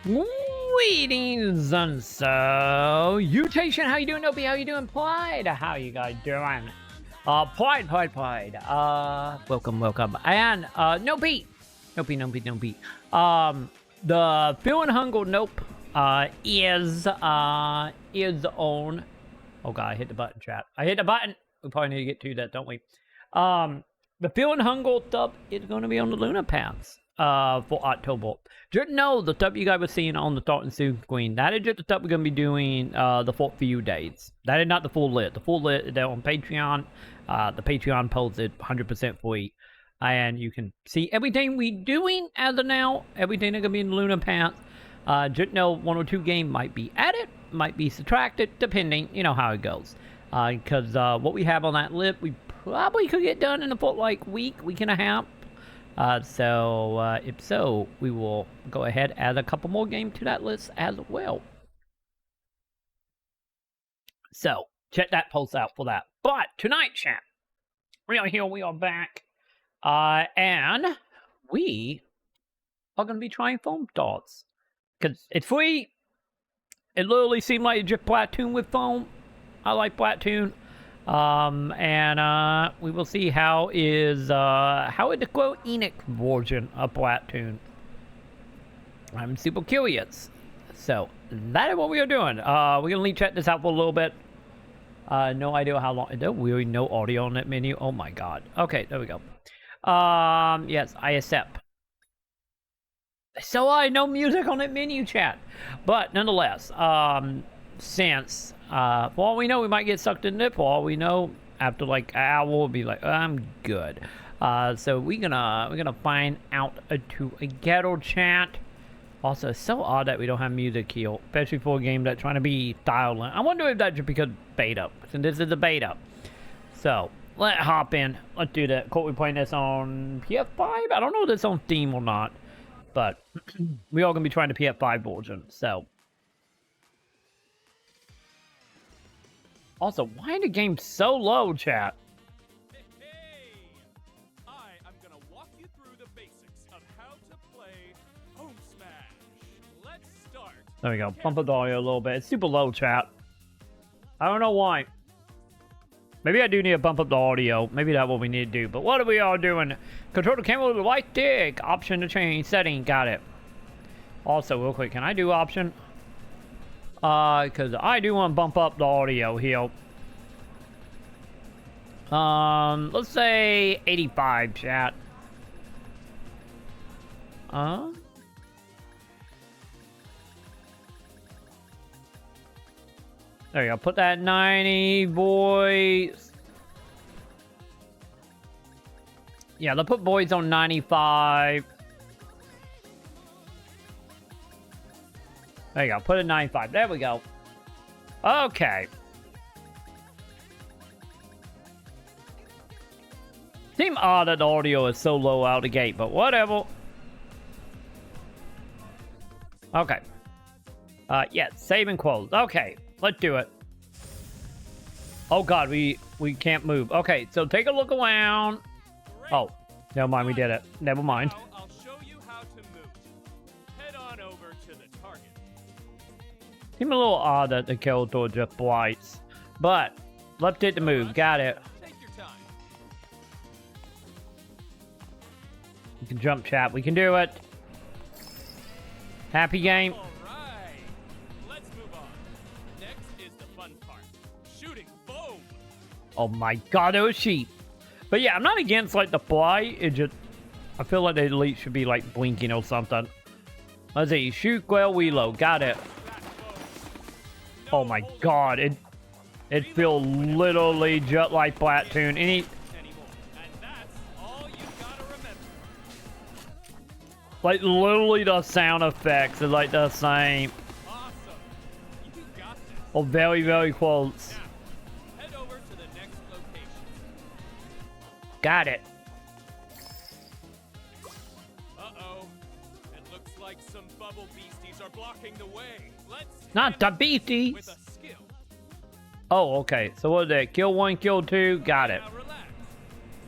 Greetings, and so Utation, how you doing? Nope, how you doing? Pride, how you guys doing? Pride. Welcome. And Nope. The feeling hungry nope is on. Oh god, I hit the button, chat. I hit the button. We probably need to get to that, don't we? The feeling hungry stuff is going to be on the Luna Pass for October. Just know the stuff you guys were seeing on the Thought and Soon screen, that is just the stuff we're going to be doing the for few days. That is not the full lit. The full lit is on Patreon. The Patreon post is 100% free. And you can see everything we doing as of now. Everything that's going to be in the Luna Pass. Just know 1 or 2 games might be added, might be subtracted, depending, you know, how it goes. Because what we have on that list, we probably could get done in a week and a half. So if so, we will go ahead and add a couple more games to that list as well. So check that post out for that. But tonight, chat, we are here, we are back, and we are going to be trying Foamstars because it's free. It literally seemed like just Platoon with foam. I like Platoon. And we will see how is the quote Enix version of Platoon. I'm super curious. So that is what we are doing. We're gonna check this out for a little bit. No idea how long. There really no audio on that menu. Oh my god. Okay, there we go. Yes, I accept. So no music on that menu, chat. But nonetheless, since for all we know, we might get sucked in it. For all we know, after like an hour, we'll be like, I'm good. So we're gonna find out to a ghetto chat. Also, it's so odd that we don't have music here, especially for a game that's trying to be dialed in. I wonder if that's just because beta, since this is a beta. So let's hop in. Let's do that. Cool, we're playing this on PS5. I don't know if it's on Steam or not, but we are gonna be trying the PS5 version. So. Also, why is the game so low, chat? Hey! I am gonna walk you through the basics of how to play Home Smash. Let's start. There we go. Pump up the audio a little bit. It's super low, chat. I don't know why. Maybe I do need to bump up the audio. Maybe that's what we need to do. But what are we all doing? Control the camera with the right stick. Option to change setting. Got it. Also, real quick, can I do option? Because I do want to bump up the audio here. Let's say 85, chat. There you go. Put that 90, boys. Yeah, let's put boys on 95. There you go. Put it 95. There we go. Okay. Seems odd that the audio is so low out the gate, but whatever. Okay. Yeah, save and close. Okay, let's do it. Oh god, we can't move. Okay, so take a look around. Oh, never mind, we did it. Never mind. I'll show you how to move. Head on over to the target. Seems a little odd that the character just blights. But, left it to move. Got it. Take your time. You can jump, chat. We can do it. Happy game. Alright. Let's move on. Next is the fun part. Shooting foam. Oh my god, it was sheep. But yeah, I'm not against like the fly. It just, I feel like the elite should be like blinking or something. Let's see. Shoot, well, reload. Got it. Oh my god, it feels literally just like Platoon. Like literally the sound effects are like the same. Awesome. You got this. Or very, very close. Now, head over to the next location. Got it. Uh-oh. It looks like some bubble beasties are blocking the way. Let's Not the with beasties. a skill. Oh, okay. So what is that? Kill 1, kill 2. Got it. Now relax.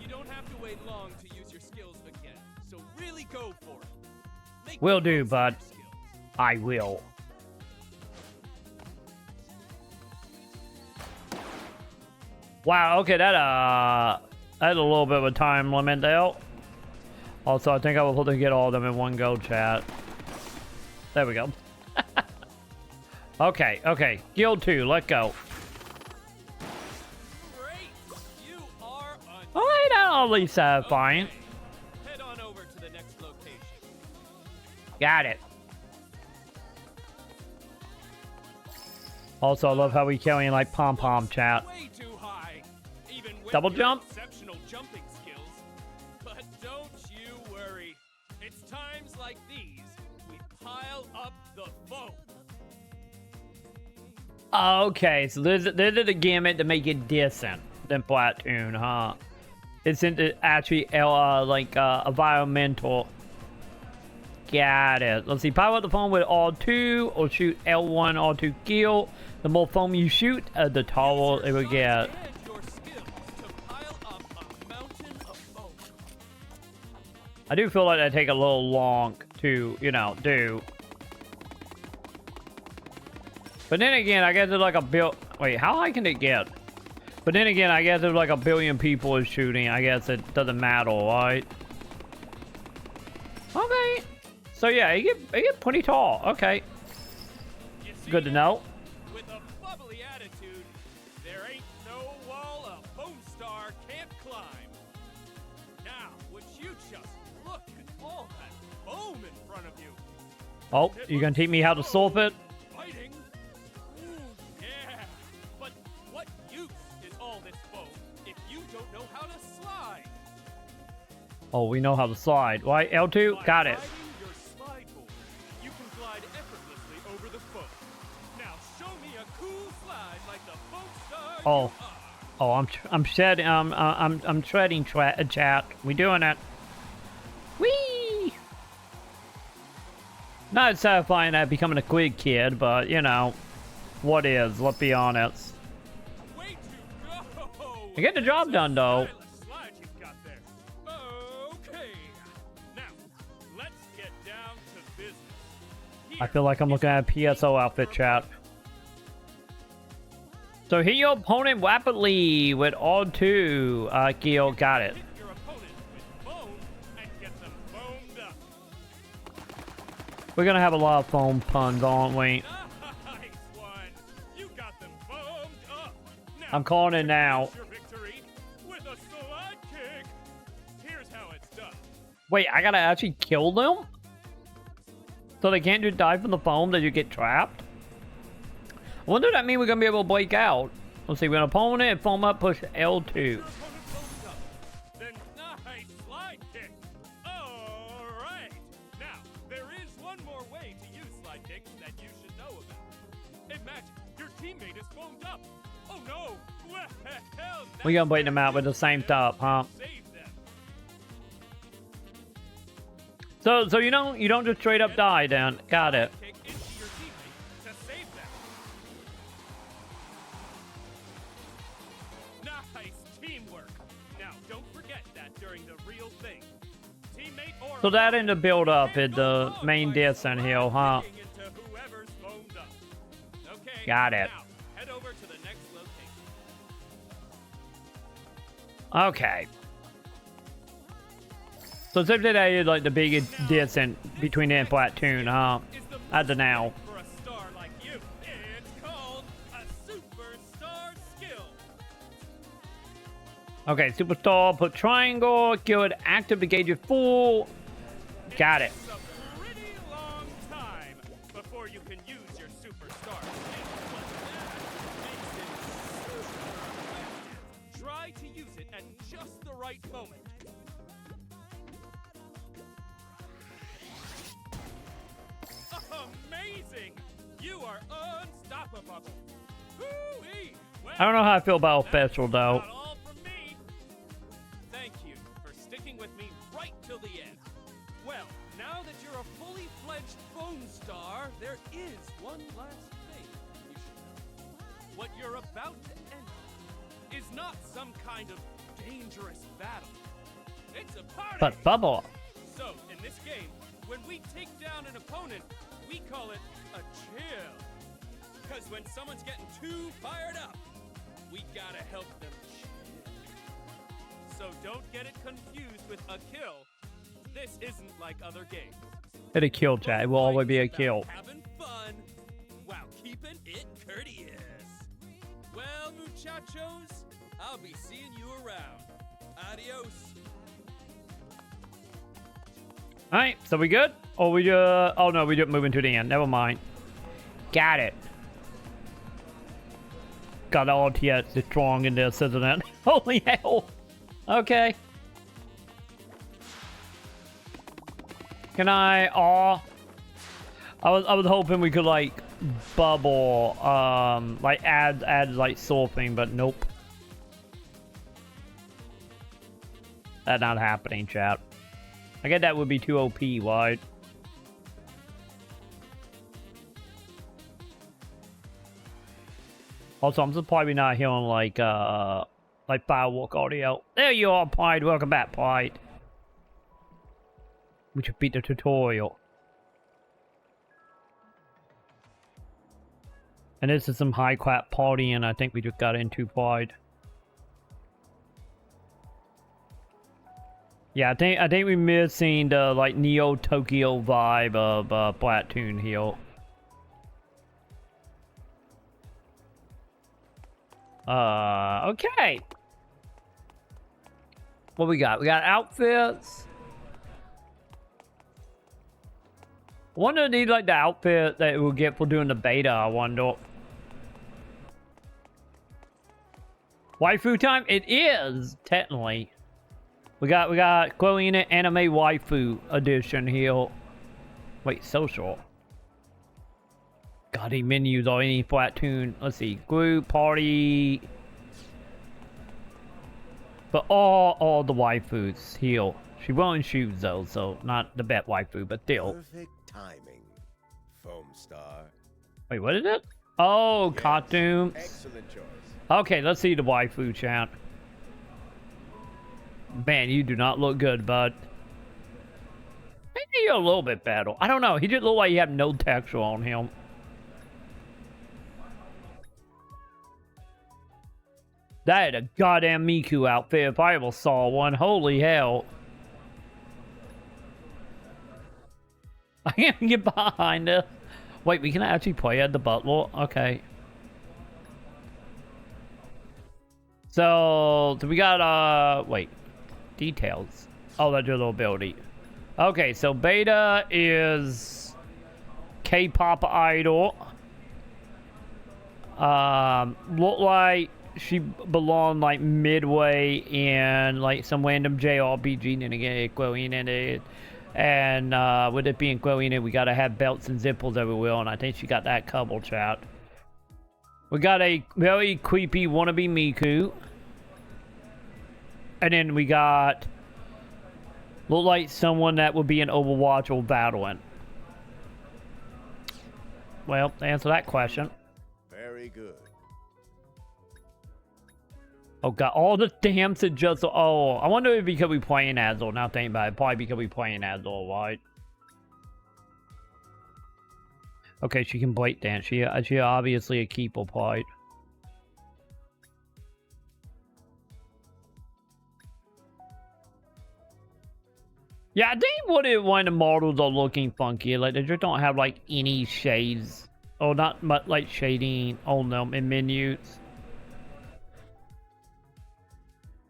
You don't have to wait long to use your skills again. So really go for it. Make Will the do, most of bud. your skills. I will. Wow, okay, that's a little bit of a time limit there. Also, I think I was able to get all of them in one go, chat. There we go. Okay. Guild 2, let's go. Great! You are Alright, that'll at least fine. Head on over to the next location. Got it. Also, I love how we carrying like pom-pom, chat. Way too high. Even with Double your jump? exceptional jumping skills. But don't you worry. It's times like these we pile up the foam. Okay, so there's a gimmick to make it decent than Platoon, huh? It's actually environmental. Got it. Let's see. Power up the foam with R2 or shoot L1 R2 kill. The more foam you shoot, the taller it will get. I do feel like that take a little long to, you know, do. But then again, I guess there's like a wait, how high can it get? But then again, I guess there's like a billion people is shooting. I guess it doesn't matter, right? Okay. So yeah, you get pretty tall. Okay. Good to know. With a bubbly attitude, there ain't no wall a Foamstar can't climb. Now, would you just look at all that foam in front of you? Oh, you gonna teach me how to surf it? Fighting? Ooh, yeah. But what use is all this foam if you don't know how to slide? Oh, we know how to slide. Right, L2? By Got it. riding your slide board, you can glide effortlessly over the foam. Now show me a cool slide like the Foamstar Oh. you are. Oh, I'm shedding. I'm shredding chat. We doing it. Whee! Not satisfying at becoming a quick kid, but you know, what is? Let's be honest. Way to go! I get the job done though. Stylish slide you've got there. Okay. Now, let's get down to business. I feel like I'm looking at a PSO outfit, chat. So hit your opponent rapidly with R2. Gil, got it. Hit your opponent with foam and get them foamed up. We're gonna have a lot of foam puns, aren't we? Nice one. You got them foamed up. Now, I'm calling it now. finish your victory with a slide kick. Here's how it's done. Wait, I gotta actually kill them? So they can't just die from the foam that you get trapped? I wonder if that means we're gonna be able to break out. Let's see, when opponent and foam up, push L2. Your opponent foams up. Then nice slide kick. All right. Now, there is one more way to use slide kicks that you should know about. Imagine your teammate is foamed up. Oh no. Well, We're gonna break them out with the same stuff, huh? Save them. So you don't just straight up die then. Got it. Kick into your teammate to save them. Nice teamwork. Now, don't forget that during the real thing. Teammate or So that in the build up is the main descent hill, huh? kicking into whoever's foamed up. Okay. Got it. Now, head over to the next location. Okay. So simply that is like the biggest descent between the and Platoon, huh? Is the As of now. for a star like you. It's called a superstar skill. Okay, superstar, put triangle, good, active to gauge it full. Got it. It's a pretty long time before you can use your superstar skill. But that makes it super effective. Try to use it at just the right moment. Amazing! You are unstoppable. Hoo-wee! Well, I don't know how I feel about special though. not all from me. Thank you for sticking with me right till the end. Well, now that you're a fully fledged Foamstar, there is one last thing you should know. What you're about to enter is not some kind of dangerous battle. It's a party. But bubble. So, in this game, when we take down an opponent, We call it a chill. Because when someone's getting too fired up, we gotta help them chill. So don't get it confused with a kill. This isn't like other games. Hit a kill, chat. It will always be a kill. Having fun while keeping it courteous. Well, muchachos, I'll be seeing you around. Adios. Alright, so we good? Or we just... Oh no, we just moving to the end. Never mind. Got it. Got the RTS is strong in this, isn't it? Holy hell. Okay. Can I... Oh. I was hoping we could, like, bubble, like, add, like, surfing, but nope. That's not happening, chat. I guess that would be too OP wide. Also, I'm surprised we're not hearing like firework audio. There you are, Pied. Welcome back, Pied. We should beat the tutorial. And this is some high crap partying I think we just got into, Pied. Yeah, I think we're missing the like Neo Tokyo vibe of Splatoon here. Okay. What we got? We got outfits. I wonder if these like the outfit that we'll get for doing the beta, I wonder. Waifu time? It is, technically. We got Chloe Anime Waifu edition here. Wait, social. God, these menus are any Splatoon. Let's see, group, party. But all the waifus here. She wearing shoes though, so not the best waifu, but still. Perfect timing, Foamstar. Wait, what is it? Oh, Yes, costumes. excellent choice. Okay, let's see the waifu chat. Man, you do not look good, bud. Maybe you're a little bit better. I don't know. He just look like he had no texture on him. That is a goddamn Miku outfit if I ever saw one. Holy hell. I can't get behind this. Wait, we can actually play as the butler? Okay. So we got, wait. Details. Oh, that's your little ability. Okay, so Beta is K-pop idol. Look like she belonged like midway in like some random JRPG and again growing in it. And with it being growing in, we gotta have belts and zippers everywhere, and I think she got that covered, chat. We got a very creepy wannabe Miku. And then we got look like someone that would be in Overwatch or Valorant. Well, to answer that question. Very good. Oh god, all the damn suggestions. Oh, I wonder if because we playing as or now thinking about it, probably because we playing as or right. Okay, she can break dance. She obviously a keeper part. Yeah, I think what it when the models are looking funky, like they just don't have like any shades or not much like shading on them in menus.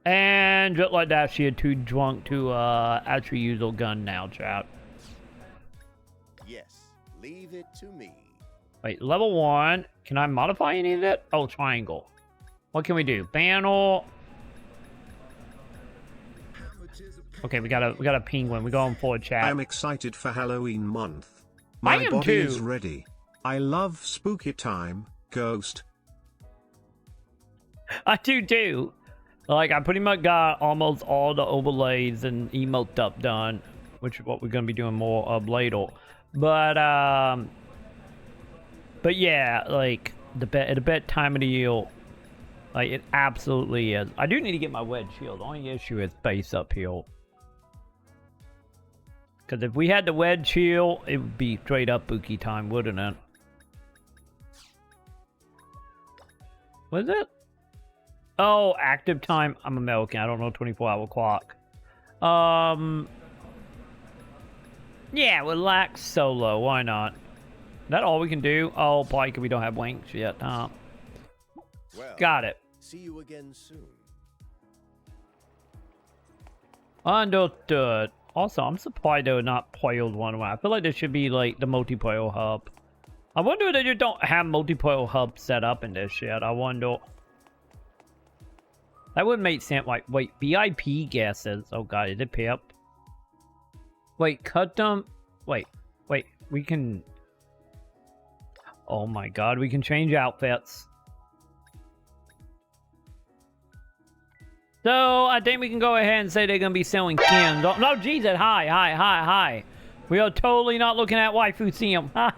And just like that, she had too drunk to actually use her gun now, chat. Yes, leave it to me. Wait, level 1. Can I modify any of that? Oh, triangle. What can we do? Banner. Okay, we got a penguin. We're going forward, chat. I'm excited for Halloween month. I My am body too. is ready. I love spooky time, ghost. I do too. Like, I pretty much got almost all the overlays and emote stuff done, which is what we're gonna be doing more of later. But yeah, like the best time of the year, like it absolutely is. I do need to get my wedge shield. The only issue is base up here. Because if we had the wedge chill, it would be straight up Buki time, wouldn't it? Was it? Oh, active time. I'm American. I don't know 24-hour clock. Yeah, relax solo. Why not? Is that all we can do? Oh, probably because we don't have wings yet, huh? Well, Got it. see you again soon. Understood. Also, I'm surprised they're not played one way. I feel like there should be, like, the multiplayer hub. I wonder if they just don't have multiplayer hub set up in this shit. I wonder. That would make sense. Like, wait, VIP guesses. Oh, God, is it Pip? Wait, cut them. Wait, we can. Oh, my God, we can change outfits. So, I think we can go ahead and say they're going to be selling skins. Oh, no, Jesus, hi. We are totally not looking at waifu sim. That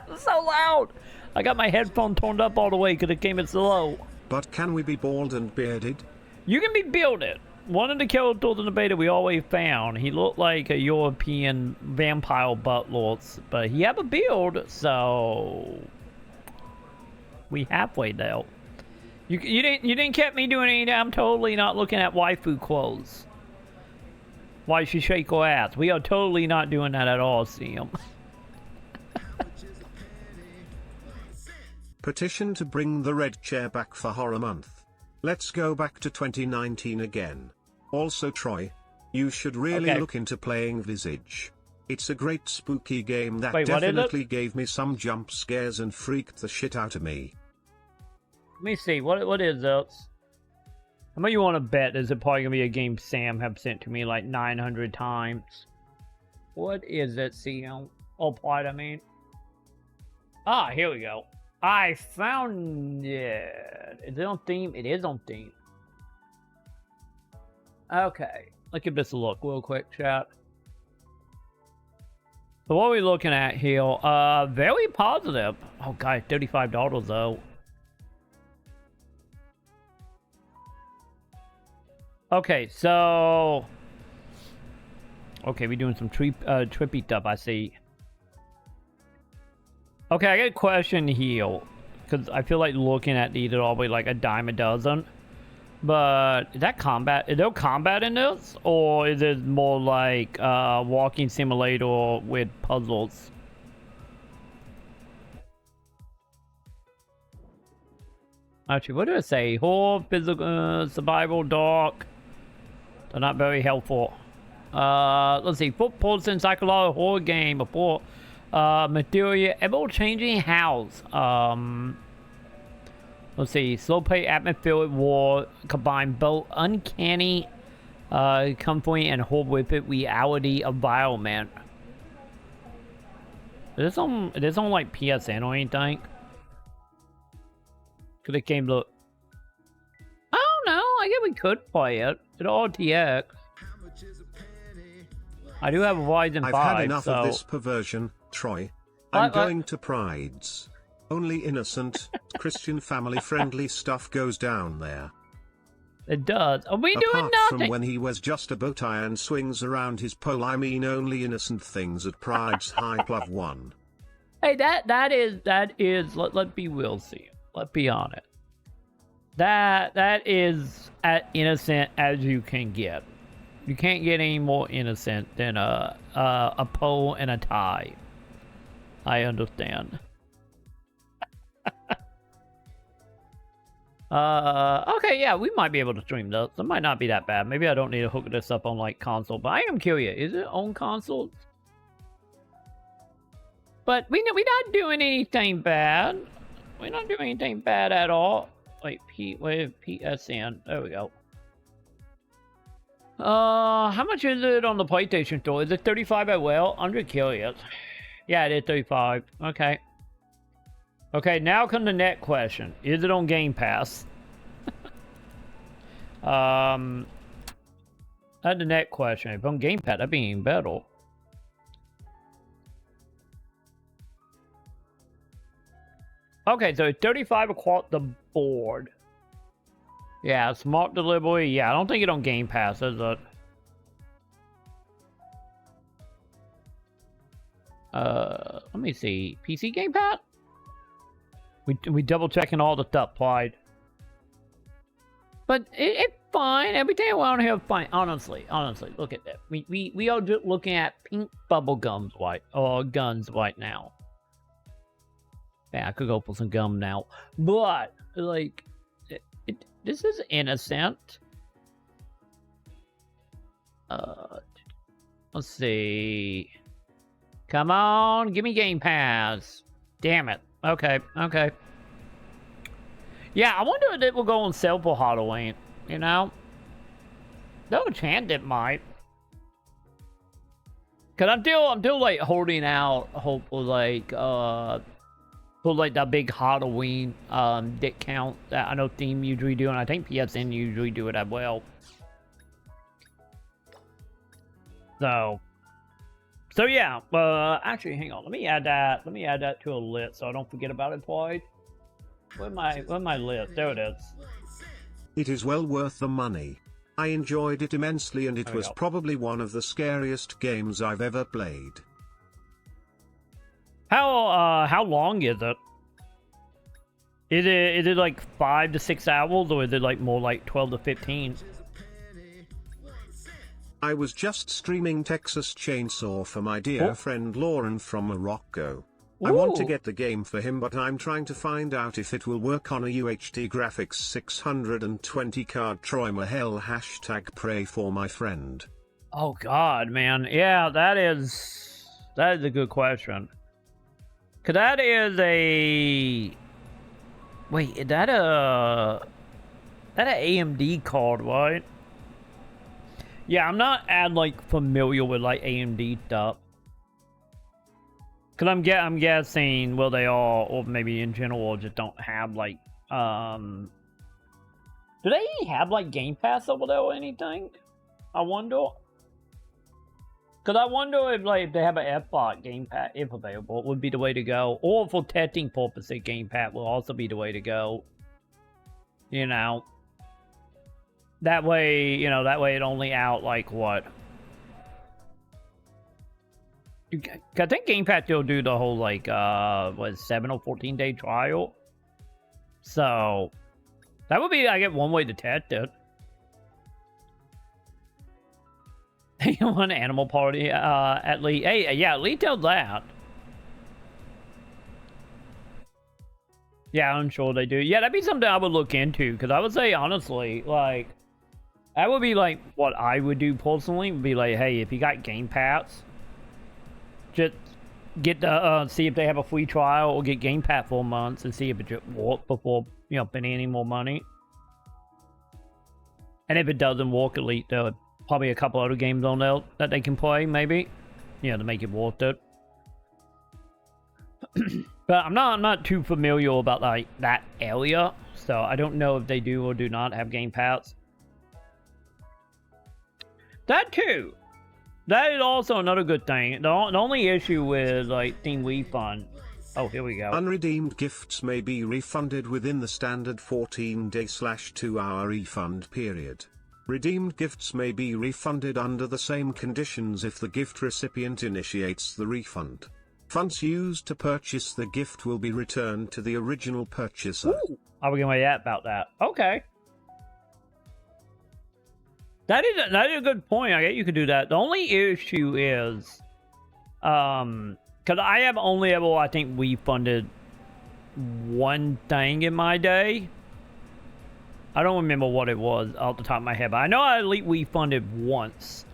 was so loud. I got my headphone turned up all the way because it came in slow. But can we be bald and bearded? You can be bearded. One of the characters in the beta we always found, he looked like a European vampire butlords, but he have a beard, so we halfway there. You didn't catch me doing anything. I'm totally not looking at waifu clothes. Why she shake her ass? We are totally not doing that at all, Sam. Petition to bring the red chair back for Horror Month. Let's go back to 2019 again. Also, Troy, you should really look into playing Visage. It's a great spooky game that definitely gave me some jump scares and freaked the shit out of me. Let me see. What is this? How much you want to bet? Is it probably going to be a game Sam have sent to me like 900 times? What is it, Sam? Oh, plot, I mean. Ah, here we go. I found it. Is it on theme? It is on theme. Okay. Let's give this a look real quick, chat. So what are we looking at here? Very positive. Oh, God, $35 though. Okay, so... Okay, we're doing some trippy stuff, I see. Okay, I got a question here. Because I feel like looking at these are always like a dime a dozen. But, is that combat? Is there combat in this? Or is it more like walking simulator with puzzles? Actually, what did I say? Horror, physical, survival, dark. They're not very helpful. Let's see. Footprints, psychological horror game before material, ever-changing house. Let's see. Slow-paced atmospheric war combine both uncanny, comfort and horror with it reality environment. Is this on like PSN or anything? Could the game look? I don't know. I guess we could play it. It's RTX. I do have a Ryzen 5, I've had enough of this perversion, Troy. I'm going to Pride's. Only innocent, Christian family-friendly stuff goes down there. It does. Are we doing Apart nothing? from when he wears just a bow tie and swings around his pole, I mean only innocent things at Pride's High Club 1. Hey, that is. Let's be real, see. Let's be honest. That is as innocent as you can get. You can't get any more innocent than a pole and a tie. I understand. Okay, yeah, we might be able to stream this. It might not be that bad. Maybe I don't need to hook this up on like console, but I am curious. Is it on consoles? But we're not doing anything bad. We're not doing anything bad at all. Wait, PSN. There we go. How much is it on the PlayStation Store? Is it 35 as well? I'm just curious. Yeah, it is 35. Okay. Okay, now come the next question. Is it on Game Pass? That's the next question. If on Game Pass, that'd be even better. Okay, so it's 35 across the board. Yeah, smart delivery. Yeah, I don't think it's on Game Pass, is it? Let me see. PC gamepad? We double checking all the stuff, Clyde. But it's fine. Everything around here is fine. Honestly, look at that. We are just looking at pink bubble gums guns right now. Yeah, I could go for some gum now. But like, this is innocent. Let's see. Come on, give me Game Pass. Damn it. Okay. Yeah, I wonder if it will go on sale for Halloween, you know? There's a chance it might. Cause I'm still like holding out hope for like that big Halloween discount that I know Steam usually do, and I think PSN usually do it as well. So yeah, actually, hang on. Let me add that to a list so I don't forget about it, Floyd. Where's my list? There it is. It is well worth the money. I enjoyed it immensely, and it was probably one of the scariest games I've ever played. How long is it? Is it like 5 to 6 hours, or is it like more like 12 to 15? I was just streaming Texas Chainsaw for my dear friend Lauren from Morocco. I want to get the game for him, but I'm trying to find out if it will work on a UHD graphics 620 card. Troy Mahel # pray for my friend. Oh God, man. Yeah, that is a good question. Cause that is a... Wait, is that an AMD card, right? Yeah, I'm not like familiar with like AMD stuff. Cause I'm guessing, well, they all, or maybe in general, just don't have like, do they have like Game Pass over there or anything? I wonder. Cause I wonder if like if they have an Xbox Game Pass, if available, it would be the way to go. Or for testing purposes, Game Pass will also be the way to go. You know. That way it only out like what? I think Game Pass still do the whole like 7 or 14-day trial. So that would be, I get one way to test it. They want Animal Party at least. Hey, yeah, at least tell that. Yeah, I'm sure they do. Yeah, that'd be something I would look into, because I would say honestly, like, that would be like what I would do personally. Would be like, hey, if you got Game Pass, just get the see if they have a free trial, or get Game Pass for months and see if it just works before spending any more money. And if it doesn't work, at least there are probably a couple other games on there that they can play, maybe, to make it worth it. But I'm not too familiar about like that area, so I don't know if they do or do not have Game Pass. That too. That is also another good thing. The only issue with like Steam refund. Oh, here we go. Unredeemed gifts may be refunded within the standard 14-day/2-hour refund period. Redeemed gifts may be refunded under the same conditions if the gift recipient initiates the refund. Funds used to purchase the gift will be returned to the original purchaser. Ooh. Are we going to yet about that? Okay. That is a good point. I guess you could do that. The only issue is, because I have only ever, I think, refunded one thing in my day. I don't remember what it was off the top of my head, but I know I at least refunded once.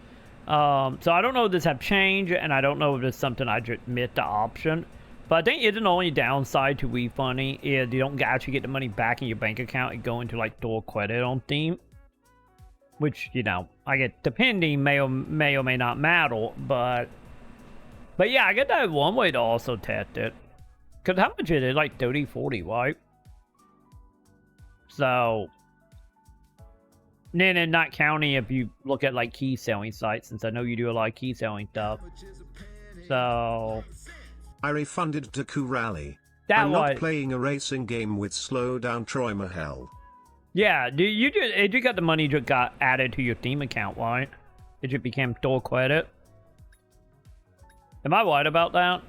So I don't know if this have changed, and I don't know if it's something I just missed the option. But I think it's the only downside to refunding is you don't actually get the money back in your bank account and go into like store credit on Steam. Which, I get depending may or may not matter, but yeah, I get that one way to also test it. Cause how much is it? Like 30, 40, right? So then, and not counting if you look at like key selling sites, since I know you do a lot of key selling stuff. So I refunded to Rally. I'm not playing a racing game with slow down Troy Mahel. Yeah, you got the money just got added to your Steam account, right? It just became store credit. Am I right about that?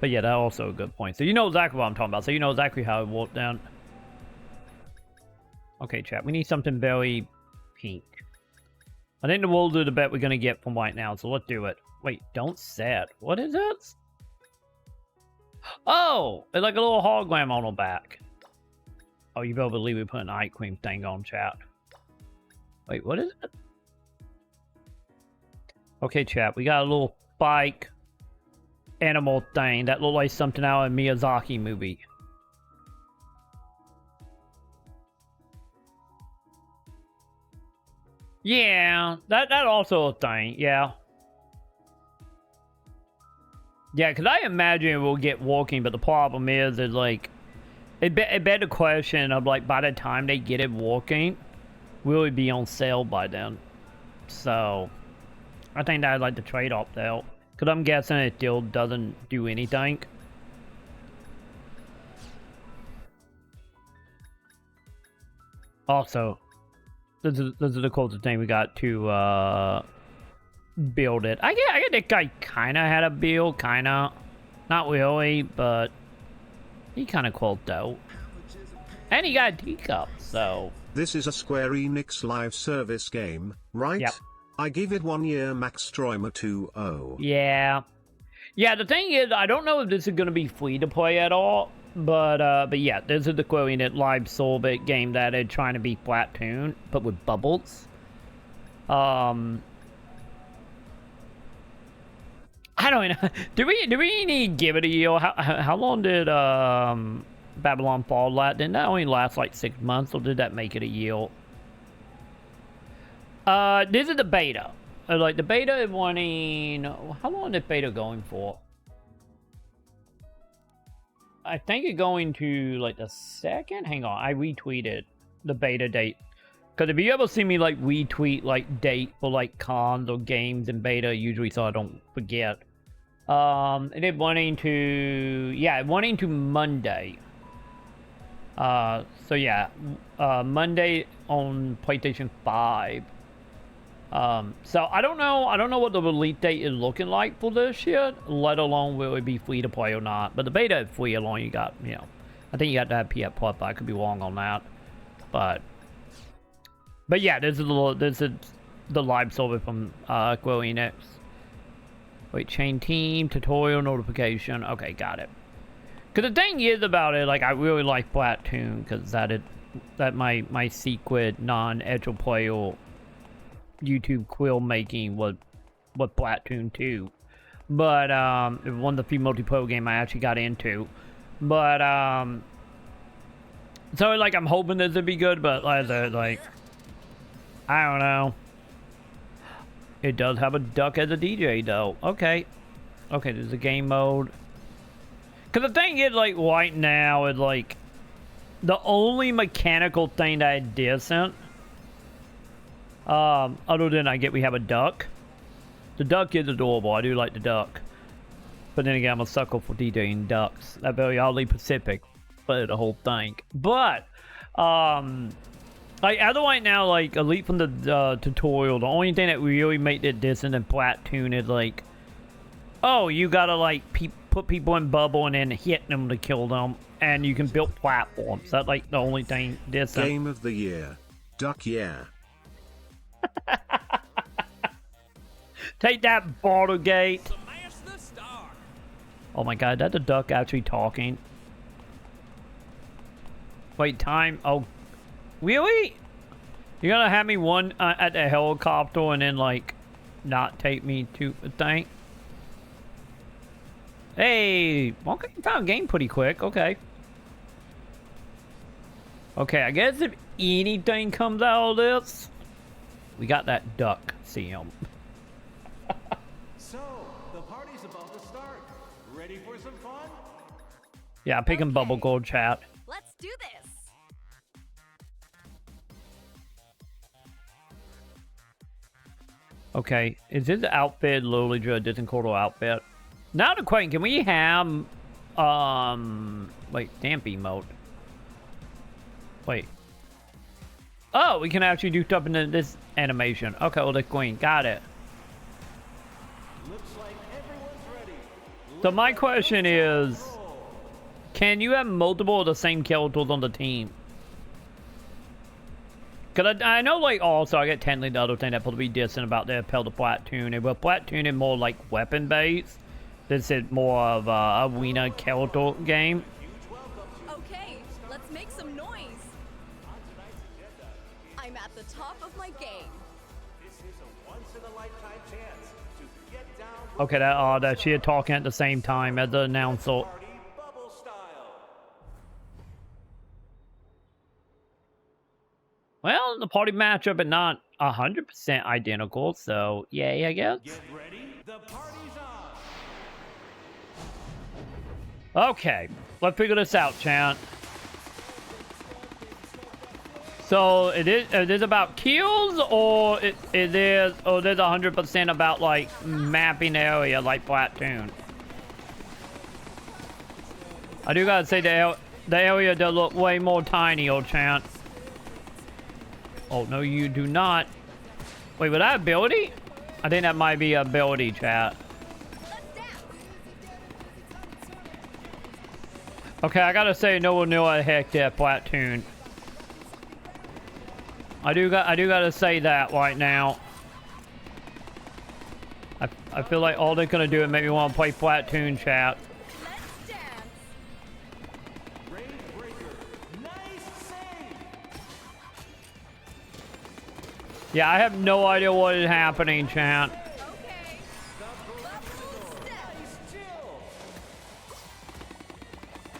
But yeah, that's also a good point. So you know exactly what I'm talking about. So you know exactly how it walked down. Okay, chat. We need something very pink. I think the wolves are the bet we're going to get from right now. So let's do it. Wait, don't set. What is it? Oh, it's like a little hologram on the back. Oh, you better believe we put an eye cream thing on, chat. Wait, what is it? Okay, chat. We got a little spike animal thing that looked like something out of a Miyazaki movie. Yeah, that also a thing, yeah. Yeah, because I imagine we'll get walking, but the problem is like, it begs the question of like, by the time they get it walking, will it be on sale by then? So, I think that's like the trade-off though. Because I'm guessing it still doesn't do anything. Also, this is the closest thing we got to build it. I get that guy kind of had a build, kind of. Not really, but he kind of closed out. And he got a teacup, so. This is a Square Enix live service game, right? Yep. I give it 1 year max Stroimer 2.0. Yeah. Yeah, the thing is, I don't know if this is going to be free to play at all. But yeah, this is the Square Enix live service game that is trying to be Splatoon, but with bubbles. I don't know. Do we need to give it a year? How long did Babylon Fall last? Didn't that only last like 6 months, or did that make it a year? This is the beta. Like the beta is wanting. How long is beta going for? I think it's going to like the second. Hang on, I retweeted the beta date. Because if you ever see me like retweet like date for like cons or games in beta, usually so I don't forget. It is wanting to, yeah, wanting to Monday. So yeah, Monday on PlayStation 5. So I don't know what the release date is looking like for this yet, let alone will it be free to play or not. But the beta is free along you got, you know, I think you got to have PS Plus, but I could be wrong on that. But yeah, this is the live server from Square Enix. Wait, chain team, tutorial, notification. Okay, got it. Because the thing is about it, like, I really like Splatoon, because that my secret non-edge player YouTube quill making was Splatoon 2. But it was one of the few multiplayer games I actually got into. But so like I'm hoping this would be good, but like I don't know. It does have a duck as a DJ though. Okay. Okay, there's a game mode. Cause the thing is, like, right now is like the only mechanical thing that is decent. Other than we have a duck. The duck is adorable. I do like the duck. But then again, I'm a sucker for DJing ducks. That very oddly Pacific, but the whole thing. But like as of right now, like elite from the tutorial, the only thing that really made it decent in Splatoon is like, oh, you gotta like put people in bubble and then hit them to kill them, and you can build platforms. That's like the only thing decent. Game of the year, Duck Yeah. Take that, Baldergate. Smash the star. Oh my god, that's a duck actually talking. Wait, time. Oh, really? You're gonna have me one at the helicopter and then like not take me to a thing? Hey, okay, found a game pretty quick. Okay. Okay, I guess if anything comes out of this, we got that duck. See him. So, the party's about to start. Ready for some fun? Yeah, I'm picking Bubble Gold chat. Let's do this. Okay, is this outfit literally just a distant quarter outfit? Now the question, can we have wait, dampy mode? Wait. Oh, we can actually do stuff in this animation. Okay, well, the queen, got it. Looks like everyone's ready. So my question is, can you have multiple of the same characters on the team? Cause I know, like, also I get technically the other thing that probably be decent about the appeal to platooning. Well, platooning more like weapon based. This is more of a arena character game. Okay, let's make some noise. I'm at the top of my game. This is a once-in-a-lifetime chance to get down Okay, that she had talking at the same time as the announcer. party bubble style. Well, the party matchup is not 100% identical, so yay, I guess. Get ready, the party's on. Okay, let's figure this out, chat. So it is about kills, or it is 100% about like mapping area like Platoon. I do gotta say the area does look way more tiny, old chat. Oh no, you do not. Wait, was that ability? I think that might be ability, chat. Okay, I gotta say, no one knew what the heck that platoon. I do gotta say that right now. I feel like all they're gonna do is make me want to play platoon, chat. Let's dance. Raid breaker. Nice save. Yeah, I have no idea what is happening, chat. Okay. Bubble step. Nice chill.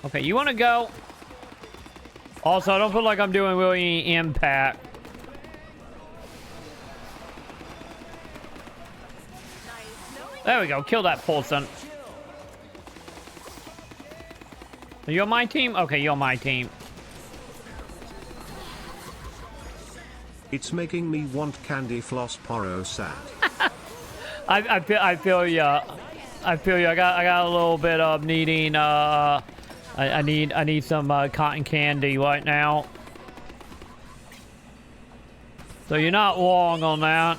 Okay, you wanna go? Also, I don't feel like I'm doing really any impact. Nice knowing There we go, kill that person. Are you on my team? Okay, you're on my team. It's making me want candy floss poro sad. I feel ya. I feel you. I got a little bit of needing. I need some cotton candy right now. So you're not wrong on that.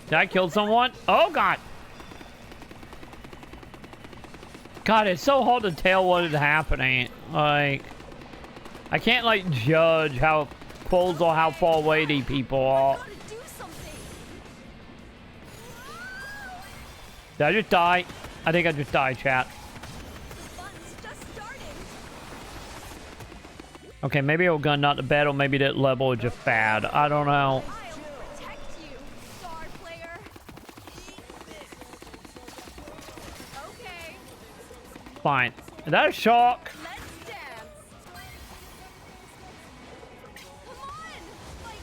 Did I kill someone? Oh god. God, it's so hard to tell what is happening. Like, I can't like judge how close or how far away these people are. gotta do something. Did I just die? I think I just died, chat. Fun's just starting. Okay, maybe it was gonna not the battle, maybe that level is just bad. I don't know. I'll protect you, star player. Okay, Fine. Is that a shock? let's dance. Come on, Mikey.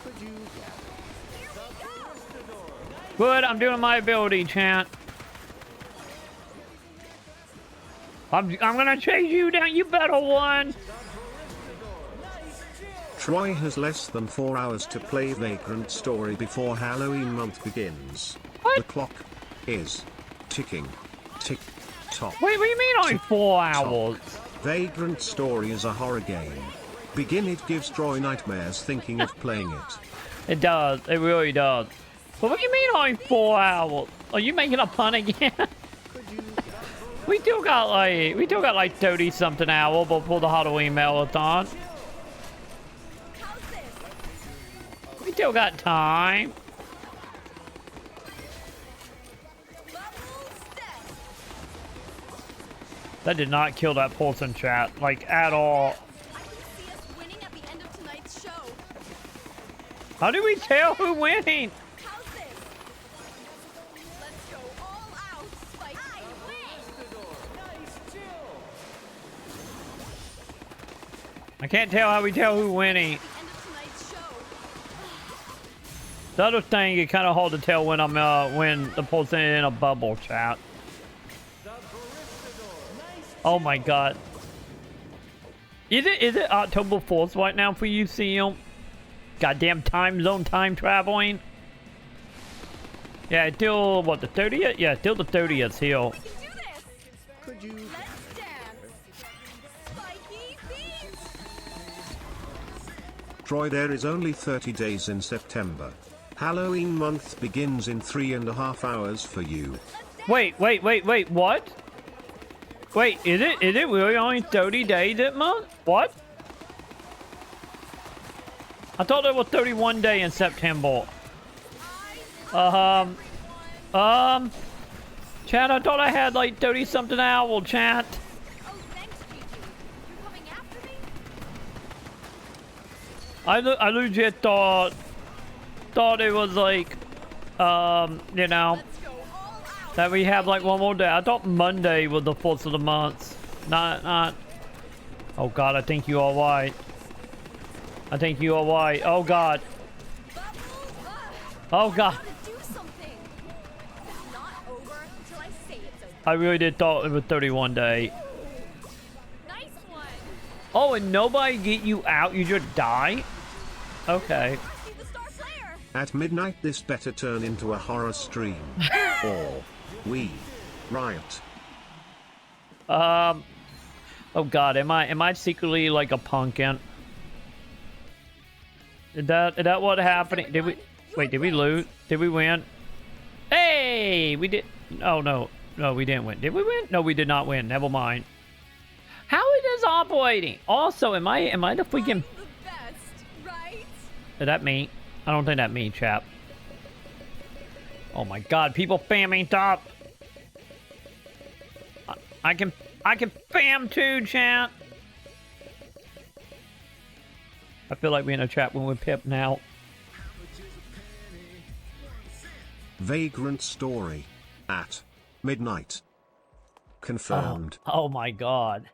Could you Here we go. Good, I'm doing my ability, chat. I'm gonna chase you down, you better one. Troy has less than 4 hours to play Vagrant Story before Halloween month begins. What? The clock is ticking. Tick tock. Wait, what do you mean only 4 hours? Vagrant Story is a horror game. Begin it gives Troy nightmares thinking of playing it. It does, it really does. But what do you mean only 4 hours? Are you making a pun again? we still got like 30 something hours before the Halloween marathon. How's this? We still got time. Bubble step. That did not kill that person, chat, like at all. I can see us winning at the end of tonight's show. How do we tell who's winning? How's this? Let's go all out, Spike. I win. Nice chill. I can't tell how we tell who's winning. End of tonight's show. The other thing, it's kind of hard to tell when I'm when the person is in a bubble, chat. Oh my god. Is it October 4th right now for you, CM? Goddamn time zone time traveling. Yeah, till what, the 30th? Yeah, till the 30th here. We can do this. could you Let's dance. Spiky feet. Troy, there is only 30 days in September. Halloween month begins in 3.5 hours for you. Wait, what? Wait, is it really only 30 days that month? What? I thought there was 31 days in September. Chat, I thought I had like 30 something hours, chat. Oh, thanks, Gigi. You're coming after me? I legit thought it was like, you know, Let's go all out. that we have like one more day. I thought Monday was the 4th of the month. Not. Oh God, I think you are right. I think you are right. Oh God. Bubbles, Oh God. gotta do something. It's not over until I say it's over. I really did thought it was 31 day. Nice one. Oh, and nobody get you out? You just die? Okay. I see the star player. At midnight this better turn into a horror stream. Or we riot. Oh God, am I secretly like a pumpkin? Is that what happened? Did we wait? Did we lose? Did we win? Hey, we did. Oh no, we didn't win. Did we win? No, we did not win. Never mind. How is this operating? Also, am I the freaking? The best, right? Is that me? I don't think that me, chap. Oh my God, people spamming top. I can spam too, chat. I feel like we're in a chat when we're Pip now. Vagrant story. At midnight. Confirmed. Oh my God.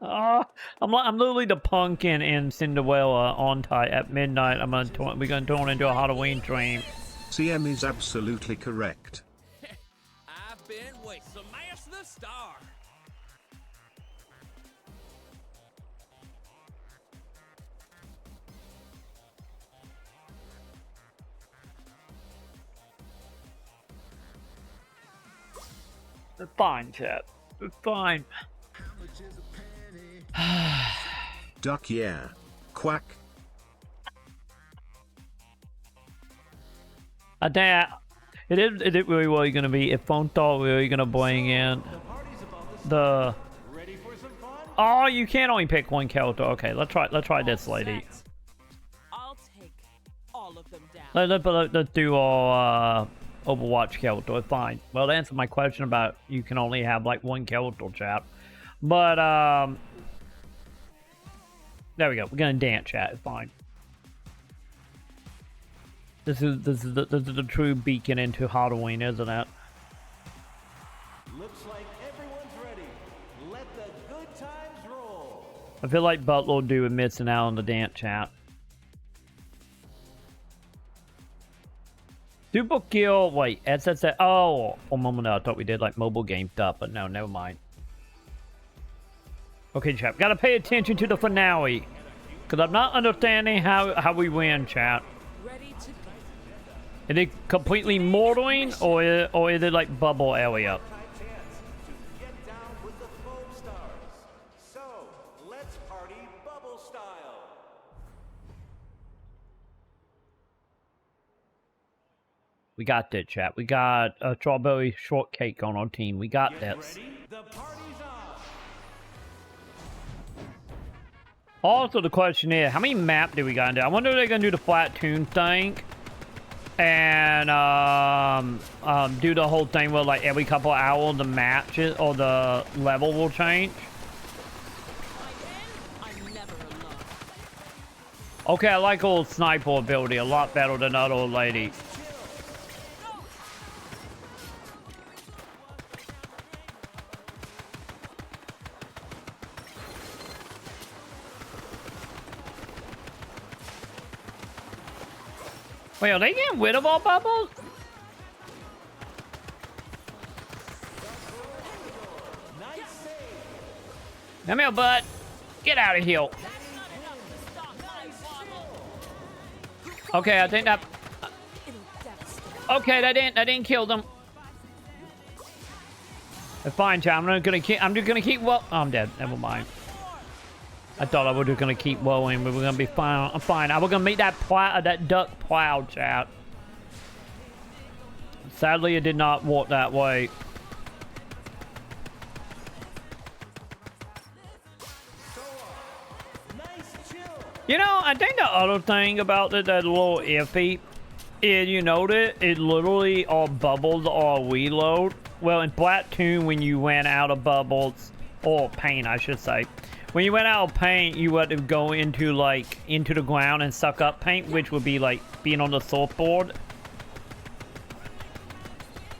I'm literally the pumpkin in Cinderella on tight at midnight. We're gonna turn into a Halloween dream. CM is absolutely correct. I've been waiting. Smash the star. It's fine, chat. It's fine. Duck yeah. Quack. I think is it really what you're gonna be? If Foamstars really gonna bring in the Ready for some fun? oh, you can only pick one character. Okay, let's try this lady. I'll take all of them down. Let's do our Overwatch character. Fine. Well, to answer my question about you can only have like one character, chat. But there we go. We're gonna dance, chat. Fine. This is the true beacon into Halloween, isn't it? Looks like everyone's ready. Let the good times roll. I feel like Butler do with missing out on the dance, chat. Super kill. Wait, SSS. Oh, a moment ago, I thought we did like mobile game stuff, but no, never mind. Okay, chat. Gotta pay attention to the finale, because I'm not understanding how we win, chat. Ready to go. Is it completely mortaling, or is it like bubble area? Chance to get down with the Foamstars. So, let's party bubble style. We got this, chat. We got a strawberry shortcake on our team. We got this. Ready? The party's on. Also, the question is, how many map do we got to do? I wonder if they're gonna do the flat tune thing, and do the whole thing where like every couple hours the matches or the level will change. I'm never alone. Okay, I like old sniper ability a lot better than that old lady. Wait, are they getting rid of all bubbles? Come here, bud. Get out of here. Okay, I think that. Okay, that didn't kill them. It's fine, chat. I'm just gonna keep. Well, oh, I'm dead. Never mind. I thought I was just gonna keep rolling, but we're gonna be fine. I'm fine. I was gonna meet that duck plow, chat. Sadly, it did not walk that way. You know, I think the other thing about it that's a little iffy is, you notice it literally all bubbles or reload. Well, in Splatoon, when you ran out of bubbles, or paint, I should say. When you went out of paint, you had to go into, like, into the ground and suck up paint, which would be, like, being on the surfboard.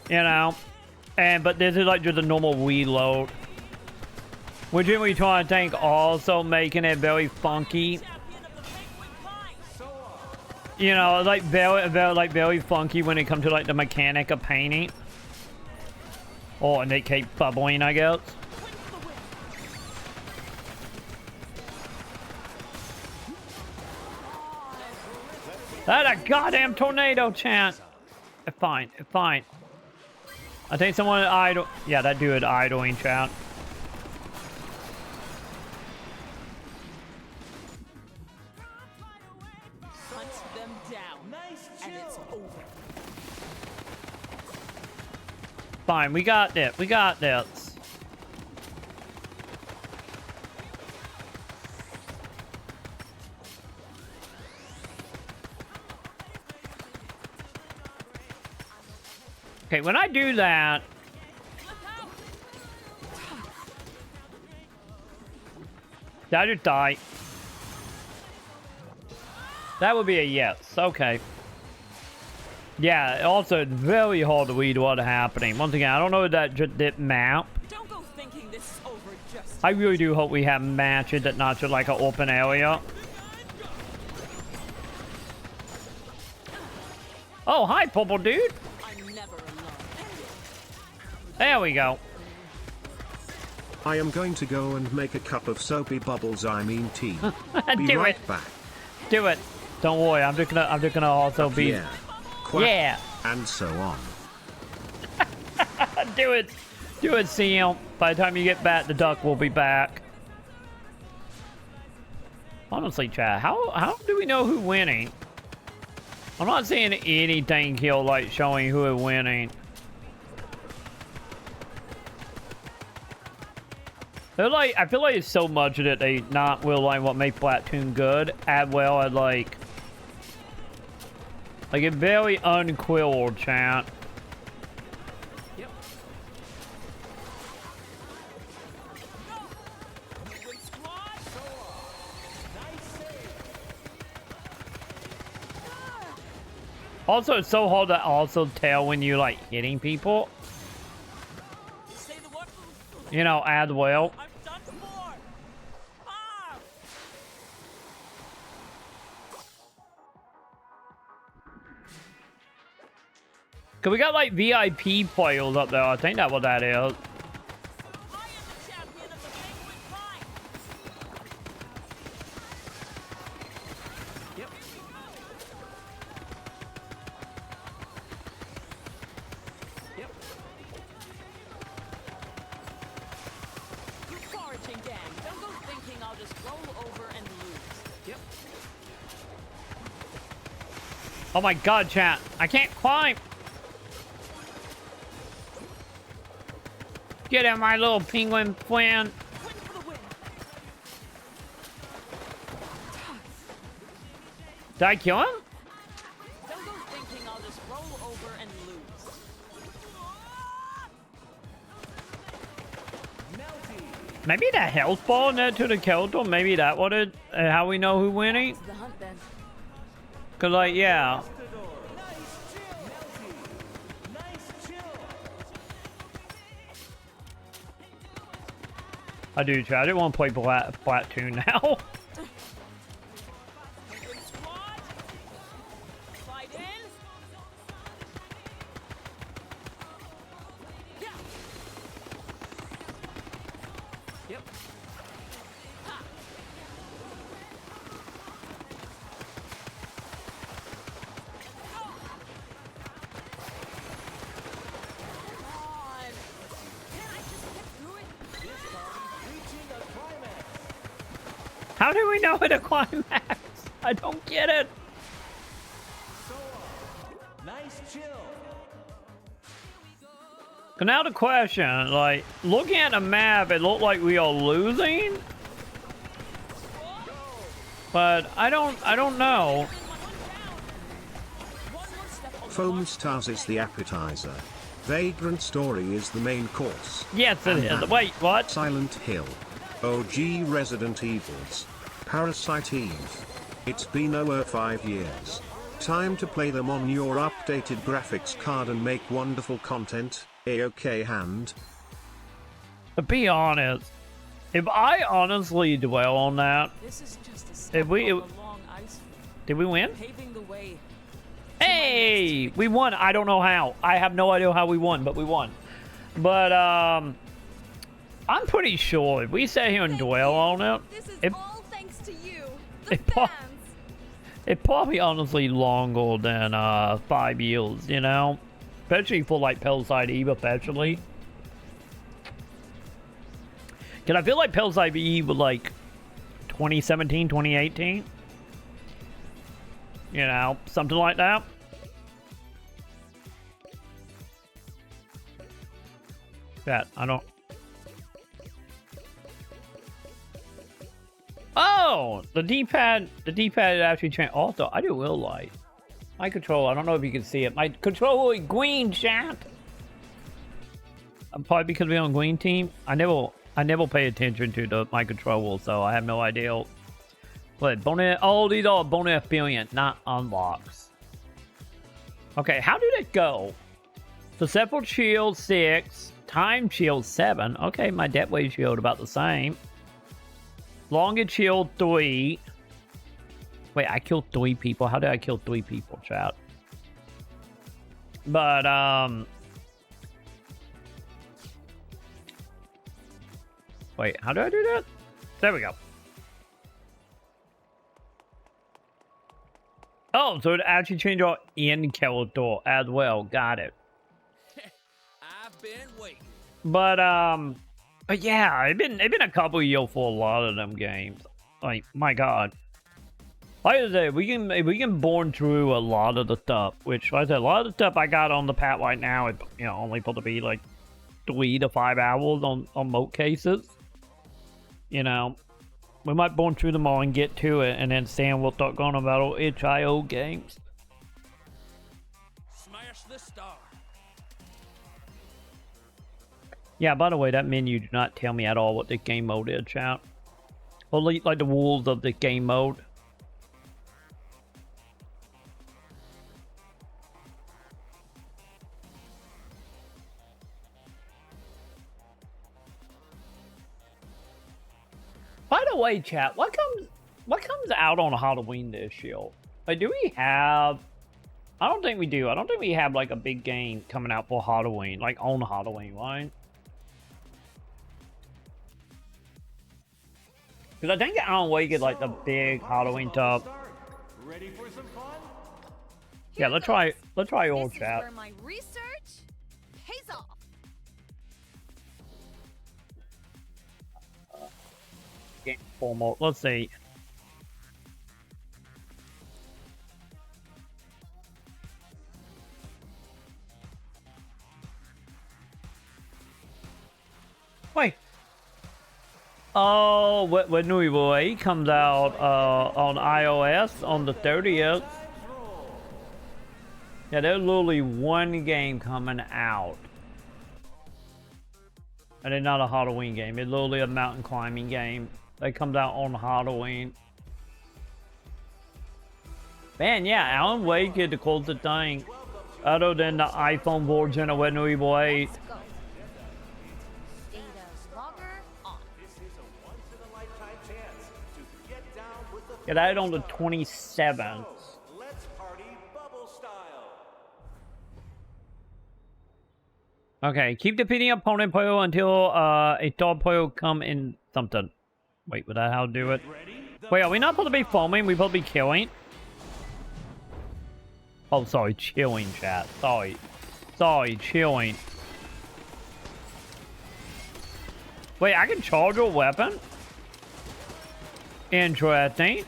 You know? But this is, like, just a normal reload. Which we trying to think also making it very funky. You know, like, very funky when it comes to, like, the mechanic of painting. Oh, and they keep bubbling, I guess. That's a goddamn tornado, chant. It's fine, it's fine. I think someone idle. Yeah, that dude idling, chat. Hunt them down. And it's over. Fine, we got this. We got this. Okay, when I do that... Did I just die? That would be a yes. Okay. Yeah, also it's very hard to read what's happening. Once again, I don't know if that just did map. Don't go thinking this is over just. I really do hope we have matches that not just like an open area. Oh, hi, purple dude. I'm never alone. There we go. I am going to go and make a cup of soapy bubbles, I mean tea. Be Do right it. back. Do it. Don't worry. I'm just gonna also be. Yeah. Quack, Yeah. and so on. Do it. Do it, Seal. By the time you get back, the duck will be back. Honestly, chat, how do we know who's winning? I'm not seeing anything here like showing who is winning. They're like, I feel like it's so much that they not realize what makes Splatoon good, as well as like a very unquilled, chat. Yep. Also, it's so hard to also tell when you're like hitting people. Say the word. You know, as well. I'm done for. Ah! Cause we got like VIP players up there. I think that's what that is. I am the champion of the Penguin Pride. Yep. Yep. Good foraging, gang. Don't go thinking I'll just roll over and lose. Yep. Oh my god, chat. I can't climb. Get in, my little penguin friend. Win for the win. Did I kill him? Don't go thinking I'll just roll over and lose. Maybe that health ball net to the kilter. Maybe that what it. How we know who winning? To the hunt then. Cause like yeah. I do, chat. I didn't want to play Splatoon now. Penguin squad. Slide in. Yeah. Yep. Ha. Come on. Can I just get through it? This party reaching a climax. How do we know it to climax? I don't get it. Nice chill. So now the question, like, looking at the map, it looked like we are losing. But I don't know. Foamstars is the appetizer. Vagrant Story is the main course. Yes, it is. Wait, what? Silent Hill. OG Resident Evils. Parasite Eve. It's been over 5 years. Time to play them on your updated graphics card and make wonderful content. A-OK hand. To be honest, if I honestly dwell on that, This is just a step Did we- on the long ice field, did we win? paving the way. Hey, we won. I don't know how. I have no idea how we won, but we won. But I'm pretty sure if we sit here and dwell on it, This is it, all thanks to you, the it pro- fans. it probably honestly longer than 5 years, you know? Especially for like Parasite Eve, especially. Cause I feel like Parasite Eve was like 2017, 2018. You know, something like that. That I don't. Oh, the D-pad actually changed. Also, I do will like my controller. I don't know if you can see it. My controller is green, chat. Probably because we're on green team. I never pay attention to my controller, so I have no idea. But bonus, all these are bonus experience, not unlocks. Okay, how did it go? Successful shield 6, time shield 7. Okay, my death wave shield about the same. Longest shield 3. Wait, I killed 3 people. How did I kill 3 people, chat? But wait, how do I do that? There we go. Oh, so it actually changed our end character as well. Got it. I've been waiting. But yeah, it's been a couple of years for a lot of them games. Like, my God. Like I said, we can burn through a lot of the stuff. Which, like I said, a lot of the stuff I got on the pad right now, it only supposed to be like 3 to 5 hours on most cases. You know. We might burn through them all and get to it, and then Sam will start going about our itch.io games. Smash the star. Yeah, by the way, that menu did not tell me at all what the game mode is, chat. Or like the rules of the game mode. By the way, chat, what comes out on Halloween this year? Like, do we have? I don't think we do. I don't think we have like a big game coming out for Halloween, like on Halloween, right? Because I think Alan Wake is like the big Halloween top. Ready for some fun? Yeah, let's try all This is chat. where my research pays off. Game format. Let's see. Wait. Oh, when New Boy comes out on iOS on the 30th. Yeah, there's literally one game coming out. And it's not a Halloween game. It's literally a mountain climbing game that comes out on Halloween. Man, yeah, Alan Wake is the closest thing other than the iPhone version of Wet New Evil 8. Let's go. Data logger on. This is a once-in-a-lifetime chance to get down with the Yeah, that is on the 27th. Let's party bubble style. Okay, keep defeating opponent player until a top player come in something. Wait, was that how to do it? Wait, are we not supposed to be foaming? We supposed to be killing? Oh, sorry, chilling, chat. Sorry, chilling. Wait, I can charge a weapon? Interesting.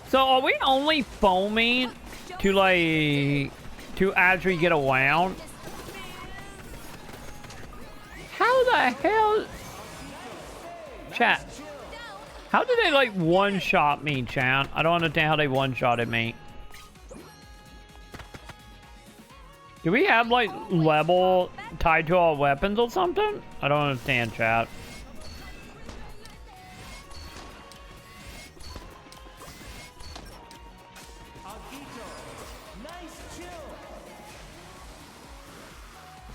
So are we only foaming to like to actually get around? How the hell? Chat. How did they like one-shot me, chat? I don't understand how they one-shotted me. Do we have like level tied to our weapons or something? I don't understand, chat.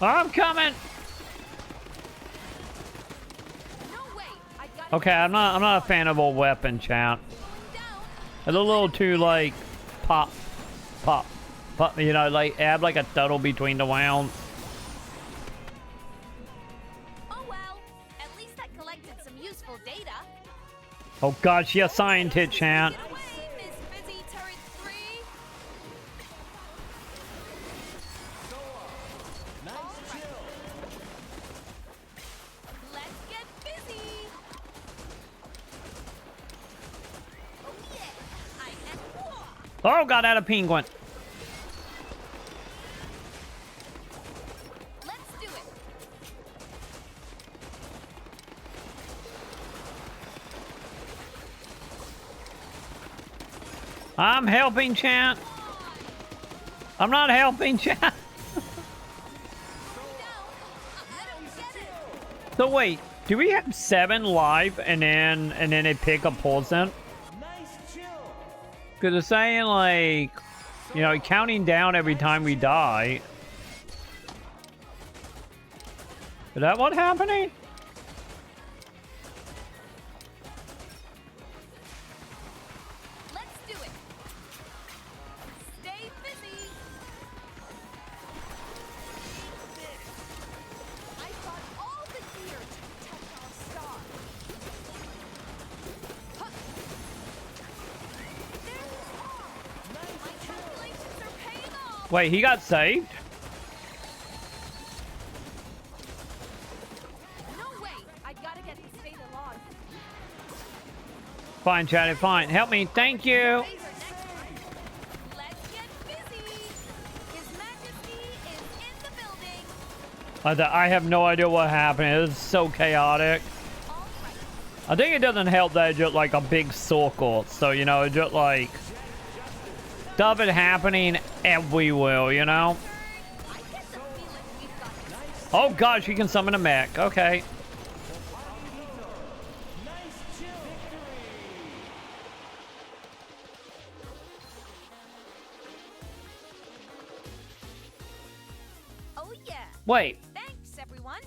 I'm coming. Okay, I'm not a fan of a weapon, chat. It's a little too like pop, you know, like add like a tunnel between the rounds. Oh well, at least I collected some useful data. Oh god, she a scientist, chat. Get away, Miss Busy Turret 3. Let's get busy. Oh yeah, I am war. Oh god, that a penguin. Let's do it. I'm helping, chat. I'm not helping, chat. I don't get it. So wait, do we have 7 life and then they pick a poison? Because it's saying like, you know, counting down every time we die. Is that what's happening? Let's do it. Stay busy. I bought all the gear to protect our star. Huh. There you are. My calculations are paying off. Wait, he got saved? No way. I gotta get this data log. Fine, chat, fine. Help me, thank you. Laser next time. Let's get busy. His Majesty is in the building. I have no idea what happened. It's so chaotic. All right. I think it doesn't help that it's just like a big circle. So, you know, it's just like stuff is happening everywhere, you know? I get the feeling we've got this. Oh gosh, you can summon a mech. Okay. Oh yeah. Wait. Thanks, everyone.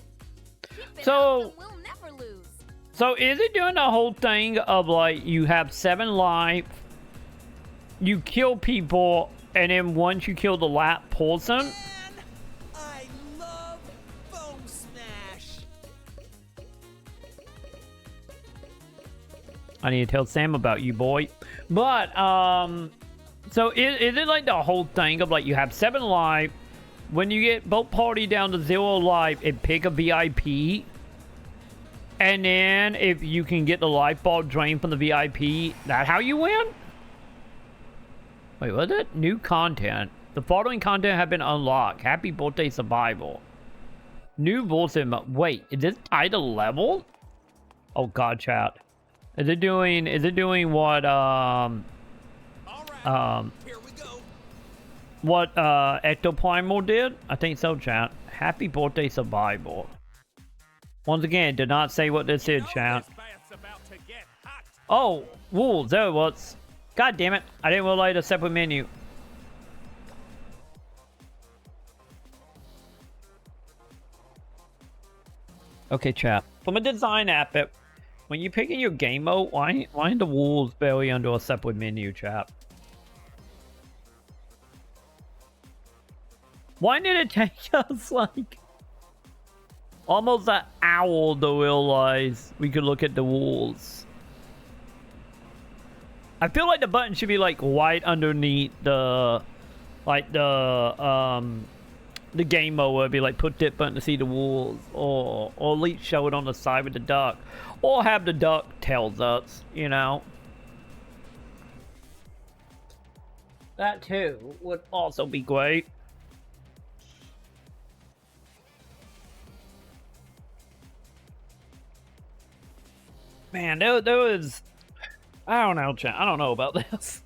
Keep it So- up and we'll never lose. So is it doing the whole thing of like you have 7 life, you kill people, and then once you kill the last person? I love Foam Smash. I need to tell Sam about you, boy. But so is it like the whole thing of like you have 7 life, when you get both party down to 0 life, it pick a VIP, and then if you can get the life ball drained from the VIP, that how you win? Wait, what is it? New content. The following content have been unlocked. Happy birthday, survival. New bullshit. Wait, is this tied to level? Oh god, chat. Is it doing what All right, here we go. what Ectoprimal did? I think so, chat. Happy birthday, survival. Once again, did not say what this is, chat. This bath's about to get hot. Oh, wolves, there it was. God damn it, I didn't realize a separate menu. Okay, chat. From a design app, when you're picking your game mode, why ain't the wolves barely under a separate menu, chat? Why did it take us like almost an hour to realize we could look at the wolves? I feel like the button should be like right underneath the the game mode would be like put that button to see the wolves, or at least show it on the side with the duck, or have the duck tells us, you know. That too would also be great. Man, there was, I don't know, chat. I don't know about this.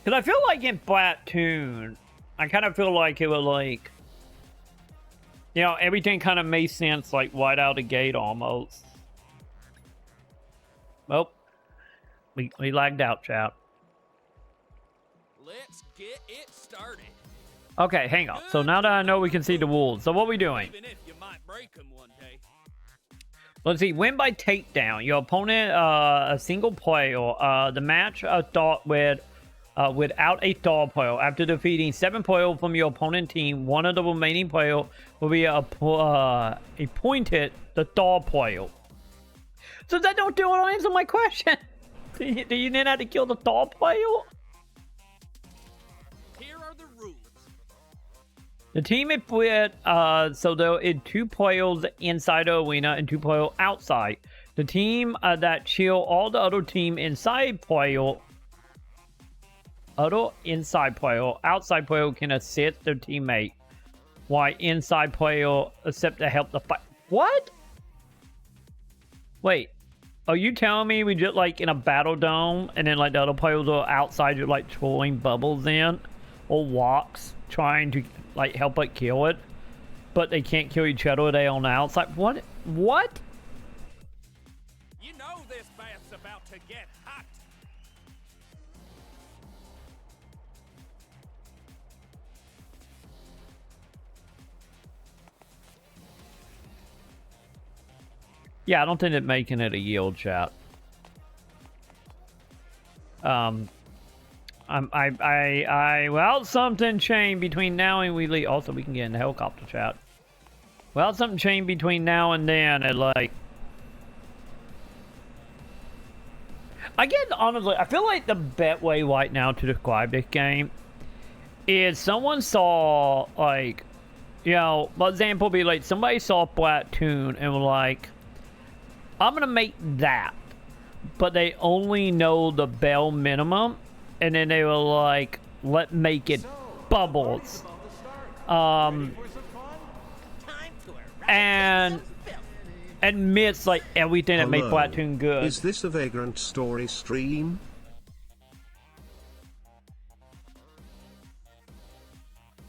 Because I feel like in Platoon, I kind of feel like it was like, you know, everything kind of made sense, like right out the gate almost. Well, we lagged out, chat. Let's get it started. Okay, hang on. So now that I know we can see the wolves, so what are we doing? Even if you might break 'em one day. Let's see. Win by takedown. Your opponent, a single player. The match start without a star player. After defeating 7 players from your opponent team, one of the remaining players will be appointed the star player. So that don't answer my question. Do you then have to kill the star player? Here are the rules. The team is split, so there are 2 players inside the arena and 2 players outside. The team that chill all the other team outside player outside player can assist their teammate, while inside player accept to help the fight. What? Wait, are you telling me we just like in a battle dome and then like the other players are outside just like throwing bubbles in or walks trying to like help it kill it, but they can't kill each other? They on the outside. What? You know this bath's about to get hot. Yeah, I don't think it's making it a yield, chat. Well, something changed between now and we leave. Also, we can get in the helicopter, chat. Well, something changed between now and then. And like, I guess honestly, I feel like the best way right now to describe this game is someone saw like, you know, for example, be like somebody saw Platoon and was like, I'm gonna make that, but they only know the bare minimum, and then they were like, let's make it bubbles. And admits like everything that made Platoon good. Is this a Vagrant Story stream?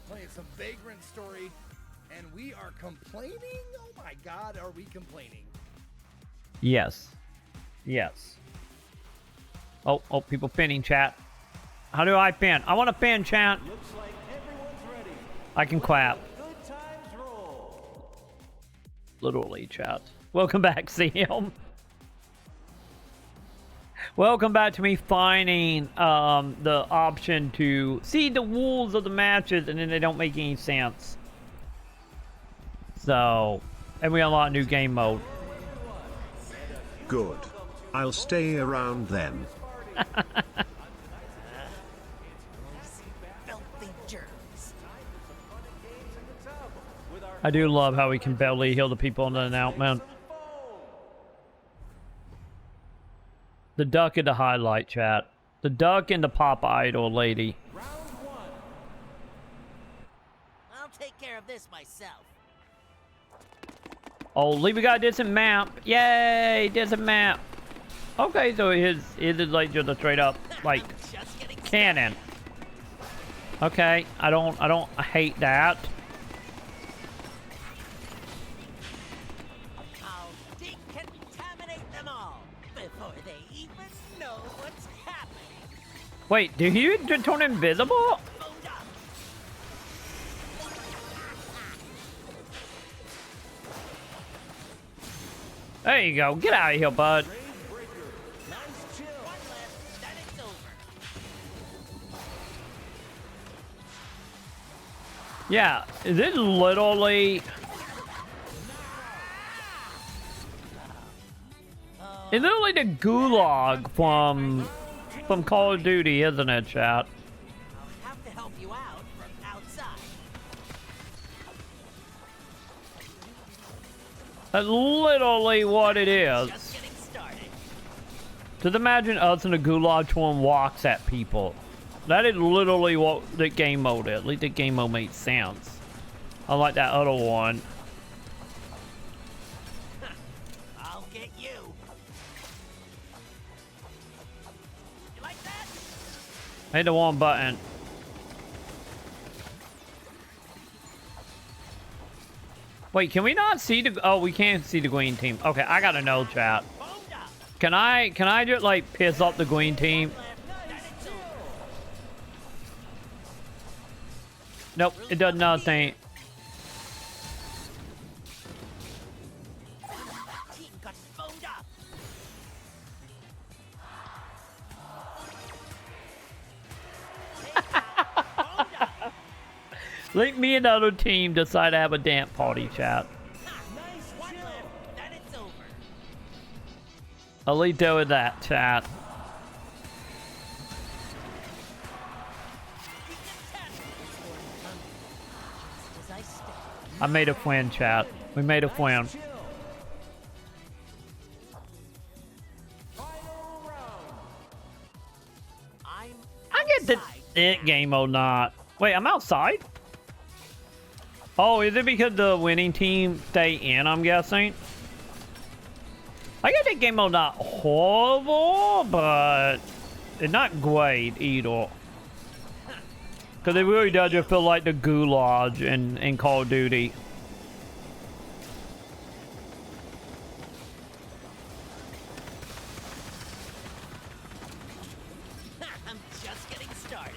Playing some Vagrant Story, and we are complaining? Oh my god, are we complaining? Yes. Yes. Oh, people pinning, chat. How do I pin? I want to pin, chat. Looks like everyone's ready. I can clap. Good times roll. Literally, chat. Welcome back, CM. Welcome back to me finding the option to see the rules of the matches, and then they don't make any sense. So, and we unlock a new game mode. Good. I'll stay around then. I do love how we can barely heal the people in the announcement. The duck and the highlight, chat. The duck and the pop idol lady. I'll take care of this myself. Oh, we got a distant map. Yay, distant map. Okay, so his is like just a straight up like cannon. Okay, I don't hate that. I'll decontaminate them all before they even know what's happening. Wait, did he turn invisible? There you go. Get out of here, bud. Yeah, is it literally... It's literally the gulag from from Call of Duty, isn't it, chat? I'll have to help you out from outside. That's literally what it is. Just getting started. Just imagine us in a goulash one walks at people. That is literally what the game mode is. At least the game mode makes sense. Unlike that other one. I'll get you. You like that? Hit the one button. Wait, can we not see the... Oh, we can't see the green team. Okay, I gotta know, chat. Can I just, like, piss off the green team? Nope, it does nothing. Team got phoned up. Let me and the other team decide to have a dance party, chat. One left, then it's over. I'll leave there with that, chat. As I step. I made a friend, chat. We made a friend. I get the game mode not. Wait, I'm outside? Oh, is it because the winning team stay in, I'm guessing? I get the game mode not horrible, but it's not great either. Because it really does just feel like the goulash in Call of Duty. I'm just getting started.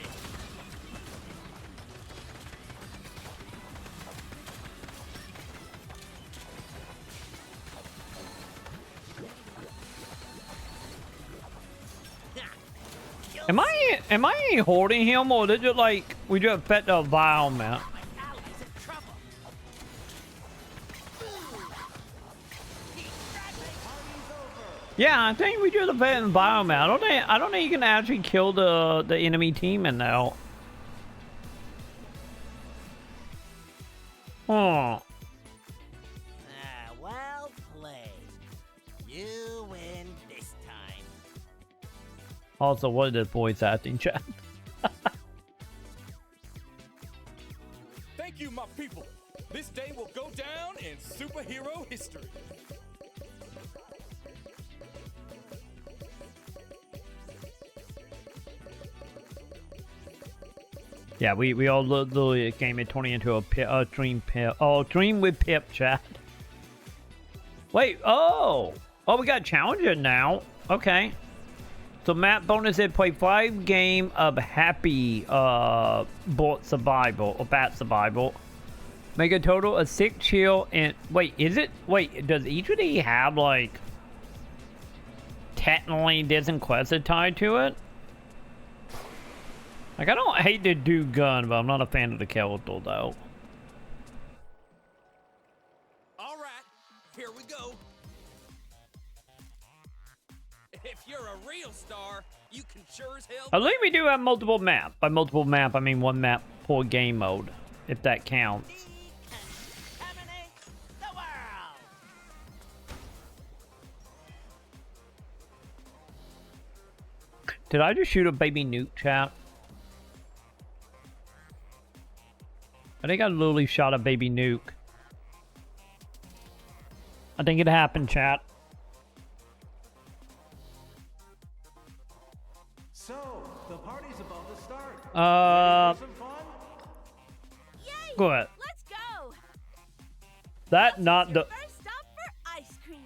Am I holding him, or is it just like we just affect the environment? My allies in trouble. Yeah, I think we just affect the environment. I don't think you can actually kill the enemy team in there. Oh. Well played. You win this time. Also, what is this voice acting, chat? Thank you, my people. This day will go down in superhero history. Yeah, we all literally came in 20 into a dream pip. Oh, dream with Pip, chat. Wait, oh, we got challenger now. Okay. So map bonus is play 5 game of happy bot survival or bat survival. Make a total of 6 chill and wait, is it? Wait, does each of these have like technically different quests tied to it? Like, I don't hate to do gun, but I'm not a fan of the character, though. All right, here we go. If you're a real star, you can sure as hell. I believe we do have multiple map. By multiple map, I mean one map per game mode, if that counts. Contaminate the world. Did I just shoot a baby nuke, chat? I think I literally shot a baby nuke. I think it happened, chat. So, the party's about to start. Ready for some fun? Yay! Go ahead. Let's go. That not the First stop for ice cream.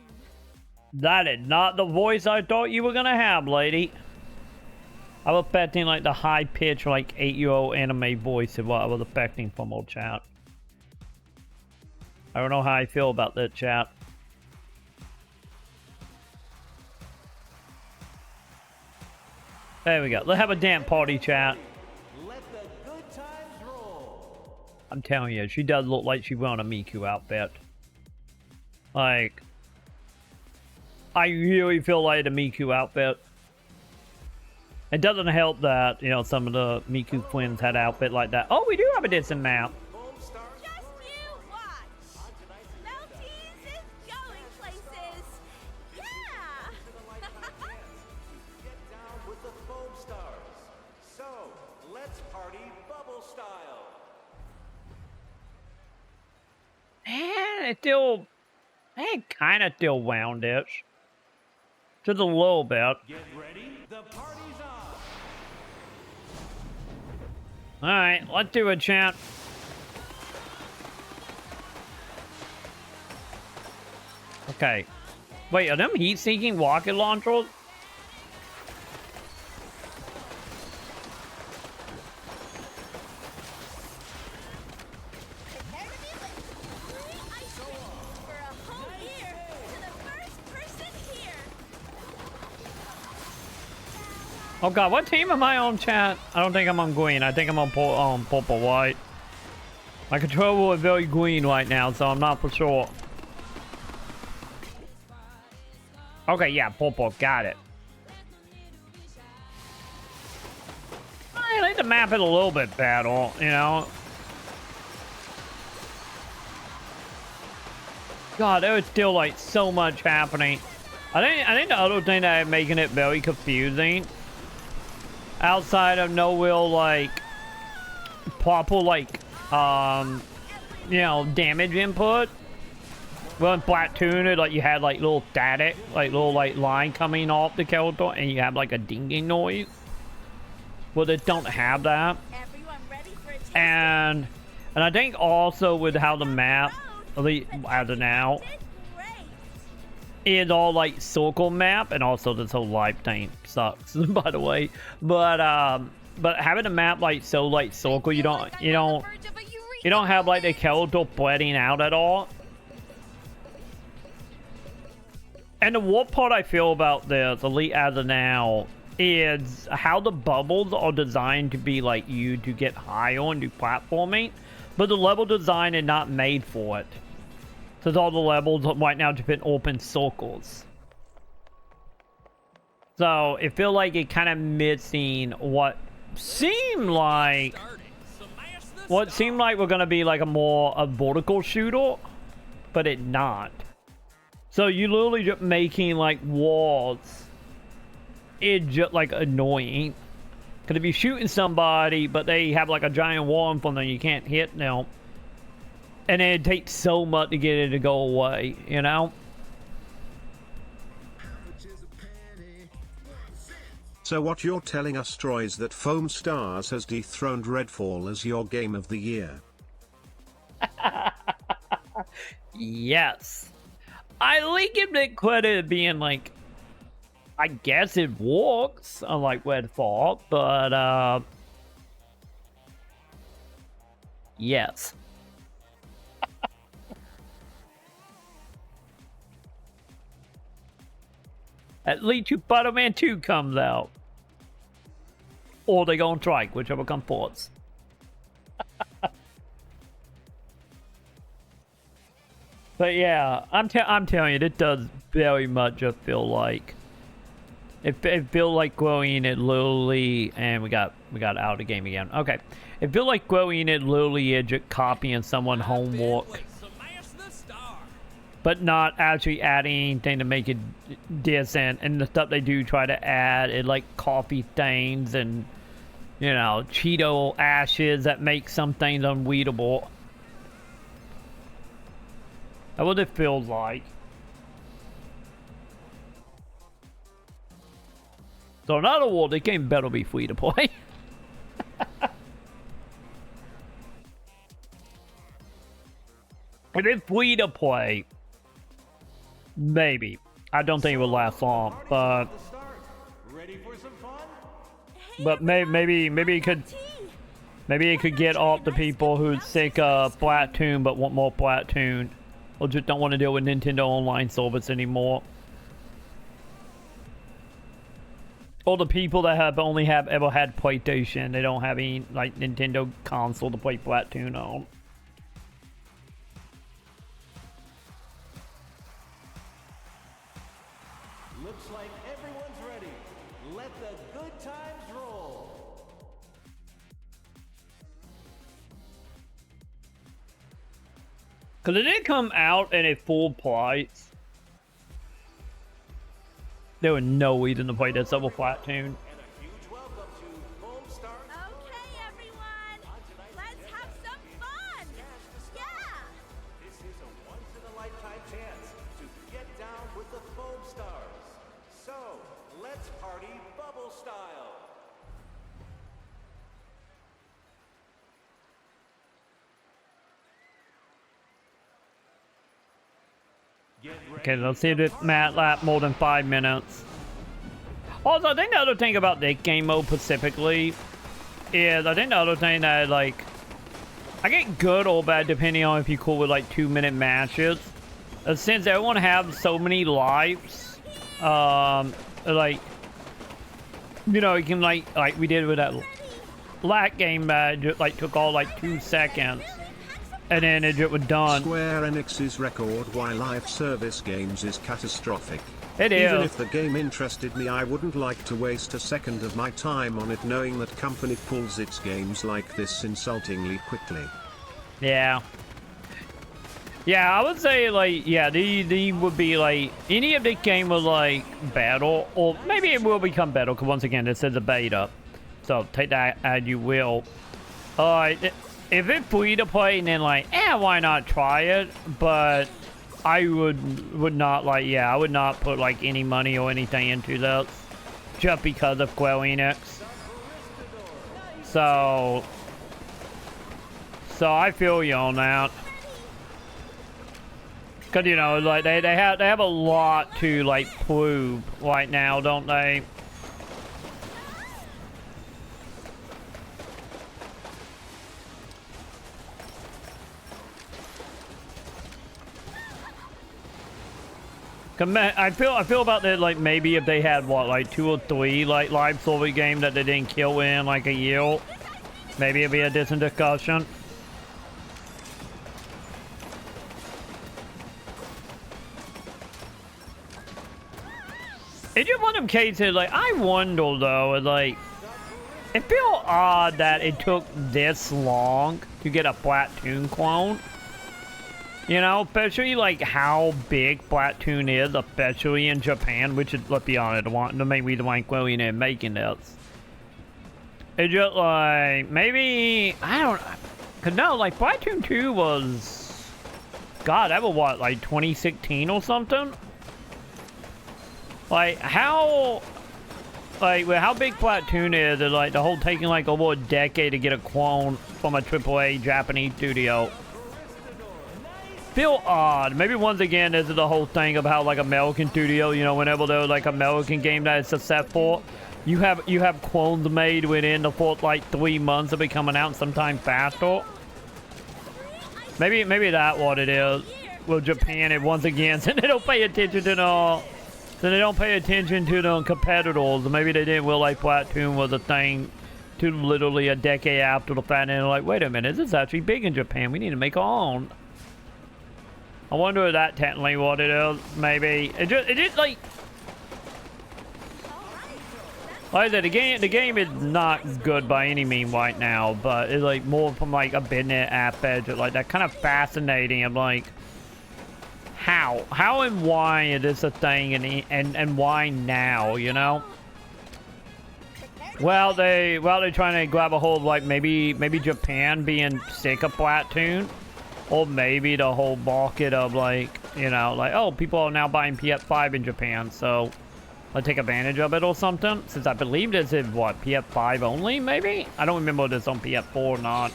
that is not the voice I thought you were gonna have, lady. I was expecting like the high pitch, like 8-year-old anime voice of what I was expecting from old chat. I don't know how I feel about that, chat. There we go. Let's have a damn party, chat. Let the good times roll. I'm telling you, she does look like she wearing a Miku outfit. Like, I really feel like the Miku outfit. It doesn't help that, you know, some of the Miku twins had outfit like that. Oh, we do have a decent map. Just you watch. Melties is going places. Yeah. Get down with the Foamstars. So, let's party bubble style. And it still, kind of still wound-ish. Just a little bit. Get ready. The party's on. Alright, let's do it, chat. Okay. Wait, are them heat-seeking rocket launchers? Prepare to be lit. Free ice cream for a whole year to the first person here. Oh god, what team am I on, chat? I don't think I'm on green. I think I'm on purple white. My controller is very green right now, so I'm not for sure. Okay, yeah, purple, got it. I think the map is a little bit better, you know? God, there was still like so much happening. I think the other thing that is making it very confusing, outside of no real like proper like you know, damage input. Well, in Platoon, it, like you had like little static, like little like line coming off the character, and you have like a dinging noise. Well, they don't have that. Everyone ready for a taste? And I think also with how the map, at least as of now, Great. is all like circle map, and also this whole life thing sucks, by the way. But having a map like so like circle, you don't have like the character spreading out at all. And the what part I feel about this, at least as of now, is how the bubbles are designed to be like you to get higher and do platforming, but the level design is not made for it. So all the levels right now just been open circles. So it feels like it kind of missing what seemed like we're gonna be like a vertical shooter, but it not. So you literally just making like walls. It's just like annoying. Cause if you're shooting somebody, but they have like a giant wall in front of them, you can't hit them. And it takes so much to get it to go away, you know? So what you're telling us, Troy, is that Foamstars has dethroned Redfall as your game of the year. Yes. I like give it credit being like, I guess it works, unlike Redfall, but yes. At least Spider-Man 2 comes out. Or they go on strike, whichever comes first. But yeah, I'm telling you, it does very much just feel like it feels like growing it literally, and we got out of the game again. Okay, it feels like growing it literally is just copying someone's homework, but not actually adding anything to make it decent. And the stuff they do try to add is like coffee stains and, you know, Cheeto ashes that make some things unreadable. That's what it feels like. So in other words, the game better be free to play. If it's free to play, maybe. I don't think it will last long, but Ready for some fun? but maybe it could get off the people who's sick of Splatoon but want more Splatoon, or just don't want to deal with Nintendo Online service anymore. Or the people that have ever had PlayStation, they don't have any like Nintendo console to play Splatoon on. Looks like everyone's ready. let the good times roll. Cause it didn't come out in a full price. There was no reason to play this double flat tune. And a huge welcome to Foamstars. Okay, everyone. Let's have some fun. Yeah. This is a once-in-a-lifetime chance to get down with the Foamstars. So, let's party bubble style. Get ready. Okay, let's see if it Matt lap more than 5 minutes. Also, I think the other thing about this game mode specifically is I think the other thing that like I get good or bad depending on if you cool with like 2-minute matches. Since everyone have so many lives, like you know, you can like we did with that lat game that just like took all like 2 seconds. And then it was done. Square Enix's record while live service games is catastrophic. It is. Even if the game interested me, I wouldn't like to waste a second of my time on it, knowing that company pulls its games like this insultingly quickly. Yeah. Yeah, I would say like, yeah, the would be like, any of the game was like battle, or maybe it will become battle, because once again, this is a beta. So take that as you will. If it's free to play, then like, why not try it? But I would not like, I would not put like any money or anything into this just because of Square Enix. So I feel you on that. Cause you know, like they have a lot to like prove right now, don't they? I feel about that, like maybe if they had what, like 2 or 3 like live server game that they didn't kill in like a year, maybe it'd be a different discussion. It's just one of them cases, like I wonder though, like it feels odd that it took this long to get a Splatoon clone. You know, especially like how big Splatoon is, especially in Japan, which is, let's be honest, the main reason why Square Enix making this. It's just like, maybe, I don't know, cause no, like Splatoon 2 was, God, that was what, like 2016 or something? Like, how big Splatoon is, like the whole taking like over a decade to get a clone from a AAA Japanese studio. Feel odd. Maybe once again, this is the whole thing of how like American studio, you know, whenever there's like American game that is successful, you have clones made within the first like 3 months of it coming out, sometimes faster. Maybe that's what it is. Well, Japan, it once again, so they don't pay attention to the competitors. Maybe they didn't realize Splatoon was a thing to literally a decade after the fact, and they're like, wait a minute, this is actually big in Japan. We need to make our own. I wonder if that's technically what it is. Maybe it just like I said, the game is not good by any means right now, but it's like more from like a business aspect, like that kind of fascinating. I'm like, how and why is this a thing, and why now? You know? Well, they're trying to grab a hold of like maybe Japan being sick of Splatoon. Or maybe the whole market of like, you know, like, oh, people are now buying PS5 in Japan, so let's take advantage of it or something. Since I believe this is, what, PS5 only, maybe? I don't remember this on PS4 or not.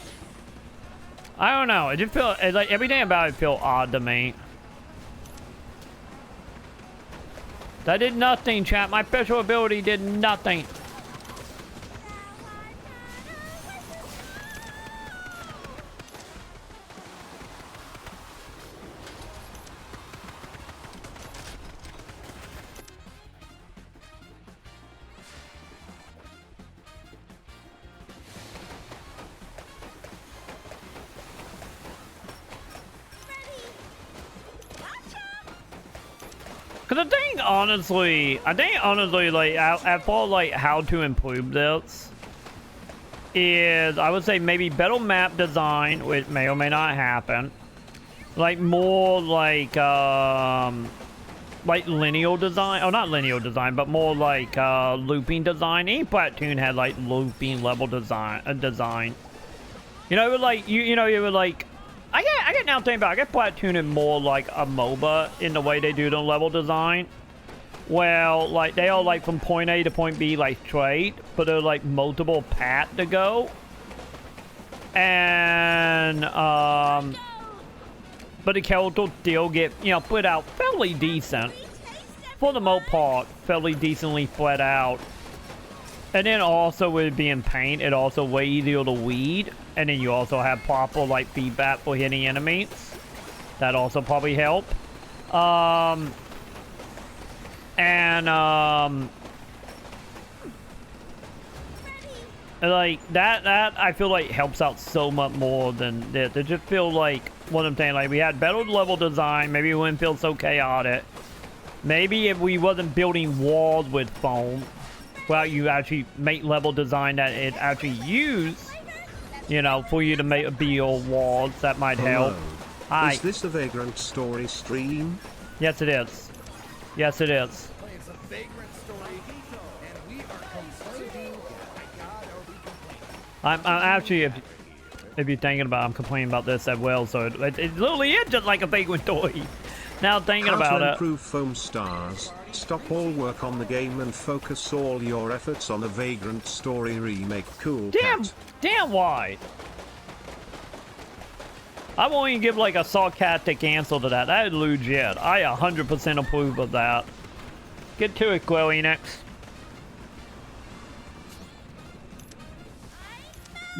I don't know. It just feels, like, everything about it feels odd to me. That did nothing, chat. My special ability did nothing. Cause I think honestly, like I thought like how to improve this is I would say maybe better map design, which may or may not happen. Like more like linear design, or not linear design, but more like looping design. Any Splatoon had like looping level design. You know, it would like you know, it would like. I get now thinking about it, I get Splatoon in more like a MOBA in the way they do the level design. Well, like they are like from point A to point B like straight, but they're like multiple paths to go. And but the characters still get, you know, put out fairly decent. For the most part, fairly decently spread out. And then also with it being paint, it also way easier to weed. And then you also have proper like feedback for hitting enemies. That also probably help. Like that I feel like helps out so much more than this. It just feel like what I'm saying, like we had better level design, maybe it wouldn't feel so chaotic. Maybe if we wasn't building walls with foam, well, you actually make level design that it actually use, you know, for you to make build walls, that might help. Hi. Is this a Vagrant Story stream? Yes, it is. Yes, it is. Playing some Vagrant Story, and we are complaining. Oh my God, are we complaining? I'm actually, if you're thinking about it, I'm complaining about this as well, so it literally is just like a Vagrant Story. Now thinking How about to it. improve Foamstars. Stop all work on the game and focus all your efforts on a Vagrant Story remake. Cool cat. Damn why? I won't even give like a sarcastic answer to that. That is legit. I 100% approve of that. Get to it, Square Enix.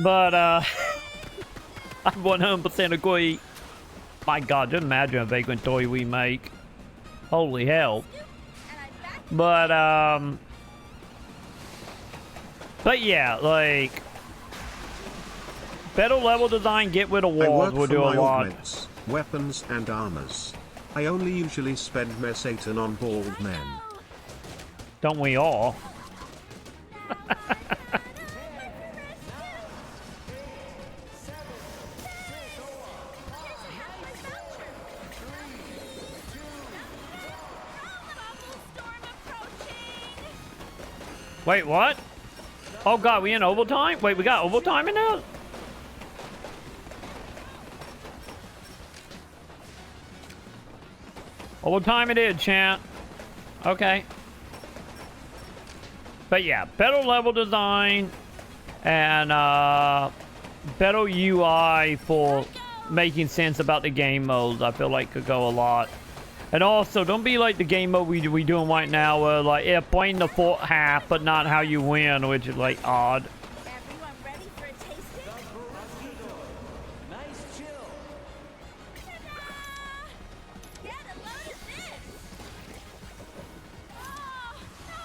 But I 100% agree. My God, just imagine a Vagrant Story remake. Holy hell. But yeah, like better level design, get rid of walls will do a lot. Augments, weapons and armors. I only usually spend Satan on bald men. Don't we all? Wait, what? Oh God, we in overtime? Wait, we got overtime in there? Overtime it is, chat. Okay. But yeah, better level design and better UI for making sense about the game modes. I feel like could go a lot. And also, don't be like the game mode we doing right now, where like, yeah, playing the fourth half, but not how you win, which is like odd. Everyone ready for a tasting? Nice chill. Ta-da! Get a load of this! Oh, no!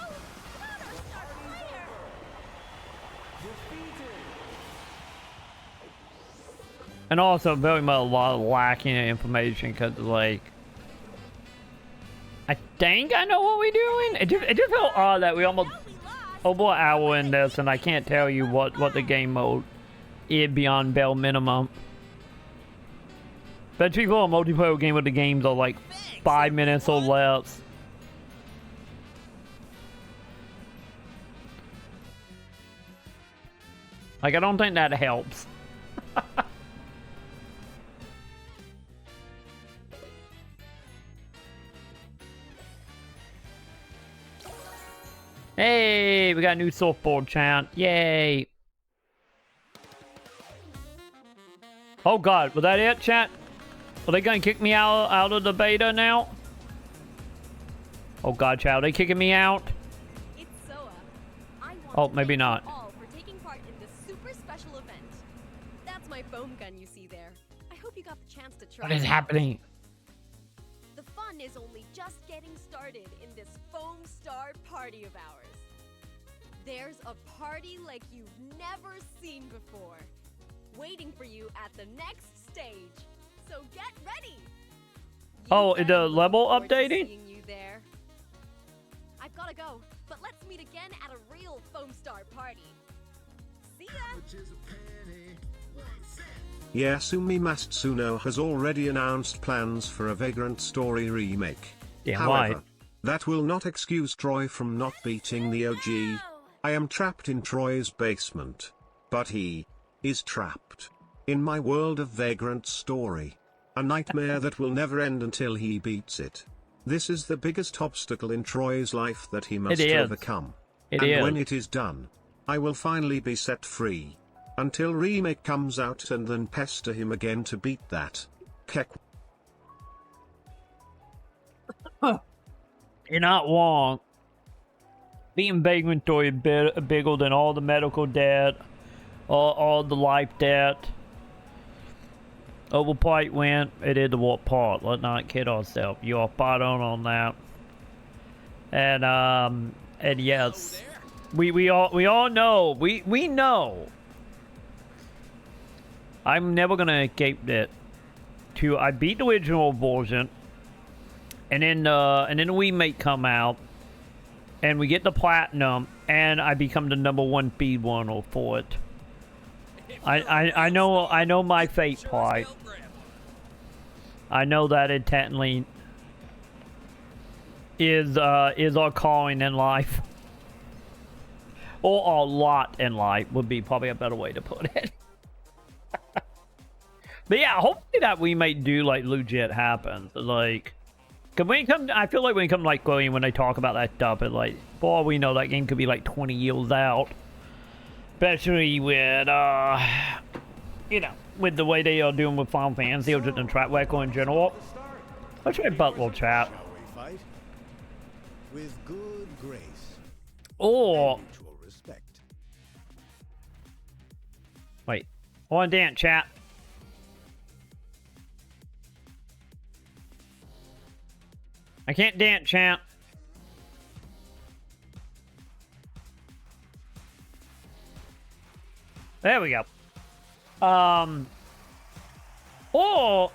Not our star player! And also, very much a lot of lacking in information, because like, I think I know what we're doing. It just felt odd that we almost over an hour in this, and I can't tell you what the game mode is beyond bare minimum. But for a multiplayer game with the games are like 5 minutes or less. Like, I don't think that helps. Hey, we got a new surfboard chant. Yay. Oh God, was that it, chat? Are they gonna kick me out of the beta now? Oh God, chat, are they kicking me out? It's Soa. I want Oh, to maybe thank not. you all for taking part in this super special event. That's my foam gun you see there. I hope you got the chance to try What is it. happening? The fun is only just getting started in this Foamstar party of ours. There's a party like you've never seen before, waiting for you at the next stage. So get ready. You Oh, is the better look level forward to updating? seeing you there. gotta go, but let's meet again at a real Foamstar party. See ya! Yasumi Matsuno has already announced plans for a Vagrant Story remake. Damn However, right. that will not excuse Troy from not beating the OG. I am trapped in Troy's basement. But he is trapped in my world of Vagrant Story. A nightmare that will never end until he beats it. This is the biggest obstacle in Troy's life that he must overcome. And when it is done, I will finally be set free. Until remake comes out and then pester him again to beat that. Kek. You're not wrong. Being Vagrant Story is bigger than all the medical debt, all the life debt. Overpriced win. It is the what part. Let's not kid ourselves. You are spot on that. And yes, we all know. We know. I'm never gonna escape that. I beat the original version, and then the remake come out, and we get the platinum, and I become the #1 speedrunner for it. I know my fate part. I know that it technically is our calling in life, or our lot in life would be probably a better way to put it. But yeah, hopefully that we might do like legit happens. Like, cause when it comes, I feel like when it comes like when they talk about that stuff, it's like, for all we know, that game could be like 20 years out. Especially with you know, with the way they are doing with Final Fantasy or just in track record in general. Let's try Butler chat. Shall we fight? With good grace. Or And mutual respect. wait, hold on, dance chat. I can't dance, champ. There we go. Or,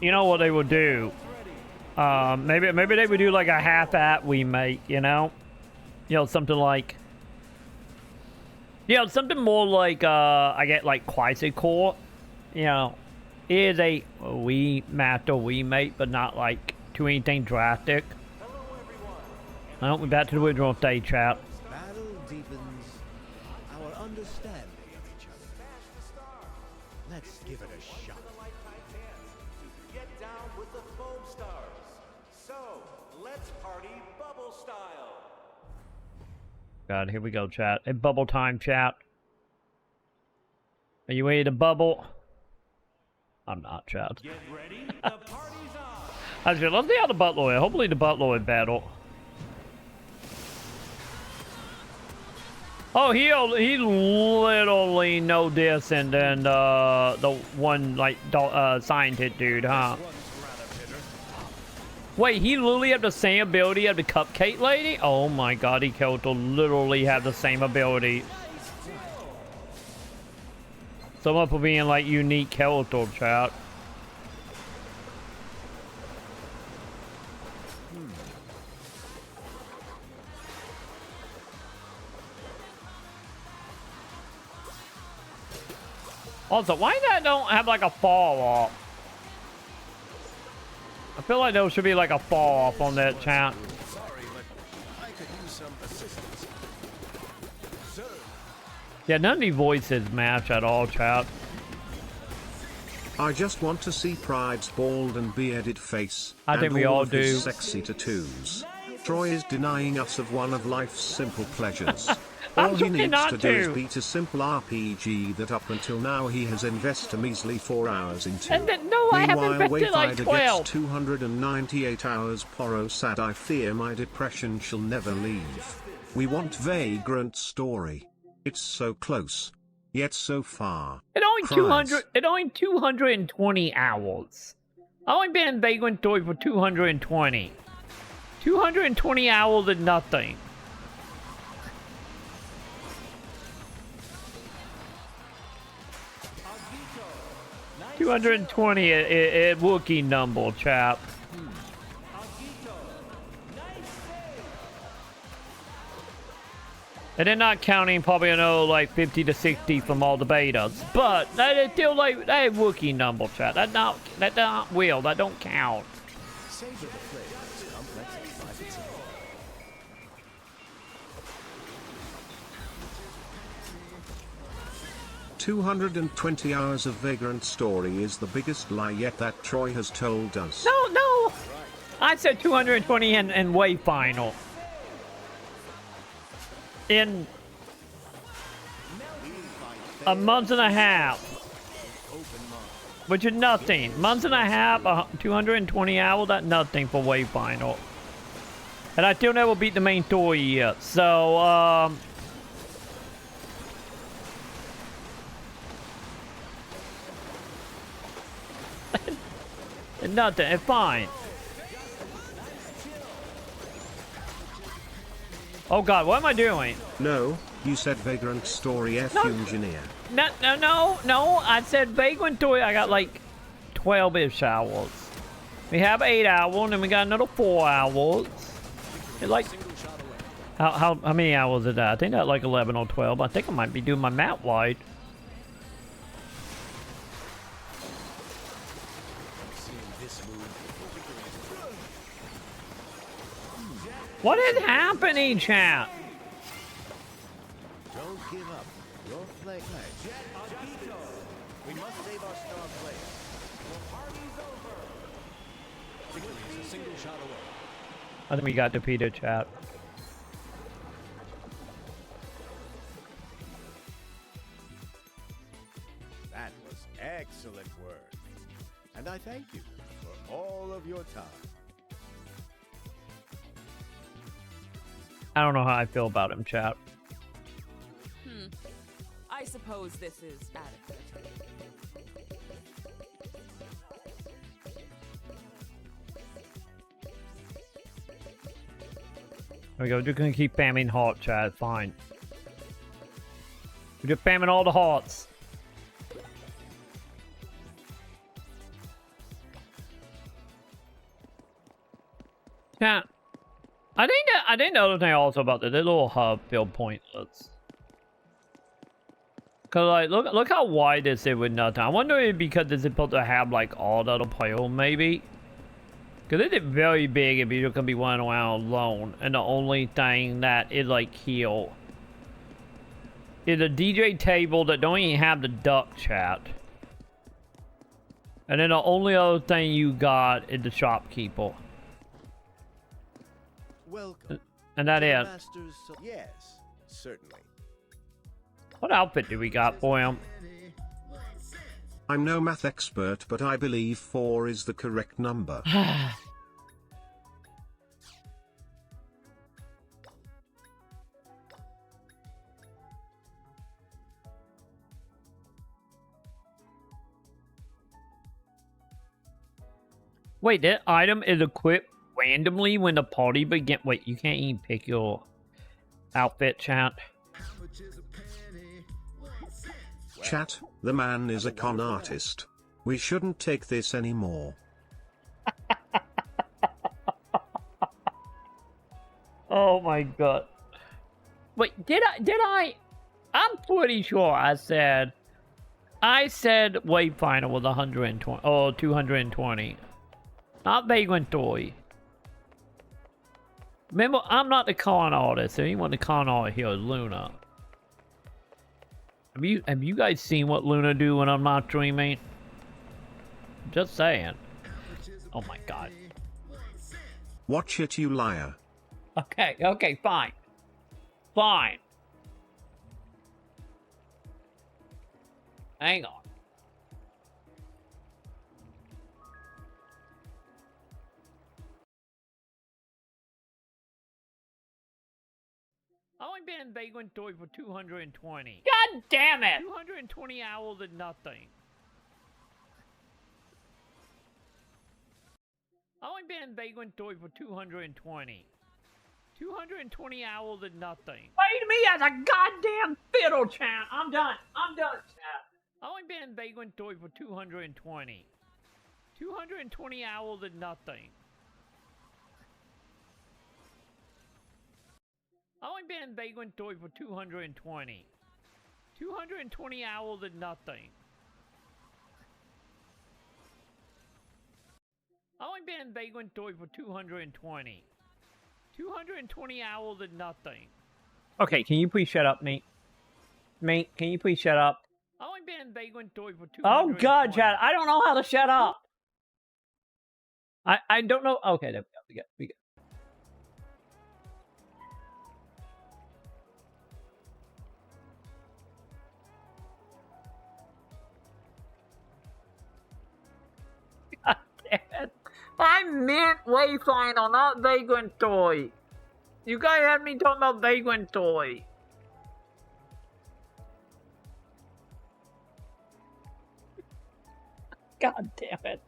you know what they would do? Maybe they would do like a half-at remake, you know? You know, something like... You know, something more like, I get like Crisis Core. You know, it is a remaster remake, but not like to anything drastic. I don't be back to the original stage chat. Battle deepens our understanding of each other. Let's give it a shot. Get down with the Foamstars. So, let's party bubble style. God, here we go, chat. It's bubble time, chat. Are you ready to bubble? I'm not, chat. Get ready, the party's on. Actually, let's see how the Butler is. Hopefully the Butler is battle. Oh, he literally know this and then the one like scientist dude, huh? Wait, he literally have the same ability as the cupcake lady? Oh my god, he killed to literally have the same ability. Someone for being like unique character, chat. Also, why that don't have like a fall off? I feel like there should be like a fall off on that chat. Sorry, but I could use some assistance. Sir, Yeah, none of these voices match at all, chat. I just want to see Pride's bald and bearded face. I think and we all of his do. sexy tattoos. Troy is denying us of one of life's simple pleasures. I'm All he trying needs not to do is to. beat a simple RPG that up until now he has invested a measly 4 hours into. And then, no, I have Meanwhile, invested like Wayfinder 12. gets 298 hours. Poro sad. I fear my depression shall never leave. We want Vagrant Story. It's so close, yet so far. It only Cries. 200. It only 220 hours. I only been in Vagrant Story for 220. 220 hours is nothing. 220 a Wookiee number, chap. And they're not counting probably another like 50 to 60 from all the betas. But that is still like that Wookiee number, chat. That not will. That don't count. Savor the flavors, complex as life itself. $220 hours of Vagrant Story is the biggest lie yet that Troy has told us. No. I said 220 and way final. In a month and a half, which is nothing. Month and a half, 220 hours, that's nothing for way final. And I still never beat the main story yet, so it's nothing. It's fine. Oh God, what am I doing? No, you said Vagrant Story F engineer. No. I said Vagrant Story. I got like 12-ish hours. We have 8 hours, and then we got another 4 hours. It's like how many hours is that? I think that's like 11 or 12. I think I might be doing my math wide. What is happening, chat? Don't give up. Your flag. We must save our star player. The party's over. Victory is a single shot away. I think we got defeated, chat. That was excellent work. And I thank you for all of your time. I don't know how I feel about him, chat. I suppose this is adequate. There we go. We're gonna keep spamming heart, chat. Fine. We're just spamming all the hearts. Chat. I think the other thing also about this little hub feel pointless. Cause like look how wide this is with nothing. I wonder if because it's supposed to have like all the other players maybe. Cause it is very big if you're gonna be running around alone, and the only thing that is like heal is a DJ table that don't even have the duck, chat. And then the only other thing you got is the shopkeeper. Welcome. And that is. Yes, certainly. What outfit do we got for him? I'm no math expert, but I believe 4 is the correct number. Wait, that item is equipped randomly when the party begins. Wait, you can't even pick your outfit, chat. Chat, the man is a con artist. We shouldn't take this anymore. Oh my god. Wait, did I? I'm pretty sure I said Wave Final was 120 or 220. Not Vagrant Story. Remember, I'm not the con artist. Anyone the con artist here is Luna. Have you guys seen what Luna do when I'm not streaming? Just saying. Oh my god. Watch it, you liar. Okay, fine. Fine. Hang on. I've only been in Vagrant Story for 220. God damn it! 220 hours is nothing. I've only been in Vagrant Story for 220. 220 hours is nothing. Wait me as a goddamn fiddle, chat. I'm done, chat. I've only been in Vagrant Story for 220. 220 hours is nothing. I've only been in Vagrant Toy for 220. 220 hours and nothing. I've only been in Vagrant Toy for 220. 220 hours and nothing. Okay, can you please shut up, mate? Mate, can you please shut up? I've only been in Vagrant Toy for 220. Oh god, Chad, I don't know how to shut up. I don't know. Okay, there we go. We go. God damn it. I meant Wayfinder, not Vagrant Toy. You guys had me talking about Vagrant Toy. God damn it.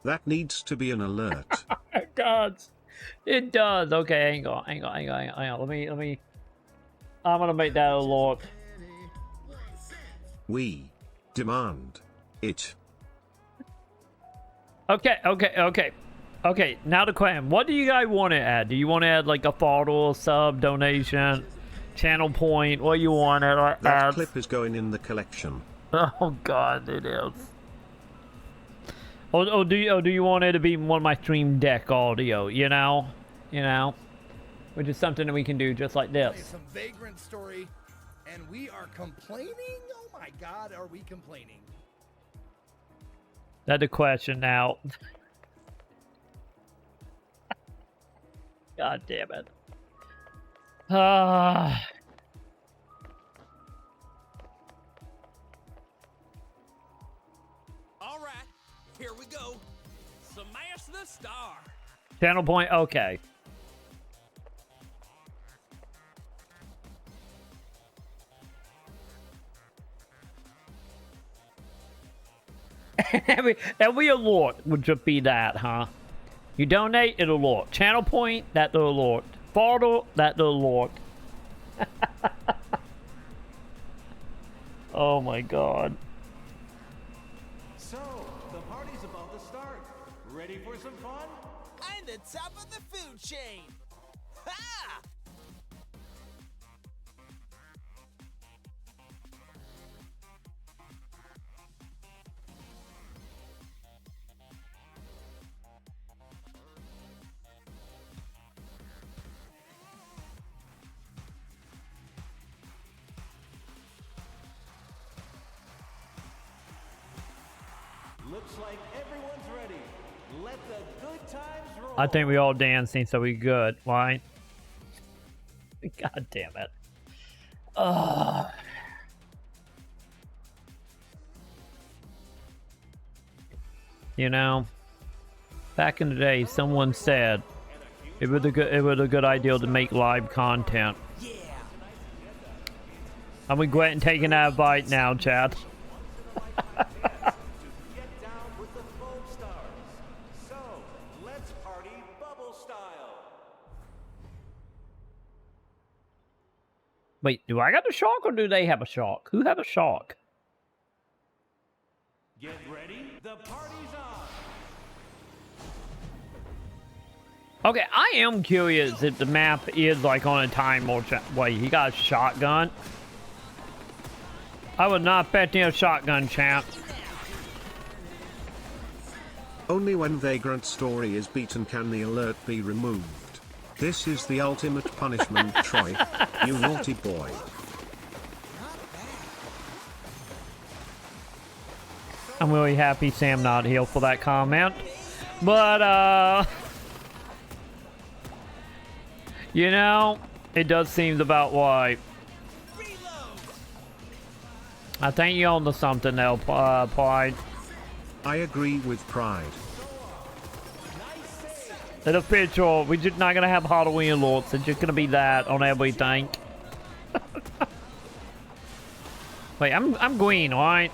That needs to be an alert. It does. It does. Okay, hang on. Let me. I'm gonna make that a lot. We demand it. Okay, now the question. What do you guys want to add? Do you want to add like a photo, sub, donation, channel point? What do you want to add? That clip is going in the collection. Oh god, it is. Oh, do you want it to be one of my stream deck audio, you know? Which is something that we can do just like this. Some Vagrant story, and we are complaining? Oh my god, are we complaining? That's the question now. God damn it. All right, here we go. Smash the star. Channel point, okay. Every alert would just be that, huh? You donate, it'll alert. Channel point, that the alert. Photo, that the alert. Oh my god. So, the party's about to start. Ready for some fun? I'm the top of the food chain. Ha! Looks like everyone's ready. Let the good times roll. I think we all dancing, so we good, right? God damn it. Ugh. You know, back in the day, someone said it was a good idea to make live content. Yeah. I'm regretting taking that bite now, chat. Get down with the Foamstars. So, let's party bubble style. Wait, do I got a shark or do they have a shark? Who have a shark? Get ready. The party's on. Okay, I am curious if the map is like on a time or wait, he got a shotgun? I would not bet a shotgun, champ. Only when Vagrant Story is beaten can the alert be removed. This is the ultimate punishment, Troy. You naughty boy. I'm really happy Sam not here for that comment. But, you know, it does seem about right. I think you're on to something there, Pride. I agree with Pride. In the future, we're just not gonna have Halloween alerts. It's just gonna be that on everything. Wait, I'm green, alright?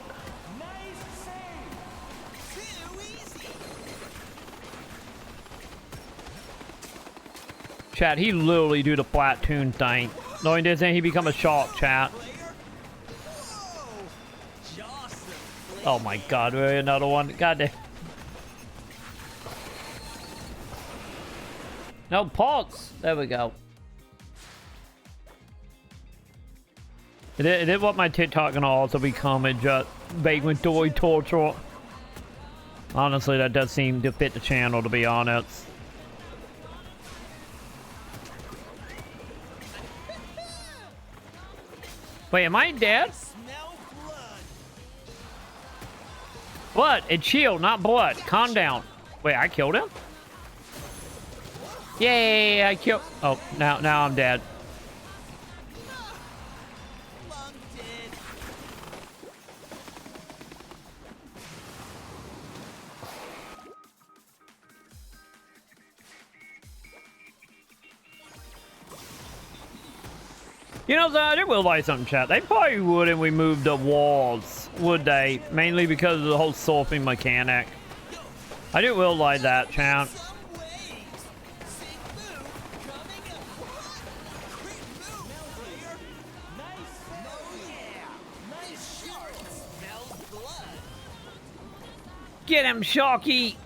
Chat, he literally do the flat tune thing. No, he doesn't. He become a shark, chat. Oh my god, we're another one. God damn. No, pulse. There we go. It did want my TikTok and also become a just vagrant toy torture. Honestly, that does seem to fit the channel, to be honest. Wait, am I dead? Blood. It's shield, not blood. Calm down. Wait, I killed him? Yay, I killed... Oh, now I'm dead. You know, I did realize something, chat. They probably wouldn't remove the walls, would they? Mainly because of the whole surfing mechanic. I didn't realize that, chat. Get him, Sharky!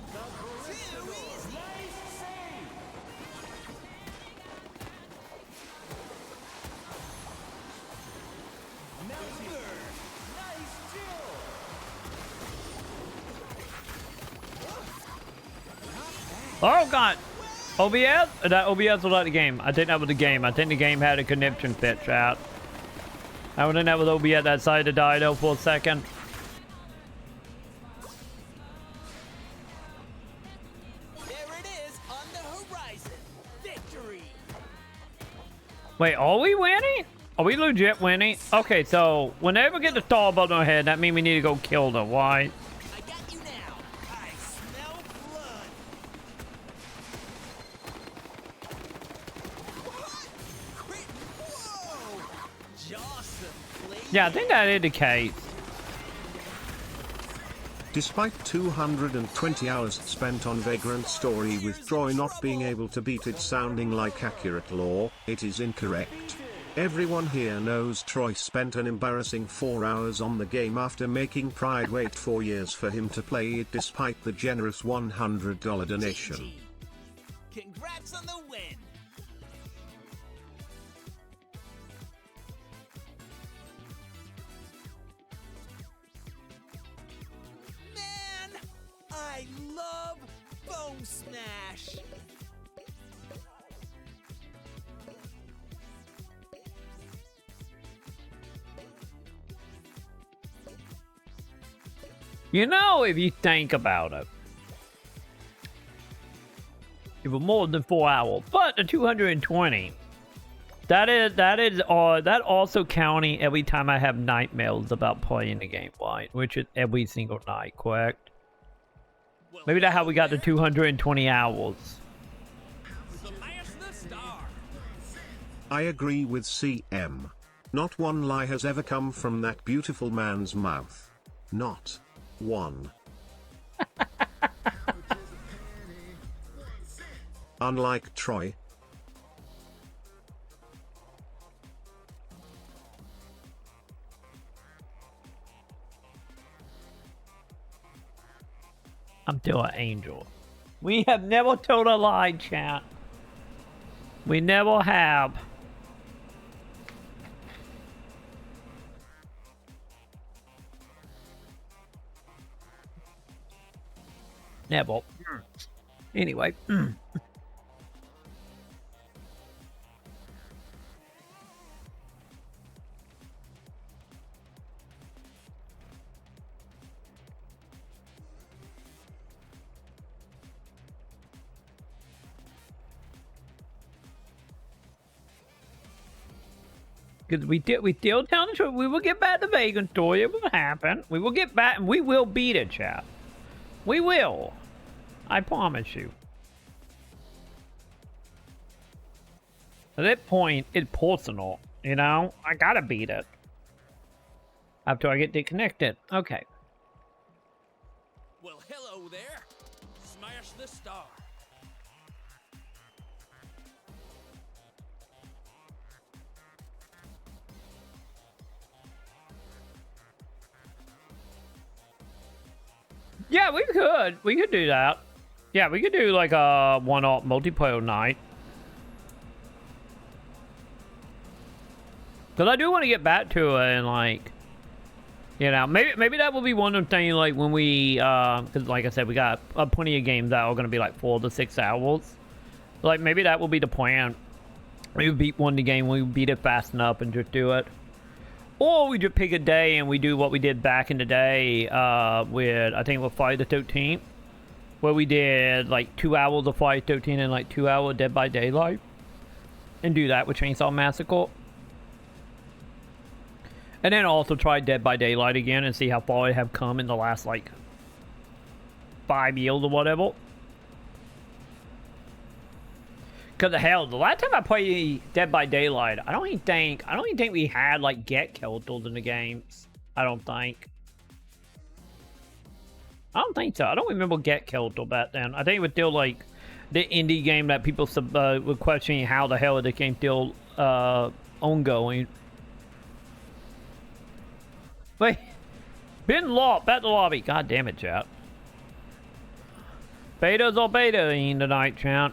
Oh god! OBS? That OBS was not the game. I think that was the game. I think the game had a conniption fit, chat. I wouldn't have with OBS that side to die though for a second. There it is on the horizon. Victory. Wait, are we winning? Are we legit winning? Okay, so whenever we get the star above our head, that means we need to go kill them. Why? I got you now. I smell blood. What? Whoa! Jawsome, please. Yeah, I think that indicates. Despite 220 hours spent on Vagrant Story with Troy not being able to beat it sounding like accurate lore, it is incorrect. Everyone here knows Troy spent an embarrassing 4 hours on the game after making Pride wait 4 years for him to play it despite the generous $100 donation. Congrats on the win. Man, I love Foam Smash. You know, if you think about it, it was more than 4 hours, but the 220. That also counting every time I have nightmares about playing the game, right? Which is every single night, correct? Maybe that's how we got the 220 hours. Smash the star. I agree with CM. Not one lie has ever come from that beautiful man's mouth. Not one. Unlike Troy. I'm still an angel. We have never told a lie, chat. We never have. Never. Anyway. Because we still telling the truth. We will get back to Vegan story. It will happen. We will get back and we will beat it, chat. We will. I promise you. At that point, it's personal. You know? I gotta beat it. After I get disconnected. Okay. Well, hello there. Smash the star. Yeah, we could. We could do that. Yeah, we could do like a one-off multiplayer night. Because I do want to get back to it and like, you know, maybe that will be one of the things like when we, because like I said, we got plenty of games that are going to be like 4 to 6 hours. Like maybe that will be the plan. We would beat one the game, we beat it fast enough and just do it. Or we just pick a day and we do what we did back in the day with, I think it was Friday the 13th. Where we did like 2 hours of Friday the 13th and like 2 hours Dead by Daylight. And do that with Chainsaw Massacre. And then also try Dead by Daylight again and see how far I have come in the last like 5 years or whatever. Cause the hell, the last time I played Dead by Daylight, I don't even think we had like get kills in the games. I don't think so. I don't remember get killed back then. I think it was still like the indie game that people were questioning how the hell is the game still ongoing. Wait, been locked back to lobby. God damn it, chat. Betas or beta in tonight, chat.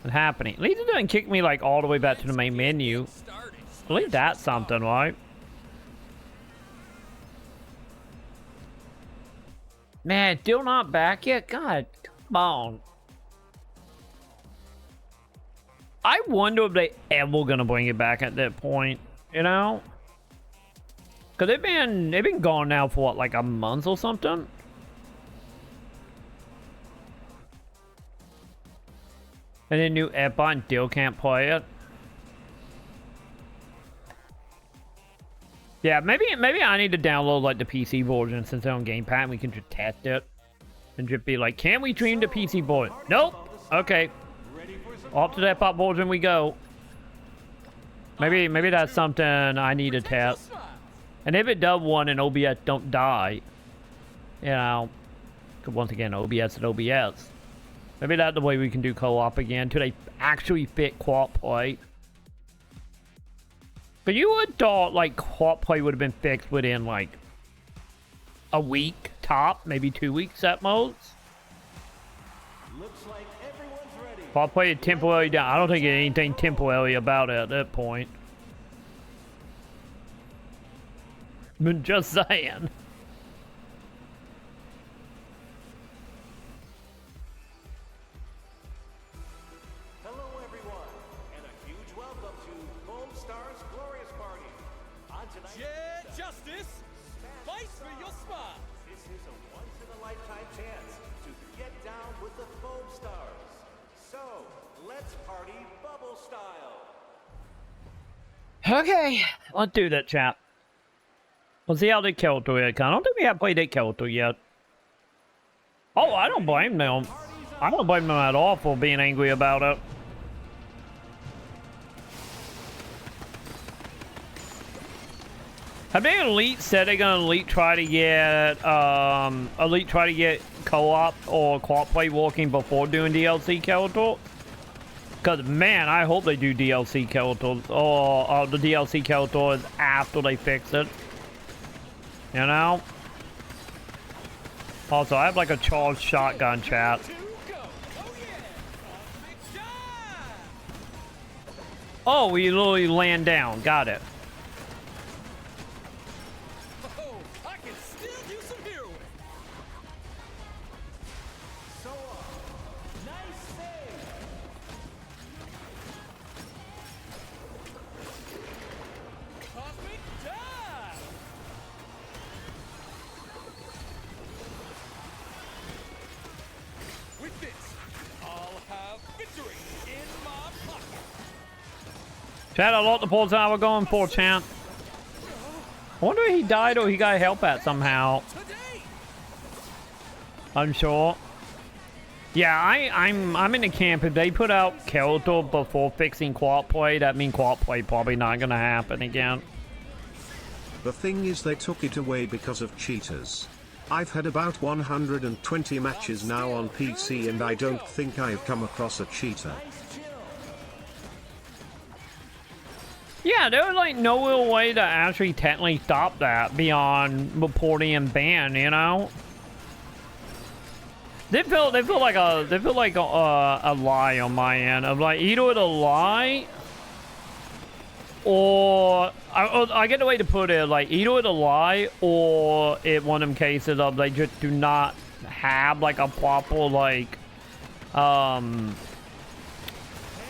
What's happening? At least it doesn't kick me like all the way back to the main menu. At least that's something, right? Man, still not back yet? God, come on. I wonder if they ever gonna bring it back at that point, you know? Cause they've been gone now for what, like a month or something? And then new Epon still can't play it. Yeah, maybe I need to download like the PC version since they're on Game Pass and we can just test it. And just be like, can we stream the PC version? Nope. Okay. Off to the Epon version we go. Maybe that's something I need to test. And if it does one and OBS don't die, you know, because once again, OBS and OBS. Maybe that's the way we can do co-op again until they actually fit co-op play. But you would thought like co-op play would have been fixed within like a week top, maybe 2 weeks at most. Looks like everyone's ready. Co-op play is temporarily down. I don't think there's anything temporary about it at that point. But just saying. Hello, everyone, and a huge welcome to Foamstars Glorious Party. On tonight's Yeah, justice! Fight for your spot! This is a once-in-a-lifetime chance to get down with the Foamstars. So, let's party bubble style. Okay, let's do that, chap. We'll see how they kill to it. I don't think we have played that kill to yet. Oh, I don't blame them. I don't blame them at all for being angry about it. Have they Elite said they're gonna Elite try to get co-op or co-op play working before doing DLC characters? Cause man, I hope they do DLC characters or the DLC characters after they fix it. You know? Also, I have like a charged shotgun, chat. Oh, we literally land down. Got it. Oh, I can still use some heroin. So, nice save. Cosmic dive. With this, I'll have victory in my pocket. Chat, I like the pulls I was going for, champ. I wonder if he died or he got help at somehow. Today. Unsure. Yeah, I'm in the camp. If they put out character before fixing co-op play, that means co-op play probably not gonna happen again. The thing is they took it away because of cheaters. I've had about 120 matches now on PC and I don't think I've come across a cheater. Yeah, there was like no real way to actually technically stop that beyond reporting and ban, you know? They feel like a lie on my end of like either it's a lie or I get the way to put it, like either it's a lie or it's one of them cases of they just do not have like a proper like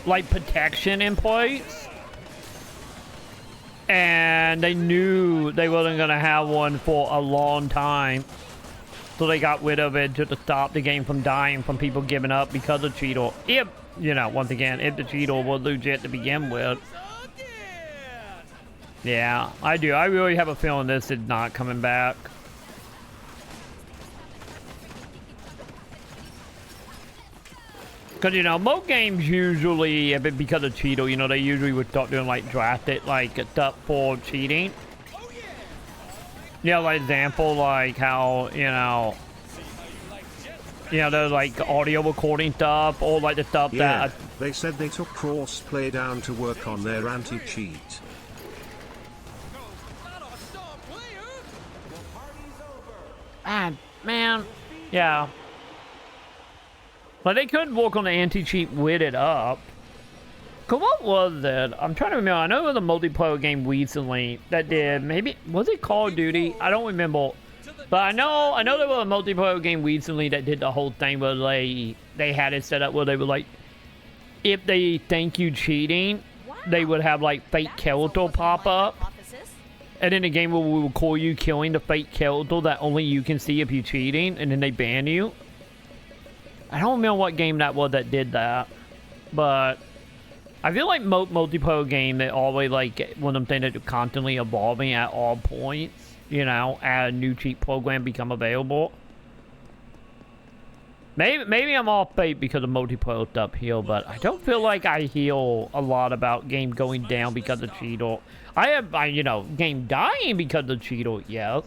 protection in place. And they knew they wasn't gonna have one for a long time. So they got rid of it just to stop the game from dying from people giving up because of Cheetor. If, you know, once again, if the Cheetor was legit to begin with. Yeah, I do. I really have a feeling this is not coming back. Because, you know, most games usually, if it because of Cheetor, you know, they usually would start doing, like, drastic, like, stuff for cheating. You know, like, example, like, how, you know, there's, like, audio recording stuff, or, like, the stuff that... they said they took crossplay down to work on their anti-cheat. Ah, man. Yeah. Like, they could work on the anti-cheat with it up. Cause what was it? I'm trying to remember. I know there was a multiplayer game recently that did, maybe, was it Call of Duty? I don't remember. But I know there was a multiplayer game recently that did the whole thing where they had it set up where they were like, if they think you cheating, they would have like fake character pop up. And then the game will record you killing the fake character that only you can see if you're cheating, and then they ban you. I don't remember what game that was that did that, but I feel like multiplayer game, they always like one of them things that are constantly evolving at all points, you know, as a new cheat program become available. Maybe I'm off base because of multiplayer stuff here, but I don't feel like I hear a lot about game going down because of Cheetor. You know, game dying because of Cheetor, yes.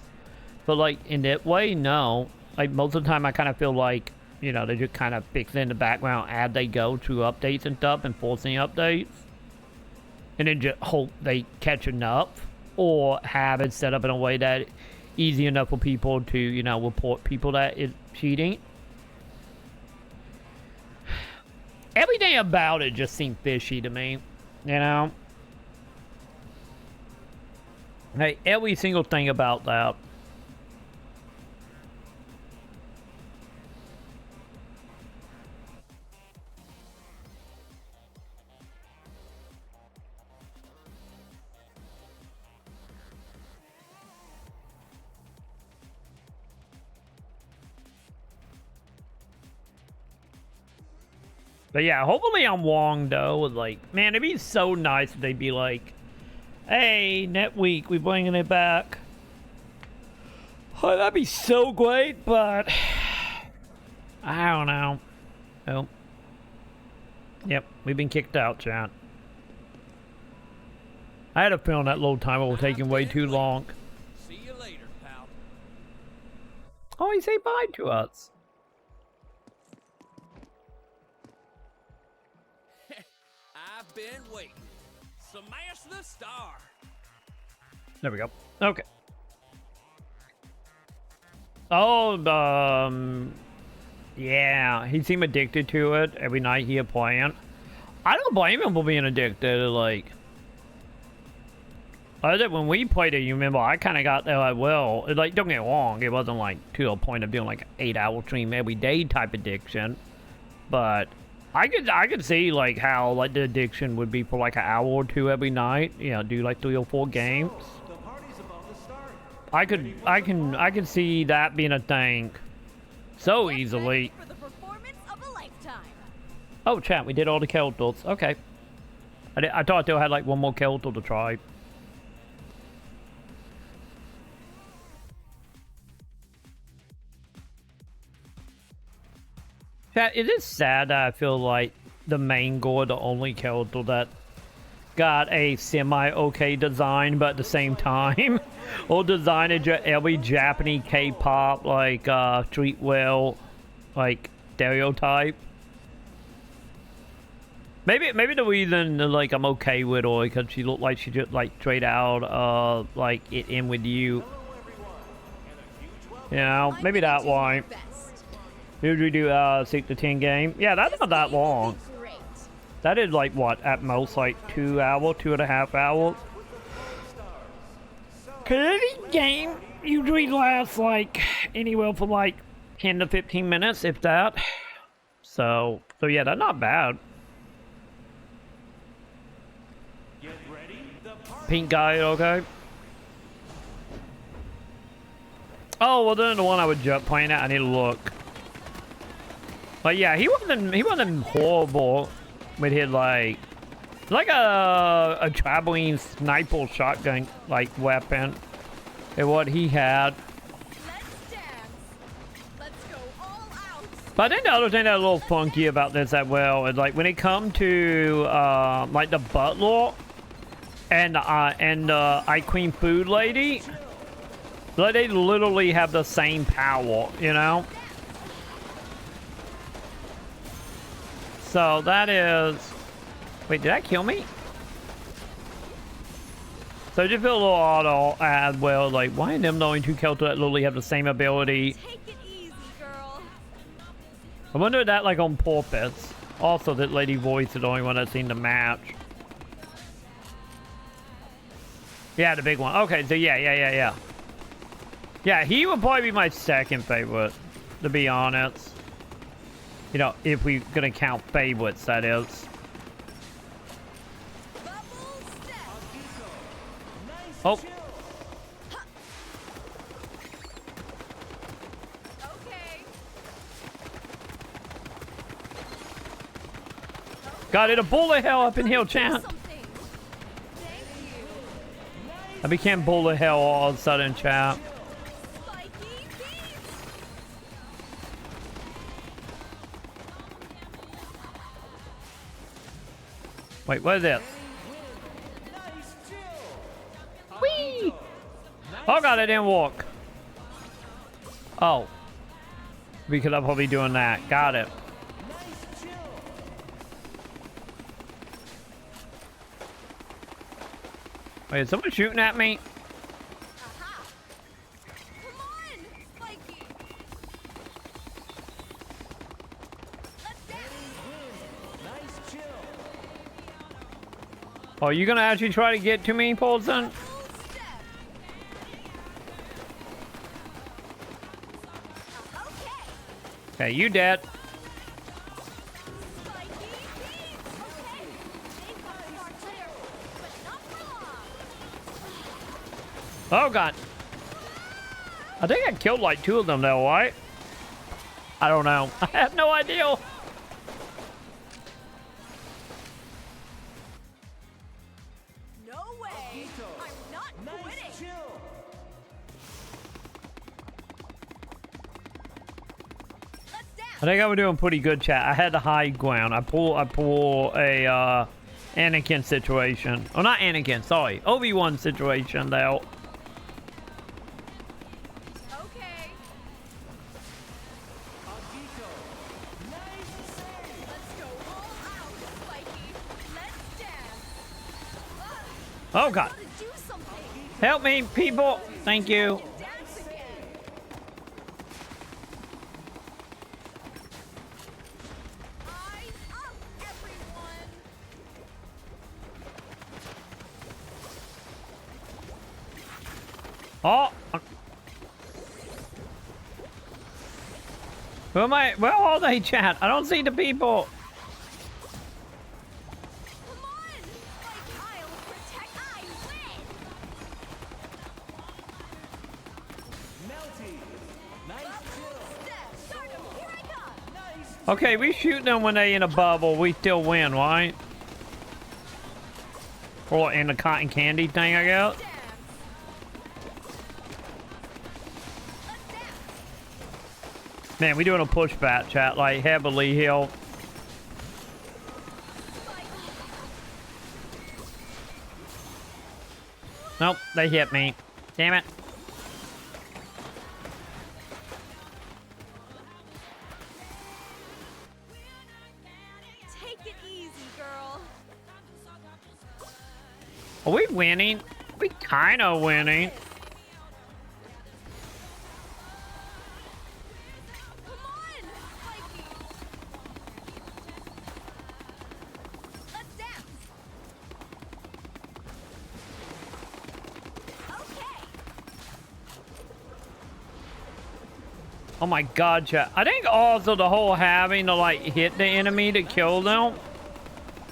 But like, in that way, no. Like, most of the time I kind of feel like, you know, they just kind of fix it in the background as they go through updates and stuff, and forcing updates. And then just hope they catch enough, or have it set up in a way that easy enough for people to, you know, report people that is cheating. Everything about it just seemed fishy to me, you know? Like, every single thing about that. But yeah, hopefully I'm wrong though. With like, man, it'd be so nice if they'd be like, "Hey, next week we bringing it back." Oh, that'd be so great, but I don't know. Oh, yep, we've been kicked out, chat. I had a feeling that load timer was taking way too long. See you later, pal. Oh, he said bye to us. I've been waiting. Smash the star. There we go. Okay. Oh, yeah, he seemed addicted to it every night he had playing. I don't blame him for being addicted. Like, when we played it, you remember, I kind of got there like, well, like, don't get me wrong, it wasn't like to the point of doing like an 8-hour stream every day type addiction, but I could see like how like the addiction would be for like an hour or two every night. You know, do like 3 or 4 games. The party's about to start. I can see that being a thing so easily. For the performance of a lifetime. Oh, chat, we did all the characters. Okay. I thought they had like one more character to try. Chat, it is sad that I feel like the main goal, the only character that got a semi-okay design, but at the same time, or design every Japanese K-pop, like, streetwear, like, stereotype. Maybe the reason like I'm okay with her because she looked like she just like straight out like it in with you. You know, maybe that why. Usually do 6 to 10 game. Yeah, that's not that long. That is like what at most like 2 hours, 2.5 hours. Cause any game usually lasts like anywhere from like 10 to 15 minutes, if that. So yeah, that's not bad. Pink guy, okay. Oh well, then the one I was just playing at, I need to look. But yeah, he wasn't horrible with his like a traveling sniper shotgun like weapon. And what he had. Let's dance. Let's go all out. But I think the other thing that's a little funky about this as well is like when it comes to like the butler and I Queen Food Lady, like they literally have the same power, you know? So that is... Wait, did that kill me? So I just feel a little odd as well, like why are them the only two characters that literally have the same ability? Take it easy, girl. I wonder if that like on purpose. Also, that lady voice is the only one that's seen the match. Yeah, the big one. Okay, so yeah. Yeah, he would probably be my second favorite, to be honest. You know, if we're gonna count favorites, that is. Oh. Okay. Got it, a bullet hell up in here, chat. I became bullet hell all of a sudden, chat. Wait, what is this? Whee! Oh god, I didn't walk. Oh. Because I'm probably doing that. Got it. Wait, is someone shooting at me? Oh, you gonna actually try to get to me, Paulson? Okay, you dead. Oh god. I think I killed like 2 of them though, right? I don't know. I have no idea. No way. I'm not quitting. I think I was doing pretty good, chat. I had the high ground. I pull a Anakin situation. Oh, not Anakin, sorry. Obi-Wan situation though. Okay. Let's go all out, Spikey. Let's dance. Oh god. Gotta do something. Help me, people. Thank you. Dance again. Eyes up, everyone. Oh. Where am I? Where are they, chat? I don't see the people. Come on. Spikey, I'll protect. I win. Step. Start 'em. Here I come. Okay, we shoot them when they in a bubble. We still win, right? Or in the cotton candy thing, I guess. Dance. Man, we doing a pushback, chat, like heavily heal. Nope, they hit me. Damn it. Take it easy, girl. Are we winning? We kind of winning. Come on, Mikey. Let's dance. Okay. Oh my god, chat. I think also the whole having to like hit the enemy to kill them,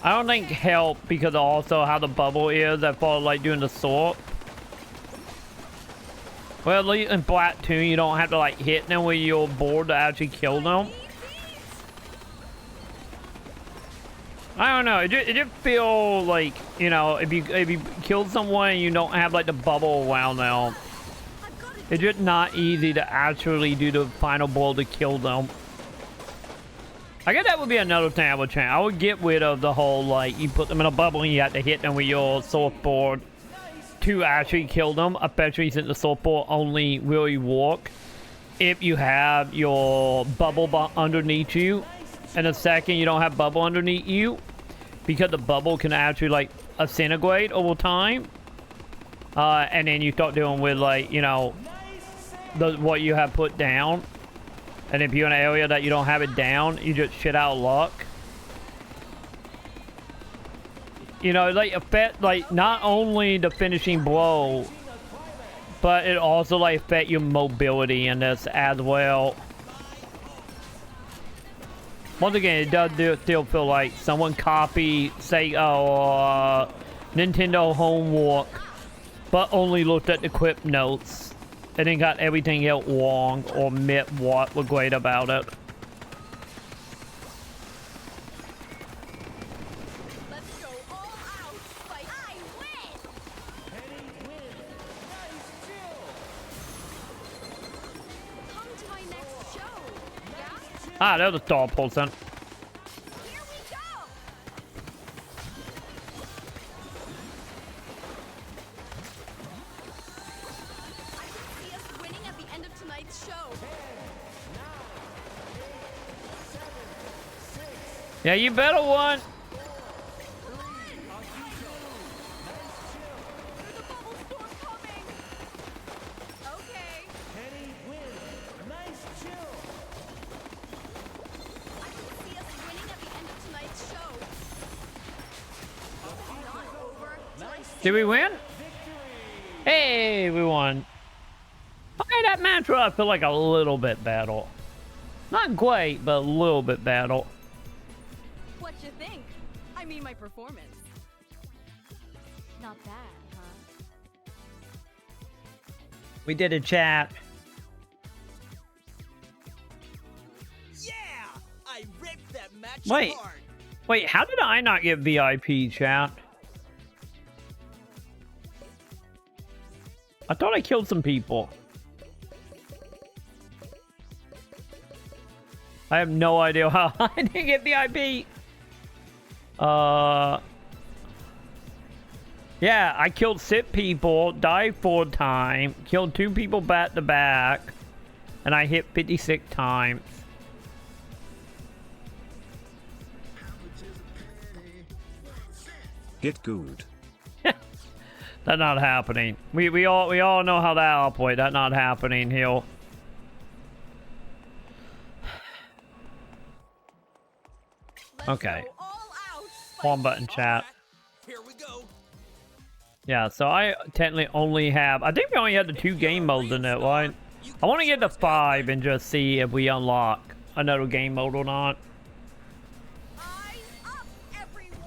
I don't think help because of also how the bubble is that for like doing the sort. Well, at least in Splatoon, you don't have to like hit them with your board to actually kill them. I don't know. It just feels like, you know, if you kill someone and you don't have like the bubble around them, it's just not easy to actually do the final blow to kill them. I guess that would be another thing I would change. I would get rid of the whole, like, you put them in a bubble and you have to hit them with your surfboard to actually kill them, especially since the surfboard only really work if you have your bubble underneath you. And the second you don't have bubble underneath you, because the bubble can actually, like, disintegrate over time. And then you start dealing with, like, you know, what you have put down. And if you're in an area that you don't have it down, you just shit out of luck. You know, like affect like not only the finishing blow, but it also like affect your mobility in this as well. Once again, it does still feel like someone copied, say, Nintendo homework, but only looked at the quick notes. And then got everything else wrong or admit what was great about it. Let's go all out. Fight. I win. Penny wins. Nice chill. Come to my next show. Yeah? Ah, there's a star person. Here we go. I can see us winning at the end of tonight's show. Yeah, you better one. There's a bubble storm coming. Okay. Penny wins. Nice chill. I can see us winning at the end of tonight's show. It's not over till I see Did we win? Hey, we won. Okay, that match I feel like a little bit battle. Not great, but a little bit battle. what you think. I mean, my performance. Not bad, huh? We did a chat. Yeah! I ripped that match Wait. apart. Wait, how did I not get VIP, chat? I thought I killed some people. I have no idea how I didn't get VIP. Yeah, I killed 6 people, died 4 times, killed 2 people back to back, and I hit 56 times. Get good. That's not happening. We all know how that operates. That's not happening here. Okay. Go all out. One button chat. Here we go. Yeah, so I technically only have... I think we only had the 2 game modes in it, right? I want to get to 5 and just see if we unlock another game mode or not. Eyes up, everyone.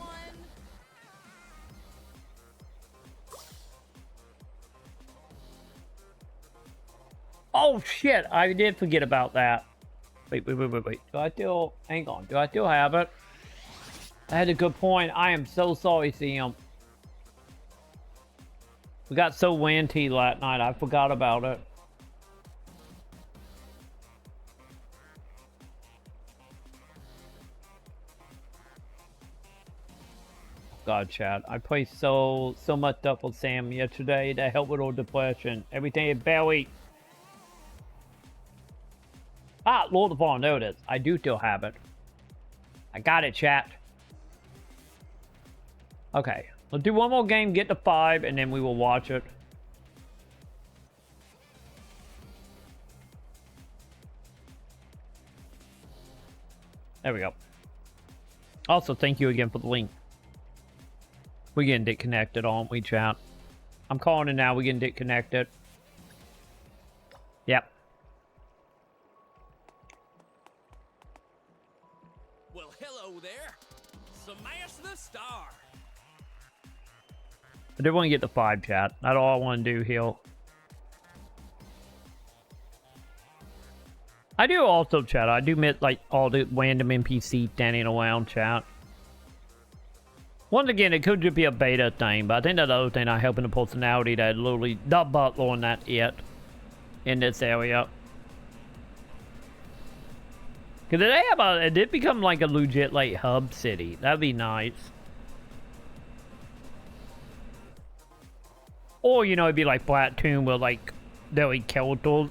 Oh shit, I did forget about that. Wait. Do I still... Hang on. Do I still have it? I had a good point. I am so sorry, CM. We got so wanty last night, I forgot about it. God, Chad, I played so much stuff with Sam yesterday to help with all depression. Everything is belly. Ah, Lord of All, there it is. I do still have it. I got it, chat. Okay. Let's do one more game, get to 5, and then we will watch it. There we go. Also, thank you again for the link. We're getting disconnected, aren't we, chat? I'm calling it now. We're getting disconnected. Yep. Well, hello there. Smash the star. I do want to get the 5, chat. That's all I want to do here. I do also, chat. I do miss, like, all the random NPC standing around, chat. Once again, it could just be a beta thing, but I think that other thing I helping the personality that literally the butler and that it in this area. Cause it did become like a legit like hub city. That'd be nice. Or you know, it'd be like Platoon where like they're like characters,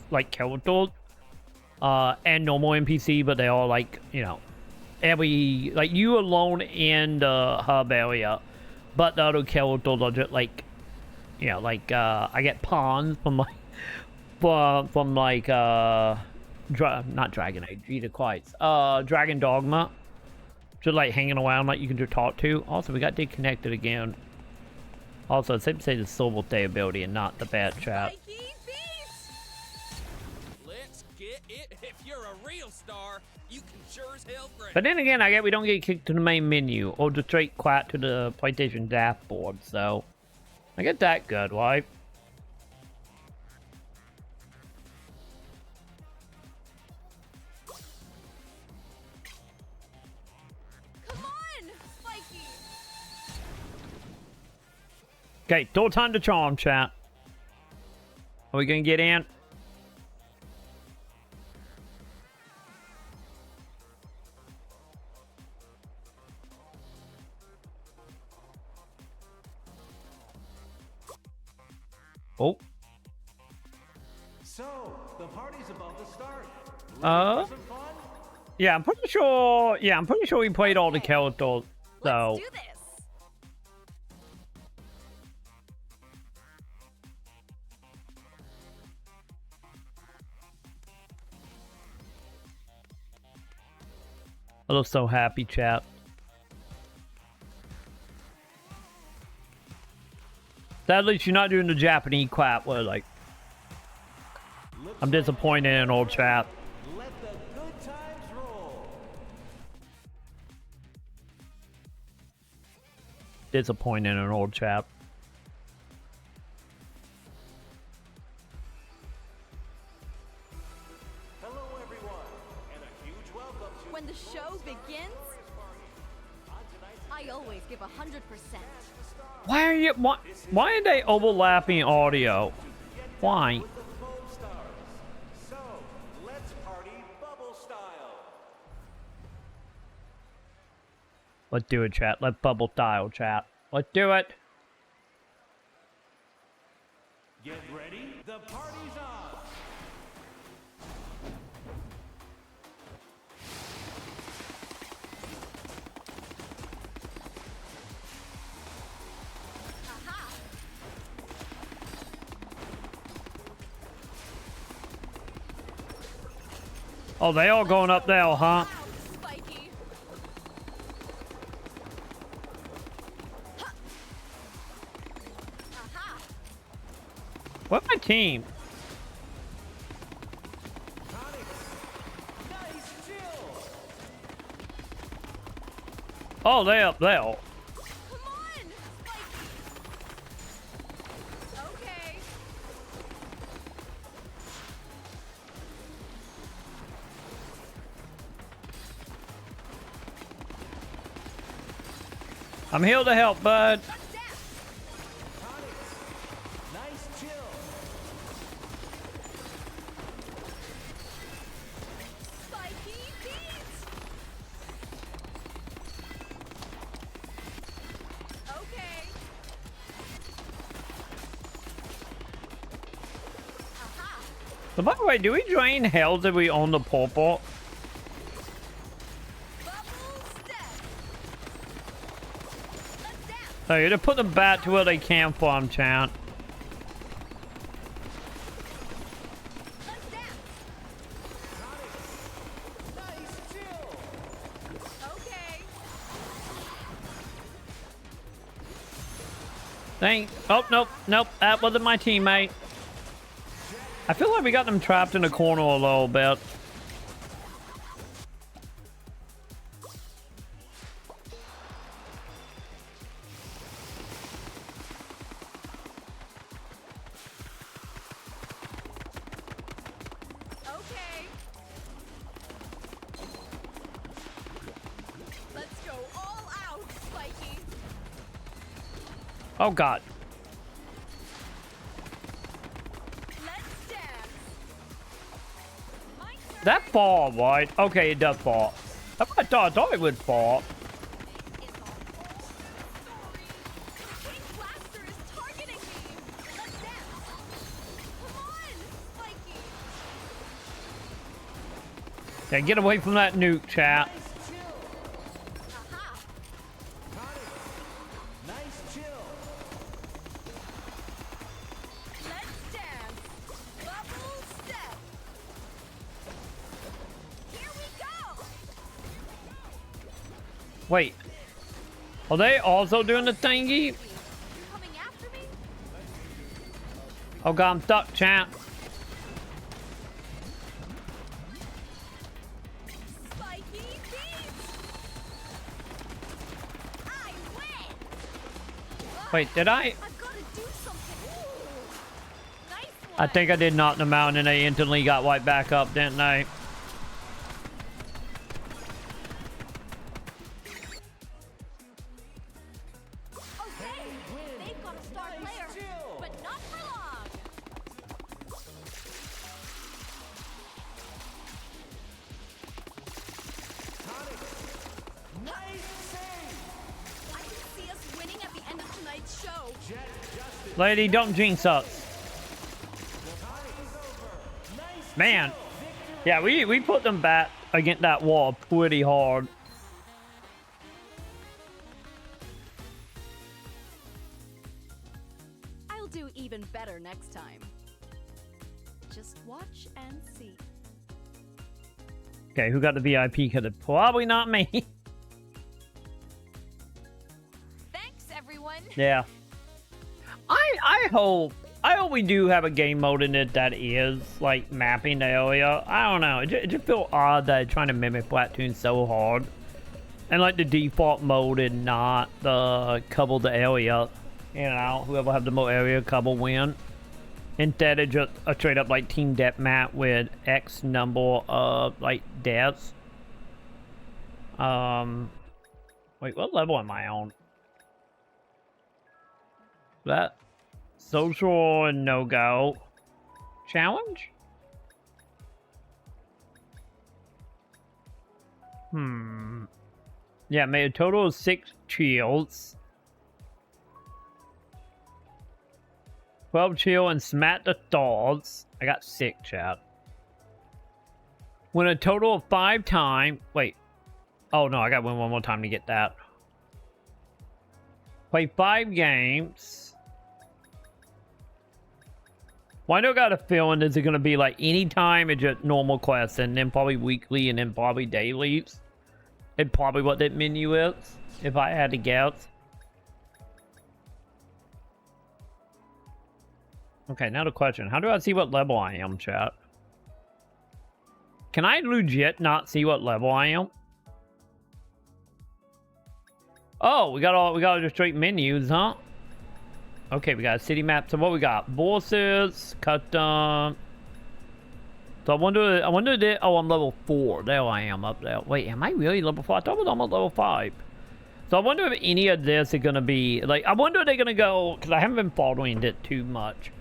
and normal NPC, but they all like, you know, every like you alone in the hub area, but the other characters are just like, you know, like I get pawns from like from like not Dragon Age, either quite Dragon Dogma, just like hanging around like you can just talk to. Also, we got disconnected again. Also, it's safe to say the Silver Day ability and not the bad chat. Let's get it. If you're a real star, you can sure as hell grab. But then again, I get we don't get kicked to the main menu or just straight quiet to the PlayStation dashboard, so I get that good, right? Come on, Spiky. Okay, still time to charm, chat. Are we gonna get in? Oh. So, the party's about to start. Ready for some fun? Yeah, I'm pretty sure. Yeah, I'm pretty sure we played all the characters. So. Let's do this. I look so happy, chat. Sadly, she's not doing the Japanese crap where, like, I'm disappointed in old chat. Let the good times roll. Disappointed in an old chap. Hello, everyone, and a huge welcome to When the show begins, I always give 100%. Why are you? Why are they overlapping audio? Why? the Foamstars. So, let's party bubble style. Let's do it, chat. Let's bubble style, chat. Let's do it. Get ready, the party's on. Oh, they all going up there, huh? Spiky. Aha. What's my team? Nice chill. Oh, they up there. Come on, Spiky. Okay. I'm here to help, bud. Nice chill. Spiky beats. Okay. Aha. So by the way, do we drain health if we own the purple? Bubble step. Adapt. So you just put them back to where they came from, chat. Oh, nope, nope, that wasn't my teammate. I feel like we got them trapped in a corner a little bit. Okay. Let's go all out, Spiky. Oh, God. Let's dance. That fall, right? Okay, it does fall. I thought it would fall. Yeah, get away from that nuke, chat. Nice chill. Let's dance. Bubble step. Here we go. Wait. Are they also doing the thingy? You coming after me? Oh, God, I'm stuck, chat. Spiky beats. I win. Wait, did I? I've got to do something. Nice one. I think I did knock them out and they instantly got wiped back up, didn't they? Okay, they've got a star player, but not for long. Nice save. I can see us winning at the end of tonight's show. Lady, don't jinx us. Man. Yeah, we put them back against that wall pretty hard. I'll do even better next time. Just watch and see. Okay, who got the VIP? Because it's probably not me. Thanks, everyone. Yeah. I hope we do have a game mode in it that is like mapping the area. I don't know. It just feels odd that it's trying to mimic Splatoon so hard, and like the default mode and not the cover the area. You know, whoever have the more area cover win. Instead of just a straight up like team deathmatch with X number of like deaths. Wait, what level am I on? That social and no-go challenge? Yeah, made a total of 6 shields. 12 chill and smack the stars. I got 6, chat. Win a total of 5 times. Wait. Oh no, I got to win one more time to get that. Play 5 games. Well, I know, got a feeling this is going to be like anytime it's just normal quests and then probably weekly and then probably dailies. And probably what that menu is, if I had to guess. Okay, now the question. How do I see what level I am, chat? Can I legit not see what level I am? Oh, we got the straight menus, huh? Okay, we got a city map. So what we got? Bosses, custom. So I wonder that, oh, I'm level 4. There I am up there. Wait, am I really level 4? I thought I was almost level 5. So I wonder if any of this is going to be, like, I wonder if they're going to go, because I haven't been following it too much.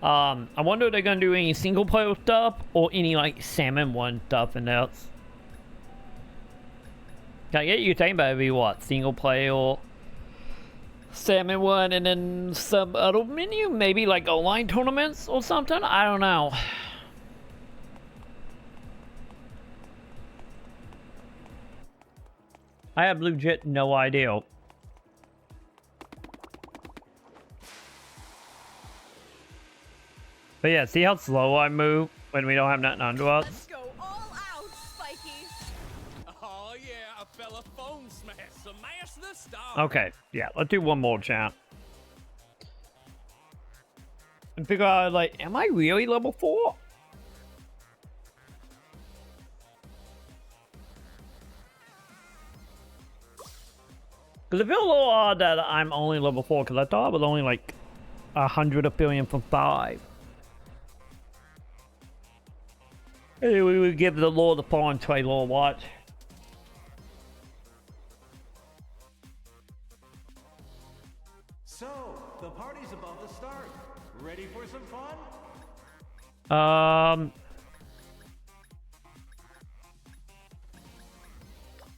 I wonder if they're going to do any single player stuff or any, like, Salmon 1 stuff in this. Can I get you thinking about it be what? Single player or Salmon 1 and then some other menu? Maybe like online tournaments or something? I don't know. I have legit no idea. But yeah, see how slow I move when we don't have nothing under us? Let's go all out, Spiky. Oh yeah, a fella foam smash. Smash the star. Okay, yeah, let's do one more, chat. And figure out, like, am I really level 4? Because it feels a little odd that I'm only level 4, because I thought I was only like 100 billion from 5. Hey, we would give the Lord the Fallen Trade Lord watch. So, the party's about to start. Ready for some fun?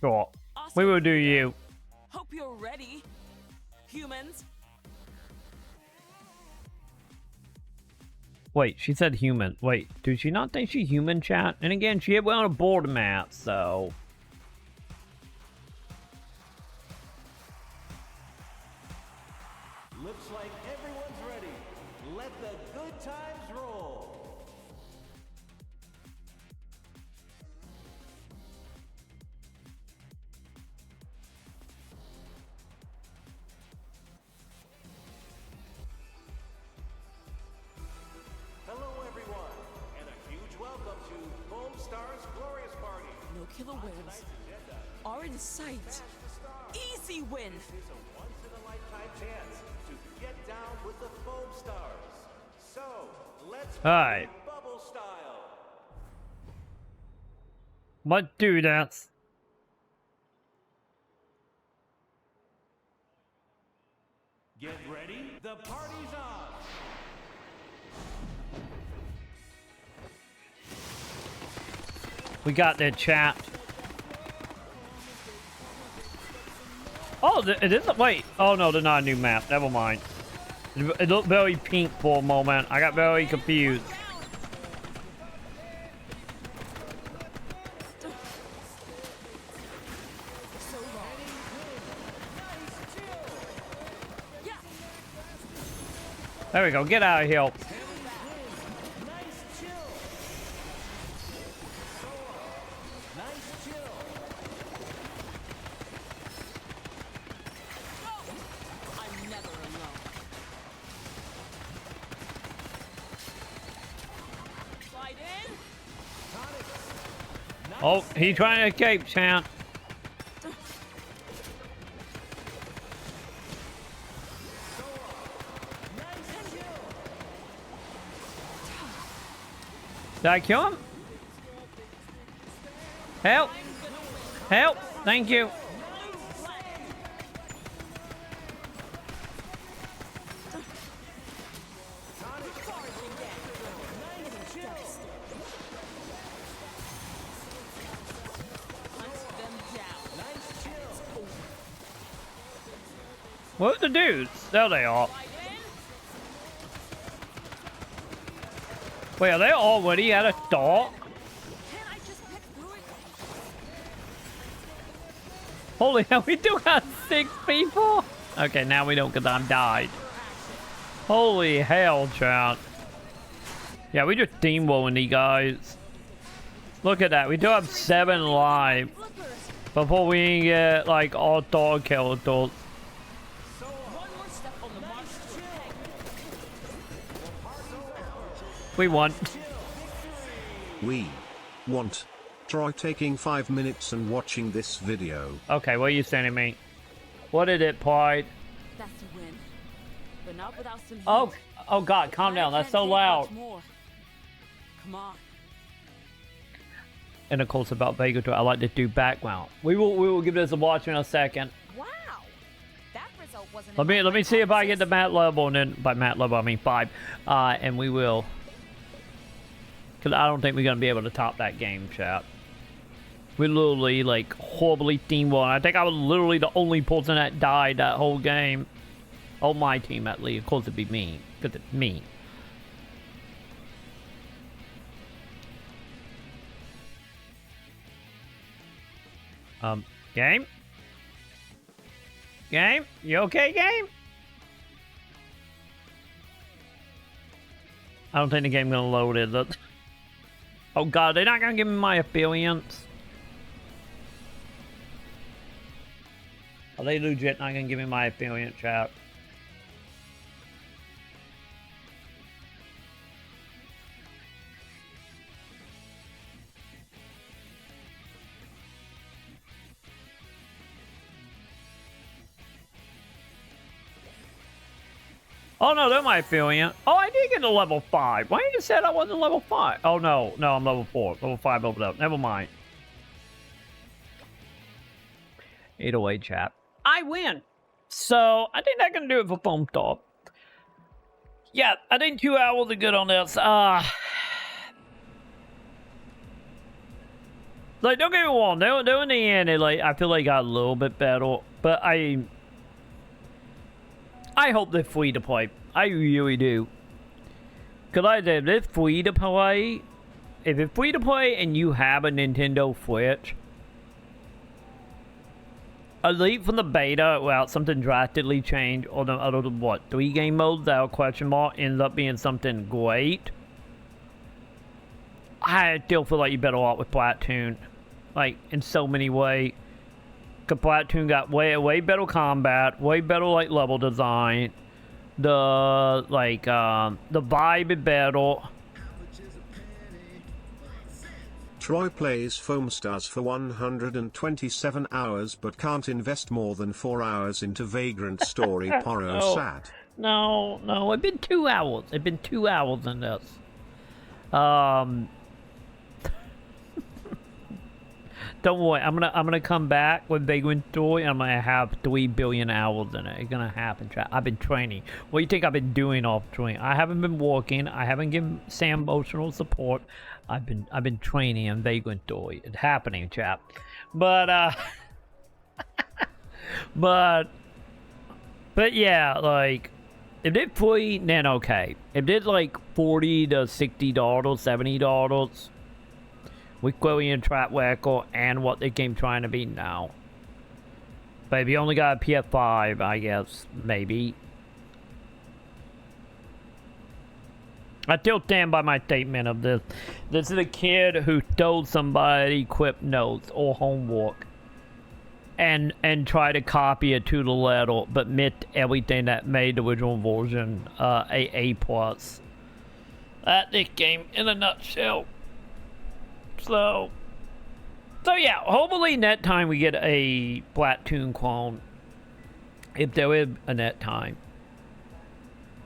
Sure. Awesome. We will do you. Hope you're ready, humans. Wait, she said human. Wait, do she not think she's human, chat? And again, she went on a board map, so... Looks like everyone's ready. Let the good times roll. Hello, everyone, and a huge welcome to Foamstars Glorious Party. No killer whales are in sight. Easy win. This is a once-in-a-lifetime chance to get down with the Foamstars. So, let's Alright. party bubble style. What do that? Get ready, the party's on. We got that, chat. Oh, it isn't. Wait. Oh no, they're not a new map. Never mind. It looked very pink for a moment. I got very confused. There we go. Get out of here. I'm never alone. Slide in. Oh, he trying to escape, chat. Did I kill him? Help! Help! Thank you. Where's the dudes? There they are. Wait, are they already at a dock? Holy hell, we do got 6 people? Okay, now we don't because I'm died. Holy hell, chat. Yeah, we just steamrolling these guys. Look at that, we do have 7 live before we get like all dog characters. We want. We want. Try taking 5 minutes and watching this video. Okay, what are you sending me? What is it, Pride? That's a win. But not without some heat. Oh God, calm down. That's so loud. Come on. And of course, about Vega, I like to do background. We will give this a watch in a second. Wow. That result wasn't Let me see if I get to Matt level, and then by Matt level I mean 5. And we will. Because I don't think we're going to be able to top that game, chat. We literally, like, horribly steamrolled. I think I was literally the only person that died that whole game. Oh, my team, at least. Of course, it'd be me. Because it's me. Game? Game? You okay, game? I don't think the game's gonna load, is it? Oh god, they're not gonna give me my affiliates. Are they legit not gonna give me my affiliate, chat? Oh no, they're my affiliate. Oh, I did get to level 5. Why you just said I wasn't level 5? Oh no, no, I'm level 4. Level 5 opened up. Never mind. 808 chat. I win. So I think that's gonna do it for Foamstars. Yeah, I think 2 hours are good on this. Like, don't get me wrong, they in the end, it, like, I feel like got a little bit better, but I hope they're free to play. I really do. Cause like if it's free to play, if it's free to play and you have a Nintendo Switch, at least from the beta, well, something drastically changed, or the other what 3 game modes that are question mark ends up being something great. I still feel like you better off with Splatoon, like in so many ways. Cause Splatoon got way better combat, way better like level design. The like the vibe is better. Troy plays Foamstars for 127 hours but can't invest more than 4 hours into Vagrant Story. Poro Oh. sad. No, it's been 2 hours. It's been 2 hours in this. Don't worry, I'm gonna come back with Vagrant Story and I'm gonna have 3 billion hours in it. It's gonna happen, chat. I've been training. What do you think I've been doing off training? I haven't been working, I haven't given Sam emotional support. I've been training in Vagrant Story. It's happening, chat. But but yeah, like if it's free, then okay. If it's like $40 to $60, $70, with Quillian track record and what the game trying to be now. But if you only got a PS5, I guess, maybe. I still stand by my statement of this. This is a kid who stole somebody equipped notes or homework and tried to copy it to the letter, but missed everything that made the original version A+. That's this game in a nutshell. So yeah, hopefully next time we get a Splatoon clone. If there is a net time.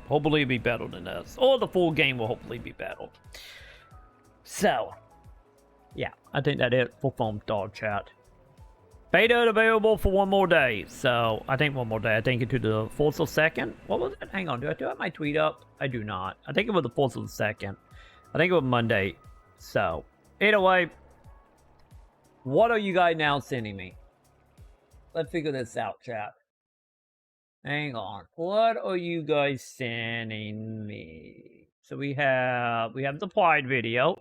Hopefully it'll be better than this. Or the full game will hopefully be better. So, yeah, I think that's it for Foamstars chat. Beta available for 1 more day. So, I think 1 more day. I think into the 4th or 2nd. What was it? Hang on, do I have my tweet up? I do not. I think it was the 4th or the 2nd. I think it was Monday. So, either way, what are you guys now sending me? Let's figure this out, chat. Hang on. What are you guys sending me? So we have the Pride video.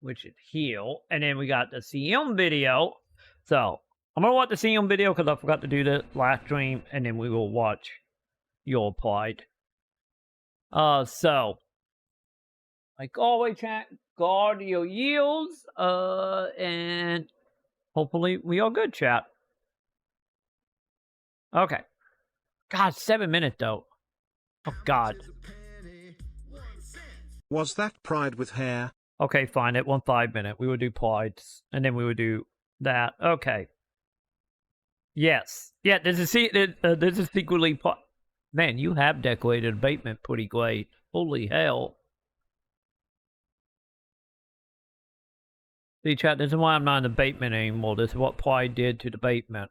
Which is here. And then we got the CM video. So I'm gonna watch the CM video because I forgot to do the last stream, and then we will watch your Pride. So like always, chat, guard your yields, and hopefully we are good, chat. Okay. God, 7 minutes though. Oh God. Was that Pride with hair? Okay, fine. It 5 minute. We would do Prides, and then we would do that. Okay. Yes. Yeah. This is secretly. Man, you have decorated abatement pretty great. Holy hell. See, chat, this is why I'm not in debatement anymore. This is what Pride did to debatement.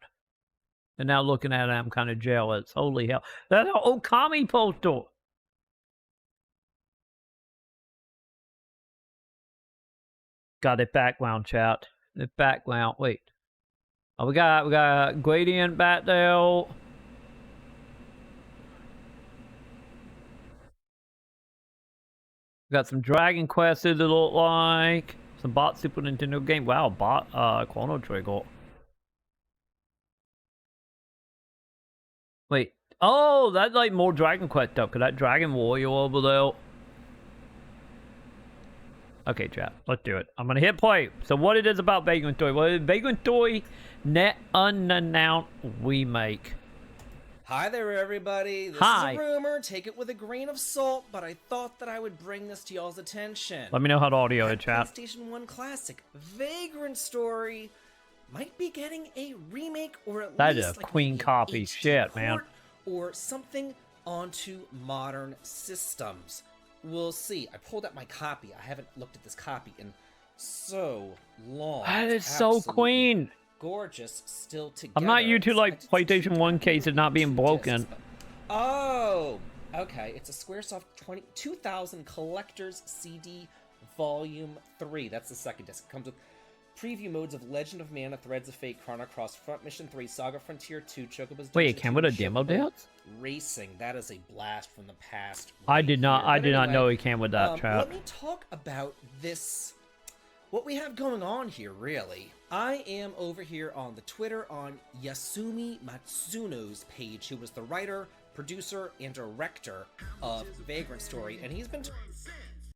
And now looking at it, I'm kind of jealous. Holy hell. That's an Okami poster. Got it background, chat. The background. Wait. Oh, we got gradient back there. We got some Dragon Quests it look like. Some bot Super Nintendo game. Wow, bot Chrono Trigger. Wait, Oh, that's like more Dragon Quest stuff. Cause that Dragon Warrior over there. Okay, chat. Let's do it. I'm gonna hit play. So what it is about Vagrant Story? What is Vagrant Story net unannounced remake? Hi there, everybody. This Hi. is a rumor. Take it with a grain of salt, but I thought that I would bring this to y'all's attention. Let me know how the audio is, That chat. PlayStation 1 classic, Vagrant Story, might be getting a remake or at That least is a like queen maybe an copy. HD Shit, man. port or something onto modern systems. We'll see. I pulled out my copy. I haven't looked at this copy in so long. That is It's so absolutely queen. gorgeous, still together. I'm not used to like It's PlayStation 1 cases not being broken. Oh, okay. It's a Squaresoft 2000 Collector's CD Volume 3. That's the second disc. It comes with preview modes of Legend of Mana, Threads of Fate, Chrono Cross, Front Mission 3, Saga Frontier 2, Chocobo's Wait, it Dungeon came 2, with a demo Chocobo disc? Racing. That is a blast from the past. I did not. I But did not anyway, know it came with that, chat. Let me talk about this. What we have going on here, really. I am over here on the Twitter on Yasumi Matsuno's page, who was the writer, producer, and director of Vagrant Story, and he's been...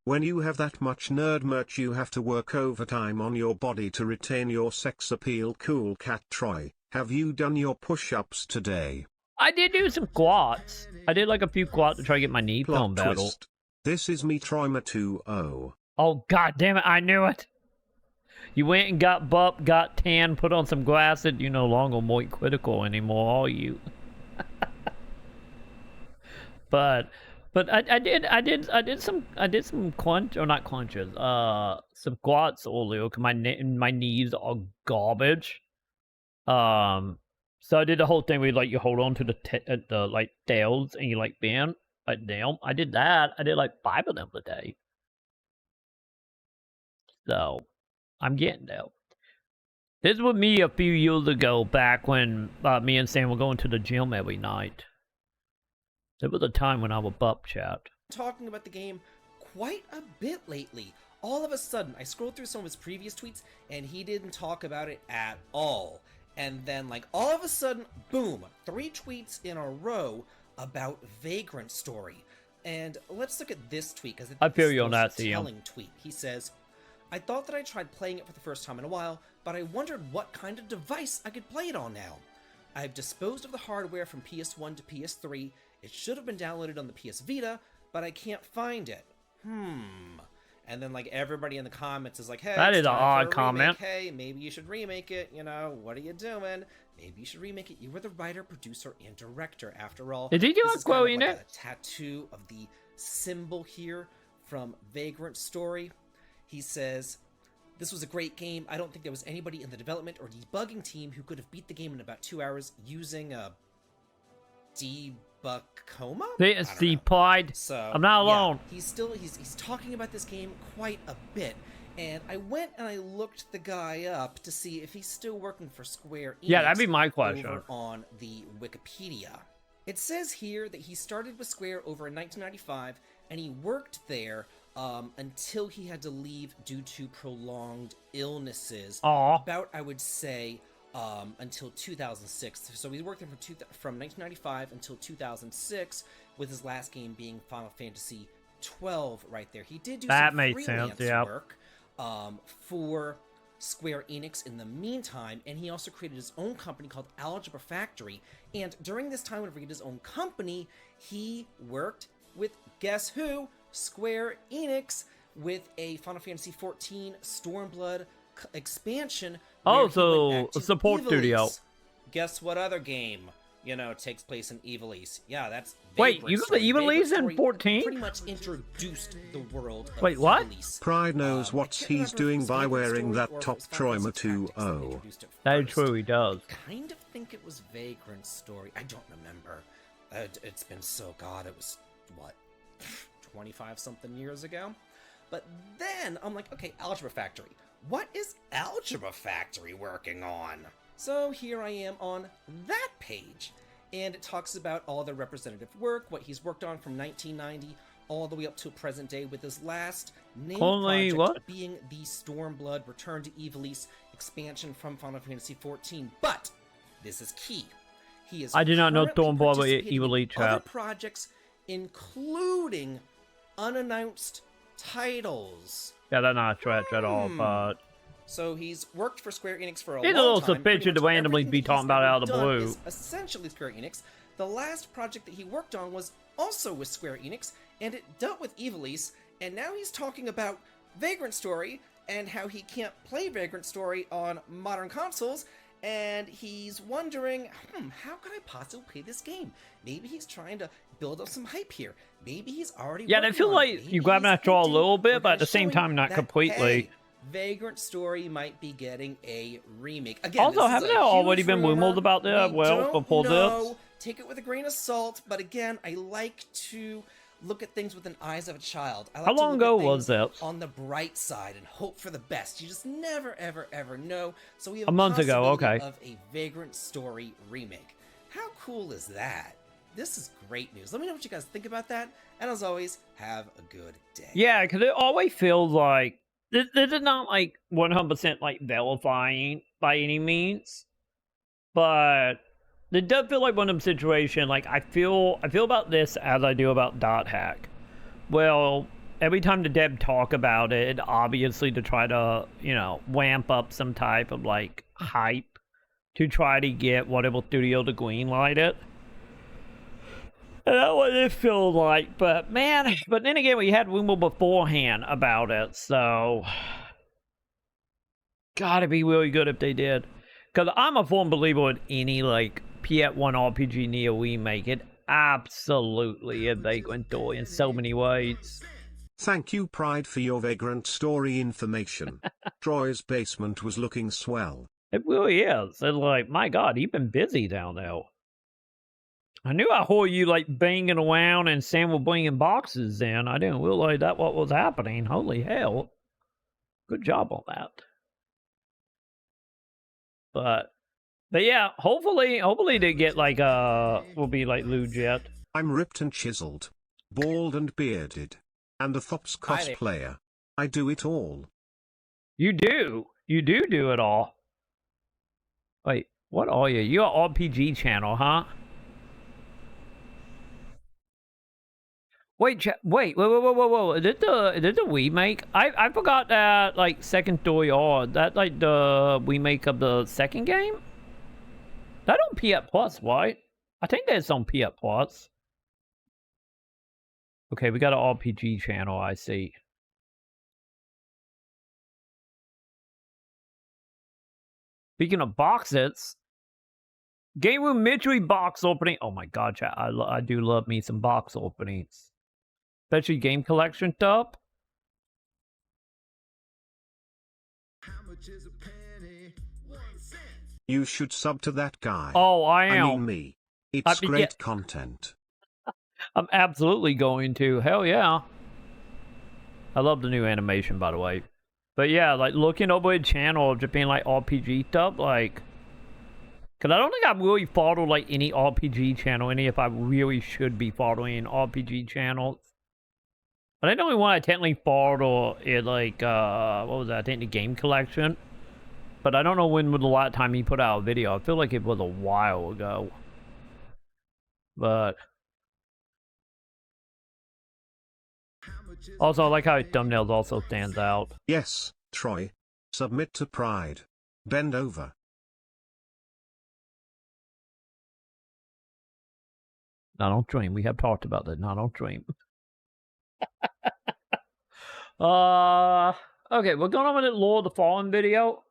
When you have that much nerd merch, you have to work overtime on your body to retain your sex appeal. Cool cat Troy, have you done your push-ups today? I did do some squats. I did like a few squats to try to get my knee Plot film battle. twist. This is me Troyma 2-0. Oh god damn it! I knew it. You went and got buff, got tan, put on some glasses. You're no longer Moit Critical anymore, are you? but I did some crunch or not crunches. Some squats earlier because my knees are garbage. So I did the whole thing where like you hold on to the like tails and you like bend like down. I did that. I did like 5 of them a day. So I'm getting there. This was me a few years ago, back when me and Sam were going to the gym every night. There was a time when I was buff, chat. talking about the game quite a bit lately. All of a sudden, I scrolled through some of his previous tweets, and he didn't talk about it at all. And then, like, all of a sudden, boom, 3 tweets in a row about Vagrant Story. And let's look at this tweet, because I feel you on a that, CM. telling tweet. He says, I thought that I tried playing it for the first time in a while, but I wondered what kind of device I could play it on now. I've disposed of the hardware from PS1 to PS3. It should have been downloaded on the PS Vita, but I can't find it. And then, like, everybody in the comments is like, hey, that it's is an time for odd a comment. remake. Hey, maybe you should remake it. You know, what are you doing? Maybe you should remake it. You were the writer, producer, and director, after all. Did he do This a is kind of quote in like it? a tattoo of the symbol here from Vagrant Story. He says, this was a great game. I don't think there was anybody in the development or debugging team who could have beat the game in about 2 hours using a debug-coma? It's deployed. So I'm not alone. Yeah, he's talking about this game quite a bit. And I went and I looked the guy up to see if he's still working for Square Enix. Yeah, that'd be my question. Over on the Wikipedia. It says here that he started with Square over in 1995, and he worked there until he had to leave due to prolonged illnesses. Aw. About, I would say, until 2006. So he worked there from 1995 until 2006, with his last game being Final Fantasy 12 right there. He did do That some makes sense, freelance yeah. work for Square Enix in the meantime, and he also created his own company called Algebra Factory. And during this time, whenever he did his own company, he worked with, guess who? Square Enix, with a Final Fantasy XIV Stormblood expansion. Oh, where he so went back to a support studio. Ivalice. Guess what other game, you know, takes place in Ivalice? Yeah, that's Wait, Vagrant you got Story. the Ivalice Vagrant in Story 14? Pretty much introduced the world of Wait, what? Ivalice. Pride knows I what can't he's remember if it doing was by Vagrant wearing Story that or if it top was Final Troima Fantasy Tactics that they 2-0. introduced it That is first. true, he does. Kind of think it was Vagrant Story. I don't remember. It's been so, God, it was, what, 25-something years ago? But then, I'm like, okay, Algebra Factory. What is Algebra Factory working on? So here I am on that page, and it talks about all the representative work, what he's worked on from 1990 all the way up to present day, with his last named Only project what? being the Stormblood Return to Ivalice expansion from Final Fantasy XIV. But this is key. He is I do not know currently Thornball but participating Evil in Elite other Trap. projects, including unannounced titles. Yeah, that's not trash at all, but... So he's worked for Square Enix for a It's a long little time. Pretty suspicious to much randomly everything be that talking he's about it ever out of the done blue. is essentially Square Enix. The last project that he worked on was also with Square Enix, and it dealt with Ivalice, and now he's talking about Vagrant Story, and how he can't play Vagrant Story on modern consoles, and he's wondering, how could I possibly play this game? Maybe he's trying to build up some hype here. Maybe he's already Yeah, I feel like you grab that draw a little bit, but at the same time, not completely. Hey, Vagrant Story might be getting a remake. Again, Also, haven't there already been rumors about that? Well, before this? Take it with a grain of salt, but again, I like to look at things with the eyes of a child. I like How to long look ago at was things that? on the bright side and hope for the best. You just never, ever, ever know. So we have A month ago, possibility okay. of a Vagrant Story remake. How cool is that? This is great news. Let me know what you guys think about that. And as always, have a good day. Yeah, because it always feels like... This is not, like, 100% like verifying by any means. But... It does feel like one of them situations, like, I feel about this as I do about Dot Hack. Well, every time the dev talk about it, obviously to try to, you know, ramp up some type of, like, hype to try to get whatever studio to greenlight it. And that's what it feels like, but man, but then again, we had rumor beforehand about it, so... Gotta be really good if they did. Because I'm a firm believer in any, like, PS1 RPG Neo remake. It absolutely is Vagrant Story in so many ways. Thank you, Pride, for your Vagrant Story information. Troy's basement was looking swell. It really is. It's like, my god, you've been busy down there. I knew I heard you, like, banging around and Sam was bringing boxes in. I didn't realize that what was happening. Holy hell. Good job on that. But yeah, hopefully they get like will be like legit. I'm ripped and chiseled, bald and bearded, and a Thops cosplayer. I do it all. You do it all. Wait, what are you? You're an RPG channel, huh? Wait, whoa. Is it the remake? I forgot that, like, Second Story R. That, like, the remake of the second game? That on PS Plus, right? I think that's on PS Plus. Okay, we got an RPG channel, I see. Speaking of boxes, Game Room Mystery box opening. Oh my god, chat, I do love me some box openings. Especially game collection stuff. How much is a penny? 1 cent. You should sub to that guy. Oh, I am. I mean me. It's great content. I'm absolutely going to. Hell yeah. I love the new animation, by the way. But yeah, like, looking over a channel of just being like RPG stuff, like... Because I don't think I've really followed, like, any RPG channel, any if I really should be following RPG channels. But I know the only one I technically followed is, like, what was that? I think the Game Collection. But I don't know when was the last time he put out a video. I feel like it was a while ago. But... Also, I like how his thumbnails also stands out. Yes, Troy. Submit to Pride. Bend over. Not on stream. We have talked about that. Not on stream. Okay, we're going on with the Lord of the Fallen video.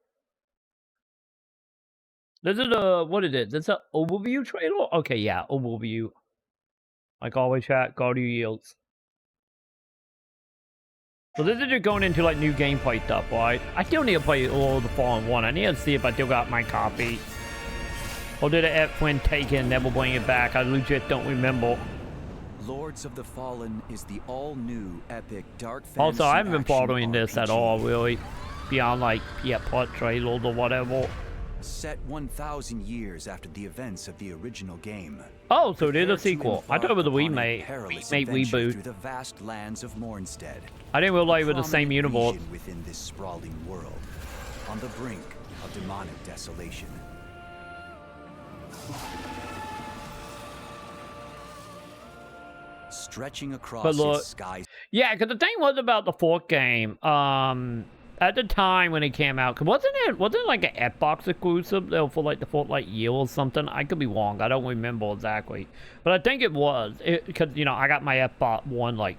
This is what is it? This is an overview trailer? Okay, yeah, overview. Like always, chat, go to your yields. So this is just going into like new gameplay stuff, right? I still need to play Lord of the Fallen 1. I need to see if I still got my copy. Or did it when taken, never bring it back? I legit don't remember. Lords of the Fallen is the all-new epic dark fantasy. Also, I haven't been action following this RPG. at all, really. Beyond like plot trailers or whatever. Set 1,000 years after the events of the original game. Oh, so it is a sequel. I thought it was a remake reboot. Through the vast lands of Mornstead. I didn't realize it was the same universe. Within this sprawling world, on the brink of demonic desolation. stretching across But look, his skies. yeah, because the thing was about the fourth game, at the time when it came out, cause wasn't it like an Xbox exclusive though for like the fourth like year or something? I could be wrong. I don't remember exactly, but I think it was. Because you know I got my Xbox One like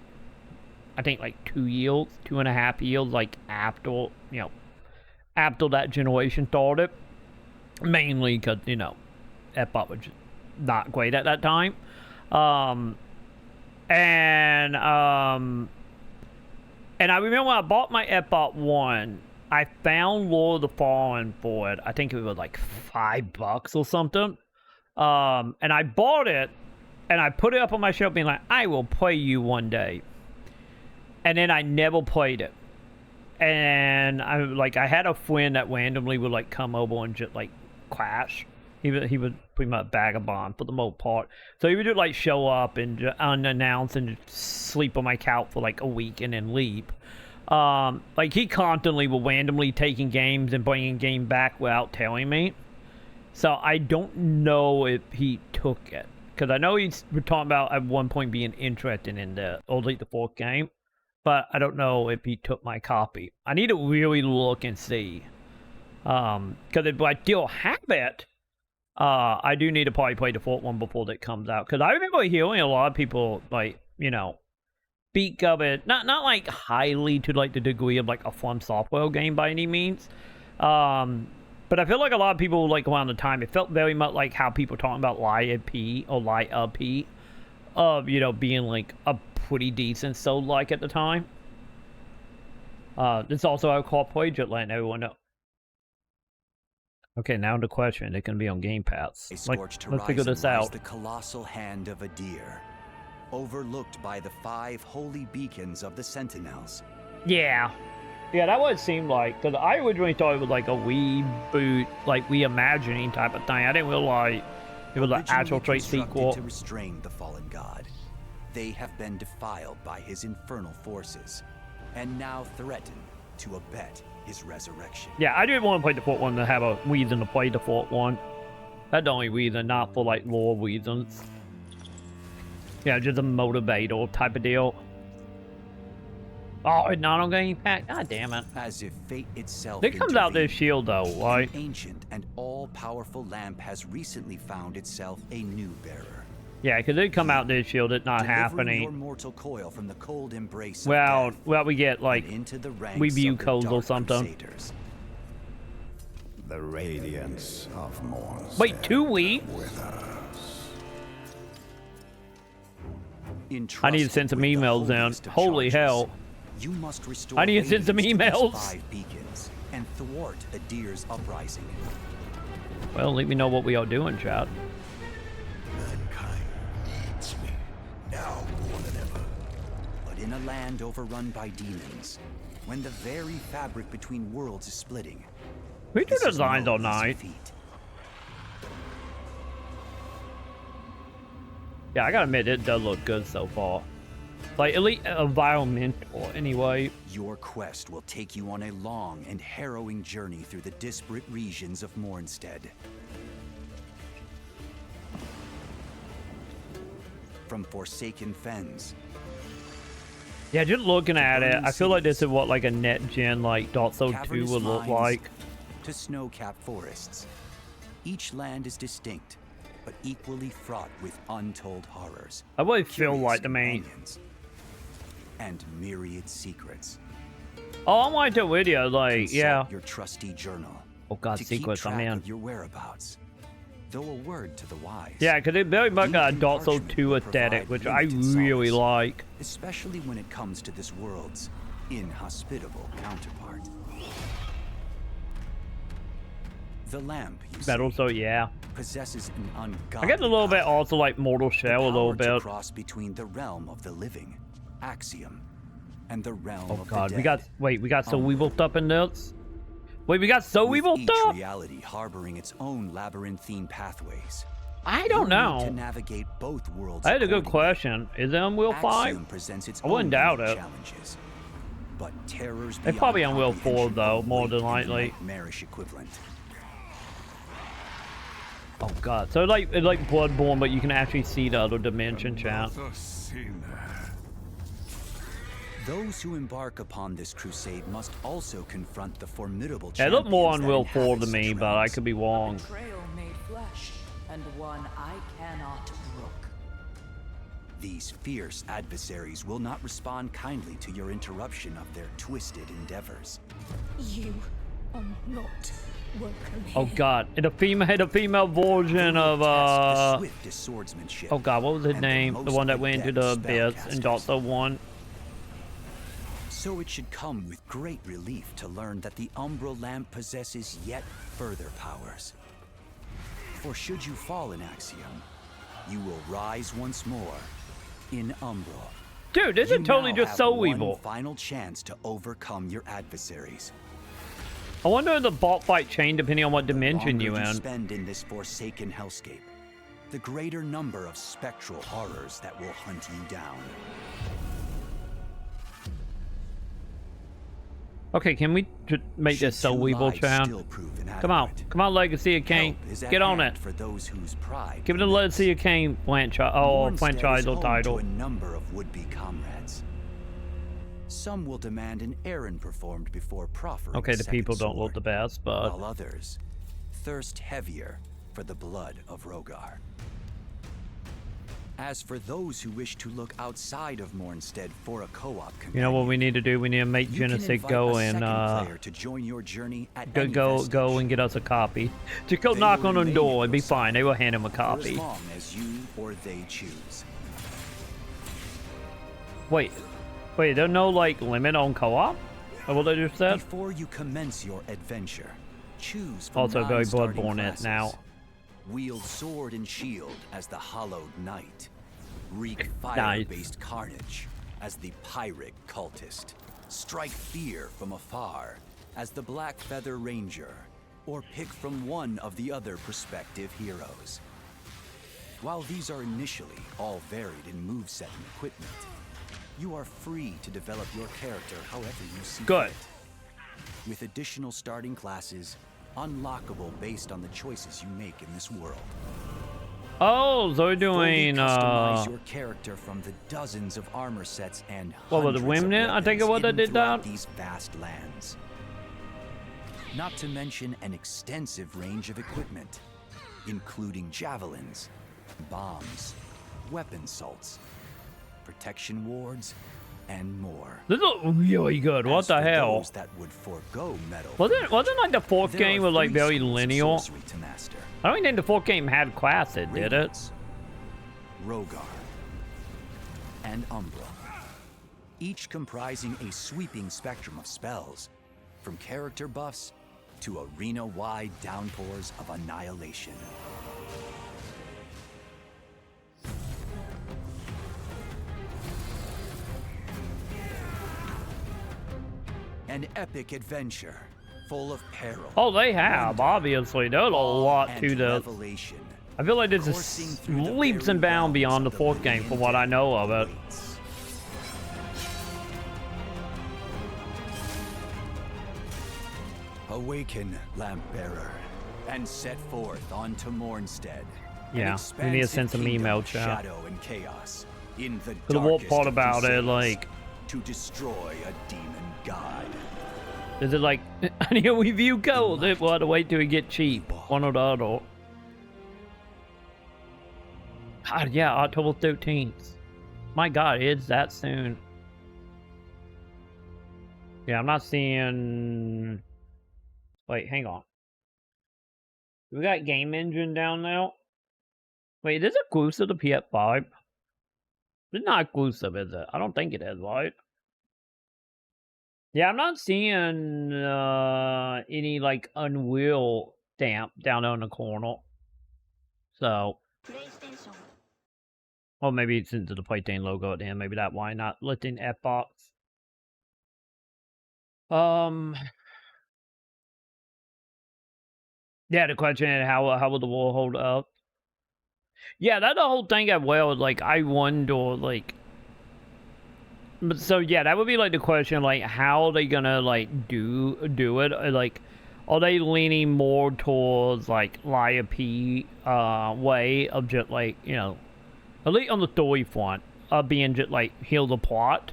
I think like 2.5 years like after after that generation started. Mainly because you know Xbox was just not great at that time, and I remember when I bought my Xbox One, I found Lord of the Fallen for it. I think it was like $5 or something. And I bought it, and I put it up on my shelf being like, I will play you one day. And then I never played it. And I had a friend that randomly would like come over and just like crash. He was pretty much vagabond for the most part. So he would just like show up and just unannounced and just sleep on my couch for like a week and then leave. Like he constantly will randomly taking games and bringing game back without telling me. So I don't know if he took it. Because I know he's talking about at one point being interested in the fourth game. But I don't know if he took my copy. I need to really look and see. Because if I still have it, I do need to probably play the fourth one before that comes out. Because I remember hearing a lot of people, like, you know, speak of it. Not like highly to like the degree of like a From Software game by any means. But I feel like a lot of people, like around the time, it felt very much like how people talking about Live P or Live P of, you know, being like a pretty decent sold like at the time. It's also our core project letting everyone know. Okay, now the question. It can be on Game Pass. Let's figure this out. The colossal hand of a deer, overlooked by the 5 holy beacons of the Sentinels. Yeah. Yeah, that what it seemed like. Because I originally thought it was like a reboot, like reimagining type of thing. I didn't realize it was an actual straight sequel. To restrain the fallen god, they have been defiled by his infernal forces, and now threaten to abet his resurrection. Yeah, I didn't want to play the fourth one to have a reason to play the fourth one. That's the only reason, not for like lore reasons. Yeah, just a motivator type of deal. Oh, it's not on Game Pass? God damn it. As if fate itself it comes out this shield though, right? An ancient and all-powerful lamp has recently found itself a new bearer. Yeah, because it come out this shield, it's not happening. Your mortal coil from the cold embrace well, of death, well, we get like into the ranks review of the codes or Dark something. Crusaders. The radiance of Morn's Wait, 2 weeks? I need to send some emails in. Holy hell. You must restore I need to send some emails. 5 beacons and thwart a deer's uprising. Well, let me know what we are doing, chat. Mankind needs me now more than ever. But in a land overrun by demons, when the very fabric between worlds is splitting, we do designs all night. Yeah, I gotta admit, it does look good so far. Like, at least environmental, anyway. Your quest will take you on a long and harrowing journey through the disparate regions of Mornstead. From forsaken fens. Yeah, just looking at it, I feel like this is what like a net gen like Dotso 2 would look like. To snow-capped forests. Each land is distinct, but equally fraught with untold horrors. I really feel like the main and myriad secrets. Oh, I want to video, like, Consult yeah. your trusty journal. Oh god, to secrets, keep I'm track in. of your whereabouts. Though a word to the wise. Yeah, because it very much got a Dotso 2 aesthetic, which I really like. Especially when it comes to this world's inhospitable counterpart. The lamp, That also, yeah. possesses an ungodly I guess a little bit also like Mortal Shell a little bit. To cross between the realm of the living, Axiom, and the realm of God, the we dead. got got so weevil up in this. Wait, we got so weevil each up. reality harboring its own labyrinthine pathways. I don't know. To navigate both worlds. I had a good question. Is it on Wheel 5? Presents its I wouldn't own doubt unique it. Challenges, but terrors It's probably on Wheel 4 though, more than likely. Nightmarish equivalent. Oh god, so it's like Bloodborne, but you can actually see the other dimension, chat. The waiting. Those who embark upon this crusade must also confront the formidable They look more champions that Unreal 4 to inhabit me, such but I realms. could be wrong. Betrayal made flesh, and one I cannot brook. These fierce adversaries will not respond kindly to your interruption of their twisted endeavors. You are not welcome here. Oh god, and a female version of The swiftest swordsmanship oh god, what was his and name? The one that went into the abyss spellcasters. and Dota 1. So it should come with great relief to learn that the Umbral Lamp possesses yet further powers. For should you fall in Axiom, you will rise once more in Umbral. Dude, this You is totally now just have so one evil. final chance to overcome your adversaries. I wonder if the bot fight change depending on what The dimension longer you in. spend in this forsaken hellscape, the greater number of spectral horrors that will hunt you down. Okay, can we make this so Two evil, lives Chad? still prove Come on, inadequate. come on, Legacy of Kane, Help is at get on hand it. for those whose pride Give it a permits. Legacy of Kane franchise. Oh, Mornstead franchise is home title. to a number of would-be comrades. Some will demand an errand performed before proffering Okay, a the second people don't look sword, the best, but while others thirst heavier for the blood of Rogar. As for those who wish to look outside of Mornstead for a co-op companion, you know what we need to do? We need to make you can Genesis invite go a and second player to join your journey at any go vestige. and get us a copy. Just go They knock will on the remain door. at It'd be your fine. They will hand him a for copy. as long as you or they choose. Wait, there's no like limit on co-op? Or what they just said? Before you commence your adventure, choose from Also very 9 starting Bloodborne it classes. now. Wield sword and shield as the Hollowed Knight. Wreak Nice. fire-based carnage as the Pyric Cultist. Strike fear from afar as the Black Feather Ranger. Or pick from one of the other prospective heroes. While these are initially all varied in moveset and equipment, you are free to develop your character however you see Good. fit. With additional starting classes, unlockable based on the choices you make in this world. Oh, so we're Fully doing customize your character from the dozens of armor sets and what was it, hundreds of Remnant? I think it weapons was that hidden did throughout that. these vast lands. Not to mention an extensive range of equipment, including javelins, bombs, weapon salts, protection wards, and more. This looks really good. What As the for hell? those that would forego metal Wasn't like the fourth there game are was like 3 very schools of linear? sorcery to master. I don't think the fourth game had classes, did it? Radiance, Rogar, and Umbra. Each comprising a sweeping spectrum of spells, from character buffs to arena-wide downpours of annihilation. An epic adventure, full of peril. Oh, they have, obviously. There's a lot and to this. revelation. I feel like this coursing is through the leaps very and bounds realms beyond the of the fourth game living from what I know of it. waits. Awaken, lamp bearer, and set forth onto Mornstead. an Yeah, we need a expansive sense of kingdom email of chat. shadow and chaos in the The warp darkest part of about it, crusades like, to destroy a demon god. is it like, here we view gold? We'll have to wait till we get cheap. One or the other. God, yeah, October 13th. My God, it's that soon. Yeah, I'm not seeing... Wait, hang on. We got Game Engine down now? Wait, is this exclusive to PS5? It's not exclusive, is it? I don't think it is, right? Yeah, I'm not seeing any, like, Unreal stamp down there in the corner. So... Or maybe it's into the PlayStation logo at the end. Maybe that why not listing Xbox. Yeah, the question is how will the war hold up? Yeah, that's the whole thing as well. Like, I wonder, like... But so, yeah, that would be, like, the question, like, how are they gonna, like, do it? Like, are they leaning more towards, like, Liar P, way of just, like, you know... At least on the story front. being just like heal the plot,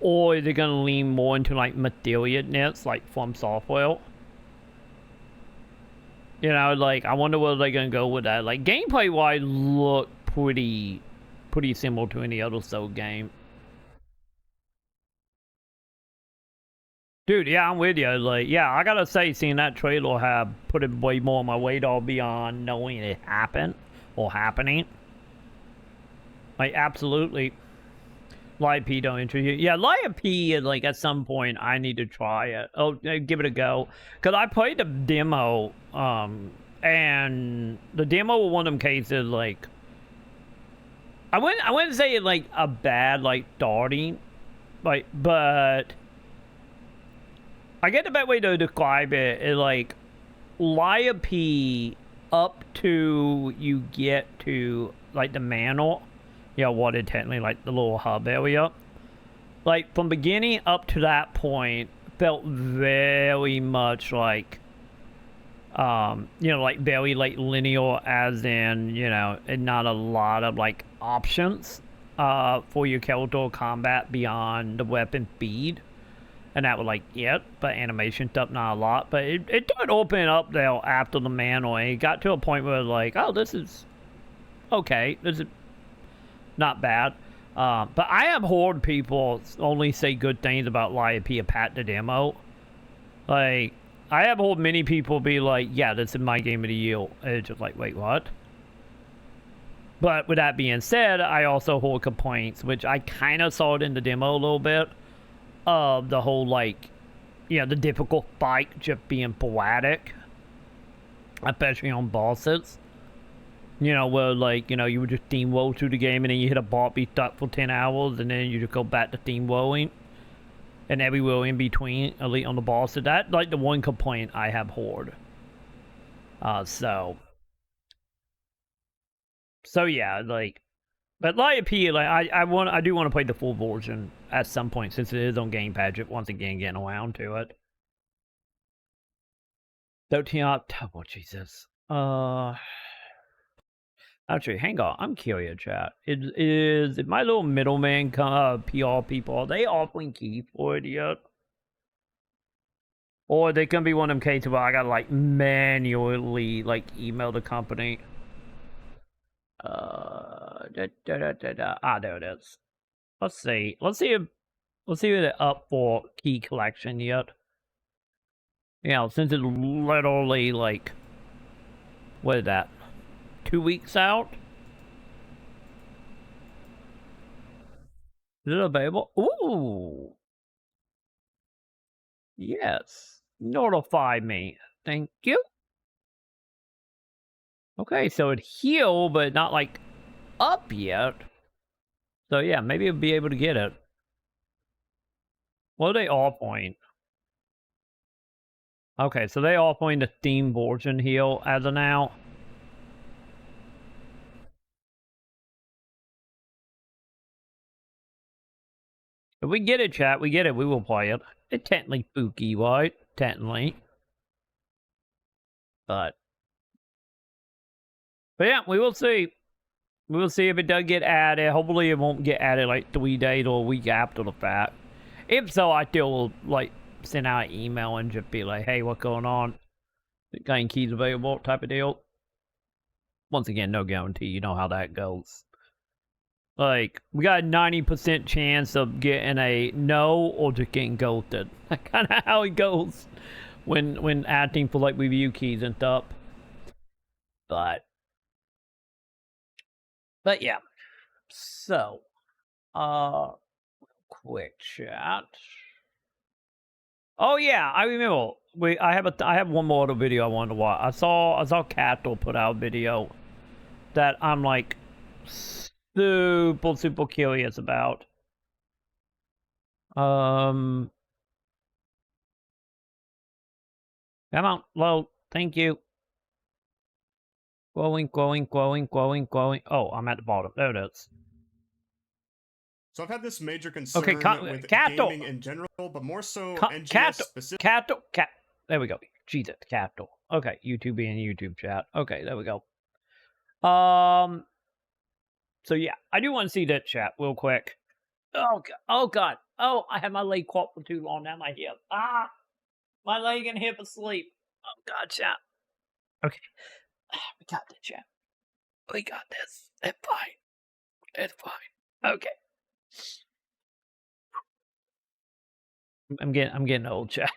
or is it gonna lean more into like materialness, like from software? You know, like I wonder where they're gonna go with that. Like gameplay wise, look pretty similar to any other Soul game. Dude, yeah, I'm with you. Like, yeah, I gotta say, seeing that trailer have put it way more on my radar beyond knowing it happened or happening. Like, absolutely. Live P don't interest you. Yeah, Live P, like, at some point, I need to try it. Oh, give it a go. Because I played the demo, and the demo was one of them cases, like, I wouldn't say, like, a bad, like, starting, like, but I get the best way to describe it is like Live P up to you get to like the manor, you know, what is technically like the little hub area. Like from beginning up to that point felt very much like you know, like very like linear, as in, you know, and not a lot of like options for your character combat beyond the weapon speed. And that was like it, but animation stuff not a lot. But it did open up there after the manor, and it got to a point where like, oh, this is okay, this is not bad. But I have heard people only say good things about Live P at the demo. Like, I have heard many people be like, yeah, this is my game of the year. And it's just like, wait, what? But with that being said, I also heard complaints, which I kind of saw it in the demo a little bit, of the whole, like, you know, the difficult fight just being sporadic, especially on bosses. You know, where, like, you know, you would just team roll through the game and then you hit a boss, be stuck for 10 hours, and then you just go back to team rolling. And everywhere in between, at least on the boss. So that's, like, the one complaint I have heard. So yeah, like, but Live P, like, I do want to play the full version at some point, since it is on Game Pass, once again, getting around to it. 13 October, Jesus. Actually, hang on, I'm curious, chat. Is my little middleman PR people, are they offering keys for it yet? Or they can be one of them cases where I gotta, like, manually, like, email the company. There it is. Let's see if it's up for key collection yet. You know, since it's literally like, what is that? 2 weeks out? Is it available? Ooh. Yes. Notify me. Thank you. Okay, so it healed, but not like up yet. So yeah, maybe I'll be able to get it. What are they offering? Okay, so they offering the Steam version heal as of now. If we get it, chat, we get it, we will play it. It's technically spooky, right? Technically. But yeah, we will see. We will see if it does get added. Hopefully it won't get added like 3 days or a week after the fact. If so, I still will, like, send out an email and just be like, hey, what's going on? Got keys available type of deal. Once again, no guarantee. You know how that goes. Like, we got a 90% chance of getting a no or just getting ghosted. That's kind of how it goes when acting for, like, review keys and stuff. But yeah. So, quick chat. Oh yeah, I remember. I have one more other video I wanted to watch. I saw Cato put out a video that I'm like super curious about. Come on, load. Thank you. Glowing. Oh, I'm at the bottom. There it is. So I've had this major concern with Cato. gaming in general, but more so NGS specific. Cato. There we go. Jesus, Cato. Okay, YouTube being YouTube chat. Okay, there we go. So yeah, I do want to see that chat real quick. Oh god, oh god, oh I had my leg caught for too long. Now my hip, my leg and hip asleep. Oh god, chat. Okay, we got the chat. We got this. It's fine. It's fine. Okay. I'm getting old, chat.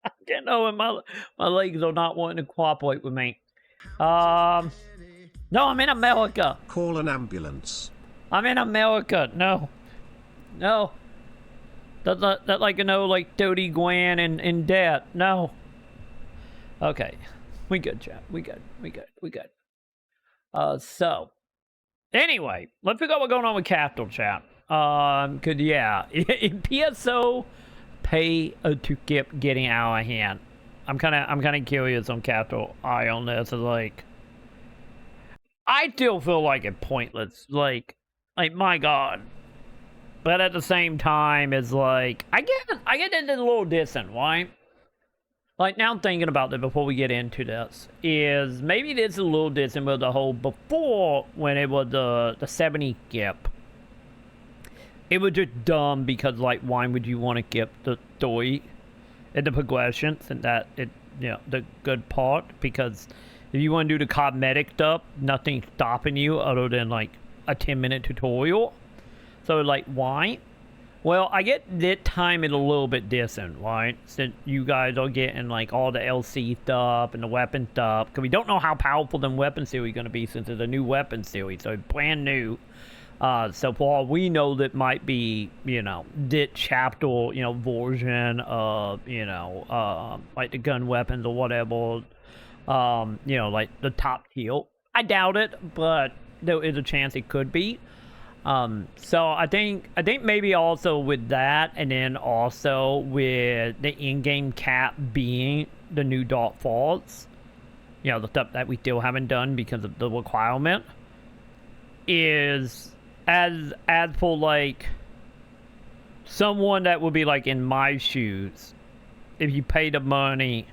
I'm getting old, and my legs are not wanting to cooperate with me. No, I'm in America. Call an ambulance. I'm in America. No. That like, you know, like Dodie Gwen and Dad. No. Okay. We good, chat. We good. So. Anyway, let's figure out what's going on with Capital, chat. Cause yeah, PSO pay to keep getting out of hand. I'm kind of curious on Capital Eye on this. It's like, I still feel like it's pointless. Like my god. But at the same time, it's like I get it's a little distant, right? Like now I'm thinking about it before we get into this, is maybe this is a little distant with the whole before when it was the 70 skip. It was just dumb because like why would you want to skip the story and the progressions and that the good part, because if you want to do the cosmetic stuff, nothing's stopping you other than like a 10-minute tutorial. So like why? Well, I get that time is a little bit distant, right? Since you guys are getting like all the LC stuff and the weapon stuff, because we don't know how powerful the weapon series is going to be since it's a new weapon series, so it's brand new. So for all we know, that might be, that chapter, version of, like the gun weapons or whatever, like the top tier. I doubt it, but there is a chance it could be. So I think maybe also with that, and then also with the in-game cap being the new Dark Falls, the stuff that we still haven't done because of the requirement, is as for like someone that would be like in my shoes, if you pay the money,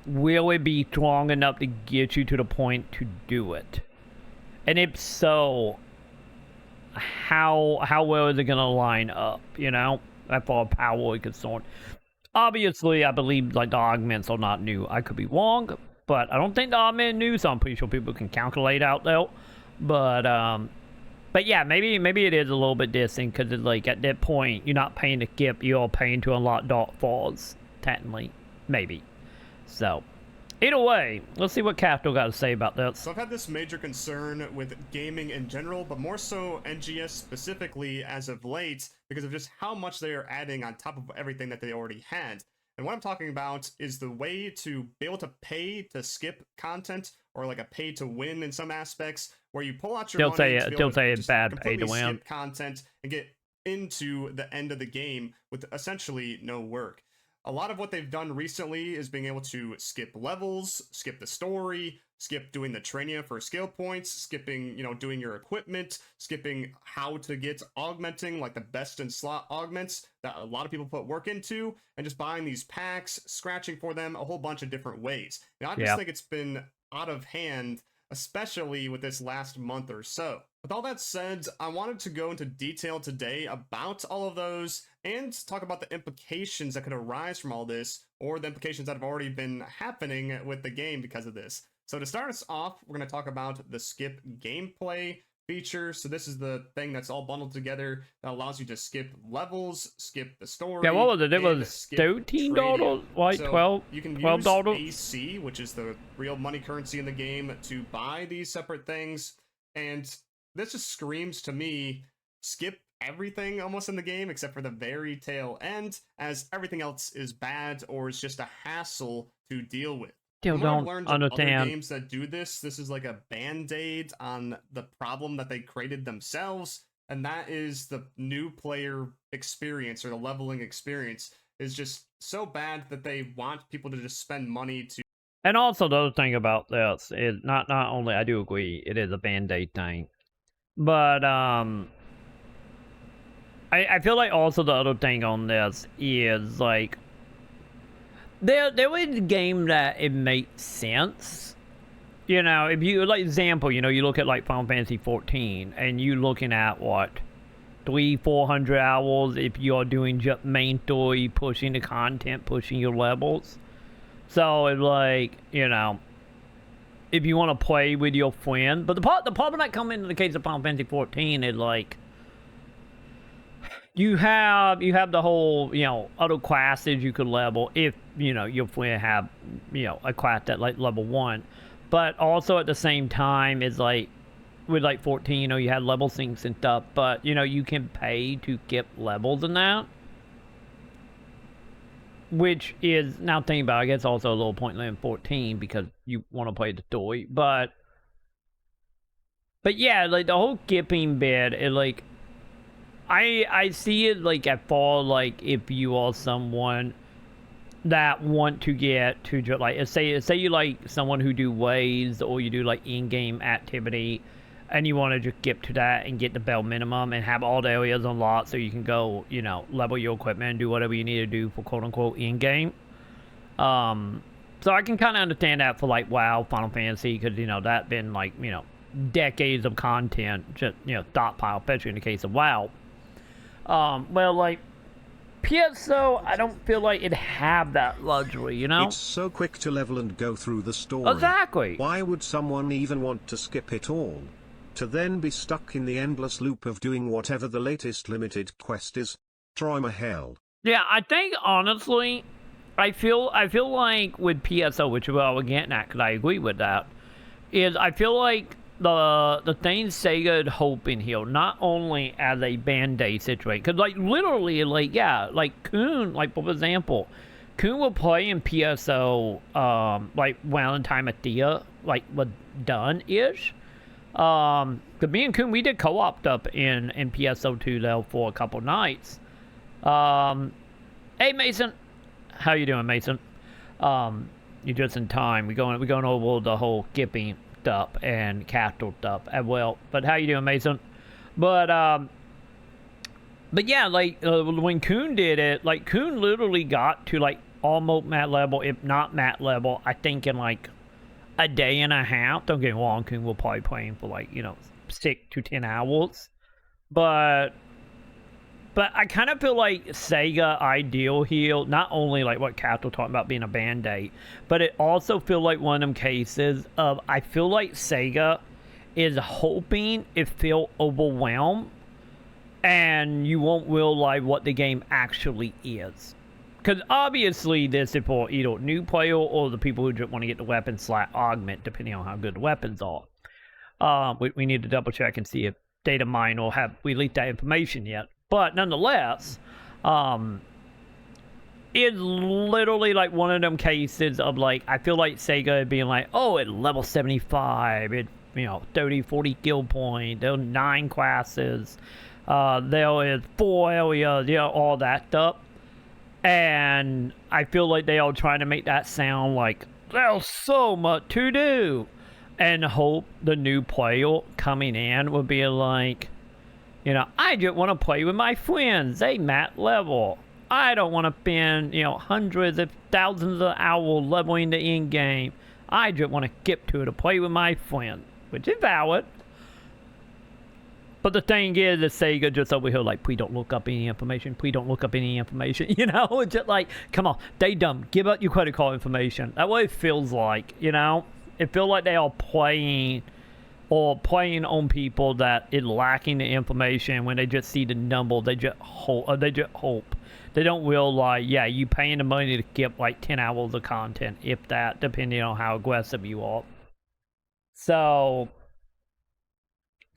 will it be strong enough to get you to the point to do it? And if so, how well is it gonna line up, as far as power is concerned? Obviously, I believe like the augments are not new. I could be wrong, but I don't think the augment new, so I'm pretty sure people can calculate out though. But yeah, maybe it is a little bit distant, because it's like at that point you're not paying to skip, you're paying to unlock Dark Falls, technically, maybe. So either way, let's see what Capital got to say about this. So I've had this major concern with gaming in general, but more so NGS specifically as of late, because of just how much they are adding on top of everything that they already had. And what I'm talking about is the way to be able to pay to skip content, or like a pay to win in some aspects, where you pull out your money to be able to just completely skip content and get into the end of the game with essentially no work. A lot of what they've done recently is being able to skip levels, skip the story, skip doing the training for skill points, skipping, doing your equipment, skipping how to get augmenting, like the best in slot augments that a lot of people put work into, and just buying these packs, scratching for them, a whole bunch of different ways. Now, I just think it's been out of hand, especially with this last month or so. With all that said, I wanted to go into detail today about all of those and talk about the implications that could arise from all this, or the implications that have already been happening with the game because of this. So to start us off, we're going to talk about the skip gameplay feature. So this is the thing that's all bundled together that allows you to skip levels, skip the story. Yeah, what was it? It was $13, right? So 12. You can $12. use AC, which is the real money currency in the game, to buy these separate things. And this just screams to me, skip everything almost in the game except for the very tail end, as everything else is bad or is just a hassle to deal with. Still don't understand. Other games that do this is like a band-aid on the problem that they created themselves, and that is the new player experience, or the leveling experience is just so bad that they want people to just spend money to. And also the other thing about this is not only, I do agree it is a band-aid thing, but I feel like also the other thing on this is like there was a game that it makes sense you know, if you, like, example, you know, you look at, like, Final Fantasy 14, and you looking at, what, 300-400 hours if you're doing just main story, pushing the content, pushing your levels. So, it's like, you know, if you want to play with your friend, but the problem that come into the case of Final Fantasy 14 is, like, you have the whole, you know, other classes you could level if, you know, your friend have, you know, a class that, like, level 1. But also at the same time, it's like, with, like, 14, you know, you had level syncs and stuff, but, you know, you can pay to get levels in that. Which is, now thinking about it, I guess also a little pointless in 14 because you want to play the story. But yeah, like, the whole skipping bit, it, like, I see it, like, at fall, like, if you are someone that want to get to just, like, say you like someone who do waves, or you do, like, in-game activity, and you want to just skip to that and get the bell minimum and have all the areas unlocked so you can go, you know, level your equipment and do whatever you need to do for quote-unquote in-game. So I can kind of understand that for, like, WoW, Final Fantasy, because, you know, that been, like, you know, decades of content, just, you know, stockpile, especially in the case of WoW. Well, like, PSO, I don't feel like it have that luxury, you know? It's so quick to level and go through the story. Exactly. Why would someone even want to skip it all? To then be stuck in the endless loop of doing whatever the latest limited quest is? Trauma hell. Yeah, I think, honestly, I feel like with PSO, which is what we're getting at, because I agree with that, is I feel like the thing Sega hoping here, not only as a Band-Aid situation, because, like, literally, like, yeah, like, Coon, like, for example, Coon will play in PSO, like, Valentine Athea, like, was done-ish. Because me and Coon, we did co-op stuff in PSO 2, though, for a couple nights. Hey, Mason. How you doing, Mason? You're just in time. We're going over the whole skipping stuff and castle stuff as well. But how you doing, Mason? But yeah, like, when Coon did it, like, Coon literally got to, like, almost mat level, if not mat level, I think in, like, a day and a half. Don't get me wrong, Coon will probably playing for, like, you know, 6 to 10 hours. But I kind of feel like Sega ideal here, not only like what Castle talking about being a Band-Aid, but it also feel like one of them cases of, I feel like Sega is hoping it feel overwhelmed and you won't realize what the game actually is. Because obviously this is for either new player or the people who just want to get the weapon / augment, depending on how good the weapons are. We need to double check and see if Data Mine will have released that information yet. But nonetheless, it's literally like one of them cases of, like, I feel like Sega being like, oh, at level 75, it, you know, 30, 40 skill points, there are 9 classes, there is 4 areas, you know, all that stuff. And I feel like they are trying to make that sound like there's so much to do, and hope the new player coming in will be like, you know, I just want to play with my friends. They mat level. I don't want to spend, you know, hundreds of thousands of hours leveling the in-game. I just want to skip to it to play with my friends, which is valid. But the thing is that Sega just over here like, please don't look up any information. Please don't look up any information. You know, it's just like, come on, they dumb. Give up your credit card information. That's what it feels like, you know? It feels like they are playing on people that is lacking the information. When they just see the number, they just hope. They don't realize, yeah, you paying the money to skip like 10 hours of content, if that, depending on how aggressive you are. So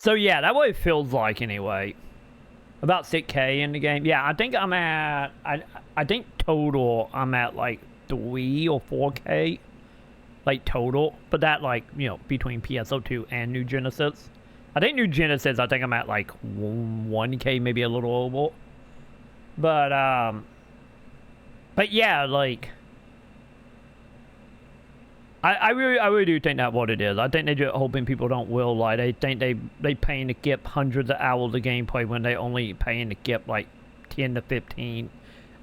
yeah, that's what it feels like anyway. About 6K in the game. Yeah, I think I'm at, I think total I'm at like 3 or 4K. Like total. But that, like, you know, between PSO2 and New Genesis. I think New Genesis, I think I'm at like 1K, maybe a little over. But yeah, like, I really do think that's what it is. I think they're just hoping people don't realize. They think they paying to skip hundreds of hours of gameplay when they only paying to skip like 10 to 15,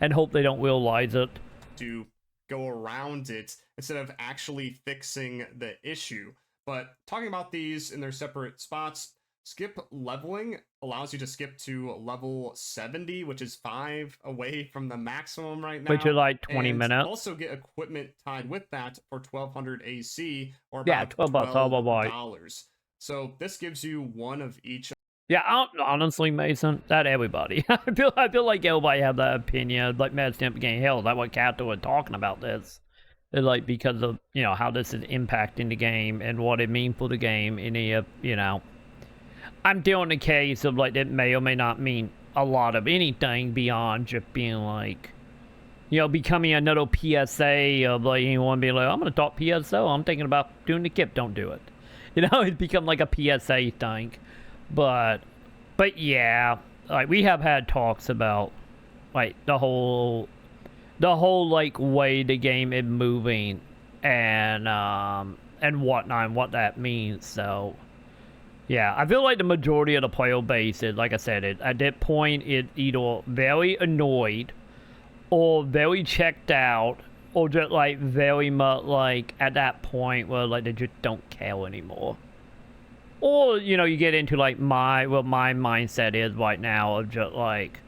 and hope they don't realize it. To go around it instead of actually fixing the issue. But talking about these in their separate spots, skip leveling allows you to skip to level 70, which is 5 away from the maximum right now. Which is like 20 and minutes. Also get equipment tied with that for 1200 AC, or Yeah, about 12 bucks, $12. So this gives you one of each. Yeah, honestly, Mason, that everybody. I feel like everybody have that opinion. Like Mad Stamp game, hell, that's what Cato was talking about this. It's like because of, you know, how this is impacting the game and what it means for the game. And you know, I'm dealing the case of like it may or may not mean a lot of anything beyond just being like, you know, becoming another PSA of like anyone being like, I'm gonna talk PSO. I'm thinking about doing the KIP. Don't do it. You know, it's become like a PSA thing. But yeah, like we have had talks about like the whole like way the game is moving and whatnot and what that means. So yeah, I feel like the majority of the player base is, like I said, at that point it either very annoyed or very checked out or just like very much like at that point where like they just don't care anymore. Or, you know, you get into like my mindset is right now of just like,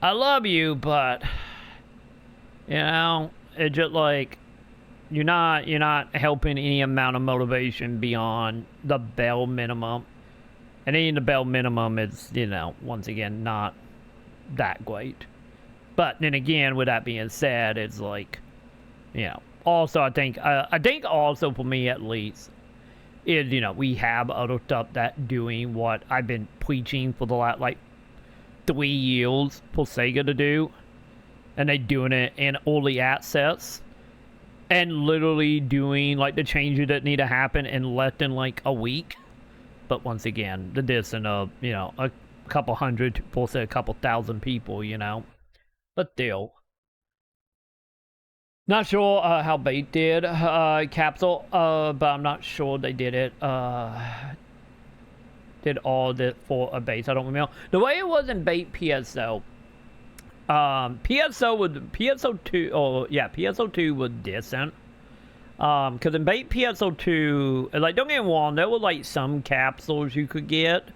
I love you, but, you know, it's just like, you're not helping any amount of motivation beyond the bare minimum. And even the bare minimum is, you know, once again, not that great. But then again, with that being said, it's like, you know, also I think also for me at least, is, you know, we have other stuff that doing what I've been preaching for the last, like, 3 years for Sega to do. And they doing it in early access. And literally doing, like, the changes that need to happen in less than, like, a week. But once again, the distance of, you know, a couple hundred, or say a couple thousand people, you know. But still. Not sure how Bait did Capsule, but I'm not sure they did it. Did all that for a base. I don't remember. The way it was in Bait PSO, PSO2 was decent. Because in Bait PSO2, like, don't get me wrong, there were like some capsules you could get.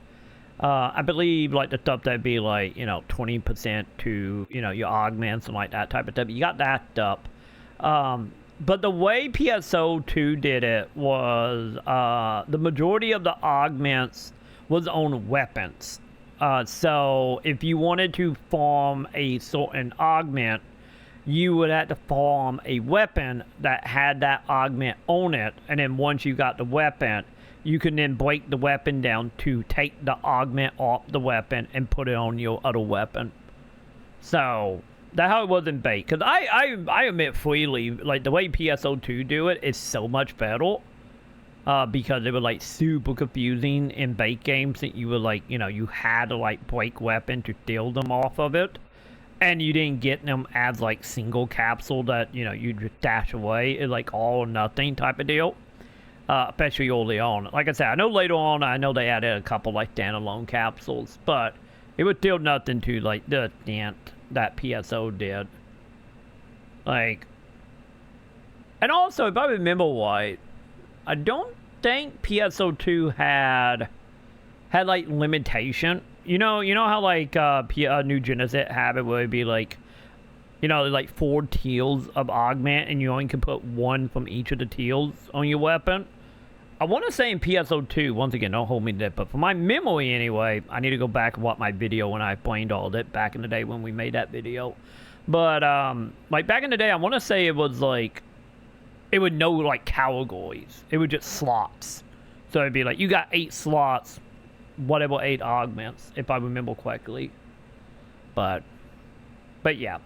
I believe like the stuff that'd be like, you know, 20% to, you know, your augments and like that type of stuff. You got that stuff. But the way PSO2 did it was, the majority of the augments was on weapons. So if you wanted to farm a certain augment, you would have to farm a weapon that had that augment on it. And then once you got the weapon, you can then break the weapon down to take the augment off the weapon and put it on your other weapon. So that's how it was in Bait. Because I admit freely, like, the way PSO2 do it is so much better. Because it was, like, super confusing in Bait games that you were, like, you know, you had to, like, break weapon to steal them off of it. And you didn't get them as, like, single capsule that, you know, you just dash away. It's, like, all or nothing type of deal. Especially early on. Like I said, I know later on, I know they added a couple, like, standalone capsules. But it was still nothing to, like, the extent that PSO did. Like, and also, if I remember right, I don't think PSO2 had like limitation. You know how like New Genesis have it where it'd be like, you know, like 4 tiers of augment and you only can put 1 from each of the tiers on your weapon. I want to say in PSO2, once again, don't hold me to that, but for my memory anyway, I need to go back and watch my video when I explained all that back in the day when we made that video. But, like, back in the day, I want to say it was, like, it would know, like, categories. It would just slots. So it'd be like, you got 8 slots, whatever 8 augments, if I remember correctly. But yeah.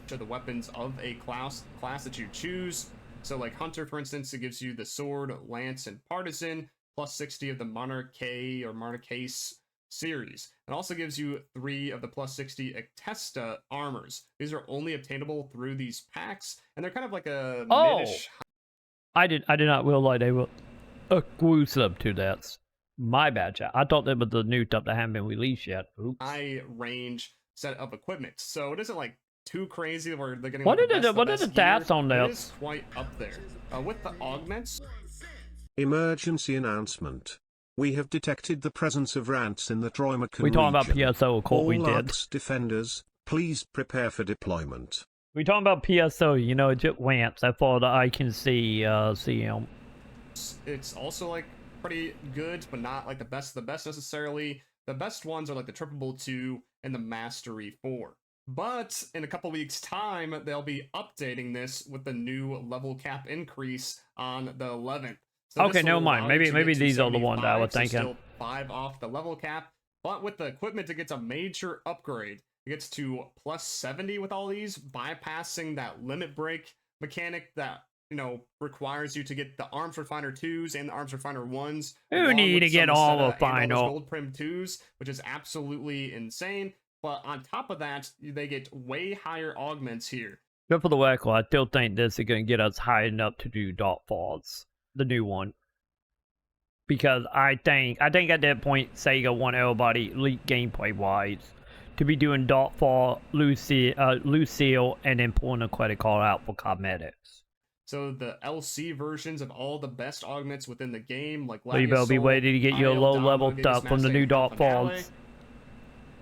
The weapons of a class that you choose. So like Hunter, for instance, it gives you the sword, lance, and partisan, plus 60 of the Monarchy or Monarchase series. It also gives you 3 of the plus 60 Ectesta armors. These are only obtainable through these packs, and they're kind of like a mid-ish. I did not realize they were exclusive to that. My bad, chat. I thought that was the new stuff that hadn't been released yet. Oops. High range set of equipment, so it isn't like too crazy where they're getting what like are the stats on that? that? It is quite up there with the augments. Emergency announcement. We have detected the presence of rants in the Troy Maconn We talking about region. PSO, of course we All did. ARX defenders, please prepare for deployment. We talking about PSO, you know, just Wamps. That's all that I can see, CM. It's also like pretty good, but not like the best of the best necessarily. The best ones are like the Triple 2 and the Mastery 4. But in a couple weeks' time, they'll be updating this with the new level cap increase on the 11th. So Okay, never mind. Maybe these are the ones I was thinking. Still 5 off the level cap, but with the equipment, it gets a major upgrade. It gets to plus 70 with all these, bypassing that limit break mechanic that, you know, requires you to get the Arms Refiner 2s and the Arms Refiner 1s. You need to get all the final Gold Prim 2s, which is absolutely insane. But on top of that, they get way higher augments here. Good for the record, I still think this is going to get us high enough to do Dark Falls, the new one. Because I think at that point, Sega want everybody, leak gameplay-wise, to be doing Dark Fall, Lucille, and then pulling a credit card out for cosmetics. So the LC versions of all the best augments within the game, like So you better be ready to get your low-level stuff from the new Dark Falls.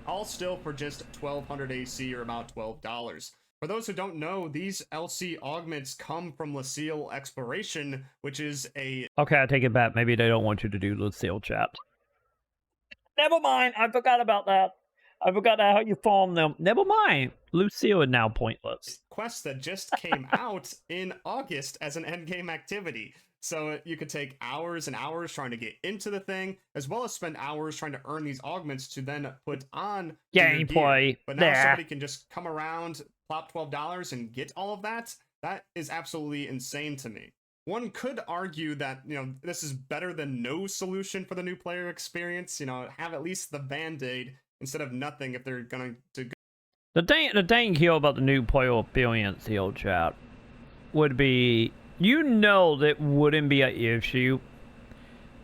All still for just 1200 AC or about $12. For those who don't know, these LC augments come from Lucille Exploration, which is a... Okay, I take it back. Maybe they don't want you to do Lucille chat. Never mind, I forgot about that. I forgot how you farm them. Never mind. Lucille is now pointless. Quest that just came out in August as an endgame activity. So you could take hours and hours trying to get into the thing, as well as spend hours trying to earn these augments to then put on gameplay. But now somebody can just come around, plop $12 and get all of that. That is absolutely insane to me. One could argue that, you know, this is better than no solution for the new player experience. You know, have at least the Band-Aid instead of nothing if they're going to go. The thing here about the new player experience here, chat, would be, you know, that wouldn't be an issue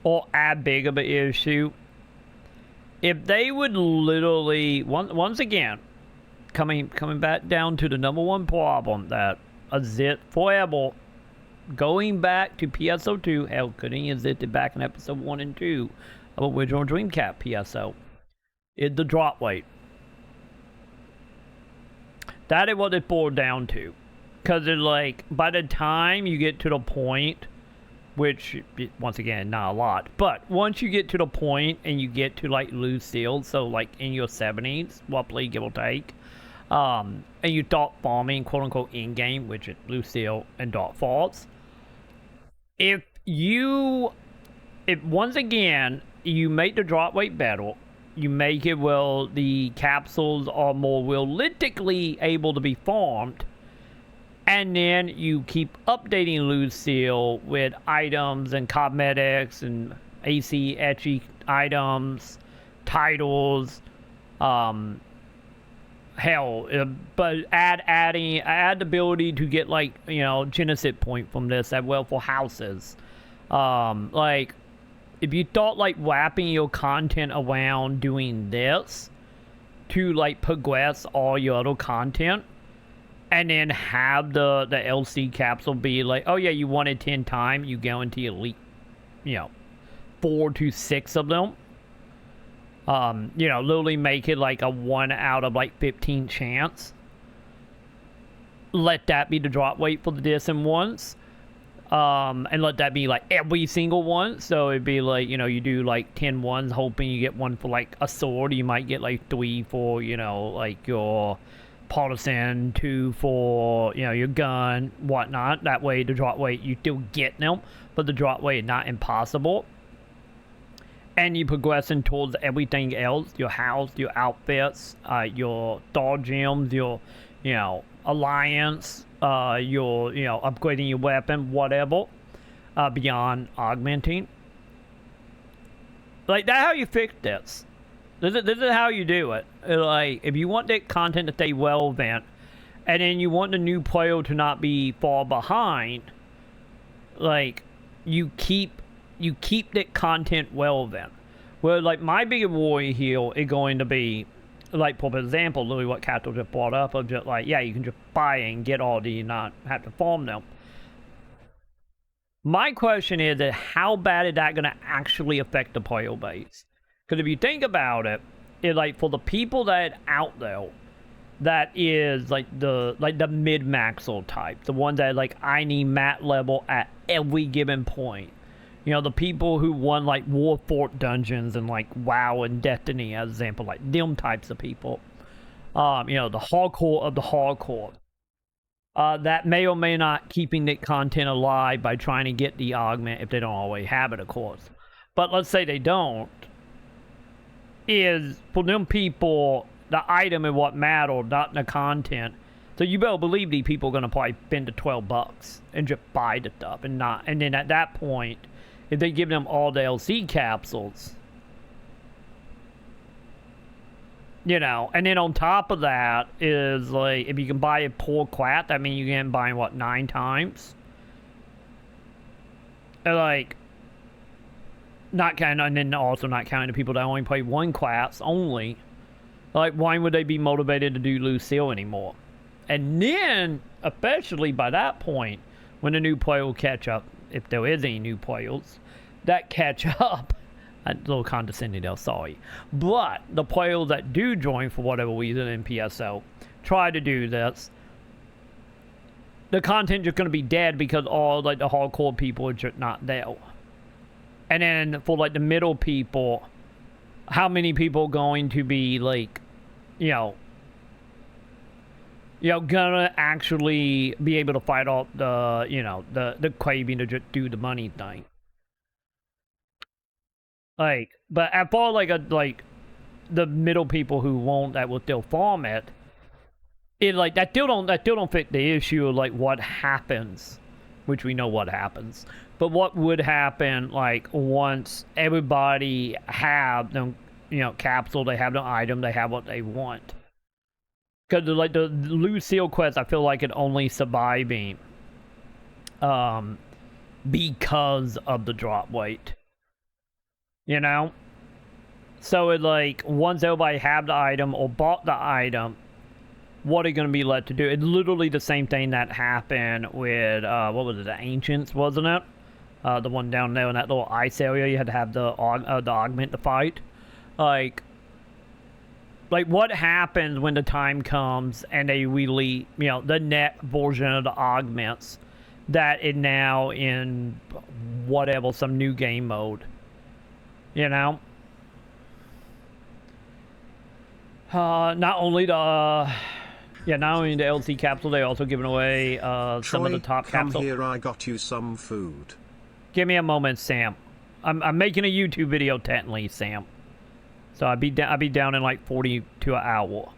or as big of an issue if they would literally, once again, coming back down to the number one problem that exists forever, going back to PSO2, hell, couldn't existed back in episode 1 and 2 of original Dreamcast PSO, is the drop weight. That is what it boiled down to. Because it's like, by the time you get to the point, which, once again, not a lot, but once you get to the point and you get to, like, Lucille, so, like, in your 70s, roughly, give or take, and you start farming, quote-unquote, in-game, which is Lucille and Dark Falls, if once again, you make the drop weight better, you make it well, the capsules are more realistically able to be farmed, and then you keep updating Lucille with items and cosmetics and AC etchy items, titles, hell, but add the ability to get, like, you know, Genesis point from this as well for houses. Like, if you thought, like, wrapping your content around doing this to, like, progress all your other content, and then have the LC capsule be like, oh yeah, you wanted 10 times, you guarantee at least, you know, 4 to 6 of them. You know, literally make it like a 1 out of like 15 chance. Let that be the drop weight for the DSM ones. And let that be like every single one. So it'd be like, you know, you do like 10 ones, hoping you get one for like a sword. You might get like 3 for, you know, like your partisan, 2 for, you know, your gun, whatnot. That way the drop weight, you still get them, but the drop weight is not impossible. And you progressing towards everything else, your house, your outfits, your star gems, your, you know, alliance, your, you know, upgrading your weapon, whatever, beyond augmenting. Like, that's how you fix this. This is how you do it. Like, if you want that content to stay relevant, and then you want the new player to not be far behind, like, you keep that content relevant. Well, like, my bigger worry here is going to be, like, for example, literally what Cato just brought up, of just like, yeah, you can just buy and get all the, not have to farm them. My question is that how bad is that going to actually affect the player base? Because if you think about it, it's like for the people that out there, that is like the mid-maxle type, the ones that like I need mat level at every given point. You know, the people who won like War Fort dungeons and like WoW and Destiny as example, like them types of people. You know, the hardcore of the hardcore. That may or may not keeping the content alive by trying to get the augment if they don't always have it, of course. But let's say they don't. Is for them people, the item is what matters, not the content. So you better believe these people are gonna probably spend the $12 and just buy the stuff and not. And then at that point, if they give them all the LC capsules, you know, and then on top of that is like if you can buy a poor quat, that means you can buy what 9 times. And like. Not counting, and then also not counting the people that only play 1 class only. Like, why would they be motivated to do Lucille anymore? And then, especially by that point, when the new player will catch up, if there is any new players that catch up, a little condescending there, sorry. But the players that do join for whatever reason in PSO try to do this. The content just going to be dead because all like the hardcore people are just not there. And then for like the middle people, how many people are going to be like, you know, gonna actually be able to fight off the, you know, the craving to just do the money thing. Like, but as far like the middle people who won't, that will still farm it, like that still don't fit the issue of like what happens, which we know what happens. But what would happen, like, once everybody have them, you know, capsule, they have the item, they have what they want. Because, like, the Lucille quest, I feel like it only surviving because of the drop weight. You know? So, it, like, once everybody have the item or bought the item, what are going to be led to do? It's literally the same thing that happened with, what was it, the Ancients, wasn't it? The one down there in that little ice area, you had to have the augment to fight. Like what happens when the time comes and they release, you know, the net version of the augments that is now in whatever, some new game mode. You know? Not only the LC capsule, they're also giving away some of the top capsules. Come here, I got you some food. Give me a moment, Sam. I'm making a YouTube video technically, Sam. So I'd be down in like 40 to an hour.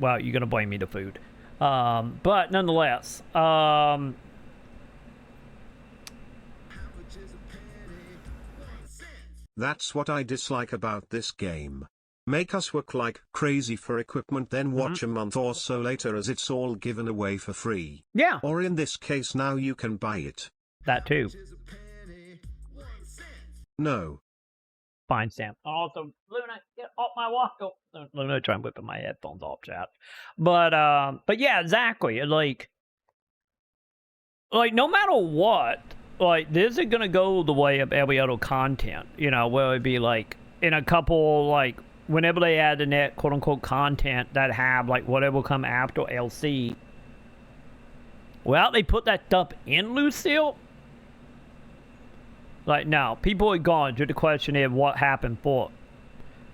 Well, you're gonna blame me the food. But nonetheless, that's what I dislike about this game. Make us work like crazy for equipment, then watch a month or so later as it's all given away for free. Yeah. Or in this case, now you can buy it. That too. No. Fine, Sam. Also, Luna, get off my walk. Luna, try and whipping my headphones off, chat. But yeah, exactly. Like no matter what, like this is gonna go the way of every other content. You know, where it'd be like in a couple, like whenever they add the net quote unquote content that have like whatever come after LC. Well, they put that stuff in Lucille. Like, no, people are gone. Just the question is, what happened for it?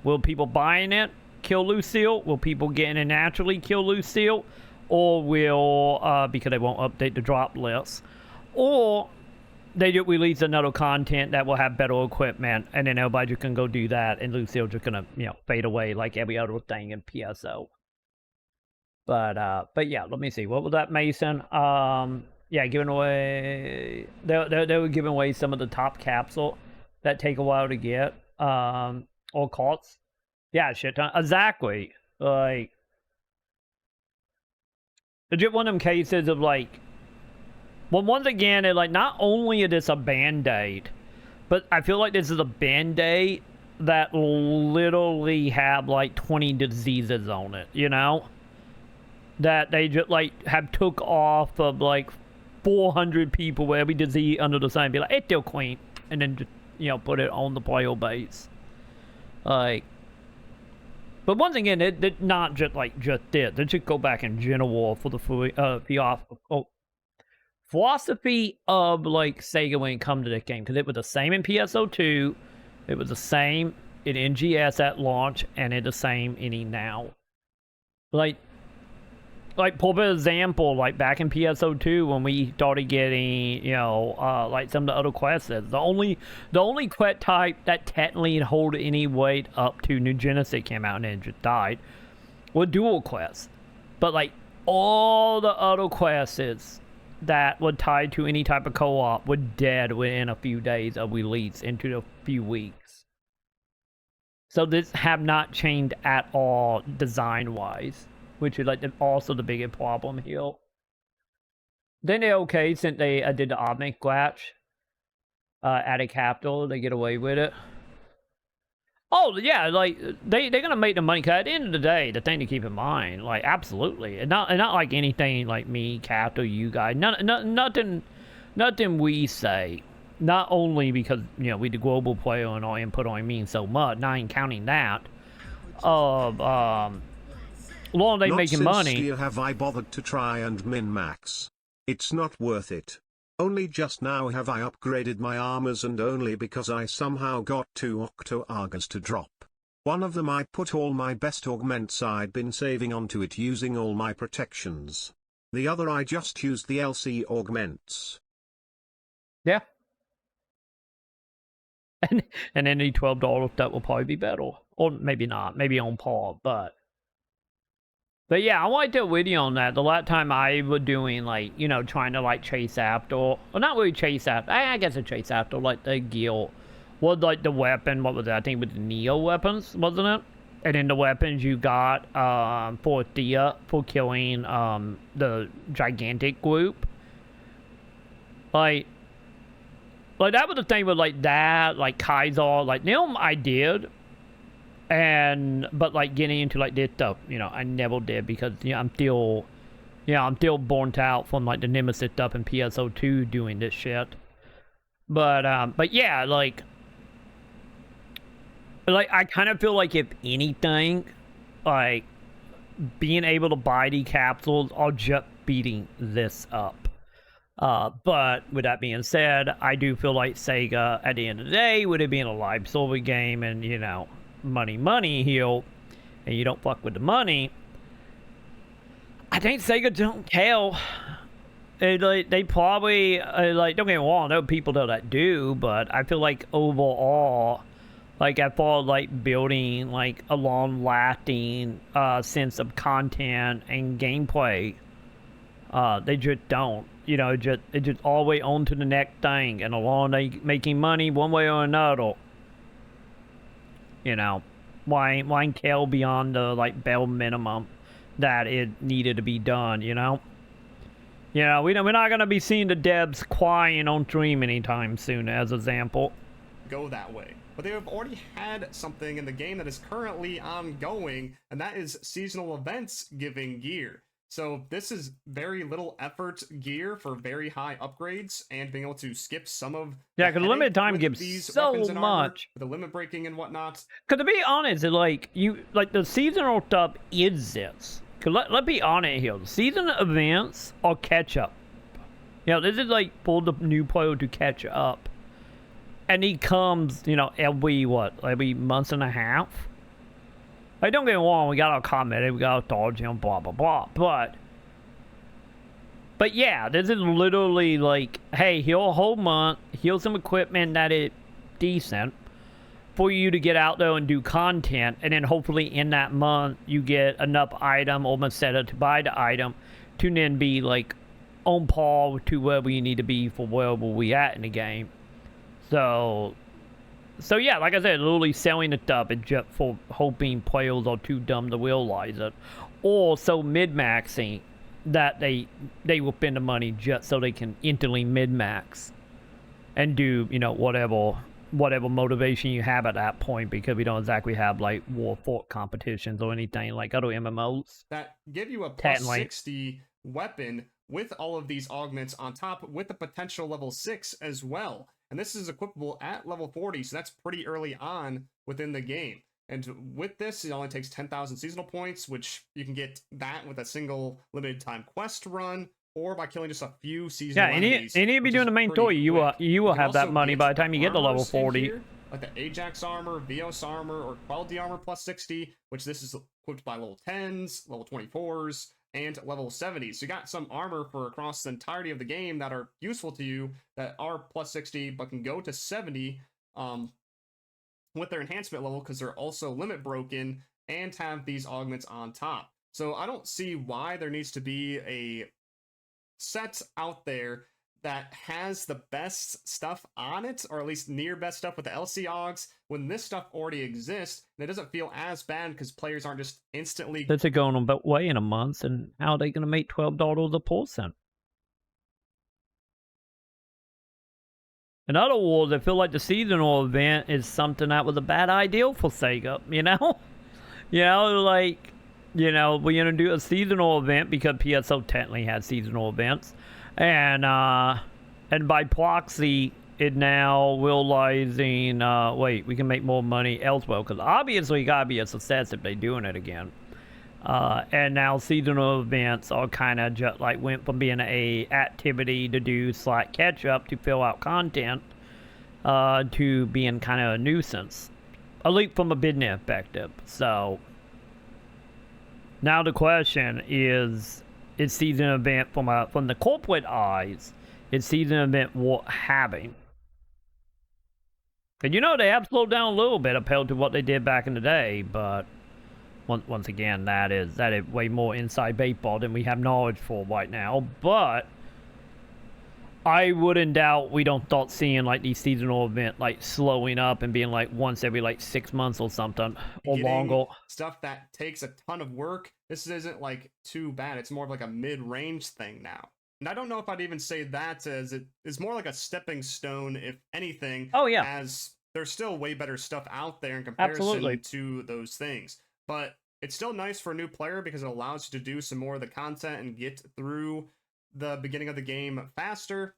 Will people buying it kill Lucille? Will people getting it naturally kill Lucille? Or will, because they won't update the drop list, or they just release another content that will have better equipment, and then everybody just can go do that, and Lucille just gonna, you know, fade away like every other thing in PSO. But yeah, let me see. What was that, Mason? Yeah, giving away. They were giving away some of the top capsule that take a while to get. Or costs. Yeah, shit ton. Exactly. Like, legit one of them cases of like. Well, once again, it like not only is this a band-aid, but I feel like this is a band-aid that literally have like 20 diseases on it. You know, that they just like have took off of like 400 people where we just see under the sign, be like, it's still quaint, and then just, you know, put it on the player base. Like, but once again, it not just like just this. They should go back in general for the philosophy of like Sega when it comes to this game, because it was the same in PSO2, it was the same in NGS at launch, and it's the same in now. Like for example, like back in PSO2 when we started getting, you know, like some of the other quests, the only quest type that technically hold any weight up to New Genesis came out and then just died were dual quests. But like all the other quests that were tied to any type of co-op were dead within a few days of release into a few weeks. So this have not changed at all design-wise, which is like also the biggest problem here. Then they're okay since they did the Omnic Glitch at a capital, they get away with it. Oh yeah, like they're gonna make the money. Cause at the end of the day, the thing to keep in mind, like absolutely, and not like anything like me, Capital, you guys, nothing we say. Not only because, you know, we the global player and our input only means so much, not even counting that. Long they making money. Not since have I bothered to try and min-max. It's not worth it. Only just now have I upgraded my armors, and only because I somehow got 2 Octo Argas to drop. One of them I put all my best augments I'd been saving onto it using all my protections. The other I just used the LC augments. Yeah. And any $12 that will probably be better. Or maybe not. Maybe on par, but But yeah, I wanted to video on that. The last time I was doing, like, you know, trying to, like, chase after, well, not really chase after, I guess a chase after, like, the gear was, like, the weapon, what was it? I think it was the Neo weapons, wasn't it? And then the weapons you got, for Thea, for killing, the gigantic group. Like, that was the thing with, like, that, like, Kaiser, like, them I did. But like getting into like this stuff, you know, I never did because, you know, I'm still burnt out from like the Nemesis stuff in PSO2 doing this shit. But yeah, like I kind of feel like if anything, like being able to buy the capsules are just beating this up. But with that being said, I do feel like Sega at the end of the day, with it being a live server game and, you know, money here, and you don't fuck with the money, I think Sega don't care. They probably, like, don't get me wrong, there are people that do, but I feel like overall, like, as far as, like, building, like, a long-lasting sense of content and gameplay, they just don't. You know, it just always on to the next thing, and along they making money one way or another. You know, why care beyond the, like, bare minimum that it needed to be done, you know? You know, we're not going to be seeing the devs crying on stream anytime soon, as example. Go that way. But they have already had something in the game that is currently ongoing, and that is seasonal events giving gear. So this is very little effort gear for very high upgrades, and being able to skip some of because limited time gives so much. The limit breaking and whatnot. Because to be honest, like the seasonal stuff is this. Cause let's be honest here, the seasonal events are catch up. You know, this is like for the new player to catch up, and he comes, you know, every month and a half. Like, don't get me wrong, we got our comment, we got our thoughts, you know, blah, blah, blah. But yeah, this is literally like, hey, here's a whole month, here's some equipment that is decent for you to get out there and do content, and then hopefully in that month you get enough item or Maceta to buy the item to then be like on par to where we need to be for where we at in the game. So yeah, like I said, literally selling the stuff is just for hoping players are too dumb to realize it, or so mid-maxing that they will spend the money just so they can instantly mid-max and do, you know, whatever motivation you have at that point, because we don't exactly have like war fort competitions or anything like other MMOs that give you a plus 60 weapon with all of these augments on top with the potential level 6 as well. And this is equipable at level 40, so that's pretty early on within the game. And with this, it only takes 10,000 seasonal points, which you can get that with a single limited time quest run, or by killing just a few seasonal enemies. Any of you doing the main story, you will have that money by the time you get to level 40. Here, like the Ajax armor, Vios armor, or Quality armor plus 60, which this is equipped by level 10s, level 24s, and level 70s. So you got some armor for across the entirety of the game that are useful to you, that are plus 60, but can go to 70 with their enhancement level, because they're also limit broken and have these augments on top. So I don't see why there needs to be a set out there that has the best stuff on it, or at least near best stuff with the LC Augs, when this stuff already exists, and it doesn't feel as bad because players aren't just instantly... That's it going on about way in a month, and how are they going to make $12 a person? In other words, I feel like the seasonal event is something that was a bad idea for Sega, you know? You know, like, you know, we're going to do a seasonal event because PSO technically has seasonal events. And by proxy, it now realizing, wait, we can make more money elsewhere. Because obviously it got to be a success if they're doing it again. And now seasonal events are kind of just like went from being a activity to do slight catch up to fill out content to being kind of a nuisance, at least from a business perspective. So now the question is season event from the corporate eyes, is season event worth having? And you know they have slowed down a little bit compared to what they did back in the day, but once again, that is way more inside baseball than we have knowledge for right now. But I wouldn't doubt we don't start seeing like these seasonal events like slowing up and being like once every like 6 months or something, or longer. Stuff that takes a ton of work. This isn't like too bad. It's more of like a mid-range thing now. And I don't know if I'd even say that as it is more like a stepping stone, if anything. Oh yeah. As there's still way better stuff out there in comparison to those things. But it's still nice for a new player because it allows you to do some more of the content and get through the beginning of the game faster.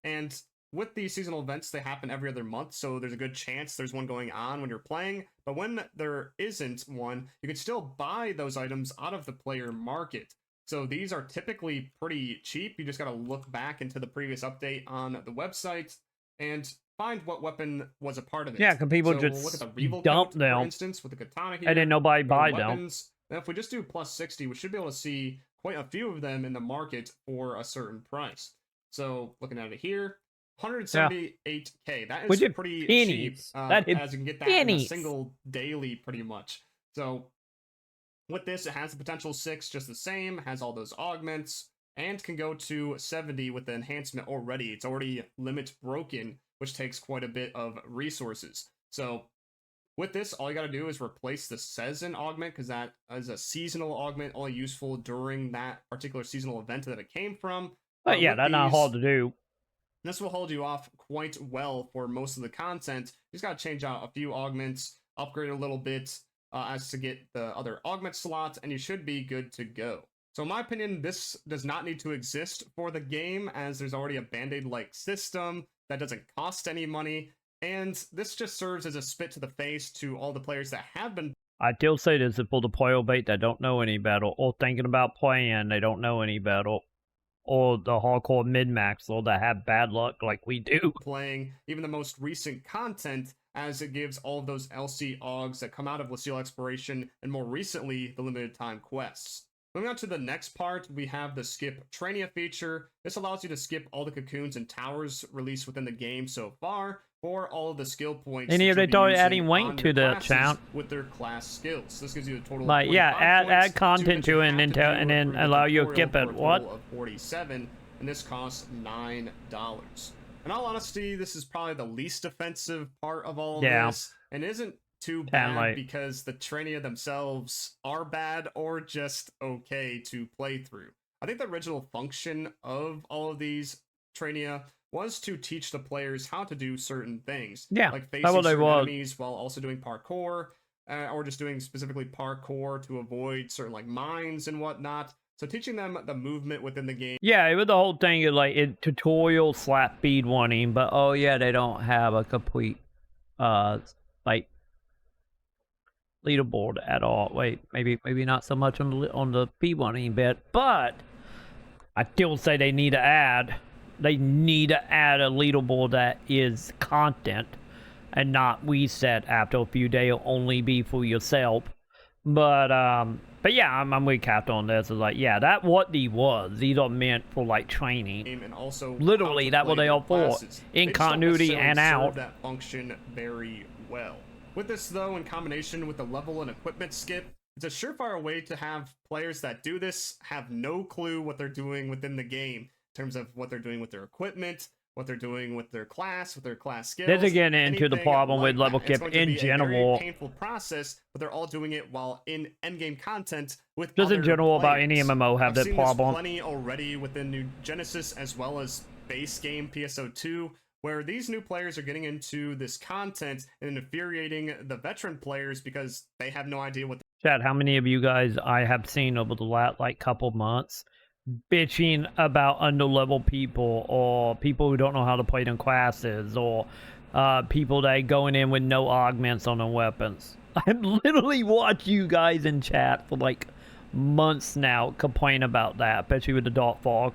And with these seasonal events, they happen every other month, so there's a good chance there's one going on when you're playing. But when there isn't one, you can still buy those items out of the player market. So these are typically pretty cheap. You just got to look back into the previous update on the website and find what weapon was a part of it. Yeah, because people so just we'll look at the Revel dump coat, them. for instance, with the katana here. And then nobody buy them. Weapons. And if we just do plus 60, we should be able to see quite a few of them in the market for a certain price. So looking at it here, 178k. That is pretty cheap. As you can get that in a single daily, pretty much. So with this, it has the potential 6 just the same, has all those augments, and can go to 70 with the enhancement already. It's already limit broken, which takes quite a bit of resources. So with this, all you got to do is replace the Season augment, because that is a seasonal augment, only useful during that particular seasonal event that it came from. But yeah, that's not hard to do. This will hold you off quite well for most of the content. You just got to change out a few augments, upgrade a little bit as to get the other augment slots, and you should be good to go. So in my opinion, this does not need to exist for the game, as there's already a Band-Aid-like system that doesn't cost any money, and this just serves as a spit to the face to all the players that have been... I still say this is for the player base that don't know any better, or thinking about playing, they don't know any better, or the hardcore mid-maxer that have bad luck like we do. Playing even the most recent content, as it gives all of those LC Augs that come out of Lucille Exploration, and more recently, the limited time quests. Moving on to the next part, we have the Skip Trainia feature. This allows you to skip all the cocoons and towers released within the game so far for all of the skill points. And if they started adding weight to the channel with their class skills. This gives you a total of like, yeah, add content to it and then allow you to skip it. What? Of 47, and this costs $9. In all honesty, this is probably the least offensive part of all of this, and isn't too bad because the Trainia themselves are bad or just okay to play through. I think the original function of all of these Trainia was to teach the players how to do certain things. Yeah, like facing certain enemies while also doing parkour, or just doing specifically parkour to avoid certain like mines and whatnot. So teaching them the movement within the game. Yeah, it was the whole thing of like tutorial slap speed running, but oh yeah, they don't have a complete like leaderboard at all. Wait, maybe not so much on the speed running bit, but I still say they need to add a leaderboard that is content and not reset after a few days, only be for yourself. But yeah, I'm with Captain on this. It's like, yeah, that what these was. These are meant for like training. And also literally that what they are for. In continuity and out. That function very well. With this though, in combination with the level and equipment skip, it's a surefire way to have players that do this have no clue what they're doing within the game in terms of what they're doing with their equipment, what they're doing with their class skills. This is getting into the problem with level skip in general. It's a very painful process, but they're all doing it while in endgame content with just in general players. About any MMO have that problem. I've seen this plenty already within New Genesis as well as base game PSO2, where these new players are getting into this content and infuriating the veteran players because they have no idea what. Chad, how many of you guys I have seen over the last like couple months bitching about underleveled people, or people who don't know how to play them classes, or people that going in with no augments on their weapons? I've literally watched you guys in chat for like months now complain about that, especially with the Darkfall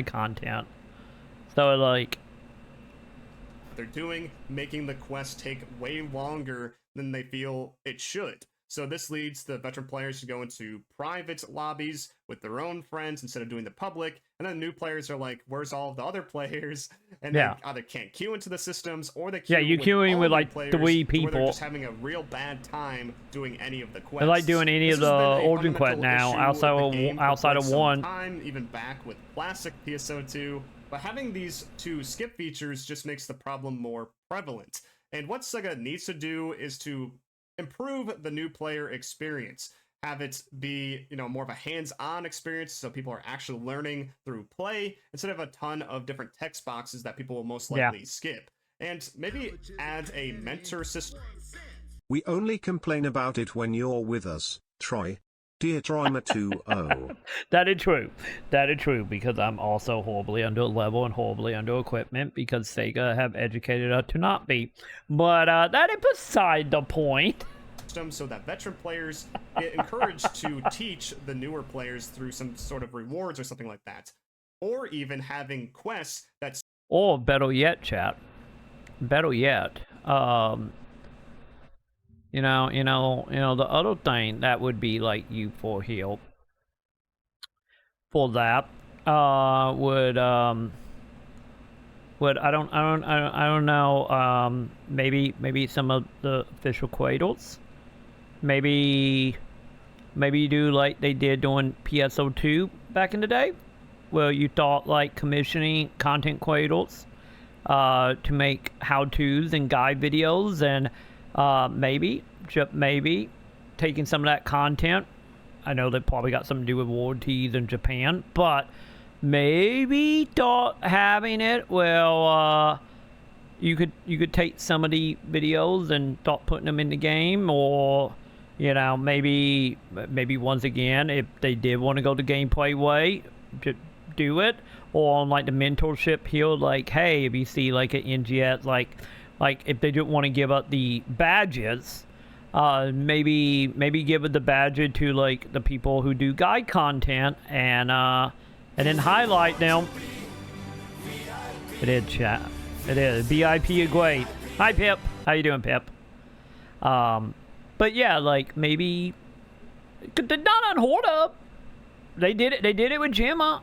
content. So like, they're doing, making the quest take way longer than they feel it should. So this leads the veteran players to go into private lobbies with their own friends instead of doing the public. And then new players are like, where's all of the other players? And they either can't queue into the systems, or they queue you're queuing with like 3 people. They're just having a real bad time doing any of the quests. They're like doing any of the Origin quest now, outside of one. Time, even back with classic PSO2. But having these 2 skip features just makes the problem more prevalent. And what Sega needs to do is to improve the new player experience. Have it be, more of a hands-on experience, so people are actually learning through play instead of a ton of different text boxes that people will most likely skip. And maybe add a mentor system. We only complain about it when you're with us, Troy. Dear Troyma 2-0. That is true. That is true, because I'm also horribly under level and horribly under equipment because Sega have educated us to not be. But that is beside the point. So that veteran players get encouraged to teach the newer players through some sort of rewards or something like that. Or even having quests that's... Or better yet, chat. Better yet. You know, the other thing that would be like you for help for that would I don't know, maybe some of the official cradles, maybe do like they did during PSO2 back in the day, where you thought like commissioning content cradles to make how-tos and guide videos, and maybe taking some of that content. I know they probably got something to do with warranties in Japan, but maybe thought having it, well, you could take some of the videos and start putting them in the game, or maybe once again, if they did want to go the gameplay way, to do it, or on like the mentorship here, like, hey, if you see like an NGS, like if they don't want to give up the badges, maybe give it the badge to like the people who do guide content, and then highlight them. It is, chat. It is. VIP is great. Hi, Pip. How you doing, Pip? But yeah, like maybe they're not unheard of. They did it with Gemma.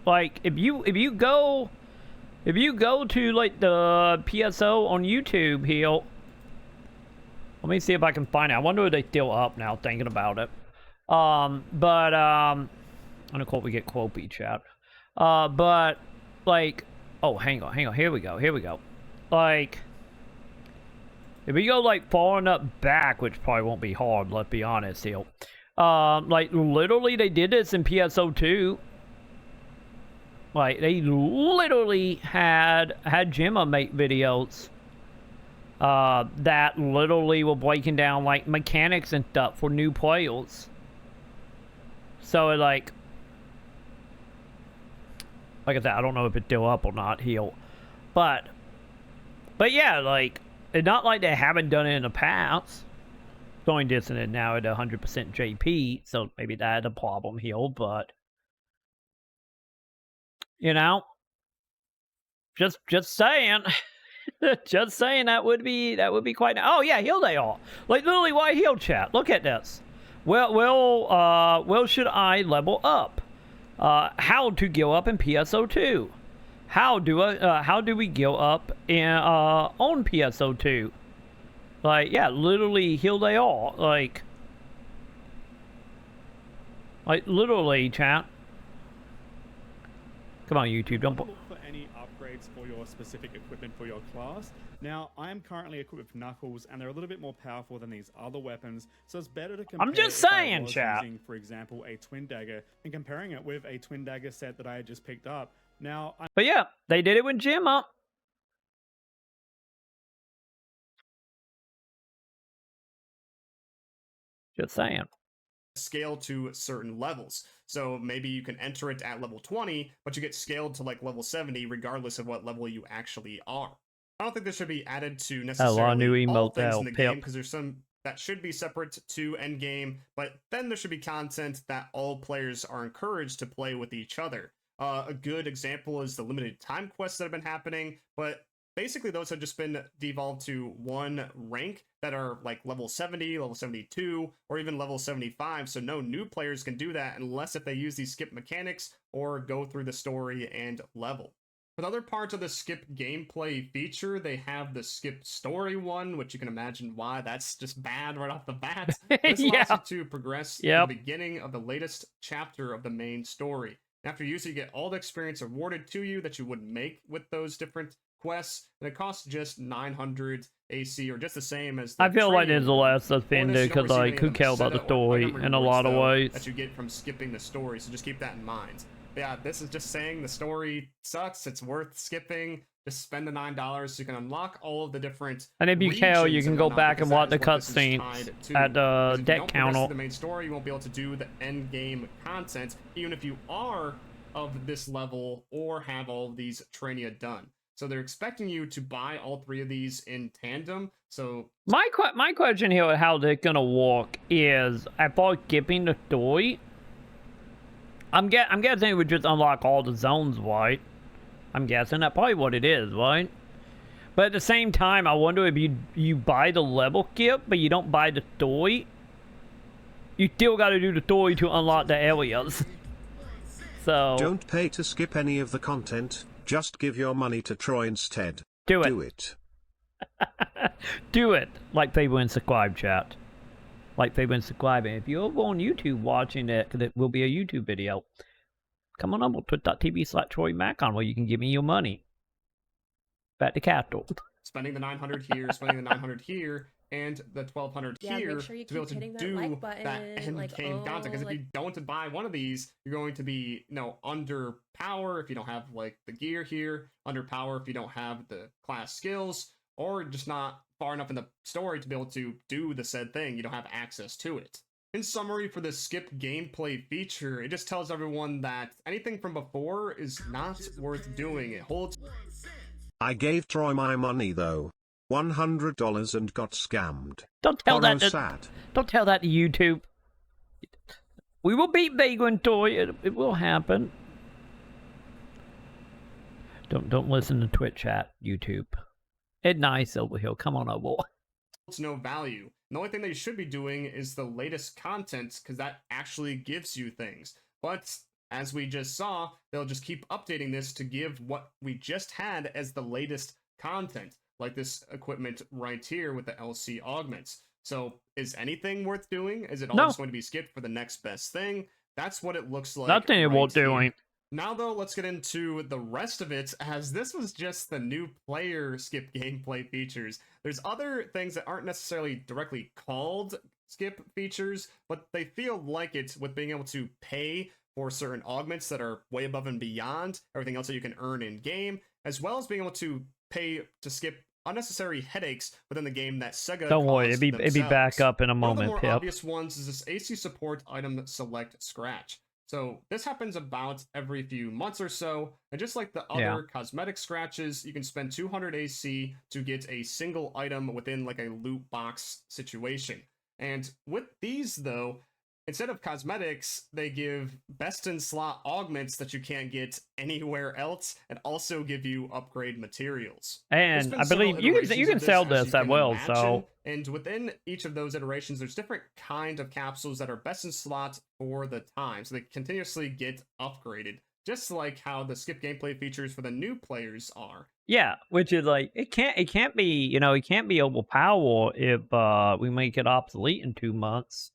Like if you go to like the PSO on YouTube here, let me see if I can find it. I wonder if they're still up now, thinking about it. But I'm gonna quote, we get Quopey, chat. But like, oh, hang on, here we go. Like, if we go like far enough back, which probably won't be hard, let's be honest here. Like literally they did this in PSO2. Like, they literally had Gemma make videos that literally were breaking down, like, mechanics and stuff for new players. So it like I said, I don't know if it's still up or not, heal. But yeah, like, it's not like they haven't done it in the past. Going dissonant now at 100% JP, so maybe that's a problem heal, but you know, just saying. Just saying that would be quite. Oh yeah, heal they all. Like literally, why heal chat? Look at this. Well, should I level up? How to go up in PSO2? How do we go up in on PSO2? Like yeah, literally heal they all. Like literally, chat. Come on, YouTube, don't. For any upgrades for your specific equipment for your class. Now, I am currently equipped with Knuckles, and they're a little bit more powerful than these other weapons, so it's better to compare. I'm just if I saying, was chat. using, for example, a twin dagger, and comparing it with a twin dagger set that I had just picked up. Now, But yeah, they did it with Jim up. Just saying. Scale to certain levels. So maybe you can enter it at level 20, but you get scaled to like level 70 regardless of what level you actually are. I don't think this should be added to necessarily new all emote things now, in the Pip. game, because there's some that should be separate to endgame, but then there should be content that all players are encouraged to play with each other. A good example is the limited time quests that have been happening, but basically those have just been devolved to one rank that are like level 70, level 72, or even level 75, so no new players can do that unless if they use these skip mechanics or go through the story and level. For the other parts of the skip gameplay feature, they have the skip story one, which you can imagine why that's just bad right off the bat. This allows you to progress to the beginning of the latest chapter of the main story. After use it, you get all the experience awarded to you that you would make with those different quests, and it costs just 900 AC, or just the same as the I feel like training it's the last offended because like who cares about the story in a lot of ways. that you get from skipping the story, so just keep that in mind. But yeah, this is just saying the story sucks, it's worth skipping. Just spend the $9 so you can unlock all of the different. And if you care, you regions can and go whatnot, back and because watch that the is what this is cutscenes tied to. at Because the if you deck don't progress counter. to the main story, you won't be able to do the end game content, even if you are of this level or have all of these trainia done. So they're expecting you to buy all three of these in tandem. So My question here with how they're gonna work is, after skipping the story, I'm guessing it would just unlock all the zones, right? I'm guessing that's probably what it is, right? But at the same time, I wonder if you buy the level skip, but you don't buy the story. You still got to do the story to unlock the areas. So don't pay to skip any of the content. Just give your money to Troy instead. Do it. Do it. Do it. Like, people, and subscribe, chat. Like, people, and subscribe. And if you're over on YouTube watching it, because it will be a YouTube video, come on over to twitch.tv/Troy Maconn, where you can give me your money. Back to capital. spending the 900 here, spending the 900 here, and the 1200 here make sure you to be able keep to hitting that do like button, that end like, game content. Because if you don't buy one of these, you're going to be, under power if you don't have like the gear here, under power if you don't have the class skills, or just not far enough in the story to be able to do the said thing. You don't have access to it. In summary, for the skip gameplay feature, it just tells everyone that anything from before is not worth doing. It holds. I gave Troy my money though. $100 and got scammed. Don't tell that to, sad. Don't tell that to YouTube. We will beat Vagrant Toy. It will happen. Don't listen to Twitch chat, YouTube. It's nice over here. Come on over. It's no value. The only thing that you should be doing is the latest content, because that actually gives you things. But as we just saw, they'll just keep updating this to give what we just had as the latest content, like this equipment right here with the LC augments. So is anything worth doing? Is it all just going to be skipped for the next best thing? That's what it looks like. Nothing it won't do. Now, though, let's get into the rest of it, as this was just the new player skip gameplay features. There's other things that aren't necessarily directly called skip features, but they feel like it, with being able to pay for certain augments that are way above and beyond everything else that you can earn in game, as well as being able to pay to skip unnecessary headaches within the game that Sega Don't worry, caused it'd be back up in a One of the moment, more Pip. obvious ones is this AC support item select scratch. So this happens about every few months or so, and just like the other cosmetic scratches, you can spend 200 AC to get a single item within like a loot box situation. And with these though, instead of cosmetics, they give best in slot augments that you can't get anywhere else, and also give you upgrade materials. And I believe you can sell this as well. So, and within each of those iterations, there's different kind of capsules that are best in slot for the time, so they continuously get upgraded, just like how the skip gameplay features for the new players are. Yeah, which is like it can't be it can't be overpowered if we make it obsolete in 2 months.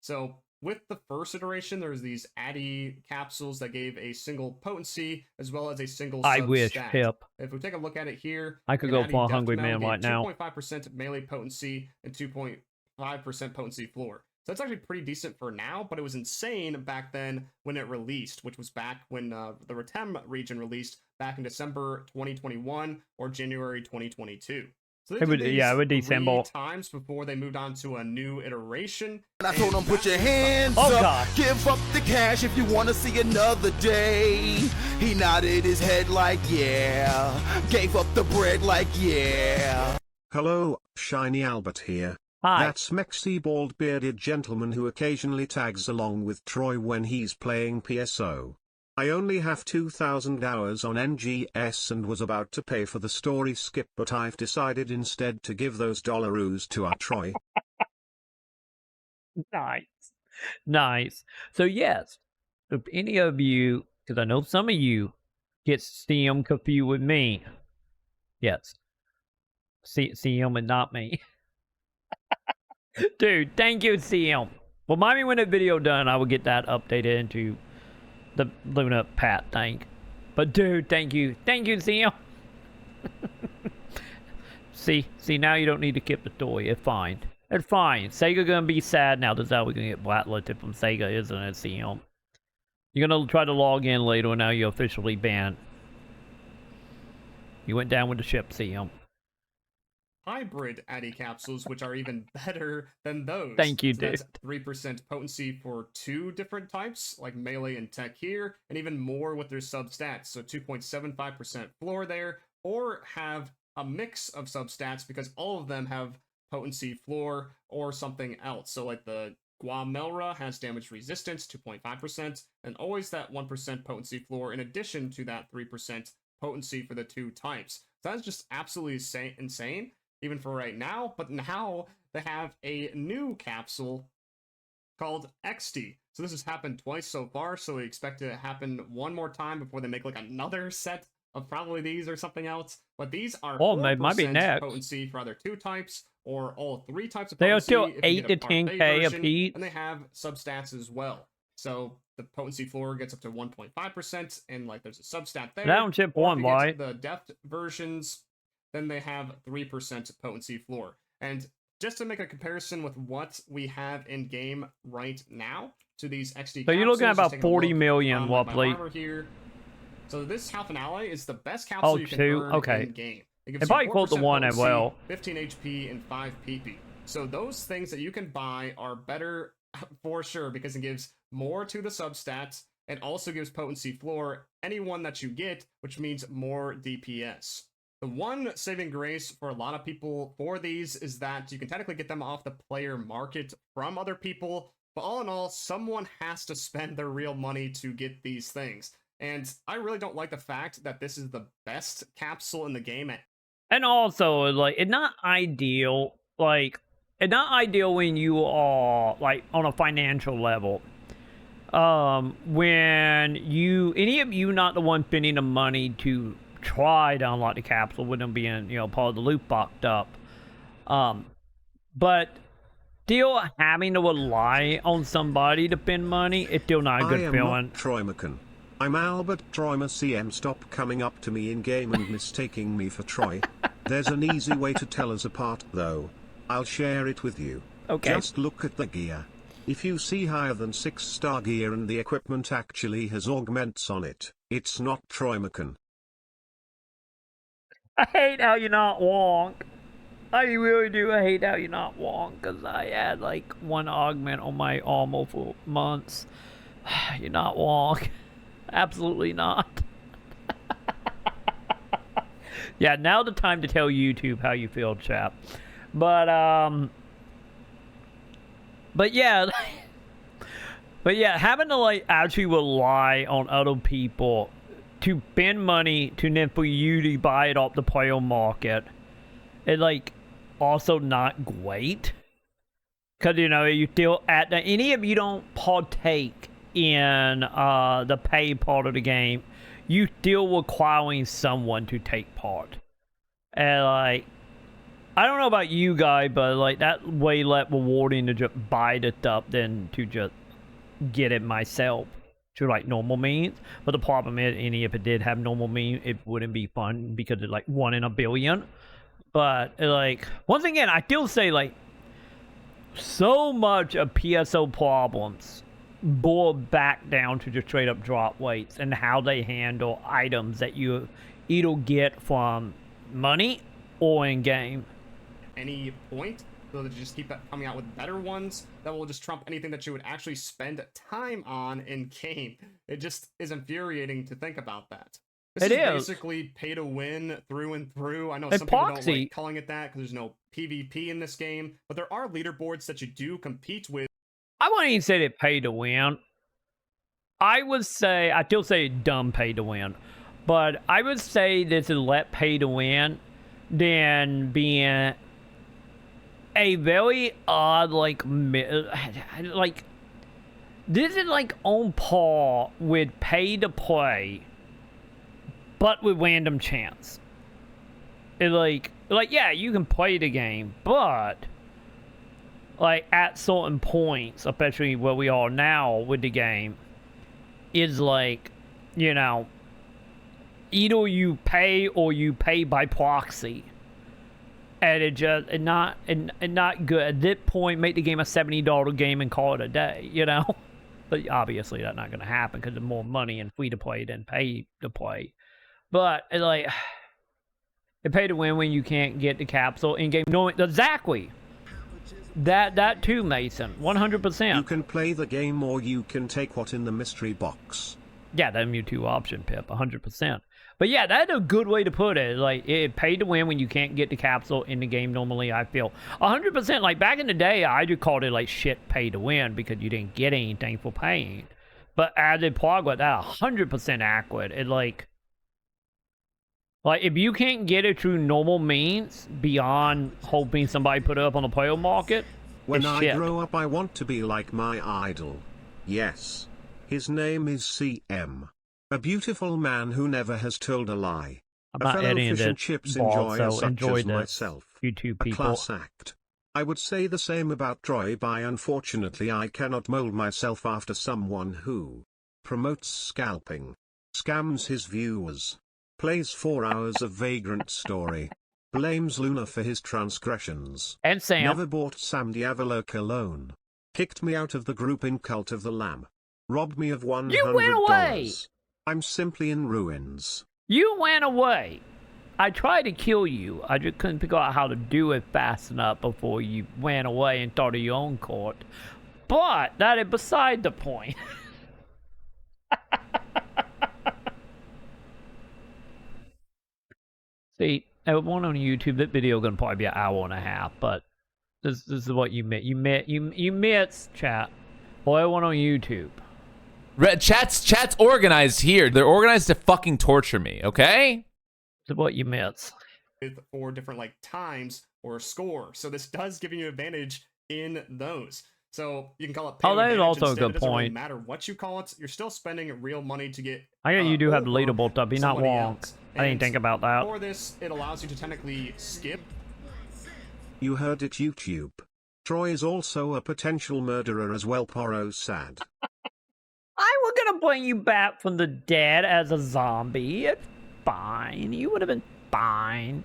So with the first iteration, there's these Addy capsules that gave a single potency as well as a single I sub wish, stat. Pip. If we take a look at it here, I could go for a hungry man right now. 2.5% melee potency and 2.5% potency floor. So that's actually pretty decent for now, but it was insane back then when it released, which was back when the Rotem region released back in December 2021 or January 2022. So it would December. 3 times before they moved on to a new iteration. And I told him, put your hands up, God. Give up the cash if you want to see another day. He nodded his head like, yeah, gave up the bread like, yeah. Hello, Shiny Albert here. Hi. That's Mexi bald-bearded gentleman who occasionally tags along with Troy when he's playing PSO. I only have 2,000 hours on NGS and was about to pay for the story skip, but I've decided instead to give those dollaroos to our Troy. Nice. So yes, if any of you, because I know some of you get CM confused with me. Yes. CM and not me. Dude, thank you, CM. Remind me when the video done, I will get that updated into the Luna Pat thing. But dude, thank you, CM. see, now you don't need to keep the story. It's fine. Sega gonna be sad now. That's how we're gonna get blacklisted from Sega, isn't it, CM? You're gonna try to log in later, and now you're officially banned. You went down with the ship, CM. Hybrid Addy capsules, which are even better than those. Thank you, so dude. That's 3% potency for 2 different types, like melee and tech here, and even more with their substats. So 2.75% floor there, or have a mix of substats because all of them have potency floor or something else. So like the Guamelra has damage resistance, 2.5%, and always that 1% potency floor in addition to that 3% potency for the 2 types. So that's just absolutely insane. Even for right now, but now they have a new capsule called XT. So this has happened twice so far, so we expect it to happen one more time before they make like another set of probably these or something else. But these are 4% might be next. potency for either 2 types or all 3 types of They are potency. still if you 8 get to a Part 10K A version, apiece. and they have substats as well. So the potency floor gets up to 1.5%, and like there's a substat there. That don't chip Or if one, you get right? the depth versions, then they have 3% potency floor. And just to make a comparison with what we have in game right now to these XD So you're looking at capsules, about 40 million roughly. Here. So this Half an Ally is the best capsule you can earn in game. It gives you probably quote the 4% one as potency, well. 15 HP and 5 PP. So those things that you can buy are better for sure because it gives more to the substats and also gives potency floor any one that you get, which means more DPS. The one saving grace for a lot of people for these is that you can technically get them off the player market from other people, but all in all, someone has to spend their real money to get these things. And I really don't like the fact that this is the best capsule in the game. And also, like, it's not ideal. Like, it's not ideal when you are, like, on a financial level. When any of you not the one spending the money to try to unlock the capsule with them being, part of the loot boxed up. But still having to rely on somebody to spend money, it's still not a good feeling. I am not Troy Maconn. I'm Albert Troyma CM. Stop coming up to me in game and mistaking me for Troy. There's an easy way to tell us apart though. I'll share it with you. Okay. Just look at the gear. If you see higher than 6-star gear and the equipment actually has augments on it, it's not Troy Maconn. I hate how you're not Wonk. I really do. I hate how you're not Wonk, because I had like one augment on my armor for months. You're not Wonk. Absolutely not. Yeah, now the time to tell YouTube how you feel, chap. But yeah. But yeah, having to like actually rely on other people to spend money to then for you to buy it off the player market, it's like also not great. Cause you know, you still any of you don't partake in the pay part of the game, you still requiring someone to take part. And like, I don't know about you guys, but like that way less rewarding to just buy the stuff than to just get it myself through like normal means. But the problem is, if it did have normal means, it wouldn't be fun because it's like 1 in a billion. But like, once again, I still say like so much of PSO problems boil back down to just straight up drop weights and how they handle items that you either get from money or in game. Any point, so they just keep coming out with better ones that will just trump anything that you would actually spend time on in game. It just is infuriating to think about that. This is basically pay to win through and through. I know some people don't like calling it that because there's no PvP in this game, but there are leaderboards that you do compete with. I wouldn't even say it pay to win. I still say dumb pay to win, but I would say this is let pay to win than being a very odd like this is like on par with pay to play, but with random chance. It like yeah, you can play the game, but like at certain points, especially where we are now with the game, is like, you know, either you pay or you pay by proxy. And it just not good. At this point, make the game a $70 game and call it a day, you know? But obviously that's not going to happen because there's more money in free to play than pay to play. But it's like, it pay to win when you can't get the capsule in game. No, exactly. That too, Mason. 100%. You can play the game or you can take what in the mystery box. Yeah, that Mewtwo option, Pip. 100%. But yeah, that's a good way to put it. Like, it paid to win when you can't get the capsule in the game normally, I feel. 100%. Like, back in the day, I just called it, like, shit pay to win because you didn't get anything for paying. But as a progress, that's 100% accurate. It, like, if you can't get it through normal means, beyond hoping somebody put it up on the player market, when I grow up, I want to be like my idol. Yes. His name is CM. A beautiful man who never has told a lie. I'm not editing fish and chips enjoyer such as this, myself. YouTube people. A class act. I would say the same about Troy, but unfortunately I cannot mold myself after someone who promotes scalping, scams his viewers, plays 4 hours of Vagrant Story, blames Luna for his transgressions, and Sam never bought Sam Diavolo cologne, kicked me out of the group in Cult of the Lamb, robbed me of $100. You went away! I'm simply in ruins. You went away. I tried to kill you. I just couldn't figure out how to do it fast enough before you went away and started your own court. But that is beside the point. See, everyone on YouTube, that video gonna probably be an hour and a half, but this is what you missed. You missed, chat. Or everyone on YouTube. Chat's organized here. They're organized to fucking torture me, okay? This is what you missed. With 4 different like times or score, so this does give you an advantage in those. So you can call it. Oh, that is also a good point. It doesn't really matter what you call it. You're still spending real money to get. I guess you do have the leaderboard up. You're not wrong. I didn't think about that. For this, it allows you to technically skip. You heard it, YouTube. Troy is also a potential murderer as well. Poro sad. I was gonna bring you back from the dead as a zombie. It's fine. You would have been fine.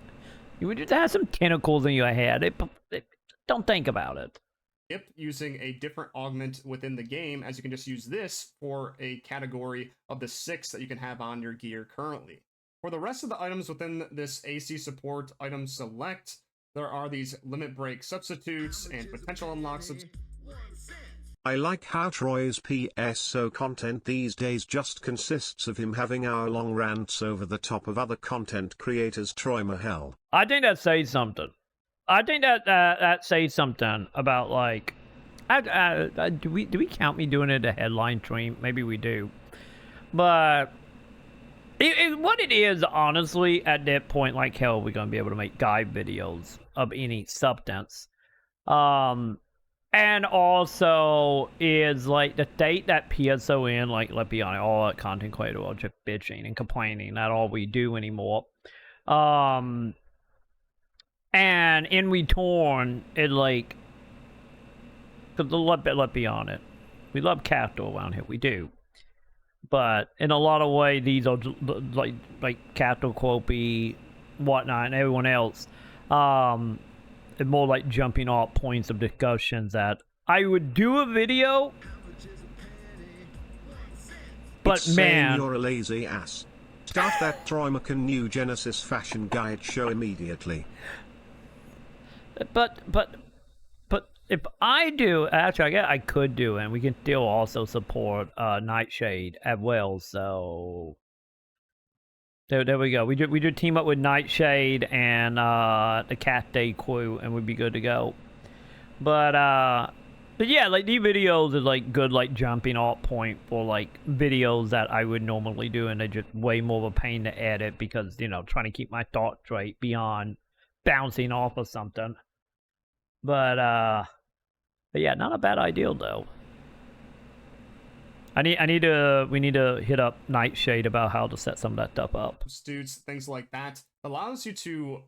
You would just have some tentacles in your head. Don't think about it. Using a different augment within the game, as you can just use this for a category of the 6 that you can have on your gear currently. For the rest of the items within this AC support item select, there are these limit break substitutes and potential unlocks. I like how Troy's PSO content these days just consists of him having hour-long rants over the top of other content creators. Troy Mahel. I think that says something. I think that says something about, like, do we count me doing it a headline stream? Maybe we do, but what it is, honestly, at that point, like, hell, we're gonna be able to make guide videos of any substance, and also is like the state that PSO in, like, let's be honest, all that content creators are just bitching and complaining. Not all we do anymore. And in return, it like, let's be honest, we love capital around here, we do. But in a lot of ways, these are like capital, Copy, whatnot, and everyone else. It's more like jumping off points of discussions that I would do a video, but It's man, saying you're a lazy ass. Start that Troy Maconn new Genesis fashion guide show immediately. But if I do, actually, I guess I could do it, and we can still also support Nightshade as well. So there we go. We do team up with Nightshade and the Cat Day crew, and we'd be good to go. But yeah, like these videos are like good, like jumping off point for like videos that I would normally do, and they're just way more of a pain to edit because, you know, trying to keep my thoughts straight beyond bouncing off of something. But yeah, not a bad idea though. We need to hit up Nightshade about how to set some of that stuff up. Substitutes, things like that, allows you to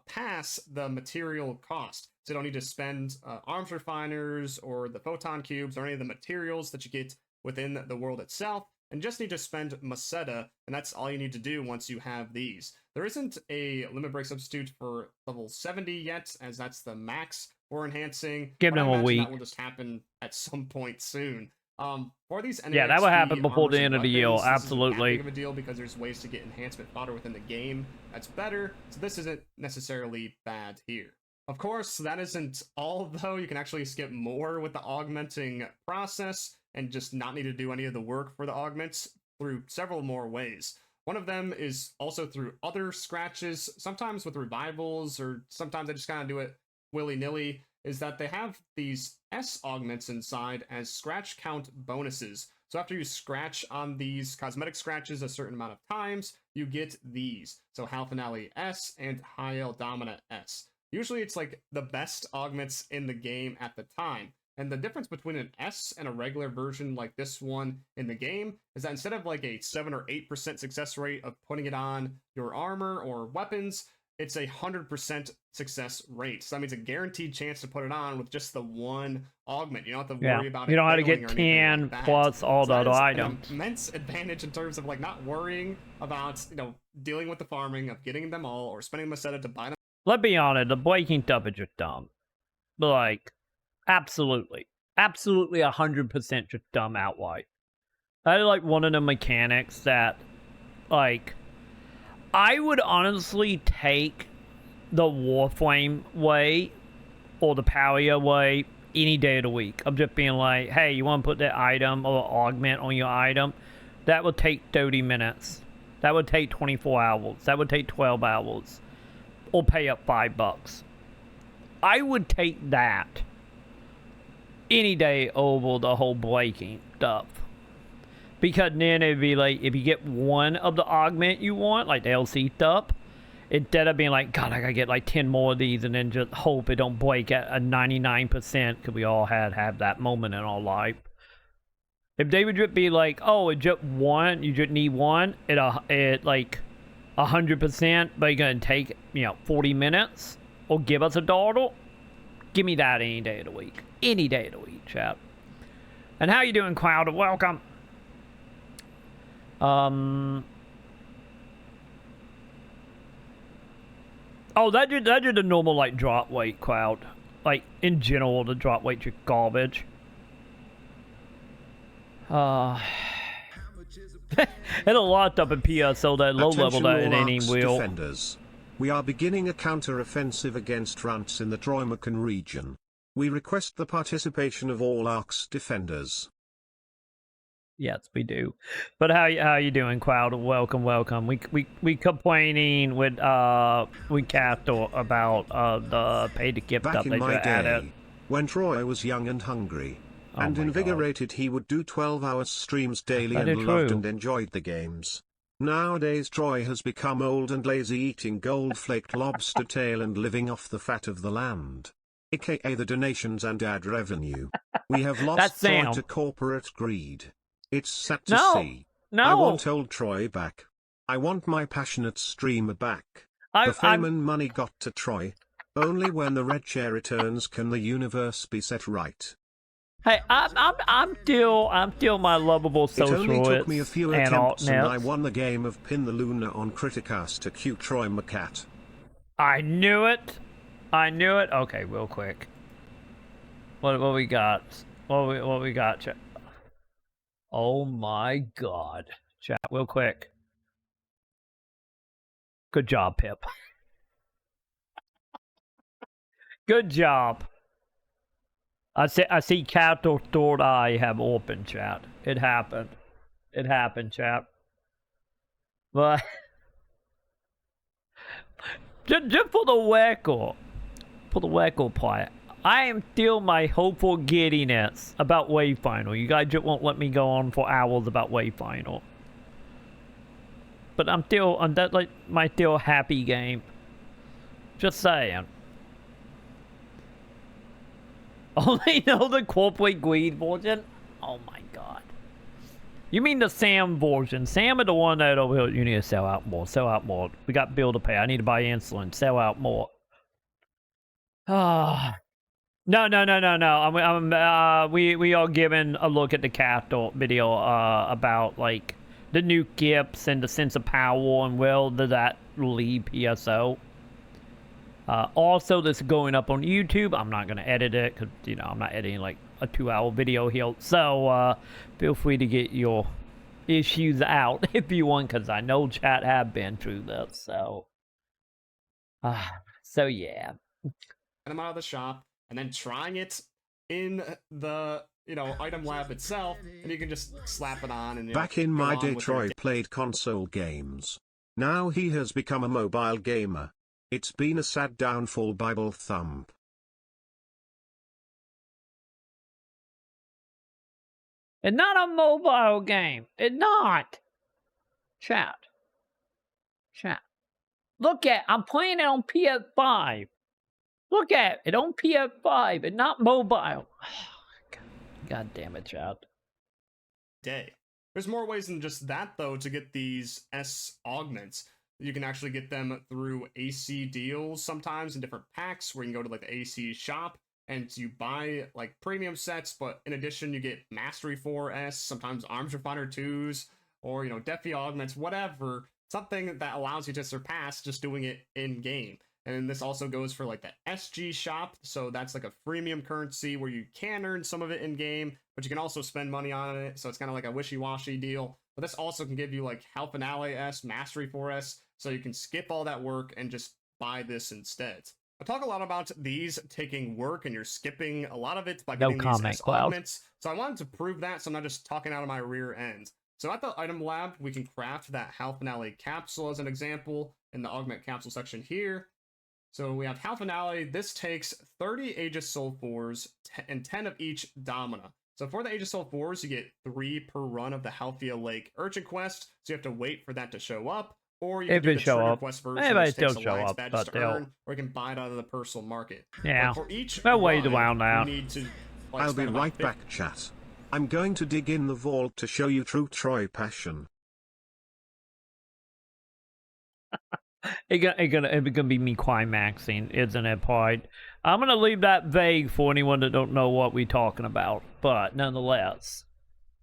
pass the material cost. So you don't need to spend arms refiners or the photon cubes or any of the materials that you get within the world itself, and just need to spend Maseta, and that's all you need to do once you have these. There isn't a limit break substitute for level 70 yet, as that's the max for enhancing. Give them a week. That will just happen at some point soon. For these yeah, that will happen before the end of the year. Weapons, Absolutely. This isn't that big of a deal because there's ways to get enhancement fodder within the game that's better, so this isn't necessarily bad here. Of course, that isn't all though. You can actually skip more with the augmenting process and just not need to do any of the work for the augments through several more ways. One of them is also through other scratches, sometimes with revivals, or sometimes I just kind of do it willy-nilly, is that they have these S augments inside as scratch count bonuses. So after you scratch on these cosmetic scratches a certain amount of times, you get these. So Hal Finale S and High El Domina S. Usually it's like the best augments in the game at the time. And the difference between an S and a regular version like this one in the game is that instead of like a 7 or 8% success rate of putting it on your armor or weapons, it's 100% success rate. So that means a guaranteed chance to put it on with just the one augment. You don't have to worry about it. You don't have to get 10 plus all the other items. An immense advantage in terms of like not worrying about, you know, dealing with the farming of getting them all or spending Maseta to buy them. Let's be honest, the breaking stuff is just dumb. But like, absolutely 100% just dumb outright. I like one of the mechanics that, like, I would honestly take the Warframe way or the Palia way any day of the week. I'm just being like, hey, you want to put that item or augment on your item? That would take 30 minutes. That would take 24 hours. That would take 12 hours. Or pay up $5. I would take that any day over the whole breaking stuff. Because then it'd be like, if you get one of the augment you want, like the LC stuff, instead of being like, God, I gotta get like 10 more of these and then just hope it don't break at a 99%, because we all have that moment in our life. If they would just be like, oh, it's just one, you just need one, it like 100%, but you're gonna take, 40 minutes, or give us $1, give me that any day of the week. Any day of the week, chat. And how you doing, Cloud? Welcome. Oh, that just the normal, like, drop weight, Cloud. Like, in general, the drop weight just garbage. It'll locked up in PSO that low level Attention that it all ain't even Arcs will. defenders. We are beginning a counter-offensive against rants in the Maconn region. We request the participation of all Arcs defenders. Yes, we do. But how you doing, Cloud? Welcome, welcome. We complaining with Castor about the pay to gift Back up in they my just added. day, when Troy was young and hungry and my invigorated, he would do 12-hour streams daily That and is loved true. and enjoyed the games. Nowadays Troy has become old and lazy, eating gold-flaked lobster tail and living off the fat of the land, aka the donations and ad revenue. We have lost That's Troy Sam. to corporate greed. It's sad to No, see. no. I want old Troy back. I want my passionate streamer back. I- The fame I'm- and money got to Troy. Only when the red chair returns can the universe be set right. Hey, I'm still my lovable It only took me a socialist few and attempts and I altnets. won the game of Pin the Luna on Criticast to cue Troy McCat. I knew it. I knew it. Okay, real quick. What we got? What we got? Chat? Oh my God! Chat, real quick. Good job, Pip. Good job. I see Captain Third Eye have open, chat. It happened. It happened, chat. But just for the record part, I am still my hopeful giddiness about Wave Final. You guys just won't let me go on for hours about Wave Final. But I'm that like my still happy game. Just saying. Only know the corporate greed version? Oh my God. You mean the Sam version? Sam is the one that over here. You need to sell out more. Sell out more. We got bill to pay. I need to buy insulin. Sell out more. Ah. No. We are giving a look at the Castle video about like the new gifts and the sense of power and where does that leave PSO. Also, this is going up on YouTube. I'm not going to edit it because, you know, I'm not editing like a 2-hour video here. So, feel free to get your issues out if you want, because I know chat have been through this. So, so yeah. Them out of the shop and then trying it in the, you know, item lab itself, and you can just slap it on and, you Back know, in go my on day, with your Troy played console games. Now he has become a mobile gamer. It's been a sad downfall, Bible thump. It's not a mobile game. It's not. Chat. Look at, I'm playing it on PS5. Look at it on PS5. It's not mobile. God damn it, chat. day. There's more ways than just that, though, to get these S augments. You can actually get them through AC deals sometimes in different packs where you can go to like the AC shop and you buy like premium sets, but in addition you get Mastery 4S, sometimes Arms Refiner 2s, or, you know, Defi augments, whatever. Something that allows you to surpass just doing it in game. And this also goes for like the SG shop, so that's like a freemium currency where you can earn some of it in game, but you can also spend money on it, so it's kind of like a wishy-washy deal. But this also can give you like Health Finale S, Mastery 4S, so you can skip all that work and just buy this instead. I talk a lot about these taking work and you're skipping a lot of it by getting these S augments, so I wanted to prove that, so I'm not just talking out of my rear end. So at the item lab, we can craft that Health Finale capsule as an example in the augment capsule section here. So we have Health Finale. This takes 30 Aegis Soul 4s and 10 of each Domina. So for the Aegis Soul 4s, you get 3 per run of the Halfia Lake Urchin quest. So you have to wait for that to show up, or you can do the trigger quest version, which takes a light badge to earn, or you can buy it out of the personal market. Yeah, but for each they'll wait run, around now. you need to, like, I'll be spend about right back, chat. I'm going to dig in the vault to show you true Troy passion. It's gonna be me climaxing, isn't it, part? I'm gonna leave that vague for anyone that don't know what we're talking about, but nonetheless.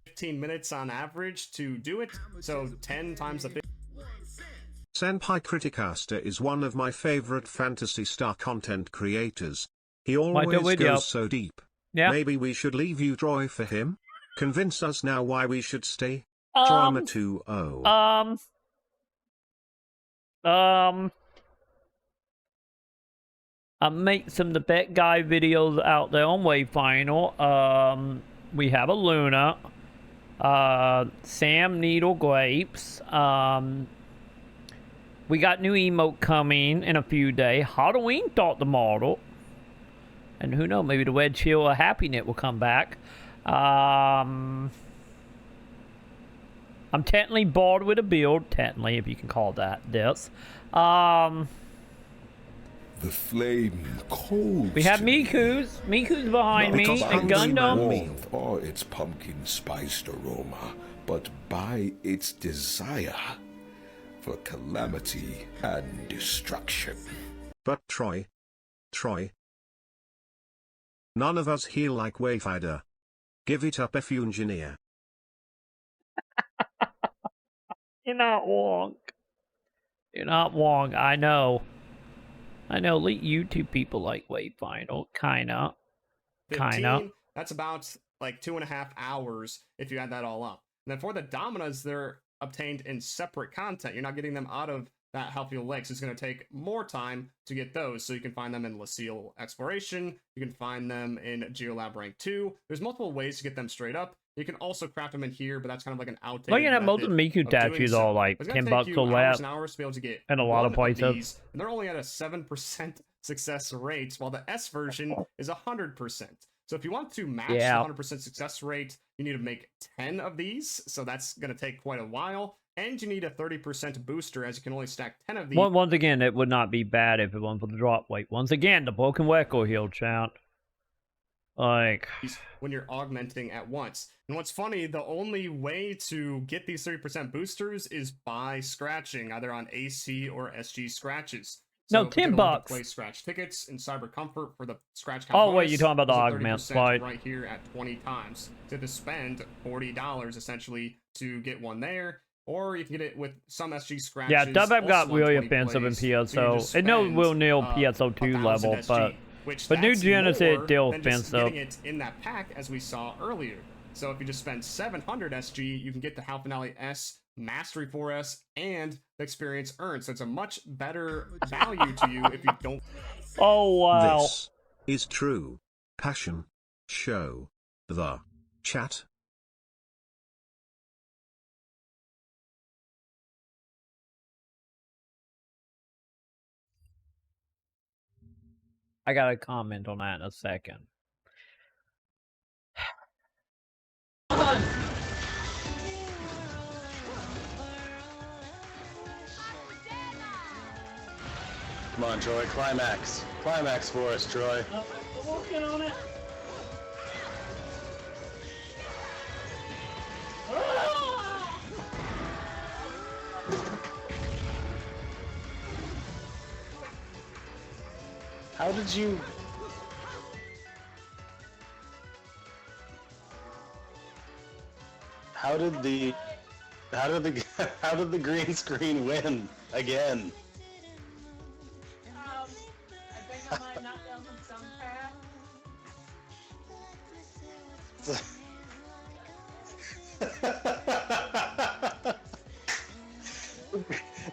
15 minutes on average to do it, so 10 times the... Senpai Criticaster is one of my favorite Phantasy Star content creators. He always goes so deep. Yeah. Maybe we should leave you Troy for him? Convince us now why we should stay? Trauma 2-0. I make some of the bet guy videos out there on Wayfinder. We have a Luna. Sam Needle Grapes. We got new emote coming in a few days. Halloween thought the model. And who knows, maybe the Red Chill or Happy Knit will come back. I'm technically bored with a build. Technically, if you can call that this. The flame cold. We have Miku's. Miku's behind me. And Gundam. Warmth or its pumpkin spiced aroma, but by its desire for calamity and destruction. But Troy. None of us heal like Wayfinder. Give it up, F you engineer. You're not wrong. You're not wrong. I know. YouTube people like Wayfinder. Kinda. 15, that's about like 2.5 hours if you add that all up. And then for the Dominas, they're obtained in separate content. You're not getting them out of that Halffield Lakes. It's going to take more time to get those. So you can find them in Lucille Exploration. You can find them in Geolab Rank 2. There's multiple ways to get them straight up. You can also craft them in here, but that's kind of like an outdated Look at most of the Miku statues are like $10 a lap. And a lot of places. And they're only at a 7% success rate, while the S version is 100%. So if you want to match the 100% success rate, you need to make 10 of these. So that's going to take quite a while. And you need a 30% booster, as you can only stack 10 of these. Once again, it would not be bad if it wasn't for the drop weight. Once again, the broken record heal chant. Like, when you're augmenting at once. And what's funny, the only way to get these 30% boosters is by scratching, either on AC or SG scratches. So no, $10. Play scratch tickets in Cyber Comfort for the scratch count. Oh wait, you're talking about the augment slide right here at 20 times. So you have to spend $40 essentially to get one there. Or you can get it with some SG scratches. Yeah, Dubab got really offensive in PSO. It will nail PSO2 level, SG, but New Genesis is still offensive. Getting it in that pack, as we saw earlier. So if you just spend 700 SG, you can get the Half Finale S, Mastery 4S, and the experience earned. So it's a much better value to you if you don't. Oh wow! This is true passion. Show the chat. I gotta comment on that in a second. Come on, Troy, climax. Climax for us, Troy. I'm working on it. How did you... How did the green screen win again? I think I might knock down some pad.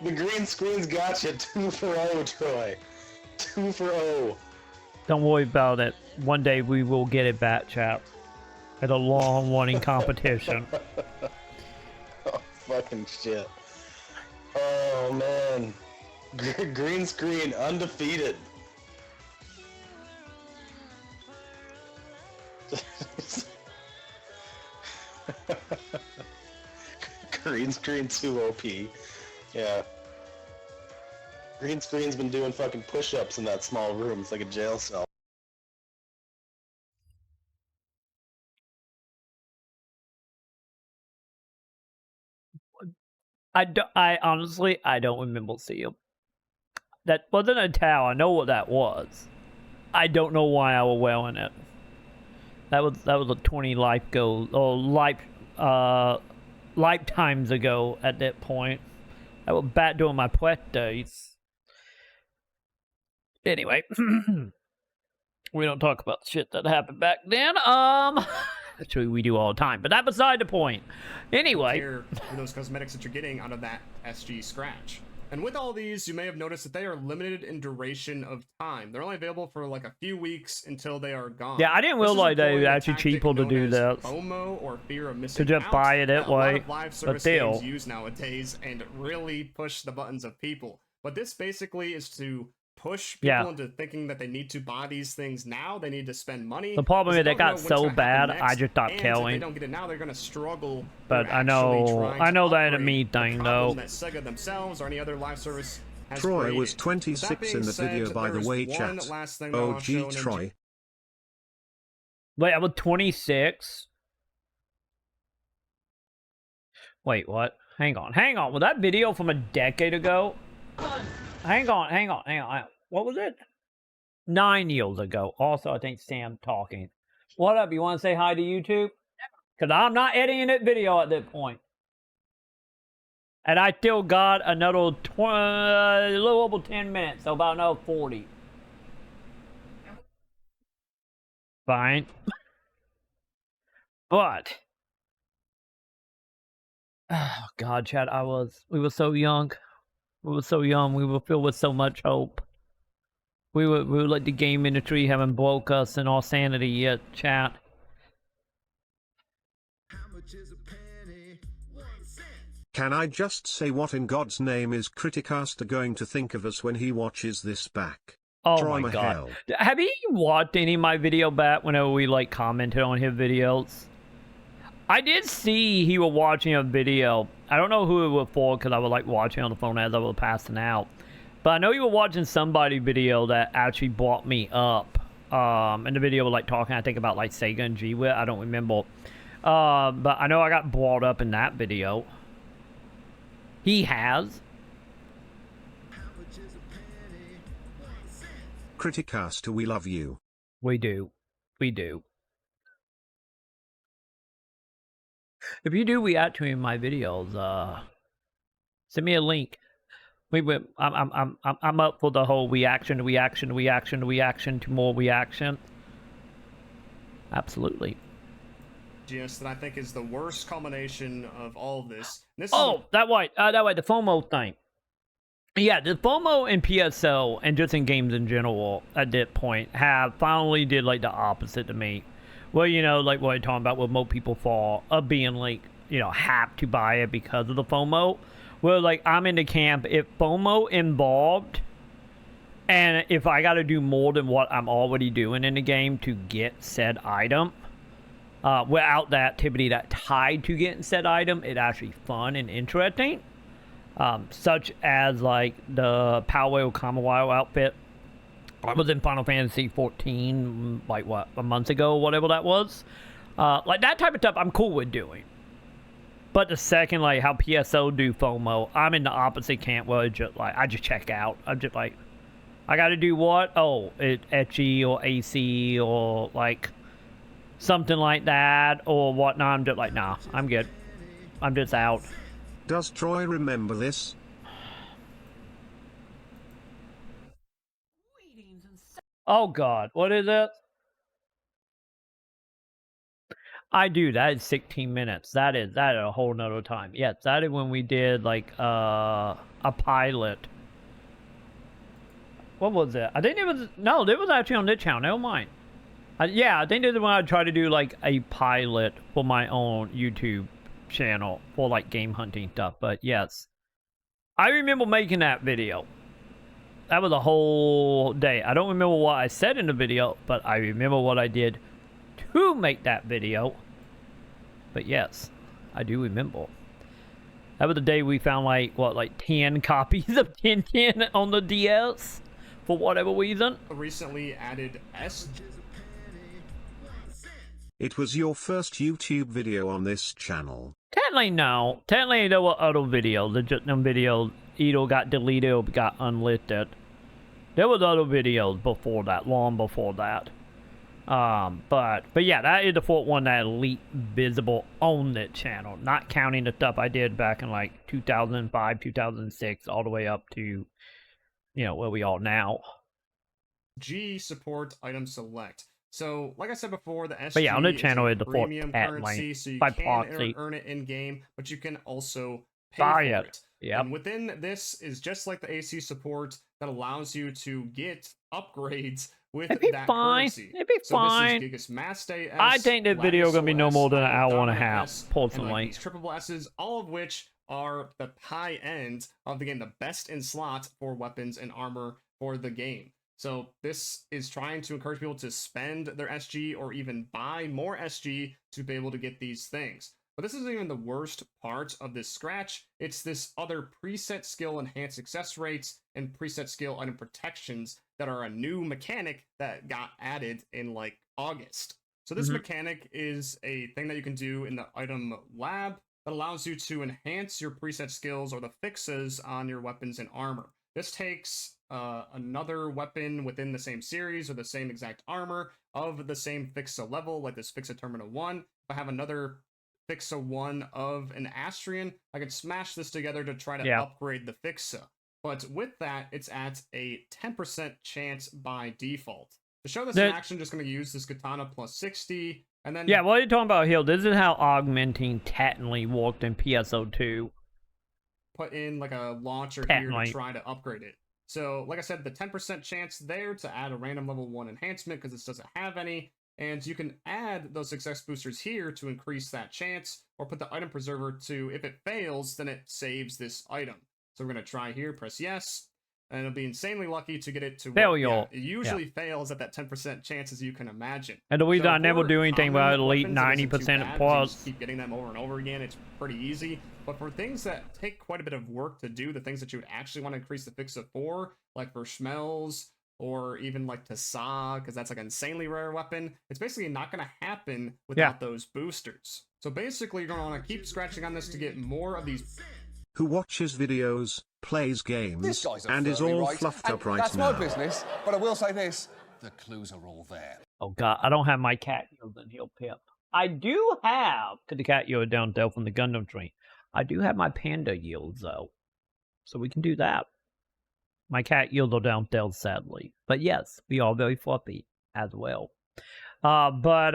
The green screen's got you 2 for 0, Troy. 2 for 0. Don't worry about it. One day we will get it back, chap. At a long running competition. Oh, fucking shit. Oh, man. Green screen, undefeated. Green screen 2 OP. Yeah. Green screen's been doing fucking push-ups in that small room. It's like a jail cell. I honestly, I don't remember seeing him. That wasn't a towel. I know what that was. I don't know why I was wearing it. That was a 20 life goal or lifetimes ago at that point. I was back during my prep days. Anyway, we don't talk about the shit that happened back then. actually we do all the time. But that's beside the point. Anyway. For those cosmetics that you're getting out of that SG scratch. And with all these, you may have noticed that they are limited in duration of time. They're only available for like a few weeks until they are gone. Yeah, I didn't realize they were actually cheaper to do this. FOMO or fear of missing to just buy it that way. A lot of live service but games use nowadays and really push the buttons of people. But this basically is to push people into thinking that they need to buy these things now. They need to spend money. The problem is they got so bad, I just stopped telling. If they don't get it now, they're going to struggle. But I know that ain't a me thing though. That Sega themselves or any other live service has Troy created. was 26 in the video, by the way, chat. OG Troy. Wait, I was 26? Wait, what? Hang on. Was that video from a decade ago? Hang on. What was it? 9 years ago. Also, I think Sam talking. What up? You want to say hi to YouTube? Because I'm not editing that video at this point. And I still got another a little over 10 minutes, so about another 40. Fine. But oh God, Chad, we were so young. We were so young. We were filled with so much hope. We were like the game industry having broke us in all sanity yet, chat. Can I just say, what in God's name is Criticaster going to think of us when he watches this back? Oh Troy my God. hell. Have you watched any of my video back whenever we like commented on his videos? I did see he was watching a video. I don't know who it was for because I was like watching on the phone as I was passing out. But I know you were watching somebody video that actually brought me up. And the video was like talking, I think, about like Sega and G-Wit. I don't remember. But I know I got brought up in that video. He has. Criticaster, we love you. We do. We do. If you do react to my videos, send me a link. I'm up for the whole reaction to more reaction. Absolutely. That I think is the worst combination of all of this. That way, the FOMO thing. Yeah, the FOMO and PSO and just in games in general at that point have finally did like the opposite to me. Well, you know, like what I'm talking about with most people fall of being like, you know, have to buy it because of the FOMO. Well, like I'm in the camp, if FOMO involved and if I got to do more than what I'm already doing in the game to get said item, without the activity that tied to getting said item, it's actually fun and interesting. Such as like the Power Whale Kamiwao outfit. I was in Final Fantasy 14, like what, a month ago or whatever that was. Like that type of stuff I'm cool with doing. But the second, like how PSO do FOMO, I'm in the opposite camp where it's just like I just check out. I'm just like, I gotta do what? Oh, it ecchi or AC or like something like that or whatnot. I'm just like, nah, I'm good. I'm just out. Does Troy remember this? Oh God, what is it? I do. That is 16 minutes. That is a whole nother time. Yes, that is when we did like a pilot. What was it? I think it was actually on this channel. Never mind. Yeah, I think this is when I tried to do like a pilot for my own YouTube channel for like game hunting stuff. But yes, I remember making that video. That was a whole day. I don't remember what I said in the video, but I remember what I did to make that video. But yes, I do remember. That was the day we found like 10 copies of Tintin on the DS for whatever reason. Recently added S. It was your first YouTube video on this channel. Technically no. Technically there were other videos. The just them videos either got deleted or got unlisted. There was other videos before that, long before that. But yeah, that is the fourth one that elite visible on that channel, not counting the stuff I did back in like 2005, 2006, all the way up to, you know, where we are now. G support item select. So, like I said before, the SG But yeah, on the channel, is it a default premium at currency, length so you by can proxy. earn it in-game, but you can also pay Buy for it. it. Yep. And within this is just like the AC support that allows you to get upgrades with It'd be that fine. currency. It'd be so fine. this is Gigas Master S, I think this video gonna be no more than an hour and a half, and personally. like these triple S's, all of which are the high end of the game, the best in slot for weapons and armor for the game. So this is trying to encourage people to spend their SG or even buy more SG to be able to get these things. But this isn't even the worst part of this scratch. It's this other preset skill enhanced success rates and preset skill item protections that are a new mechanic that got added in like August. So this mechanic is a thing that you can do in the item lab that allows you to enhance your preset skills or the fixes on your weapons and armor. This takes another weapon within the same series or the same exact armor of the same fixa level, like this fixa terminal 1. If I have another fixa 1 of an Astrian, I could smash this together to try to upgrade the fixa. But with that, it's at a 10% chance by default. To show this in action, I'm just going to use this katana plus 60, and then... Yeah, what are you talking about, Hill? This is how augmenting technically worked in PSO2. Put in like a launcher here to try to upgrade it. So, like I said, the 10% chance there to add a random level 1 enhancement, because this doesn't have any, and you can add those success boosters here to increase that chance, or put the item preserver to, if it fails, then it saves this item. So we're going to try here, press yes, and it'll be insanely lucky to get it to work. Yeah, it usually fails at that 10% chance, as you can imagine. And the reason I never do anything with elite weapons, 90% plus. Just keep getting them over and over again. It's pretty easy. But for things that take quite a bit of work to do, the things that you would actually want to increase the fixa for, like for Schmells, or even like Tasa, because that's like an insanely rare weapon, it's basically not going to happen without those boosters. So basically, you're going to want to keep scratching on this to get more of these. Who watches videos, plays games, and is all fluffed up right that's now. my business, but I will say this, the clues are all there. Oh god, I don't have my cat yield in Heal Pip. I do have, because the cat yield down there from the Gundam tree. I do have my panda yields though. So we can do that. My cat yield are down there, sadly. But yes, we are very fluffy as well. But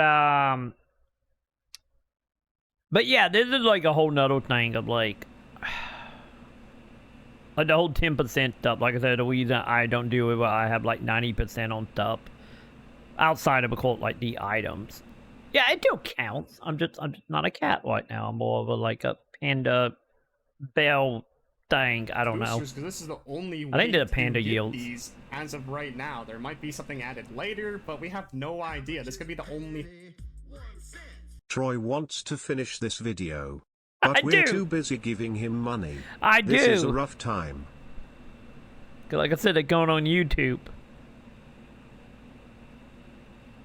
yeah, this is like a whole nother thing of like the whole 10% stuff. Like I said, the reason I don't do it, I have like 90% on stuff outside of a cult like the items. Yeah, it still counts. I'm just not a cat right now. I'm more of a like a panda bell thing. I don't know. Because this is the only way I think the panda yields these as of right now. There might be something added later, but we have no idea. This could be the only. Troy wants to finish this video, but we're too busy giving him money. This is a rough time. Like I said, they're going on YouTube.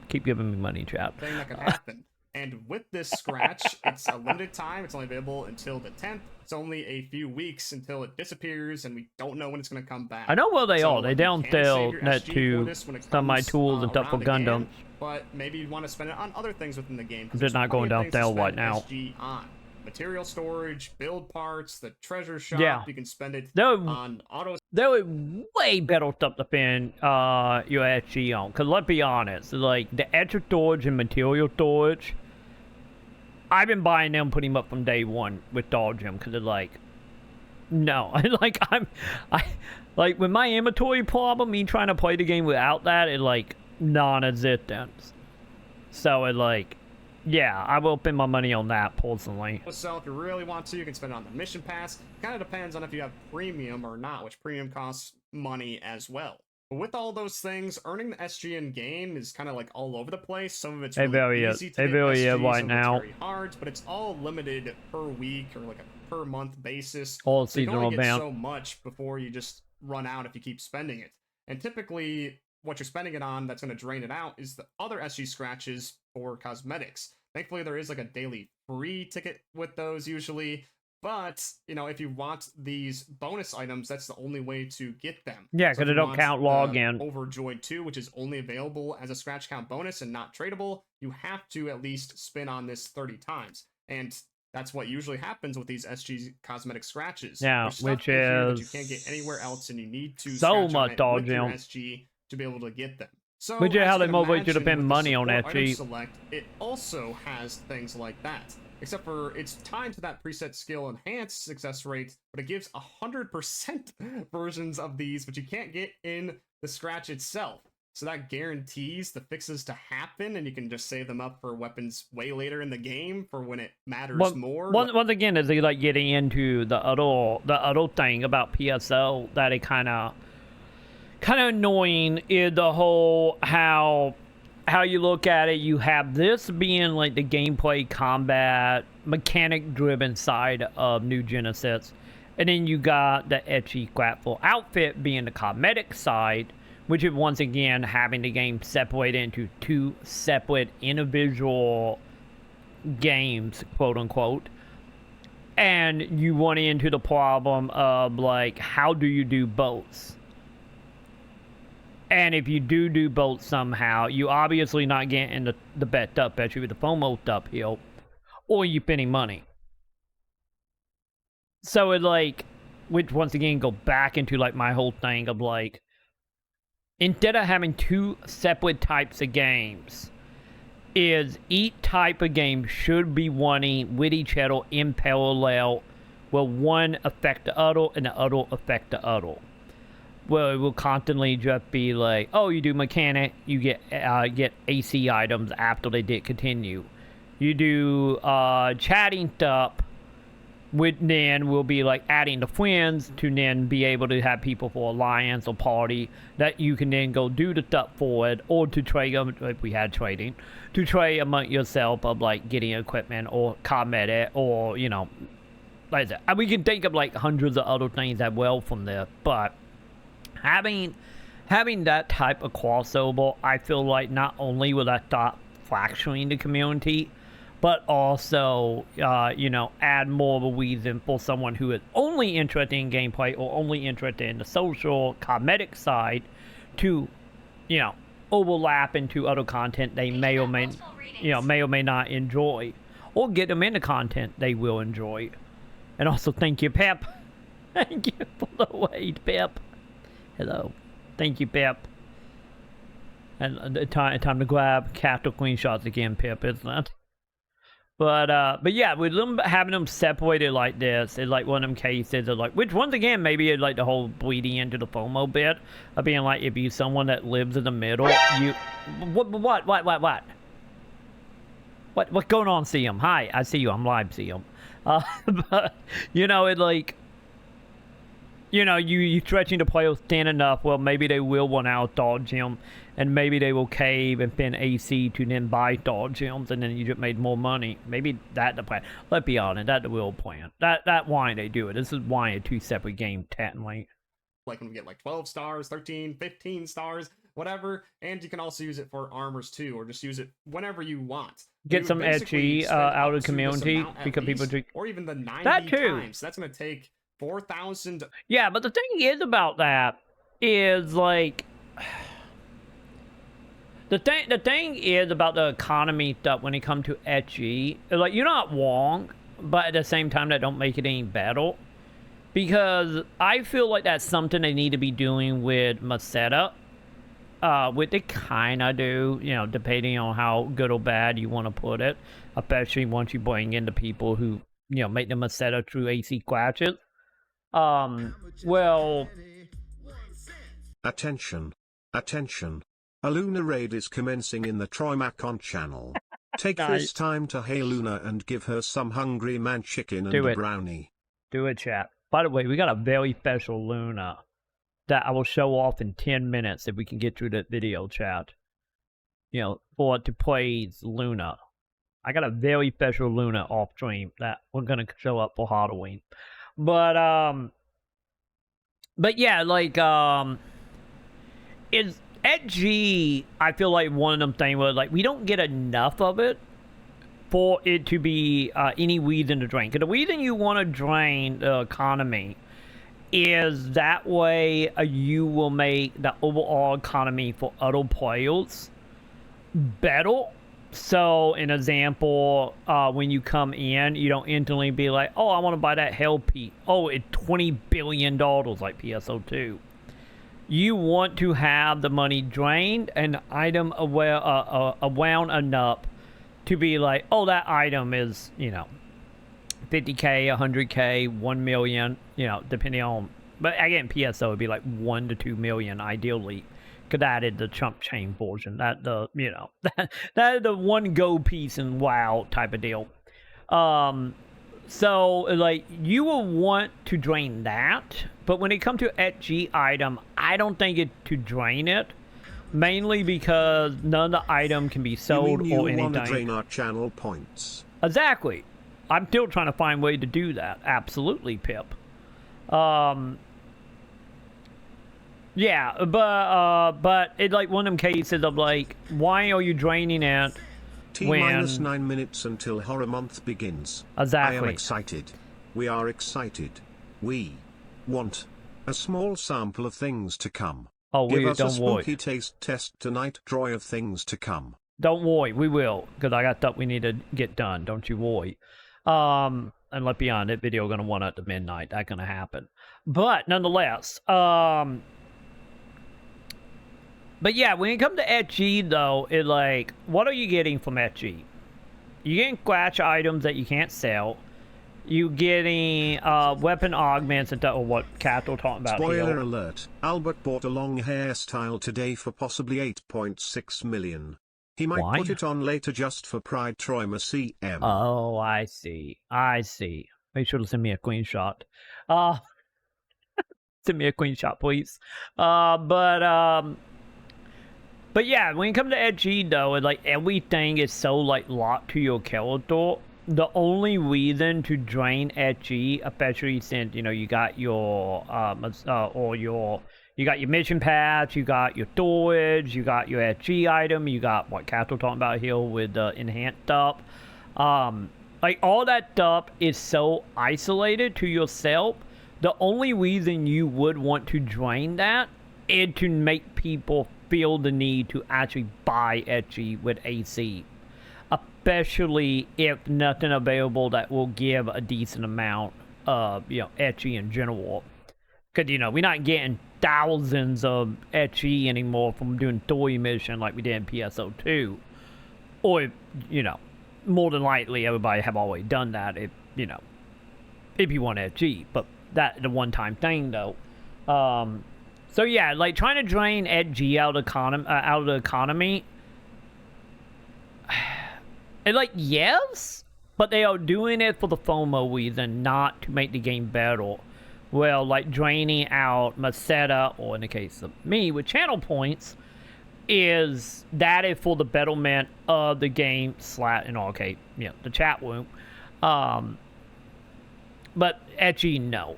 Keep giving me money, chap. Thing that could happen. And with this scratch, it's a limited time. It's only available until the 10th. It's only a few weeks until it disappears, and we don't know when it's going to come back. I know where they are. They down there net to some of my tools and stuff for Gundam. But maybe you want to spend it on other things within the game. I'm just not going down there right now. SG on material storage, build parts, the treasure shop. Yeah. You can spend it There on auto. There was way better stuff to spend your SG on. Because let's be honest, like the extra storage and material storage, I've been buying them pretty much from day one with Dodgem. Because it's like, no. Like with my inventory problem, me trying to play the game without that, it's like non-existent. So it like, yeah, I will spend my money on that personally. So if you really want to, you can spend it on the mission pass. Kind of depends on if you have premium or not, which premium costs money as well. But with all those things, earning the SG in game is kind of like all over the place. Some of it's really easy to get SG, right some now. of it's very hard, but it's all limited per week or like a per month basis. All so you can seasonal only get event. so much before you just run out if you keep spending it. And typically, what you're spending it on that's going to drain it out is the other SG scratches for cosmetics. Thankfully, there is like a daily free ticket with those usually. But, you know, if you want these bonus items, that's the only way to get them. Yeah, because they don't count login. Overjoyed 2, which is only available as a scratch count bonus and not tradable, you have to at least spin on this 30 times. And that's what usually happens with these SG cosmetic scratches. Yeah, which is that you can't get anywhere else, and you need to so scratch much on it with your Dodgem. SG to be able to get them. So, Which is as how you they can motivate you to imagine, spend with the money on support that item cheap. select, it also has things like that. Except for it's tied to that preset skill enhanced success rate, but it gives 100% versions of these, but you can't get in the scratch itself. So that guarantees the fixes to happen, and you can just save them up for weapons way later in the game for when it matters more. Once again, is they like getting into the other thing about PSO that it kind of annoying is the whole how you look at it. You have this being like the gameplay, combat, mechanic driven side of New Genesis, and then you got the etchy grapple outfit being the cosmetic side, which is once again having the game separated into two separate individual games, quote unquote. And you run into the problem of like, how do you do both? And if you do both somehow, you obviously not getting the bet up, especially with the FOMO uphill, or you spending money. So it like, which once again go back into like my whole thing of like, instead of having two separate types of games, is each type of game should be running with each other in parallel, where one affect the other and the other affect the other. Well, it will constantly just be like, oh, you do mechanic, you get AC items after they did continue. You do chatting stuff, which then will be like adding the friends to then be able to have people for alliance or party that you can then go do the stuff for it, or to trade them if we had trading, to trade among yourself of like getting equipment or cosmetic, or you know, like that. And we can think of like hundreds of other things as well from there, but having that type of crossover, I feel like not only will that stop fracturing the community, but also, you know, add more of a reason for someone who is only interested in gameplay or only interested in the social, cosmetic side to, you know, overlap into other content they may or may not enjoy, or get them into content they will enjoy. And also, thank you, Pep. Thank you for the wait, Pep. Hello. Thank you, Pep. And time to grab capital queen shots again, Pep, isn't it? But yeah, with them having them separated like this, it's like one of them cases of like, which once again, maybe it's like the whole bleeding into the FOMO bit of being like, if you're someone that lives in the middle, you, what? What's going on, CM? Hi, I see you, I'm live, CM. But, you know, it like, you know, you stretching the players thin enough, well, maybe they will want out dodge him, and maybe they will cave and spend AC to then buy dodge gems, and then you just made more money. Maybe that's the plan. Let's be honest, that's the real plan. That's why they do it. This is why a two separate game, technically. Like when we get like 12 stars, 13, 15 stars, whatever, and you can also use it for armors too, or just use it whenever you want. Get some etchy out of the community, because people drink. Or even the 90 that too. times. That's going to take 4,000. Yeah, but the thing is about that is like, the thing is about the economy stuff when it comes to etchy, like, you're not wrong, but at the same time that don't make it any better, because I feel like that's something they need to be doing with Maceta, which they kind of do, you know, depending on how good or bad you want to put it, especially once you bring in the people who, you know, make the Maceta through AC scratches. Well, attention, attention. A Luna raid is commencing in the Troy Maconn channel. Take this time to hail Luna and give her some hungry man chicken and a brownie. Do it, chat. By the way, we got a very special Luna that I will show off in 10 minutes if we can get through that video, chat. You know, for it to praise Luna. I got a very special Luna off stream that we're gonna show up for Halloween. But yeah, like, it's edgy. I feel like one of them things where like we don't get enough of it for it to be any reason to drain. Because the reason you want to drain the economy is that way you will make the overall economy for other players better. So, an example, when you come in, you don't instantly be like, oh, I want to buy that Hell Peak. Oh, it's $20 billion like PSO2. you want to have the money drained and item wound enough to be like, oh, that item is, you know, 50K, 100K, 1 million, you know, depending on, but again, PSO would be like 1 to 2 million ideally. Because that is the chump chain version. That the, you know, that is the one go piece in WoW type of deal. So like you will want to drain that, but when it comes to HG item, I don't think it to drain it, mainly because none of the item can be sold you or anything. Want to drain our channel points? Exactly. I'm still trying to find a way to do that. Absolutely, Pip. Yeah, but it's like one of them cases of like, why are you draining it? T-minus 9 minutes until horror month begins. Exactly. I am excited. We are excited. We want a small sample of things to come. Oh, Give us don't a spooky worry. taste test tonight, Troy, of things to come. Don't worry, we will, because I got stuff we need to get done. Don't you worry. And let's be honest, that video gonna run up to midnight. That's gonna happen. But nonetheless, but yeah, when it comes to HG though, it like, what are you getting from HG? You're getting scratch items that you can't sell. You getting weapon augments and or what Cat was talking about. Spoiler here. alert, Albert bought a long hairstyle today for possibly 8.6 million. He might Why? put it on later just for Pride Troima CM. Oh, I see. I see. Make sure to send me a screenshot. Send me a screenshot, please. But yeah, when it comes to HG though, it's like everything is so like locked to your character. The only reason to drain HG, especially since you know you got your you got your mission pass, you got your storage, you got your HG item, you got what Castle talking about here with the enhanced stuff. Like all that stuff is so isolated to yourself. The only reason you would want to drain that is to make people feel the need to actually buy HG with AC. Especially if nothing available that will give a decent amount of, you know, HG in general. Because, you know, we're not getting thousands of HG anymore from doing story mission like we did in PSO2. Or, you know, more than likely everybody have always done that if, you know, if you want HG. But that's the one-time thing, though. So yeah, like trying to drain HG out of the economy. And like yes, but they are doing it for the FOMO reason, not to make the game better. Well, like draining out Maceta, or in the case of me with channel points, is for the betterment of the game / in all case, you know, the chat room. But HG no.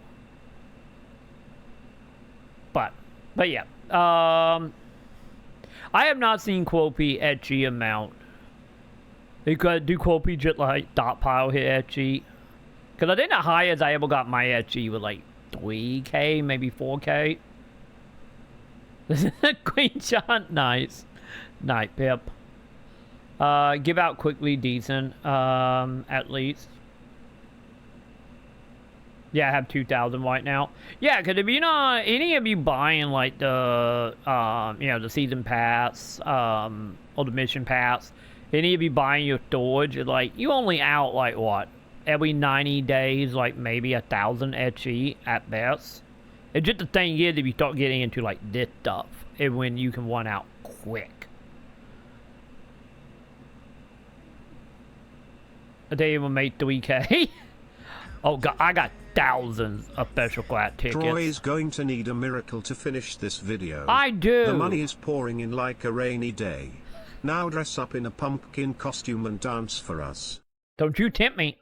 But yeah, I have not seen Quopy HG amount. Do Quopy just like stockpile hit HG? Because I think the highest I ever got my HG was like 3K, maybe 4K. This is a screenshot. Nice. Nice, Pip. Give out quickly, decent, at least. Yeah, I have 2,000 right now. Yeah, because if you're not, any of you buying like the, you know, the season pass, or the mission pass, any of you buying your storage, like, you only out like what? Every 90 days, like maybe 1,000 HE at best. It's just the thing is, if you start getting into like this stuff, and when you can run out quick. I think it will make 3K. Oh god, I got thousands of special flat tickets. Troy is going to need a miracle to finish this video. I do. The money is pouring in like a rainy day. Now dress up in a pumpkin costume and dance for us. Don't you tempt me.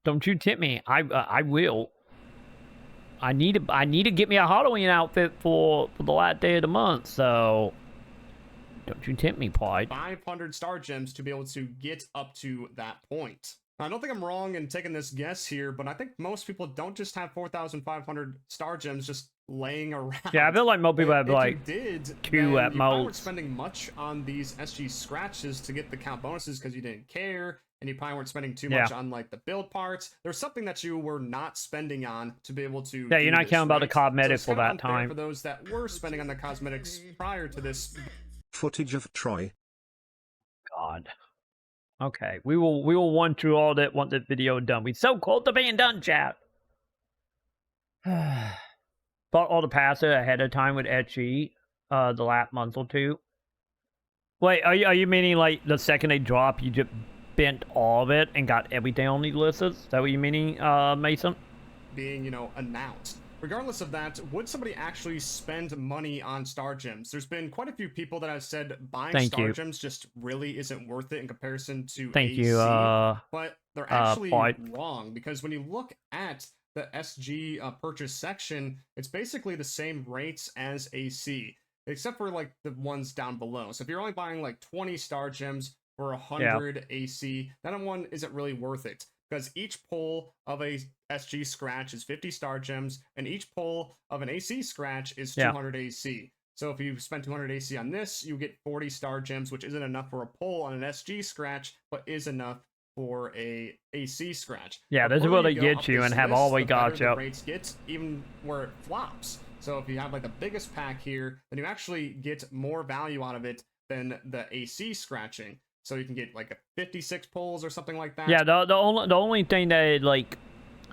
Don't you tempt me. I will. I need to get me a Halloween outfit for the last day of the month, so don't you tempt me, Pride. 500 star gems to be able to get up to that point. I don't think I'm wrong in taking this guess here, but I think most people don't just have 4,500 star gems just laying around. Yeah, I feel like most people have like two at most. You weren't most. spending much on these SG scratches to get the count bonuses because you didn't care. and you probably weren't spending too much on like the build parts. There's something that you were not spending on to be able to. Yeah, you're not counting about the cosmetics so for that time. For those that were spending on the cosmetics prior to this. Footage of Troy. God. Okay, we will run through all that once the video is done. We so close to being done, chat. Bought all the passes ahead of time with Etchy, the last month or two. Wait, are you meaning like the second they drop, you just bent all of it and got everything on these lists? Is that what you meaning, Mason? Being, you know, announced. Regardless of that, would somebody actually spend money on Star Gems? There's been quite a few people that have said buying Star Gems just really isn't worth it in comparison to AC, but they're actually wrong, because when you look at the SG purchase section, it's basically the same rates as AC, except for like the ones down below. So if you're only buying like 20 Star Gems for 100 AC, that one isn't really worth it, because each pull of a SG scratch is 50 Star Gems, and each pull of an AC scratch is 200 AC. So if you spend 200 AC on this, you get 40 Star Gems, which isn't enough for a pull on an SG scratch, but is enough for a AC scratch. Yeah, this is where they get you and have all we got you. The rates get, even where it flops. So if you have like the biggest pack here, then you actually get more value out of it than the AC scratching. So you can get like a 56 pulls or something like that. Yeah, the only thing that like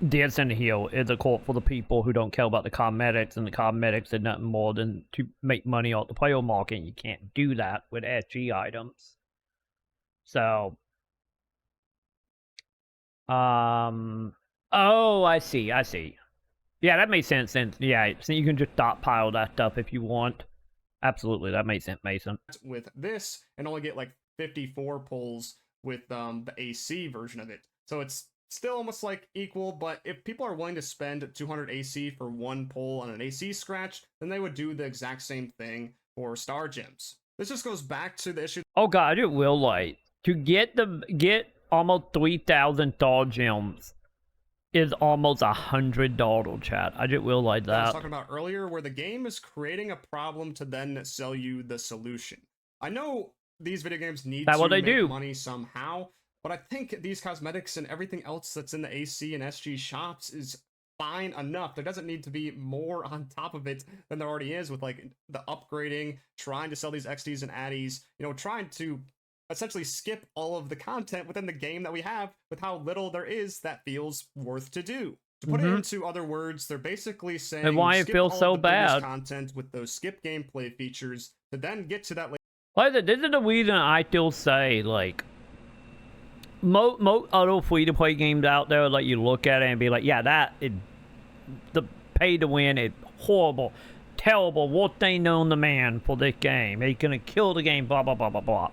dance in the heel is, of course, for the people who don't care about the cosmetics, and the cosmetics are nothing more than to make money off the player market, and you can't do that with SG items. So, oh, I see. Yeah, that makes sense. Then, yeah, so you can just stockpile that stuff if you want. Absolutely, that makes sense, Mason. With this, and only get like 54 pulls with the AC version of it. So it's still almost like equal, but if people are willing to spend 200 AC for one pull on an AC scratch, then they would do the exact same thing for Star Gems. This just goes back to the issue. Oh god, it will like to get almost 3,000 Star Gems is almost $100, chat. I just will like that. I was talking about earlier, where the game is creating a problem to then sell you the solution. I know these video games need to make money somehow, but I think these cosmetics and everything else that's in the AC and SG shops is fine enough. There doesn't need to be more on top of it than there already is, with like the upgrading, trying to sell these XDs and addies, you know, trying to essentially skip all of the content within the game that we have with how little there is that feels worth to do. To put it into other words, they're basically saying and why it feels so bad content with those skip gameplay features to then get to that. This is the reason I still say, like, most other free-to-play games out there, like, you look at it and be like, yeah, the pay-to-win is horrible, terrible, worst thing known to man for this game. It's gonna kill the game, blah, blah, blah, blah, blah.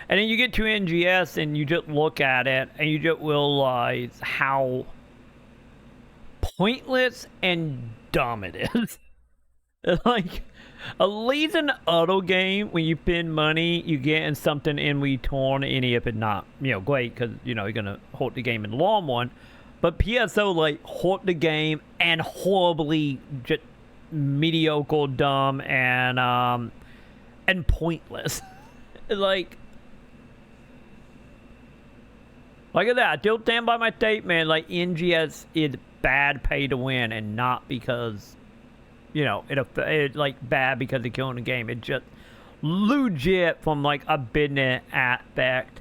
And then you get to NGS and you just look at it and you just realize how pointless and dumb it is. Like, at least in the auto game, when you spend money, you get something in return, any if it's not, you know, great, because, you know, you're going to hurt the game in the long run. But PSO, like, hurt the game and horribly just mediocre, dumb, and pointless. Like at that, I still stand by my statement, like, NGS is bad pay to win, and not because, you know, it like bad because they're killing the game. It just legit from like a business aspect.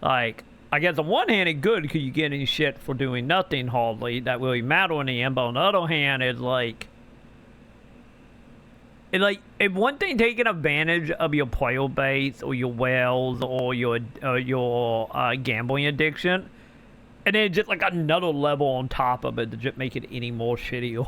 Like, I guess on one hand it's good because you get any shit for doing nothing hardly that really matter in the end, but on the other hand it's like if one thing taking advantage of your player base or your wells or your gambling addiction, and then just like another level on top of it to just make it any more shitty.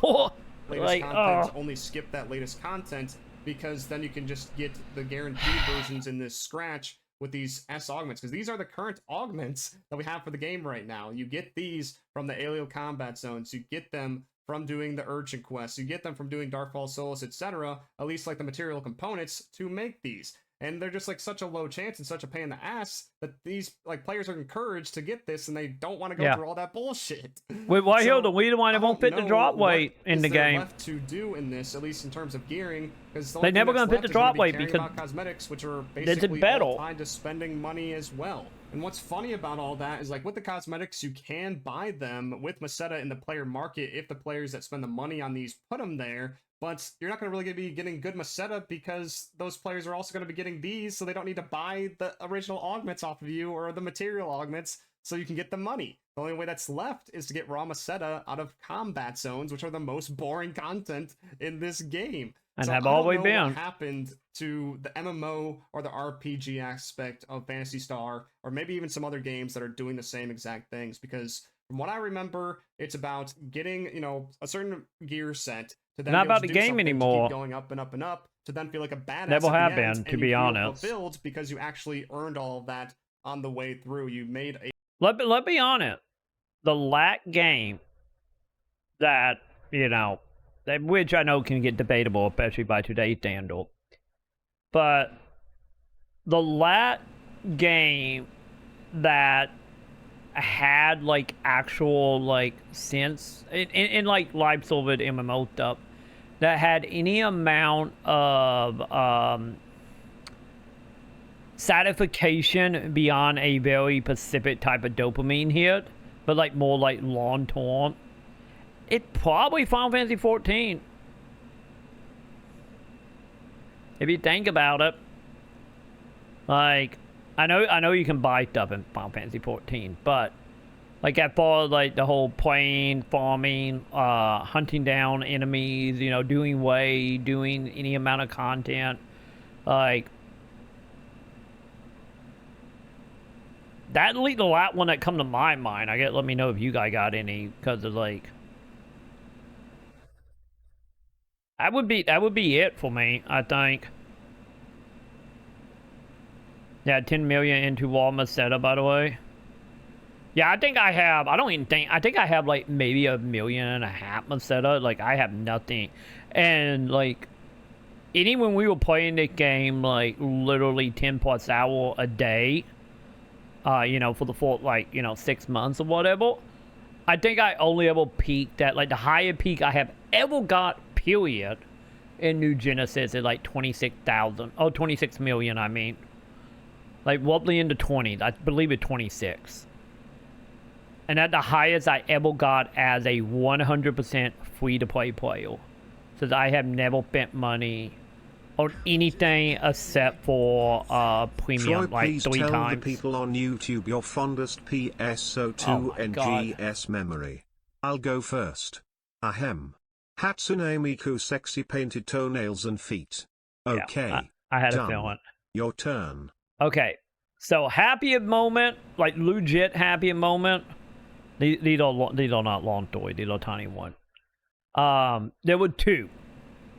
Latest content, only skip that latest content, because then you can just get the guaranteed versions in this scratch with these S augments, because these are the current augments that we have for the game right now. You get these from the aerial combat zones, you get them from doing the urgent quests, you get them from doing Darkfall Solos, etc. At least like the material components to make these. And they're just like such a low chance and such a pain in the ass that these like players are encouraged to get this, and they don't want to go through all that bullshit. Wait, why here the we the one that won't fit the drop weight in the game? Left to do in this, at least in terms of gearing, because they're never gonna fit the drop weight because cosmetics, which are basically all tied to spending money as well. And what's funny about all that is, like, with the cosmetics, you can buy them with Meseta in the player market if the players that spend the money on these put them there, but you're not going to really be getting good Meseta because those players are also going to be getting these, so they don't need to buy the original augments off of you or the material augments so you can get the money. The only way that's left is to get raw Meseta out of combat zones, which are the most boring content in this game. And so have I don't always know been. what happened to the MMO or the RPG aspect of Phantasy Star, or maybe even some other games that are doing the same exact things, because from what I remember, it's about getting, you know, a certain gear set to then Not be able about to the do game something to anymore. keep going up and up and up, to then feel like a badass Never at have the end, been, to and be you feel honest. fulfilled because you actually earned all of that on the way through. You made a... Let be honest. The LAC game that, you know, which I know can get debatable, especially by today's standard. But the LAC game that had, like, actual, like, sense in like live server MMO stuff, that had any amount of satisfaction beyond a very specific type of dopamine hit, but like more like long term, it probably Final Fantasy 14. If you think about it, like, I know you can buy stuff in Final Fantasy 14, but like as far as like the whole playing, farming, hunting down enemies, you know, doing any amount of content, like that the last one that come to my mind. I guess let me know if you guys got any, because of like that would be it for me, I think. Yeah, 10 million into Wall Meseta, by the way. Yeah, I think I have, I think I have like maybe 1.5 million Meseta. Like, I have nothing. And like, even when we were playing this game, like literally 10+ hours a day, you know, for the full, like, you know, 6 months or whatever, I think I only ever peaked at, like, the highest peak I have ever got, period, in New Genesis is like 26,000. Oh, 26 million, I mean. Like, roughly into 20s. I believe it's 26. And at the highest I ever got as a 100% free-to-play player. Since I have never spent money on anything except for premium, Troy, like please 3 tell times. the people on YouTube your fondest PSO2 NGS memory. I'll go first. Ahem. Hatsune Miku sexy painted toenails and feet. Okay. Yeah, I had done. a feeling. Your turn. Okay, so happiest moment, like legit happiest moment. These are not long stories. These are tiny ones. There were 2.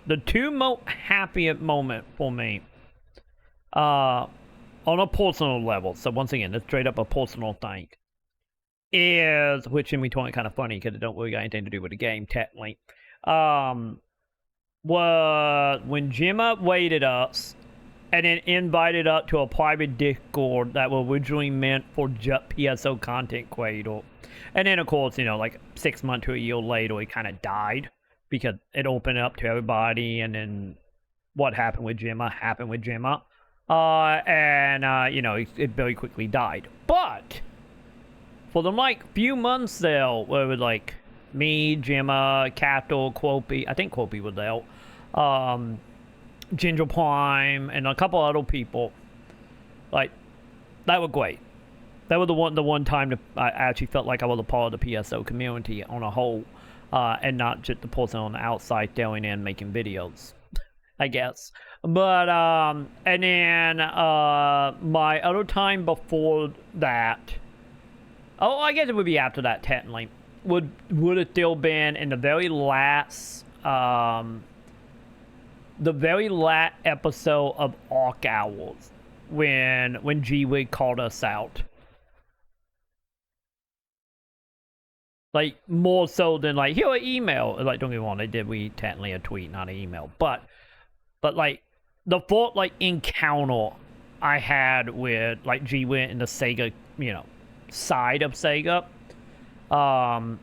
The 2 most happiest moment for me, on a personal level. So once again, it's straight up a personal thing. Is, which in between kind of funny because it don't really got anything to do with the game technically. Was when Gemma waited us and then invited up to a private Discord that was originally meant for just PSO content creator. And then, of course, you know, like 6 months to a year later, it kind of died because it opened up to everybody. And then what happened with Gemma happened with Gemma. You know, it very quickly died. But for the, like, few months there, where it was like me, Gemma, Cato, Quopy, I think Quopy was there, Ginger Prime, and a couple other people. Like, that was great. That was the one time that I actually felt like I was a part of the PSO community on a whole, and not just the person on the outside staring in making videos, I guess. But and then my other time before that, oh, I guess it would be after that technically, would have still been in the very last episode of Arc Hours, when G-Wig called us out. Like, more so than, like, here, an email. Like, don't get me wrong, we technically a tweet, not an email. But like, the full, like, encounter I had with, like, G-Wig and the Sega, you know, side of Sega, was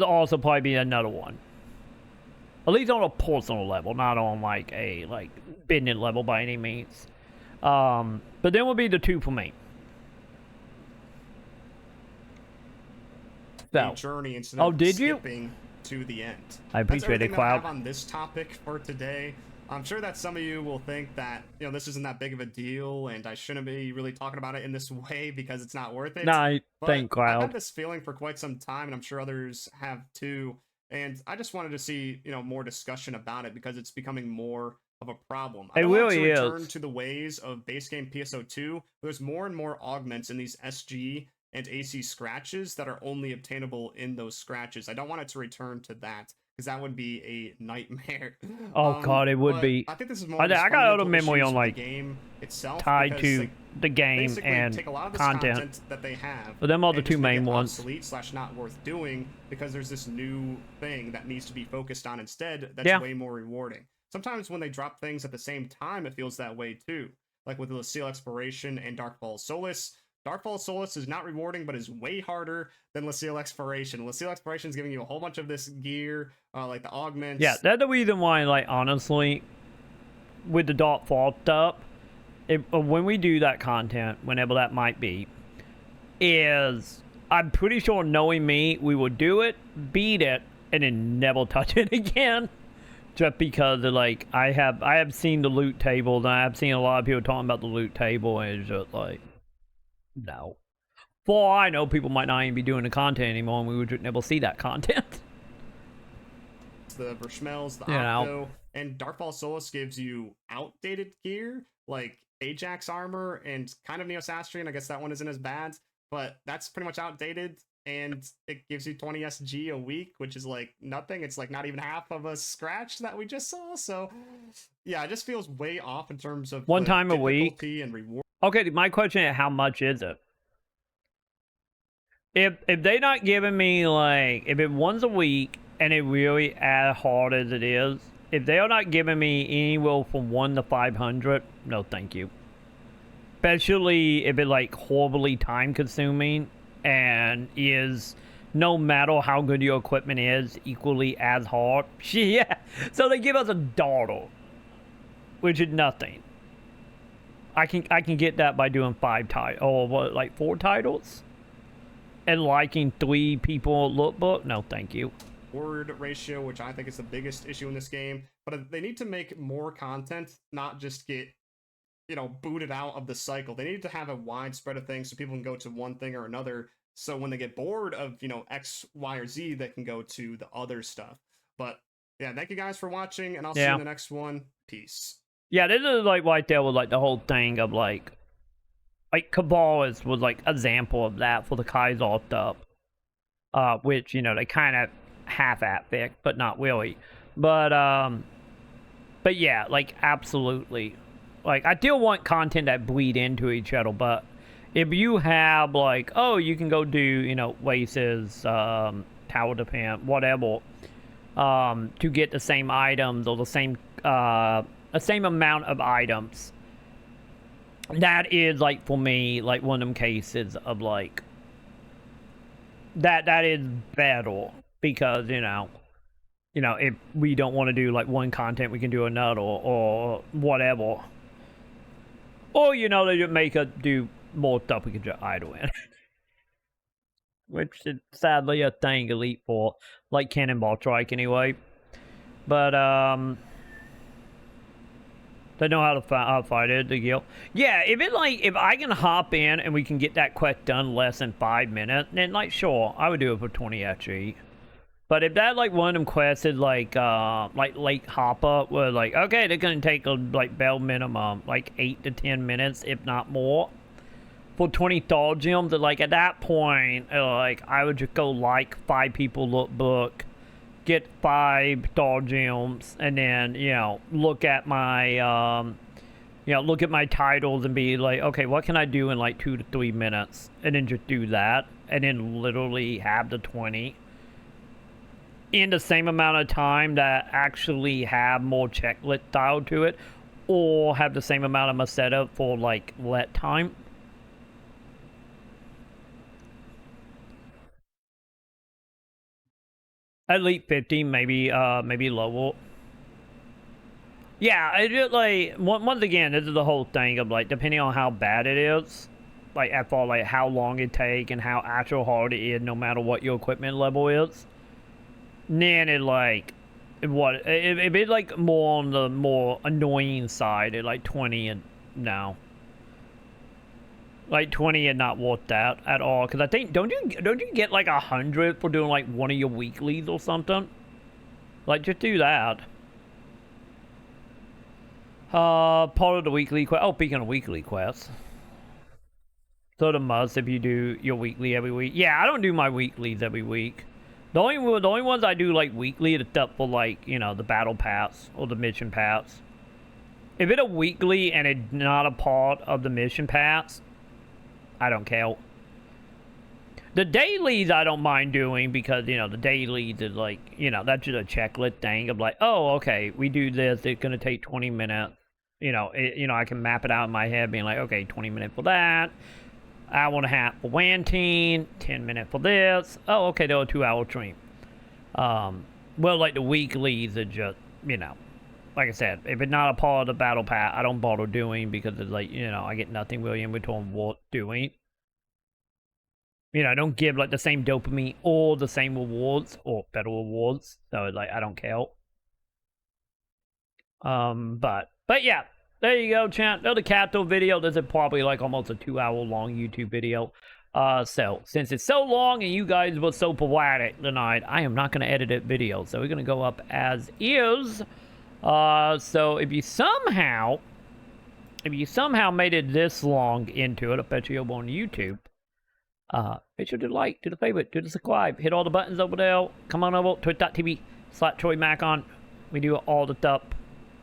also probably be another one. At least on a personal level, not on, like, a, like, business level by any means. But then will be the 2 for me. The journey instead of did you? skipping to the end. I appreciate it, That's everything that I Cloud. have on this topic for today. I'm sure that some of you will think that, you know, this isn't that big of a deal and I shouldn't be really talking about it in this way because it's not worth it. Nah, I But think, I've Cloud. had this feeling for quite some time, and I'm sure others have too. And I just wanted to see, you know, more discussion about it because it's becoming more of a problem. I It don't want really to return is. to the ways of base game PSO2. There's more and more augments in these SG and AC scratches that are only obtainable in those scratches. I don't want it to return to that because that would be a nightmare. Oh god, it would but be. I think this is more I just got a lot of fundamental memory issues on with like the game itself tied because, to like, the game basically and take a lot of this content. that they have, But them are the and 2 just make main it ones. obsolete / not worth doing because there's this new thing that needs to be focused on instead that's Yeah. way more rewarding. Sometimes when they drop things at the same time, it feels that way too. Like with Lucille Exploration and Darkfall Solace. Darkfall Solace is not rewarding, but is way harder than Lucille Exploration. Lucille Exploration is giving you a whole bunch of this gear, like the augments. Yeah, that's the reason why, like, honestly, with the Darkfall stuff, when we do that content, whenever that might be, is I'm pretty sure, knowing me, we will do it, beat it, and then never touch it again. Just because of, like, I have seen the loot table, and I have seen a lot of people talking about the loot table, and it's just like, no. For all I know, people might not even be doing the content anymore, and we would just never see that content. The Verschmells, the You know. Octo, and Darkfall Solace gives you outdated gear, like Ajax armor and kind of Neosastrian. I guess that one isn't as bad, but that's pretty much outdated, and it gives you 20 SG a week, which is like nothing. It's like not even half of a scratch that we just saw, so yeah, it just feels way off in terms of One the time a week. difficulty and reward. Okay, my question is, how much is it? If they not giving me, like, if it once a week and it really as hard as it is, if they are not giving me anywhere from 1 to 500, no thank you. Especially if it like horribly time consuming and is, no matter how good your equipment is, equally as hard. Yeah, so they give us a $1, which is nothing. I can get that by doing 5 titles, or what, like 4 titles, and liking 3 people lookbook. No, thank you. Word ratio, which I think is the biggest issue in this game, but they need to make more content, not just get, you know, booted out of the cycle. They need to have a wide spread of things so people can go to one thing or another. So when they get bored of, you know, X, Y, or Z, they can go to the other stuff. But yeah, thank you guys for watching, and I'll see you in the next one. Peace. Yeah, this is like right there with like the whole thing of like Cabal was like example of that for the Kaiser stuff, which, you know, they kind of half-at fixed, but not really. But yeah, like absolutely, like I still want content that bleed into each other. But if you have like, oh, you can go do, you know, races, tower defense, whatever, to get the same items or the same amount of items. That is, like, for me, like, one of them cases of, like, that is better, because, you know, if we don't want to do, like, one content, we can do another, or whatever. Or, you know, they just make us do more stuff we can just idle in. Which is sadly a thing Elite for, like Cannonball Strike anyway. But, they know how to fight it, the guild. Yeah, if I can hop in and we can get that quest done less than 5 minutes, then, like, sure, I would do it for 20 XG. But if that, like, one of them quests is, like Lake Hopper, where, like, okay, they're gonna take, like, bare minimum, like, 8 to 10 minutes, if not more, for 20 Thor gems, like, at that point, like, I would just go like 5 people lookbook, get 5 Thor gems, and then, you know, look at my, look at my titles and be like, okay, what can I do in, like, 2 to 3 minutes? And then just do that, and then literally have the 20 in the same amount of time that actually have more checklist style to it, or have the same amount of my setup for, like, let time. Elite 50, maybe lower. Yeah, it just like once again, this is the whole thing of like depending on how bad it is, like as far like how long it take and how actual hard it is, no matter what your equipment level is. Then it like what if it's like more on the more annoying side, it like 20 and no. Like 20 and not worth that at all. Cause I think don't you get like 100 for doing like one of your weeklies or something? Like just do that. Part of the weekly quest. Oh, speaking of weekly quests. So the must if you do your weekly every week. Yeah, I don't do my weeklies every week. The only ones I do like weekly is stuff for like, you know, the battle pass or the mission pass. If it's a weekly and it's not a part of the mission pass, I don't care. The dailies I don't mind doing because, you know, the dailies is like, you know, that's just a checklist thing of like, oh, okay, we do this, it's going to take 20 minutes. You know, I can map it out in my head being like, okay, 20 minutes for that. Hour and a half for Wanting, 10 minutes for this. Oh, okay, they're a 2-hour stream. Well, like the weeklies are just, you know, like I said, if it's not a part of the battle pass, I don't bother doing because it's like, you know, I get nothing really in return worth doing. You know, I don't give like the same dopamine or the same rewards or better rewards. So like, I don't care. But yeah, there you go, chat. Another Cato video. This is probably like almost a 2-hour long YouTube video. So since it's so long and you guys were so poetic tonight, I am not going to edit it video. So we're going to go up as is. So if you somehow made it this long into it, especially over on YouTube, make sure to like, do the favorite, do the subscribe, hit all the buttons over there. Come on over, twitch.tv/TroyMaconn. We do all the stuff,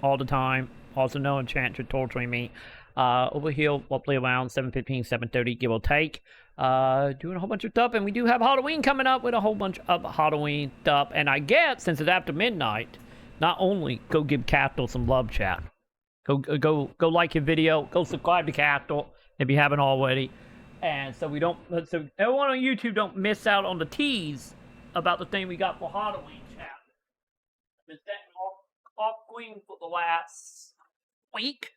all the time. Also known chance for torturing me. Over here, roughly around 7:15, 7:30, give or take. Doing a whole bunch of stuff, and we do have Halloween coming up with a whole bunch of Halloween stuff. And I guess since it's after midnight, not only go give Capital some love, chat. Go like your video. Go subscribe to Capital if you haven't already. And so so everyone on YouTube don't miss out on the tease about the thing we got for Halloween, chat. I've been setting off screen for the last week,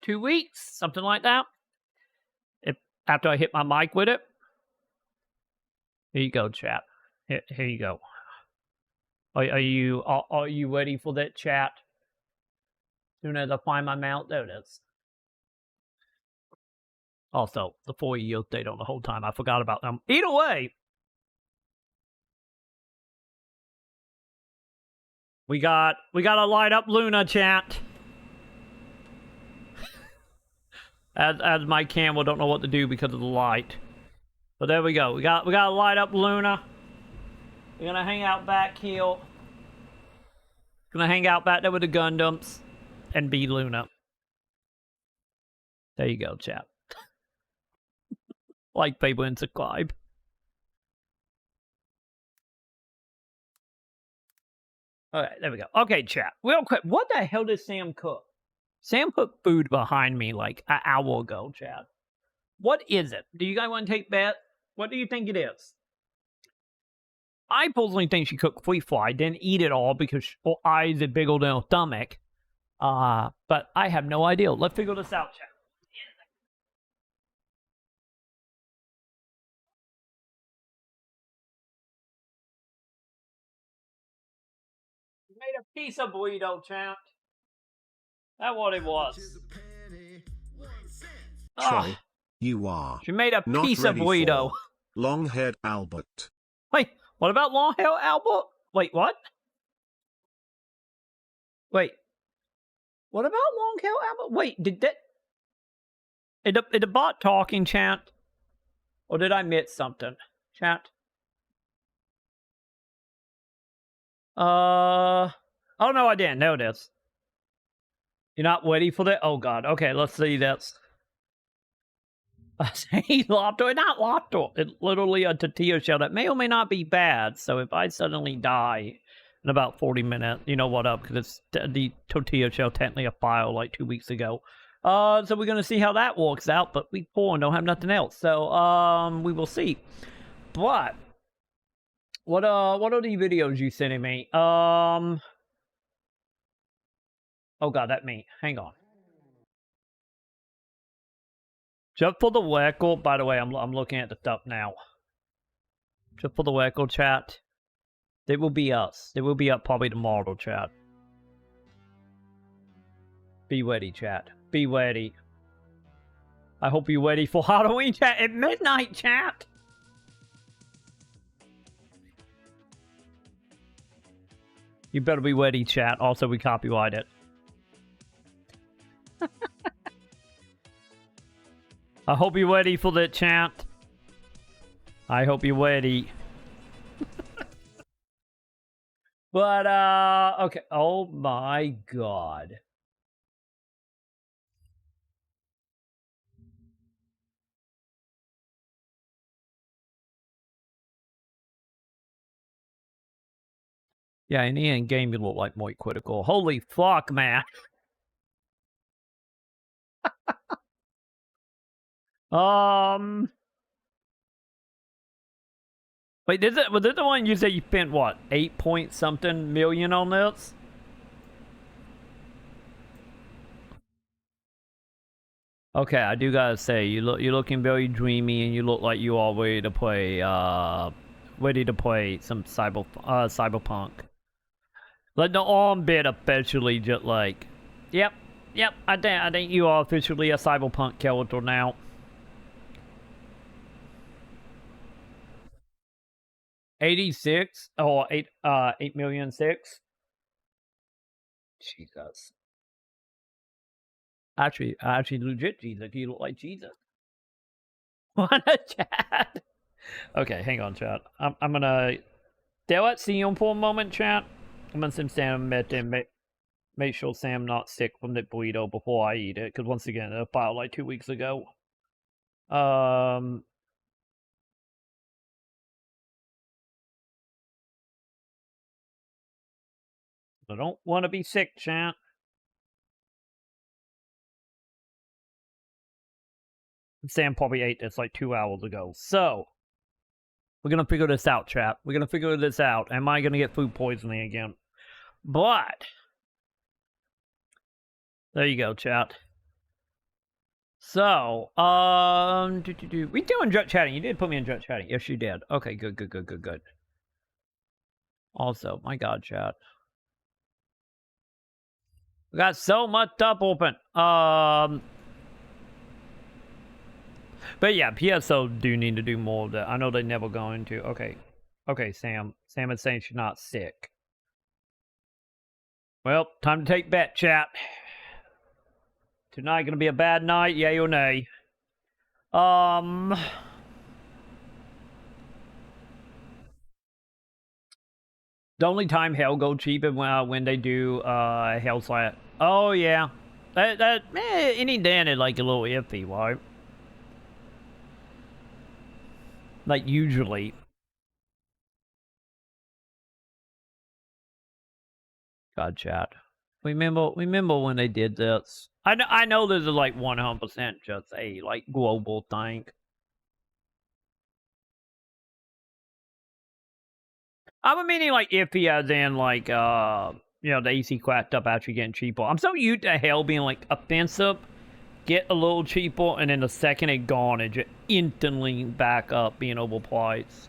2 weeks, something like that. After I hit my mic with it. Here you go, chat. Here you go. Are you ready for that, chat? As soon as I find my mount, there it is. Also, the 4-year update on the whole time. I forgot about them. Either way, we got to light up Luna, chat. As my camera don't know what to do because of the light. But there we go. We got to light up Luna. We're gonna hang out back here. Gonna hang out back there with the Gundams and be Luna. There you go, chat. Like, people, and subscribe. Alright, there we go. Okay, chat. Real quick, what the hell did Sam cook? Sam put food behind me like an hour ago, chat. What is it? Do you guys want to take bet? What do you think it is? I personally think she cooked free fry, didn't eat it all because her eyes are bigger than her stomach. But I have no idea. Let's figure this out, chat. Made a piece of burrito, champ. That's what it was. Troy, you are. She made a not piece of ready burrito. for long-haired Albert. Wait, what about long-haired Albert? Wait, what? Wait. What about long-haired Albert? Wait, did that... Is the bot talking, chat? Or did I miss something? Chat? Oh, no, I didn't. There it is. You're not ready for that? Oh, God. Okay, let's see this. Hey, Lopto. Not Lopto. It's literally a tortilla shell that may or may not be bad. So if I suddenly die in about 40 minutes, you know what up, because it's the tortilla shell technically a file like 2 weeks ago. So we're going to see how that works out, but we poor and don't have nothing else. So, we will see. But... What are the videos you sending me? Oh god, that me. Hang on. Just for the record, by the way, I'm looking at the stuff now. Just for the record, chat. They will be us. They will be up probably tomorrow, chat. Be ready, chat. Be ready. I hope you're ready for Halloween, chat, at midnight, chat. You better be ready, chat. Also, we copyright it. I hope you're ready for that, chat. I hope you're ready. But, okay. Oh my god. Yeah, in the end game, you look like more critical. Holy fuck, man. Wait, was it the one you said you spent, what, 8 point something million on this? Okay, I do gotta say, you're looking very dreamy, and you look like you are ready to play some cyberpunk. Like the arm bit officially just like, yep, I think you are officially a cyberpunk character now. $86 or 8,000,006. Jesus. Actually, legit Jesus. You look like Jesus. What a chat. Okay, hang on, chat. I'm gonna let Sam for a moment, chat. I'm gonna send Sam a med and make sure Sam not sick from the burrito before I eat it. Because once again, it filed like 2 weeks ago. I don't want to be sick, chat. Sam probably ate this like 2 hours ago. So, we're going to figure this out, chat. We're going to figure this out. Am I going to get food poisoning again? But, there you go, chat. So, we doing jet chatting. You did put me in jet chatting. Yes, you did. Okay, good. Also, my god, chat. We got so much stuff open. But yeah, PSO do need to do more of that. I know they're never going to. Okay, Sam. Sam is saying she's not sick. Well, time to take bet, chat. Tonight gonna be a bad night, yay or nay? The only time hell go cheap is when they do hell slat. Oh yeah, any then is like a little iffy, right? Like usually. God, chat. Remember when they did this? I know this is like 100% just a like global thing. I'm meaning like iffy as in like you know, the AC cracked up actually getting cheaper. I'm so used to hell being like offensive, get a little cheaper, and then the second it gone, it just instantly back up being overpriced.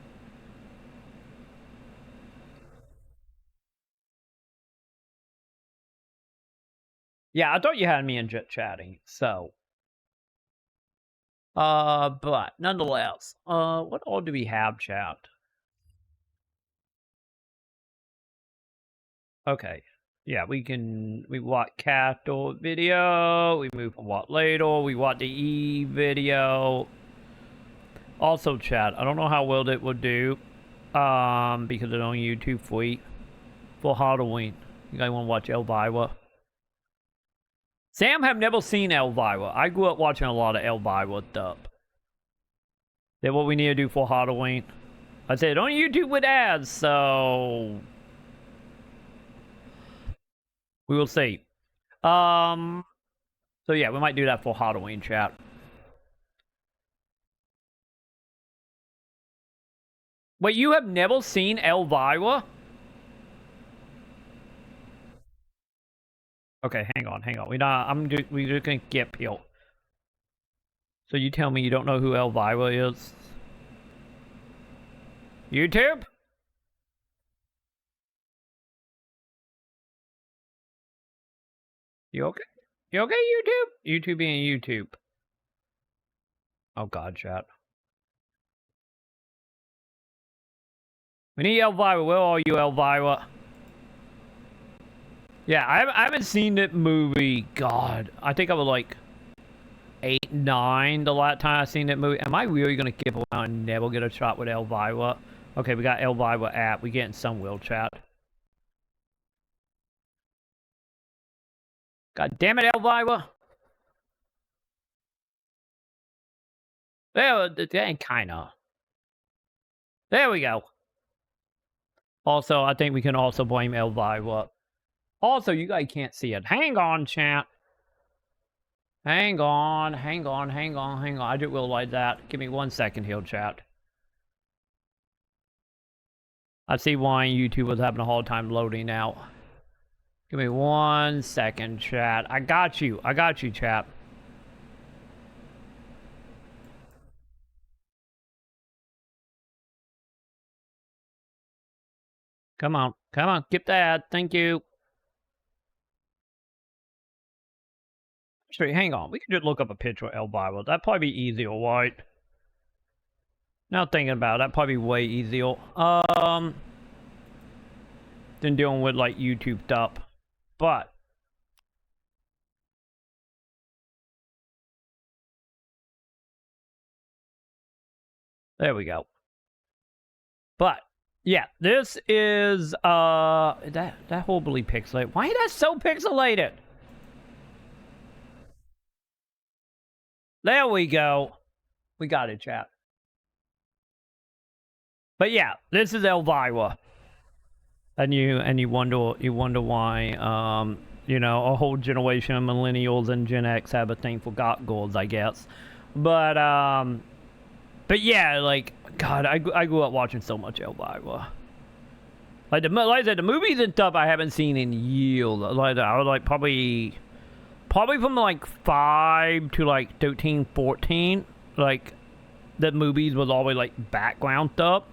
Yeah, I thought you had me in jet chatting, so. But nonetheless, what all do we have, chat? Okay. Yeah, we watch Cato video, we move on what later, we watch the E video. Also, chat, I don't know how well it will do, because it's on YouTube free for Halloween. You guys want to watch Elvira? Sam have never seen Elvira. I grew up watching a lot of Elvira stuff. That's what we need to do for Halloween. I said on YouTube with ads, so we will see. So yeah, we might do that for Halloween, chat. Wait, you have never seen Elvira? Okay, hang on. We're just gonna get Peel. So you tell me you don't know who Elvira is? YouTube? You okay? You okay, YouTube? YouTube being YouTube. Oh God, chat. We need Elvira. Where are you, Elvira? Yeah, I haven't seen that movie. God, I think I was like 8, 9 the last time I seen that movie. Am I really gonna give around and never get a shot with Elvira? Okay, we got Elvira app. We getting some will chat. God damn it, Elvira! There, kinda. There we go. Also, I think we can also blame Elvira. Also, you guys can't see it. Hang on, chat. Hang on. I didn't realize that. Give me 1 second here, chat. I see why YouTube was having a hard time loading now. Give me 1 second, chat. I got you, chat. Come on, get that. Thank you. Actually, hang on. We can just look up a picture of Elvira. That'd probably be easier, right? Now thinking about it, that'd probably be way easier. Than dealing with like YouTube stuff. But there we go. But yeah, this is that horribly pixelated. Why is that so pixelated? There we go. We got it, chat. But yeah, this is Elvira. And you wonder why you know, a whole generation of millennials and Gen X have a thing for goals, I guess. But yeah, like God, I grew up watching so much Elvira. Like I said, the movies and stuff I haven't seen in years. Like I was like probably from like 5 to like 13, 14. Like the movies was always like background stuff.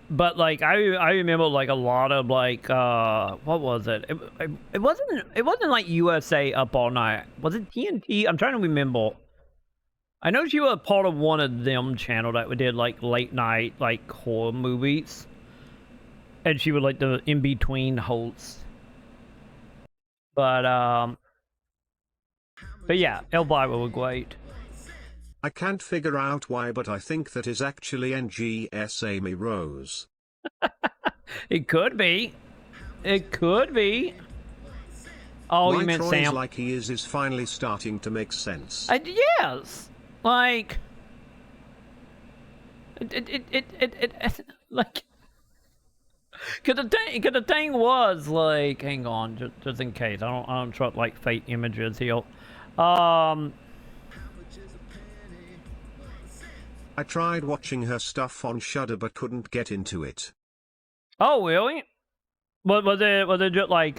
But like I remember like a lot of like what was it? It wasn't like USA Up All Night. Was it TNT? I'm trying to remember. I know she was part of one of them channel that we did like late night like horror movies, and she was like the in between hosts. But yeah, Elvira was great. I can't figure out why, but I think that is actually NGS Amy Rose. It could be. It could be. Oh, why you meant Troy's Sam? like he is finally starting to make sense. Yes. Like. It like. Cause the thing was like, hang on, just in case I don't trust like fake images here. I tried watching her stuff on Shudder but couldn't get into it. Oh really? Was it just like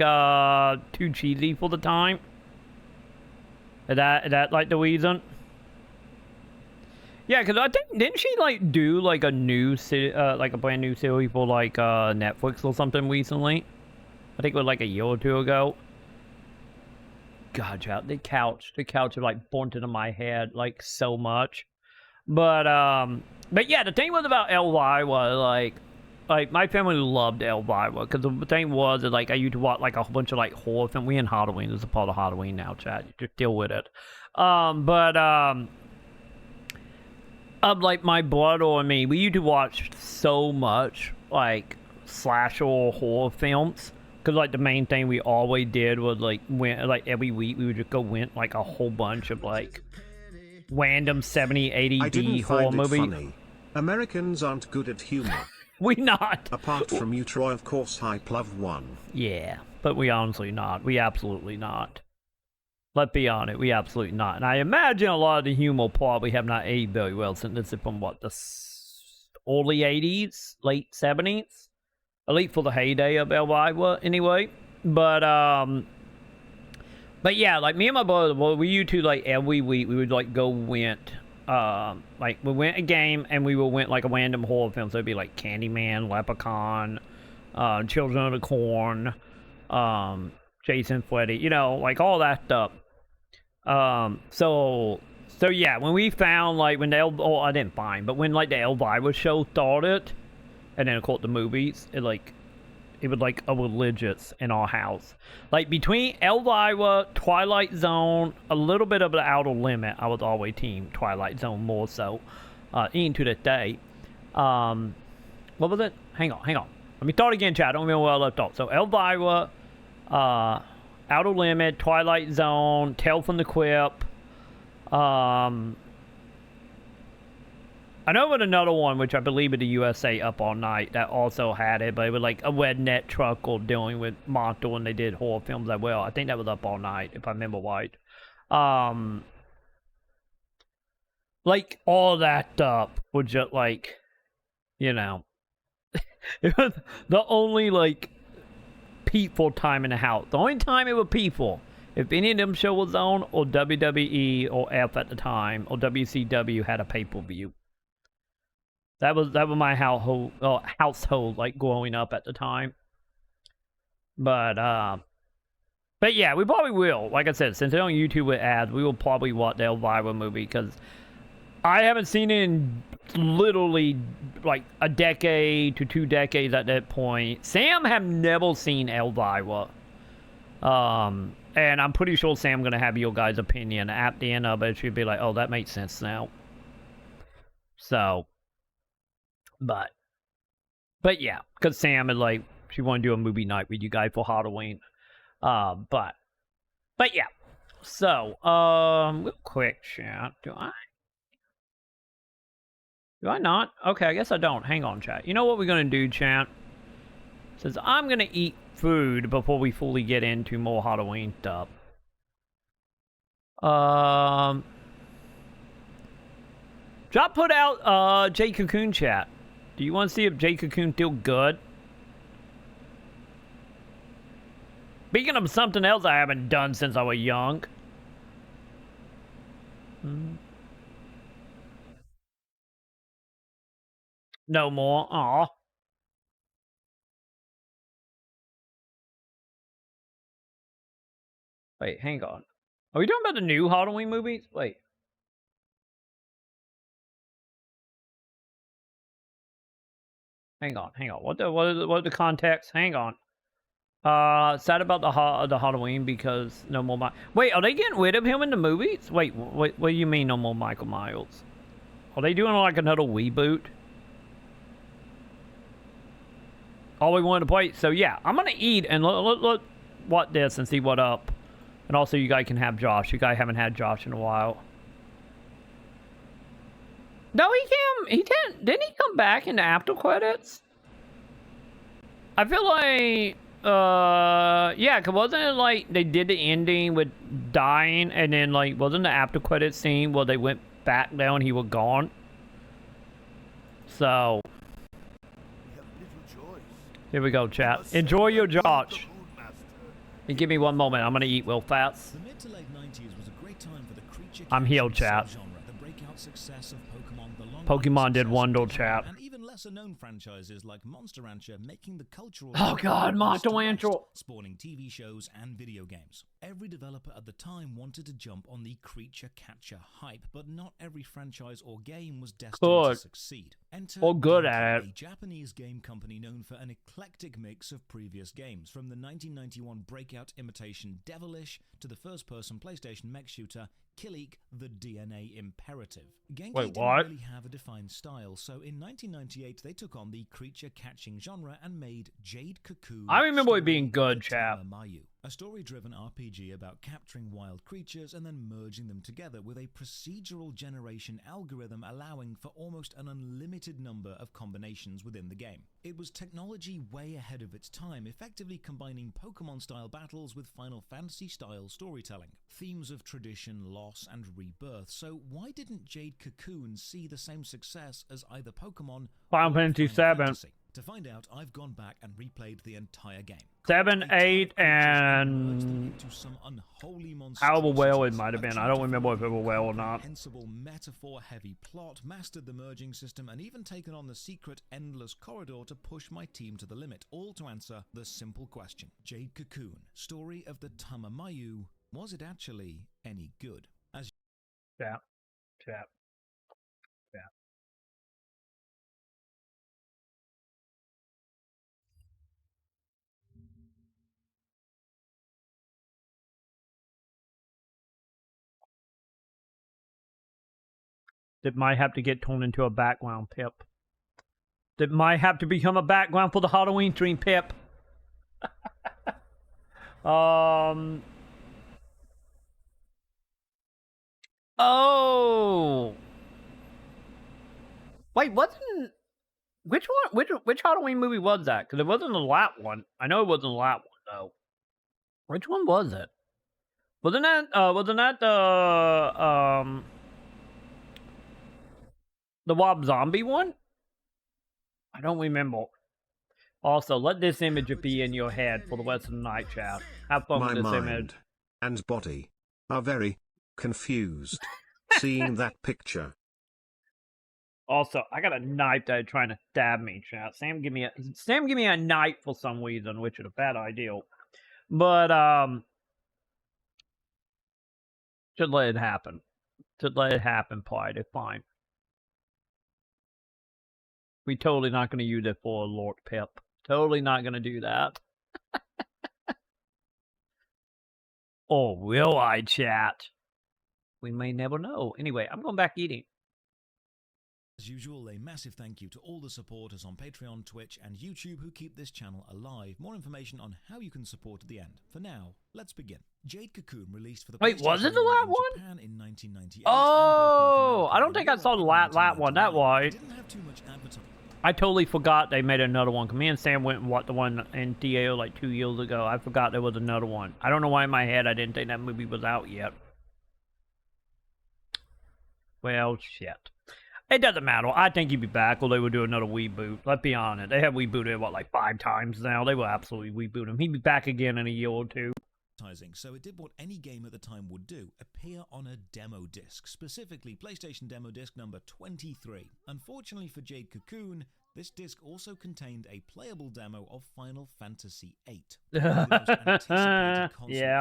too cheesy for the time? Is that like the reason? Yeah, cause I think didn't she like do like a new like a brand new series for like Netflix or something recently? I think it was like a year or two ago. God, child, the couch is like burnt into my head like so much. But yeah, the thing was about Elvira was like my family loved Elvira because the thing was that like I used to watch like a whole bunch of like horror films. We in Halloween, this is a part of Halloween now, chat. You just deal with it. Like my brother and me, we used to watch so much like slasher or horror films. Cause like the main thing we always did was like every week we would just go rent like a whole bunch of like random 70, 80D horror movie. Funny. Americans aren't good at humor. We not. Apart from you, Troy, of course, Hype Love 1. Yeah, but we honestly not. We absolutely not. Let's be honest, we absolutely not. And I imagine a lot of the humor probably have not aged very well since this is from what, the early 80s, late 70s? At least for the heyday of Elvira, anyway. But yeah, like me and my brother, well, we used to like every week we would like go rent, like we rent a game and we would rent like a random horror film. So it'd be like Candyman, Leprechaun, Children of the Corn, Jason, Freddy, you know, like all that stuff. So yeah, when we found like when the I didn't find, but when like the Elvira show started, and then of course the movies, it was like a religious in our house. Like between Elvira, Twilight Zone, a little bit of the Outer Limit, I was always team Twilight Zone more so, even to this day. What was it? Hang on. Let me start again, chat. I don't remember where I left off. So Elvira, Outer Limit, Twilight Zone, Tale from the Crypt. I know about another one, which I believe is the USA Up All Night, that also had it, but it was like a redneck trucker dealing with monster when they did horror films as well. I think that was Up All Night, if I remember right. Like, all that stuff was just like, you know, it was the only, like, peaceful time in the house. The only time it was peaceful, if any of them shows was on, or WWE or F at the time, or WCW had a pay-per-view. That was my household like growing up at the time. But yeah, we probably will. Like I said, since they're on YouTube with ads, we will probably watch the Elvira movie because I haven't seen it in literally like a decade to 2 decades at that point. Sam have never seen Elvira. And I'm pretty sure Sam gonna have your guys' opinion at the end of it. She'd be like, oh, that makes sense now. So, but yeah, because Sam is like, she want to do a movie night with you guys for Halloween. But yeah. So, real quick, chat. Do I not? Okay, I guess I don't. Hang on, chat. You know what we're gonna do, chat? Says I'm gonna eat food before we fully get into more Halloween stuff. Drop put out J Cocoon chat. Do you want to see if J Cocoon still good? Speaking of something else I haven't done since I was young. No more. Aw. Wait, hang on. Are we talking about the new Halloween movies? Wait. Hang on. What the context? Hang on. Sad about the Halloween because no more Wait, are they getting rid of him in the movies? Wait, what do you mean no more Michael Myers? Are they doing like another reboot? All we wanted to play. So yeah, I'm gonna eat and look what this and see what up. And also you guys can have Josh. You guys haven't had Josh in a while. No, didn't he come back in the after credits? I feel like, yeah, cause wasn't it like they did the ending with dying and then like, wasn't the after credits scene where they went back down, he was gone? So, here we go, chat. Enjoy your Josh. And give me one moment, I'm gonna eat real fast. The mid to late 90s was a great time for the creature I'm healed, chat. genre, the breakout success of Pokemon, the long Pokemon did wonders, chat. and even lesser known franchises like Monster Rancher making the cultural Oh god, Monster Rancher! spawning TV shows and video games. Every developer at the time wanted to jump on the creature catcher hype, but not every franchise or game was destined to succeed. Enter or good at a it. Japanese game company known for an eclectic mix of previous games, from the 1991 breakout imitation Devilish to the first-person PlayStation mech shooter Killik: The DNA Imperative. Genki didn't really have a defined style, so in 1998 they took on the creature-catching genre and made Jade Cocoon. I remember it being good, chap. A story-driven RPG about capturing wild creatures and then merging them together with a procedural generation algorithm allowing for almost an unlimited number of combinations within the game. It was technology way ahead of its time, effectively combining Pokemon-style battles with Final Fantasy-style storytelling. Themes of tradition, loss, and rebirth, so why didn't Jade Cocoon see the same success as either Pokemon Final Fantasy VII? To find out, I've gone back and replayed the entire game. 7, 8, and however well it might have been. I don't remember if it was well or not. Comprehensible metaphor-heavy plot, mastered the merging system, and even taken on the secret endless corridor to push my team to the limit, all to answer the simple question. Jade Cocoon, story of the Tamamayu, was it actually any good? As Chat. That might have to get turned into a background, Pip. That might have to become a background for the Halloween stream, Pip. Oh. Wait, wasn't... Which one? Which Halloween movie was that? Because it wasn't the last one. I know it wasn't the last one, though. Which one was it? Wasn't that the Rob Zombie one? I don't remember. Also, let this image be in your head for the rest of the night, chat. Have fun with this image. My mind and body are very confused seeing that picture. Also, I got a knife that trying to stab me, chat. Sam give me a knife for some reason, which is a bad idea. But should let it happen. Should let it happen, Pride. It's fine. We totally not going to use it for a Lord Pip. Totally not going to do that. Or will I, chat? We may never know. Anyway, I'm going back eating. As usual, a massive thank you to all the supporters on Patreon, Twitch, and YouTube who keep this channel alive. More information on how you can support at the end. For now, let's begin. Jade Cocoon released for the Wait, was it the last one? Japan in 1998. Oh, I don't think I saw the last one. That was. Didn't have too much advertising. I totally forgot they made another one. Me and Sam went and watched the one in DAO like 2 years ago. I forgot there was another one. I don't know why in my head I didn't think that movie was out yet. Well, shit. It doesn't matter. I think he'd be back, or they would do another reboot. Let's be honest. They have rebooted, what, like 5 times now? They will absolutely reboot him. He'd be back again in a year or two. So it did what any game at the time would do, appear on a demo disc, specifically PlayStation demo disc number 23. Unfortunately for Jade Cocoon, this disc also contained a playable demo of Final Fantasy VIII. Yeah.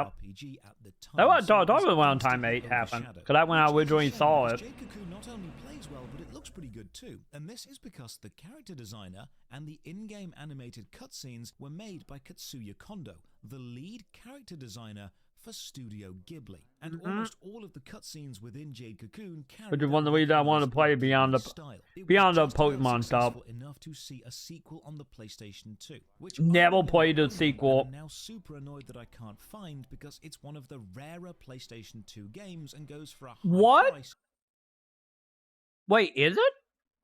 RPG at the time. That was around time 8 happened, because that's when I originally saw it. Jade Cocoon not only plays well, but it looks pretty good too. And this is because the character designer and the in-game animated cutscenes were made by Katsuya Kondo, the lead character designer for Studio Ghibli. And almost all of the cutscenes within Jade Cocoon which is one of the reasons I wanted to play beyond the Pokemon stuff. Enough to see a sequel on the PlayStation 2, which never played the sequel. I'm now super annoyed that I can't find because it's one of the rarer PlayStation 2 games and goes for a high price. Wait, is it?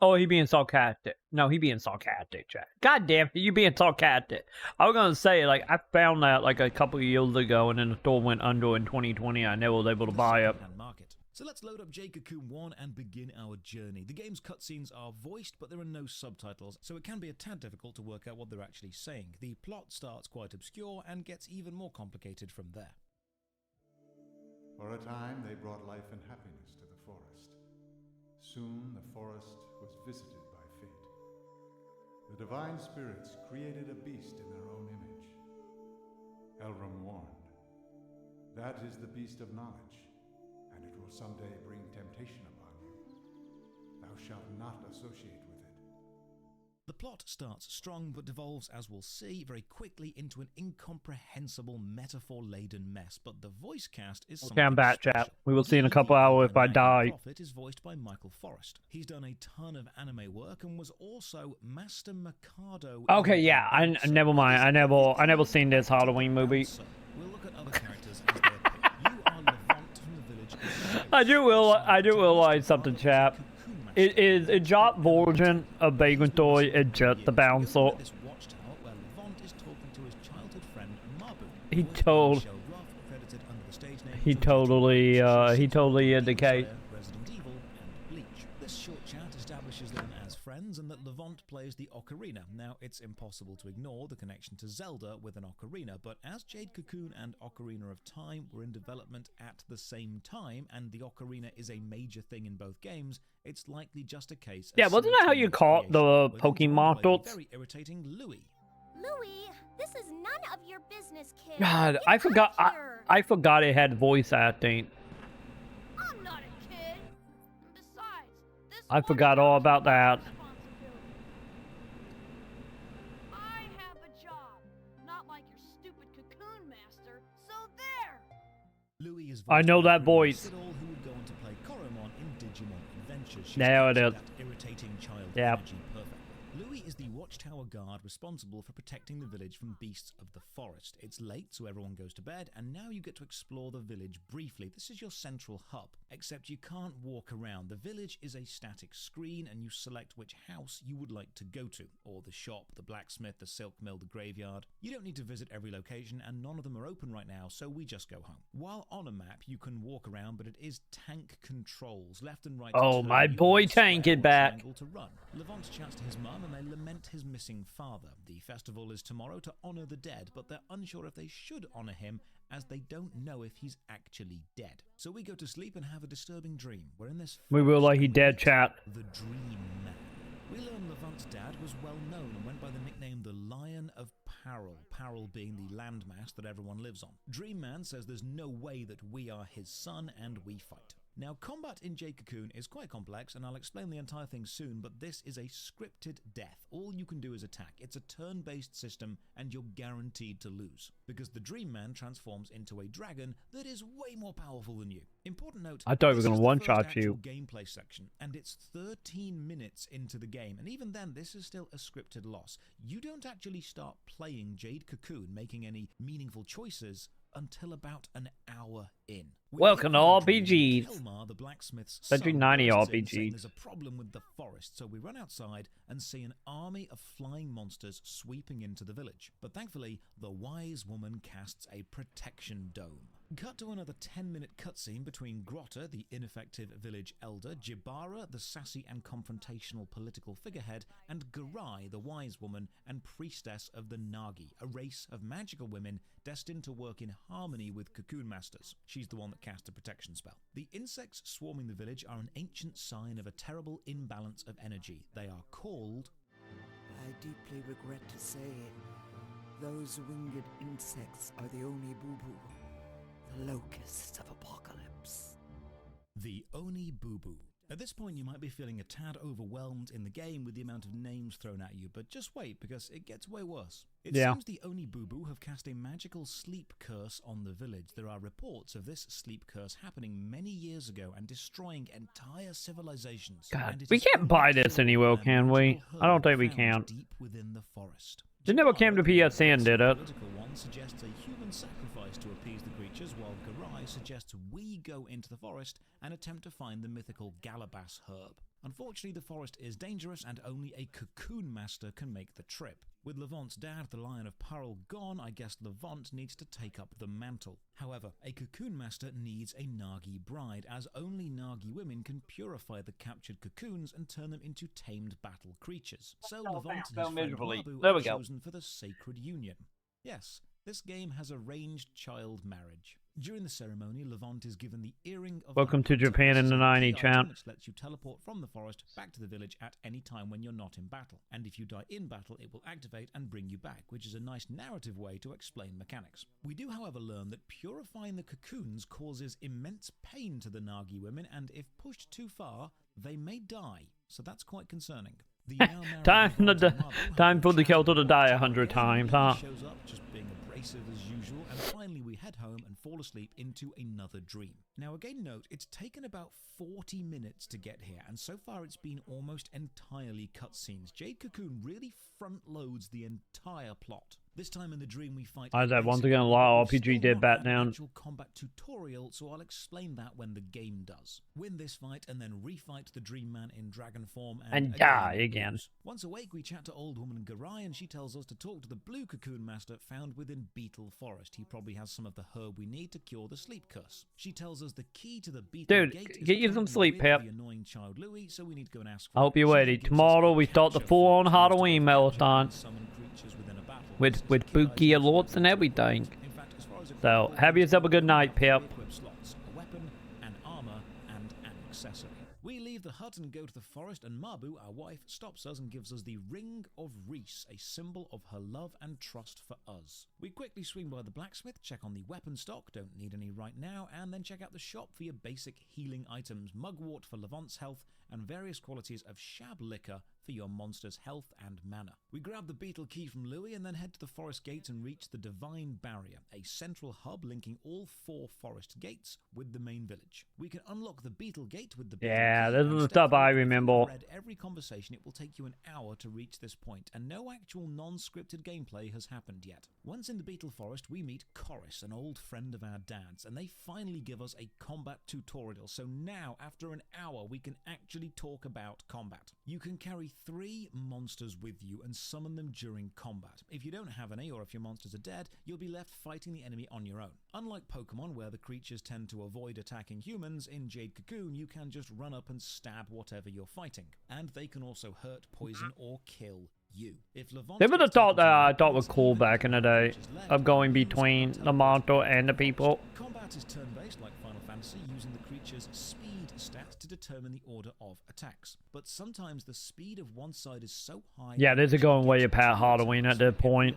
Oh, he being sarcastic. No, he being sarcastic, chat. God damn it, you being sarcastic. I was gonna say, like, I found that like a couple of years ago, and then the store went under in 2020. I never was able to buy it. So let's load up Jade Cocoon 1 and begin our journey. The game's cutscenes are voiced, but there are no subtitles, so it can be a tad difficult to work out what they're actually saying. The plot starts quite obscure and gets even more complicated from there. For a time, they brought life and happiness to the forest. Soon, the forest was visited by fate. The divine spirits created a beast in their own image. Elram warned, "That is the beast of knowledge, and it will someday bring temptation upon you. Thou shalt not associate with it." The plot starts strong, but devolves, as we'll see, very quickly into an incomprehensible, metaphor-laden mess. But the voice cast is okay, I'm back, chat. We will see in a couple hours if I die. Prophet is voiced by Michael Forrest. He's done a ton of anime work and was also Master Mikado. Okay, yeah, never mind. I never seen this Halloween movie. We'll look at other characters as they appear. You are Levant from the village. I do realize something, chap. It is a job version of Bacon Toy and Jet the Bouncer. He totally indicates. This short chat establishes them as friends and that Levant plays the ocarina. Now, it's impossible to ignore the connection to Zelda with an ocarina, but as Jade Cocoon and Ocarina of Time were in development at the same time, and the ocarina is a major thing in both games, it's likely just a case of Yeah, wasn't that how you caught the Pokemon adults? very irritating Louis. Louis, this is none of your business, kid. God, Get I out forgot. of here. I forgot it had voice acting. I'm not a kid. Besides, this I forgot all about that. I have a job, not like your stupid cocoon master. So there. Louis is I know that voice. Sidol, who would go on to play Coromon in Digimon Adventures. She's There it is. that irritating child Yep. energy perfectly. Louis is the watchtower guard responsible for protecting the village from beasts of the forest. It's late, so everyone goes to bed, and now you get to explore the village briefly. This is your central hub, except you can't walk around. The village is a static screen, and you select which house you would like to go to, or the shop, the blacksmith, the silk mill, the graveyard. You don't need to visit every location, and none of them are open right now, so we just go home. While on a map, you can walk around, but it is tank controls, left and right. Oh, my boy Tank is back. To run. Levant chats to his mum and they lament his missing father. The festival is tomorrow to honor the dead, but they're unsure if they should honor him as they don't know if he's actually dead. So we go to sleep and have a disturbing dream. We're in this We will like he dead, chat. the Dream Man. We learn Levant's dad was well known and went by the nickname the Lion of Parel, Parel being the landmass that everyone lives on. Dream Man says there's no way that we are his son and we fight. Now, combat in Jade Cocoon is quite complex, and I'll explain the entire thing soon, but this is a scripted death. All you can do is attack. It's a turn-based system, and you're guaranteed to lose, because the Dream Man transforms into a dragon that is way more powerful than you. Important note, I thought we were this gonna is the one-shot first you. actual gameplay section, and it's 13 minutes into the game, and even then, this is still a scripted loss. You don't actually start playing Jade Cocoon, making any meaningful choices, until about an hour in. Welcome to RPGs. Kilmar, the blacksmith's Century son, 90 bursts in saying RPGs. There's a problem with the forest, so we run outside and see an army of flying monsters sweeping into the village. But thankfully, the wise woman casts a protection dome. Cut to another 10-minute cutscene between Grotta, the ineffective village elder, Jibara, the sassy and confrontational political figurehead, and Garai, the wise woman and priestess of the Nagi, a race of magical women destined to work in harmony with cocoon masters. She's the one that cast a protection spell. The insects swarming the village are an ancient sign of a terrible imbalance of energy. They are called... I deeply regret to say, those winged insects are the Oni Boo-Boo, the locusts of apocalypse. The Oni Boo-Boo. At this point, you might be feeling a tad overwhelmed in the game with the amount of names thrown at you, but just wait, because it gets way worse. It seems the Oni Boo-Boo have cast a magical sleep curse on the village. There are reports of this sleep curse happening many years ago and destroying entire civilizations. God, we can't buy this anywhere, can we? I don't think we can. Deep within the forest. It never came to PSN, did it? The political one suggests a human sacrifice to appease the creatures, while Garai suggests we go into the forest and attempt to find the mythical Galabas herb. Unfortunately, the forest is dangerous and only a cocoon master can make the trip. With Levant's dad, the Lion of Parel, gone, I guess Levant needs to take up the mantle. However, a cocoon master needs a Nagi bride, as only Nagi women can purify the captured cocoons and turn them into tamed battle creatures. So Levant and his friend Mabu are chosen for the sacred union. Yes, this game has arranged child marriage. During the ceremony, Levant is given the earring of Welcome to Japan in the 90s, chat. which lets you teleport from the forest back to the village at any time when you're not in battle. And if you die in battle, it will activate and bring you back, which is a nice narrative way to explain mechanics. We do, however, learn that purifying the cocoons causes immense pain to the Nagi women, and if pushed too far, they may die. So that's quite concerning. Time for the Kelto to die 100 times, huh? Shows up just being abrasive as usual, and finally we head home and fall asleep into another dream. Now again note, it's taken about 40 minutes to get here, and so far it's been almost entirely cutscenes. Jade Cocoon really front loads the entire plot. This time in the dream we fight. I said once again, a lot of RPG did bat down. Actual combat tutorial, so I'll explain that when the game does. Win this fight and then refight the Dream Man in dragon form and die again. Once awake, we chat to Old Woman Garai, and she tells us to talk to the Blue Cocoon Master found within Beetle Forest. He probably has some of the herb we need to cure the sleep curse. She tells us the key to the Beetle Gate is get you some sleep, Pep. the annoying child Louie, so we need to go and ask I hope you're ready. Tomorrow we start the full-on Halloween marathon with spooky alerts and everything. So have yourself a good night, Pep. A weapon, an armor, and an accessory. We leave the hut and go to the forest, and Mabu, our wife, stops us and gives us the Ring of Reese, a symbol of her love and trust for us. We quickly swing by the blacksmith, check on the weapon stock, don't need any right now, and then check out the shop for your basic healing items, mugwort for Levant's health, and various qualities of shab liquor for your monster's health and mana. We grab the beetle key from Louis and then head to the forest gates and reach the Divine Barrier, a central hub linking all 4 forest gates with the main village. We can unlock the beetle gate with the beetle key, this is the stuff I remember. read every conversation, it will take you an hour to reach this point, and no actual non-scripted gameplay has happened yet. Once in the beetle forest, we meet Chorus, an old friend of our dad's, and they finally give us a combat tutorial, so now, after an hour, we can actually talk about combat. You can carry 3 monsters with you and summon them during combat. If you don't have any, or if your monsters are dead, you'll be left fighting the enemy on your own. Unlike Pokemon, where the creatures tend to avoid attacking humans, in Jade Cocoon you can just run up and stab whatever you're fighting, and they can also hurt, poison, or kill you. If Levant They would have thought that I thought was cool back in the day of going between the monster and the people. Combat is turn-based like Final Fantasy, using the creature's speed stat to determine the order of attacks. But sometimes the speed of one side is so high... Yeah, this is going way past Halloween at this point.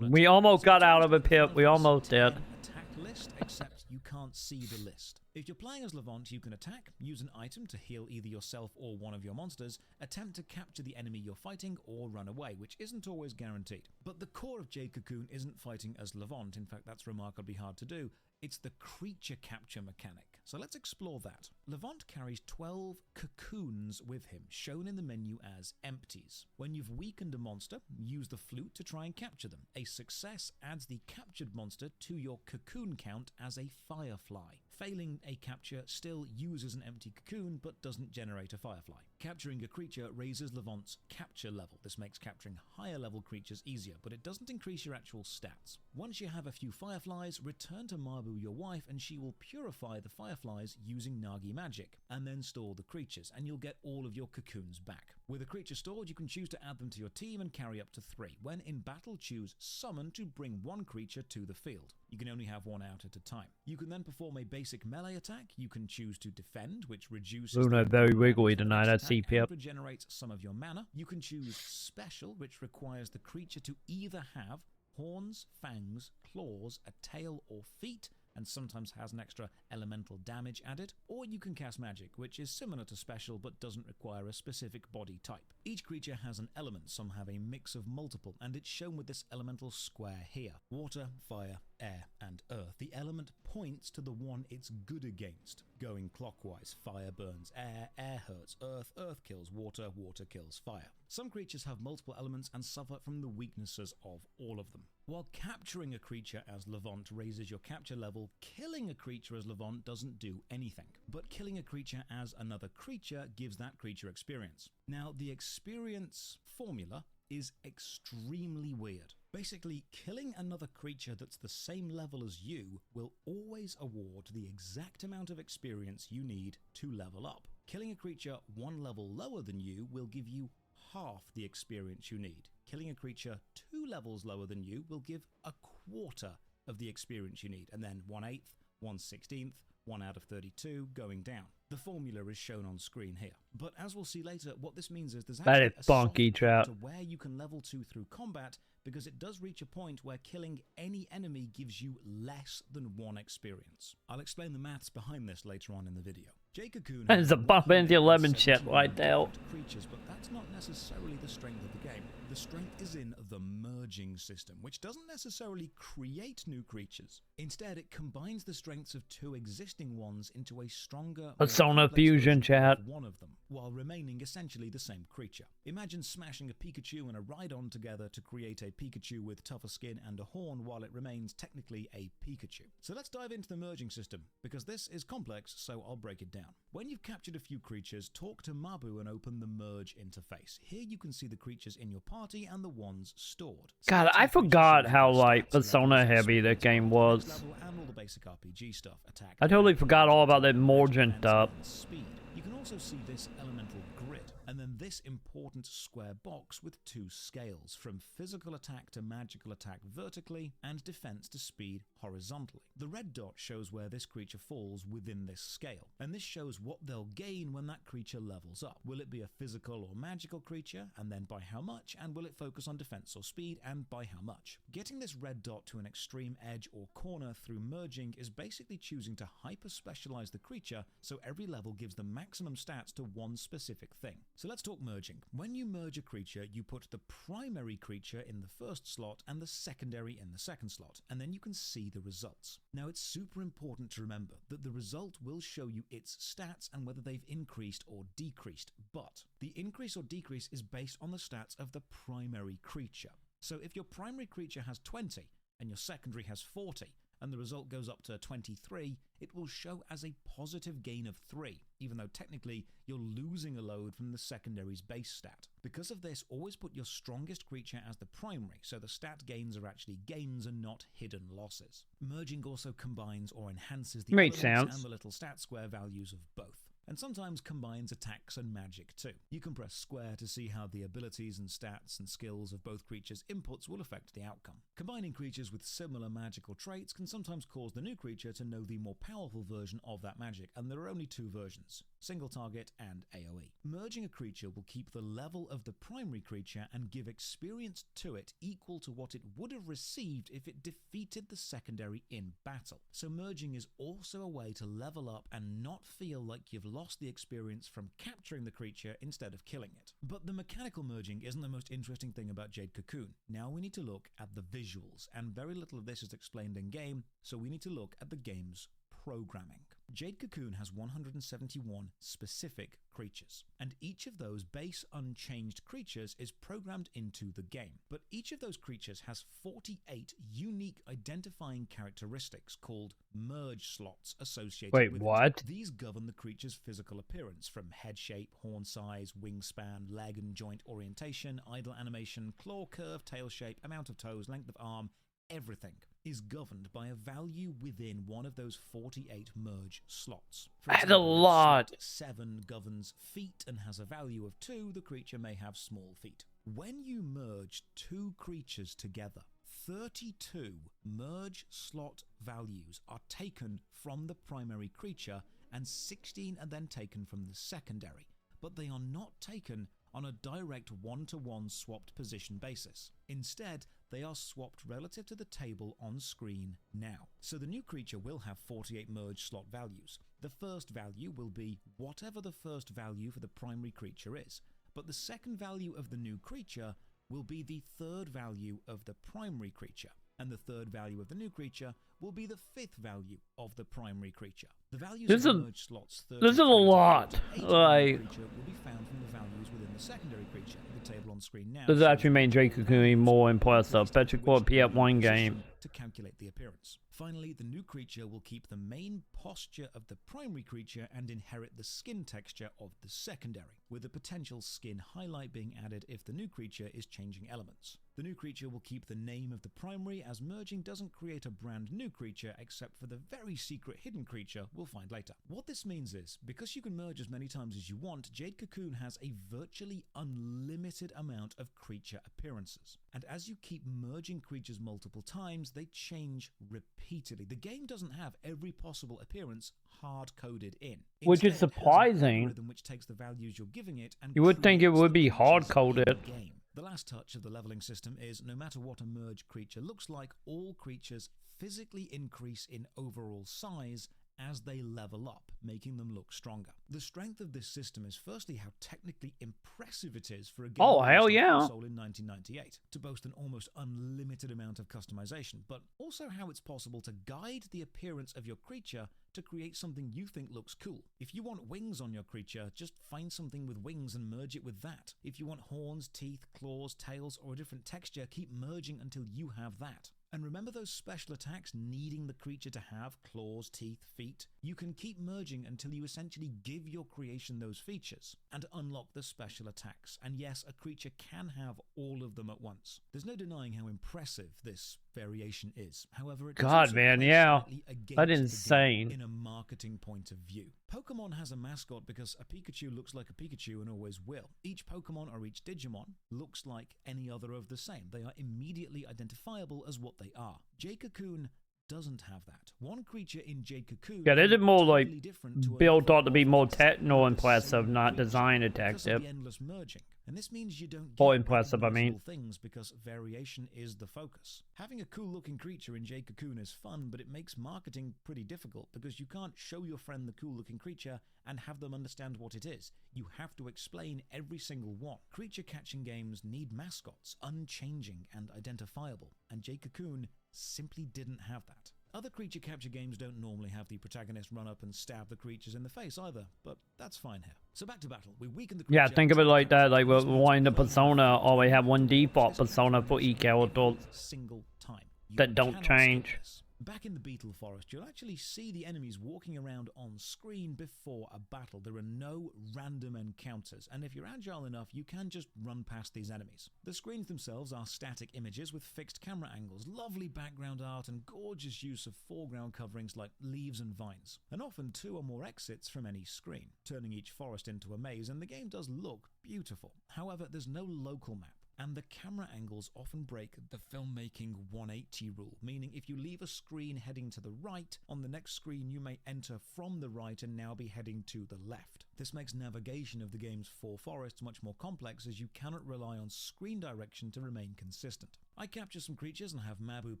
We almost got out of it, Pip. We almost did. Attack list, except you can't see the list. If you're playing as Levant, you can attack, use an item to heal either yourself or one of your monsters, attempt to capture the enemy you're fighting, or run away, which isn't always guaranteed. But the core of Jade Cocoon isn't fighting as Levant, in fact that's remarkably hard to do. It's the creature capture mechanic. So let's explore that. Levant carries 12 cocoons with him, shown in the menu as empties. When you've weakened a monster, use the flute to try and capture them. A success adds the captured monster to your cocoon count as a firefly. Failing a capture still uses an empty cocoon, but doesn't generate a firefly. Capturing a creature raises Levant's capture level. This makes capturing higher level creatures easier, but it doesn't increase your actual stats. Once you have a few fireflies, return to Mabu, your wife, and she will purify the fireflies using Nagi magic, and then store the creatures, and you'll get all of your cocoons back. With a creature stored, you can choose to add them to your team and carry up to 3. When in battle, choose Summon to bring 1 creature to the field. You can only have 1 out at a time. You can then perform a basic melee attack. You can choose to defend, which reduces... Luna very wiggly tonight, I see, Pip. Regenerates some of your mana. You can choose special, which requires the creature to either have horns, fangs, claws, a tail, or feet, and sometimes has an extra elemental damage added, or you can cast magic, which is similar to special but doesn't require a specific body type. Each creature has an element, some have a mix of multiple, and it's shown with this elemental square here. Water, fire, air, and earth. The element points to the one it's good against. Going clockwise, fire burns air, air hurts earth, earth kills water, water kills fire. Some creatures have multiple elements and suffer from the weaknesses of all of them. While capturing a creature as Levant raises your capture level, killing a creature as Levant doesn't do anything. But killing a creature as another creature gives that creature experience. Now, the experience formula is extremely weird. Basically, killing another creature that's the same level as you will always award the exact amount of experience you need to level up. Killing a creature 1 level lower than you will give you half the experience you need. Killing a creature 2 levels lower than you will give a quarter of the experience you need, and then 1/8, 1/16, 1 out of 32, going down. The formula is shown on screen here. But as we'll see later, what this means is there's actually a soft spot to where you can level to through combat, because it does reach a point where killing any enemy gives you less than 1 experience. I'll explain the maths behind this later on in the video. Jade Cocoon There's a bump into 11 shit right there. creatures, but that's not necessarily the strength of the game. The strength is in the merging system, which doesn't necessarily create new creatures. Instead, it combines the strengths of two existing ones into a stronger, Persona Fusion chat. one of them, while remaining essentially the same creature. Imagine smashing a Pikachu and a Rhydon together to create a Pikachu with tougher skin and a horn, while it remains technically a Pikachu. So let's dive into the merging system, because this is complex, so I'll break it down. When you've captured a few creatures, talk to Mabu and open the merge interface. Here you can see the creatures in your party and the ones stored. God, I forgot how like Persona heavy that game was. And all the basic RPG stuff, attack. I totally forgot all about that merging stuff. Speed. You can also see this elemental grid, and then this important square box with two scales, from physical attack to magical attack vertically, and defense to speed horizontally. The red dot shows where this creature falls within this scale, and this shows what they'll gain when that creature levels up. Will it be a physical or magical creature, and then by how much, and will it focus on defense or speed, and by how much? Getting this red dot to an extreme edge or corner through merging is basically choosing to hyper-specialize the creature so every level gives the maximum stats to one specific thing. So let's talk merging. When you merge a creature, you put the primary creature in the first slot and the secondary in the second slot, and then you can see the results. Now, it's super important to remember that the result will show you its stats and whether they've increased or decreased, but the increase or decrease is based on the stats of the primary creature. So if your primary creature has 20 and your secondary has 40, and the result goes up to 23, it will show as a positive gain of 3, even though technically you're losing a load from the secondary's base stat. Because of this, always put your strongest creature as the primary, so the stat gains are actually gains and not hidden losses. Merging also combines or enhances the Makes elements sense. and the little stat square values of both, and sometimes combines attacks and magic too. You can press square to see how the abilities and stats and skills of both creatures' inputs will affect the outcome. Combining creatures with similar magical traits can sometimes cause the new creature to know the more powerful version of that magic, and there are only two versions: single target and AoE. Merging a creature will keep the level of the primary creature and give experience to it equal to what it would have received if it defeated the secondary in battle. So merging is also a way to level up and not feel like you've lost the experience from capturing the creature instead of killing it. But the mechanical merging isn't the most interesting thing about Jade Cocoon. Now we need to look at the visuals, and very little of this is explained in game, so we need to look at the game's programming. Jade Cocoon has 171 specific creatures, and each of those base unchanged creatures is programmed into the game. But each of those creatures has 48 unique identifying characteristics called merge slots associated Wait, with what? it. These govern the creature's physical appearance, from head shape, horn size, wingspan, leg and joint orientation, idle animation, claw curve, tail shape, amount of toes, length of arm. Everything is governed by a value within one of those 48 merge slots. For That's a example, if lot. slot 7 governs feet and has a value of 2, the creature may have small feet. When you merge two creatures together, 32 merge slot values are taken from the primary creature, and 16 are then taken from the secondary, but they are not taken on a direct one-to-one swapped position basis. Instead, they are swapped relative to the table on screen now. So the new creature will have 48 merge slot values. The first value will be whatever the first value for the primary creature is, but the second value of the new creature will be the third value of the primary creature, and the third value of the new creature will be the fifth value of the primary creature. The values This of is the merge slots this is a lot. Like, creature will be found from the values within the secondary creature, the table on screen now. this actually made Jade Cocoon more impressive. Bet you quote PS1 game. To calculate the appearance. Finally, the new creature will keep the main posture of the primary creature and inherit the skin texture of the secondary, with a potential skin highlight being added if the new creature is changing elements. The new creature will keep the name of the primary, as merging doesn't create a brand new creature except for the very secret hidden creature we'll find later. What this means is, because you can merge as many times as you want, Jade Cocoon has a virtually unlimited amount of creature appearances. And as you keep merging creatures multiple times, they change repeatedly. The game doesn't have every possible appearance hard-coded in. Which is Instead, it has an surprising. algorithm which takes the values you're giving it and You would think it creates would the be creatures hard-coded. in the game. The last touch of the leveling system is, no matter what a merged creature looks like, all creatures physically increase in overall size as they level up, making them look stronger. The strength of this system is firstly how technically impressive it is for a game Oh, hell released on yeah. console in 1998 to boast an almost unlimited amount of customization, but also how it's possible to guide the appearance of your creature to create something you think looks cool. If you want wings on your creature, just find something with wings and merge it with that. If you want horns, teeth, claws, tails, or a different texture, keep merging until you have that. And remember those special attacks needing the creature to have claws, teeth, feet? You can keep merging until you essentially give your creation those features and unlock the special attacks. And yes, a creature can have all of them at once. There's no denying how impressive this variation is. However, it does God, also man, play yeah. slightly against That's the game insane. in a marketing point of view. Pokemon has a mascot because a Pikachu looks like a Pikachu and always will. Each Pokemon or each Digimon looks like any other of the same. They are immediately identifiable as what they are. Jade Cocoon doesn't have that. One creature in Jade Cocoon Yeah, this is more like totally different to built another out to be of more its techno same impressive, not creature design because of detective. the endless merging. And this means you don't Or get impressive, I mean. recognizable things because variation is the focus. Having a cool looking creature in Jade Cocoon is fun, but it makes marketing pretty difficult because you can't show your friend the cool looking creature and have them understand what it is. You have to explain every single one. Creature catching games need mascots, unchanging and identifiable, and Jade Cocoon simply didn't have that. Other creature capture games don't normally have the protagonist run up and stab the creatures in the face either, but that's fine here. So back to battle. We weaken the creature. Yeah, think of it like that. Like we're wanting the persona, or we have one default persona for each character Single time. You that don't cannot skip change. this. Back in the Beetle Forest, you'll actually see the enemies walking around on screen before a battle. There are no random encounters, and if you're agile enough, you can just run past these enemies. The screens themselves are static images with fixed camera angles, lovely background art, and gorgeous use of foreground coverings like leaves and vines, and often 2 or more exits from any screen, turning each forest into a maze, and the game does look beautiful. However, there's no local map. And the camera angles often break the filmmaking 180 rule, meaning if you leave a screen heading to the right, on the next screen you may enter from the right and now be heading to the left. This makes navigation of the game's 4 forests much more complex as you cannot rely on screen direction to remain consistent. I capture some creatures and have Mabu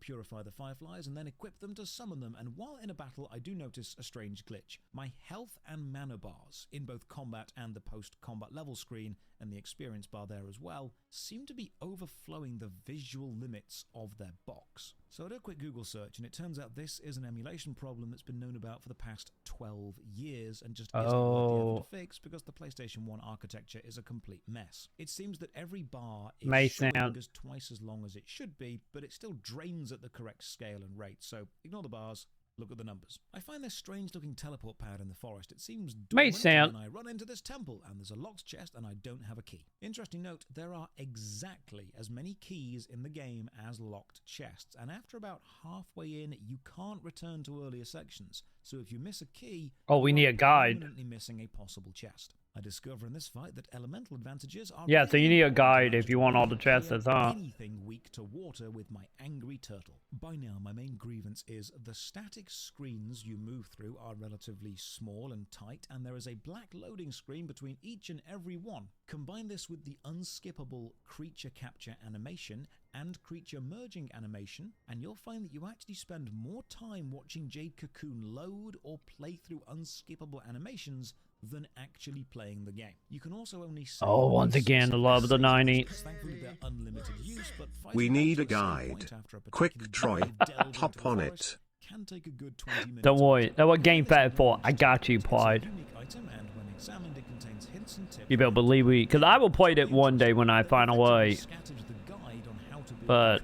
purify the fireflies and then equip them to summon them, and while in a battle I do notice a strange glitch. My health and mana bars, in both combat and the post-combat level screen, and the experience bar there as well, seem to be overflowing the visual limits of their box. So I did a quick Google search and it turns out this is an emulation problem that's been known about for the past 12 years and just isn't worth the effort to fix because the PlayStation 1 architecture is a complete mess. It seems that every bar is showing as twice as long as it should be, but it still drains at the correct scale and rate, so ignore the bars. Look at the numbers. I find this strange-looking teleport pad in the forest. It seems dormant, and I run into this temple, and there's a locked chest, and I don't have a key. Interesting note, there are exactly as many keys in the game as locked chests, and after about halfway in, you can't return to earlier sections. So if you miss a key, we need a guide. Permanently missing a possible chest. I discover in this fight that elemental advantages are Yeah, so you need a guide if you want all the chests, huh? anything weak to water with my angry turtle. By now, my main grievance is the static screens you move through are relatively small and tight, and there is a black loading screen between each and every one. Combine this with the unskippable creature capture animation and creature merging animation, and you'll find that you actually spend more time watching Jade Cocoon load or play through unskippable animations than actually playing the game. You can also only save Once again, the love of the 90s. Thankfully, they're unlimited use, but We need a guide. Quick, Troy. Hop on it. Can take a good 20 minutes. Don't worry, that's what Game Fat for. I got you, Pride. You better believe we, because I will play it one day when I find a way. But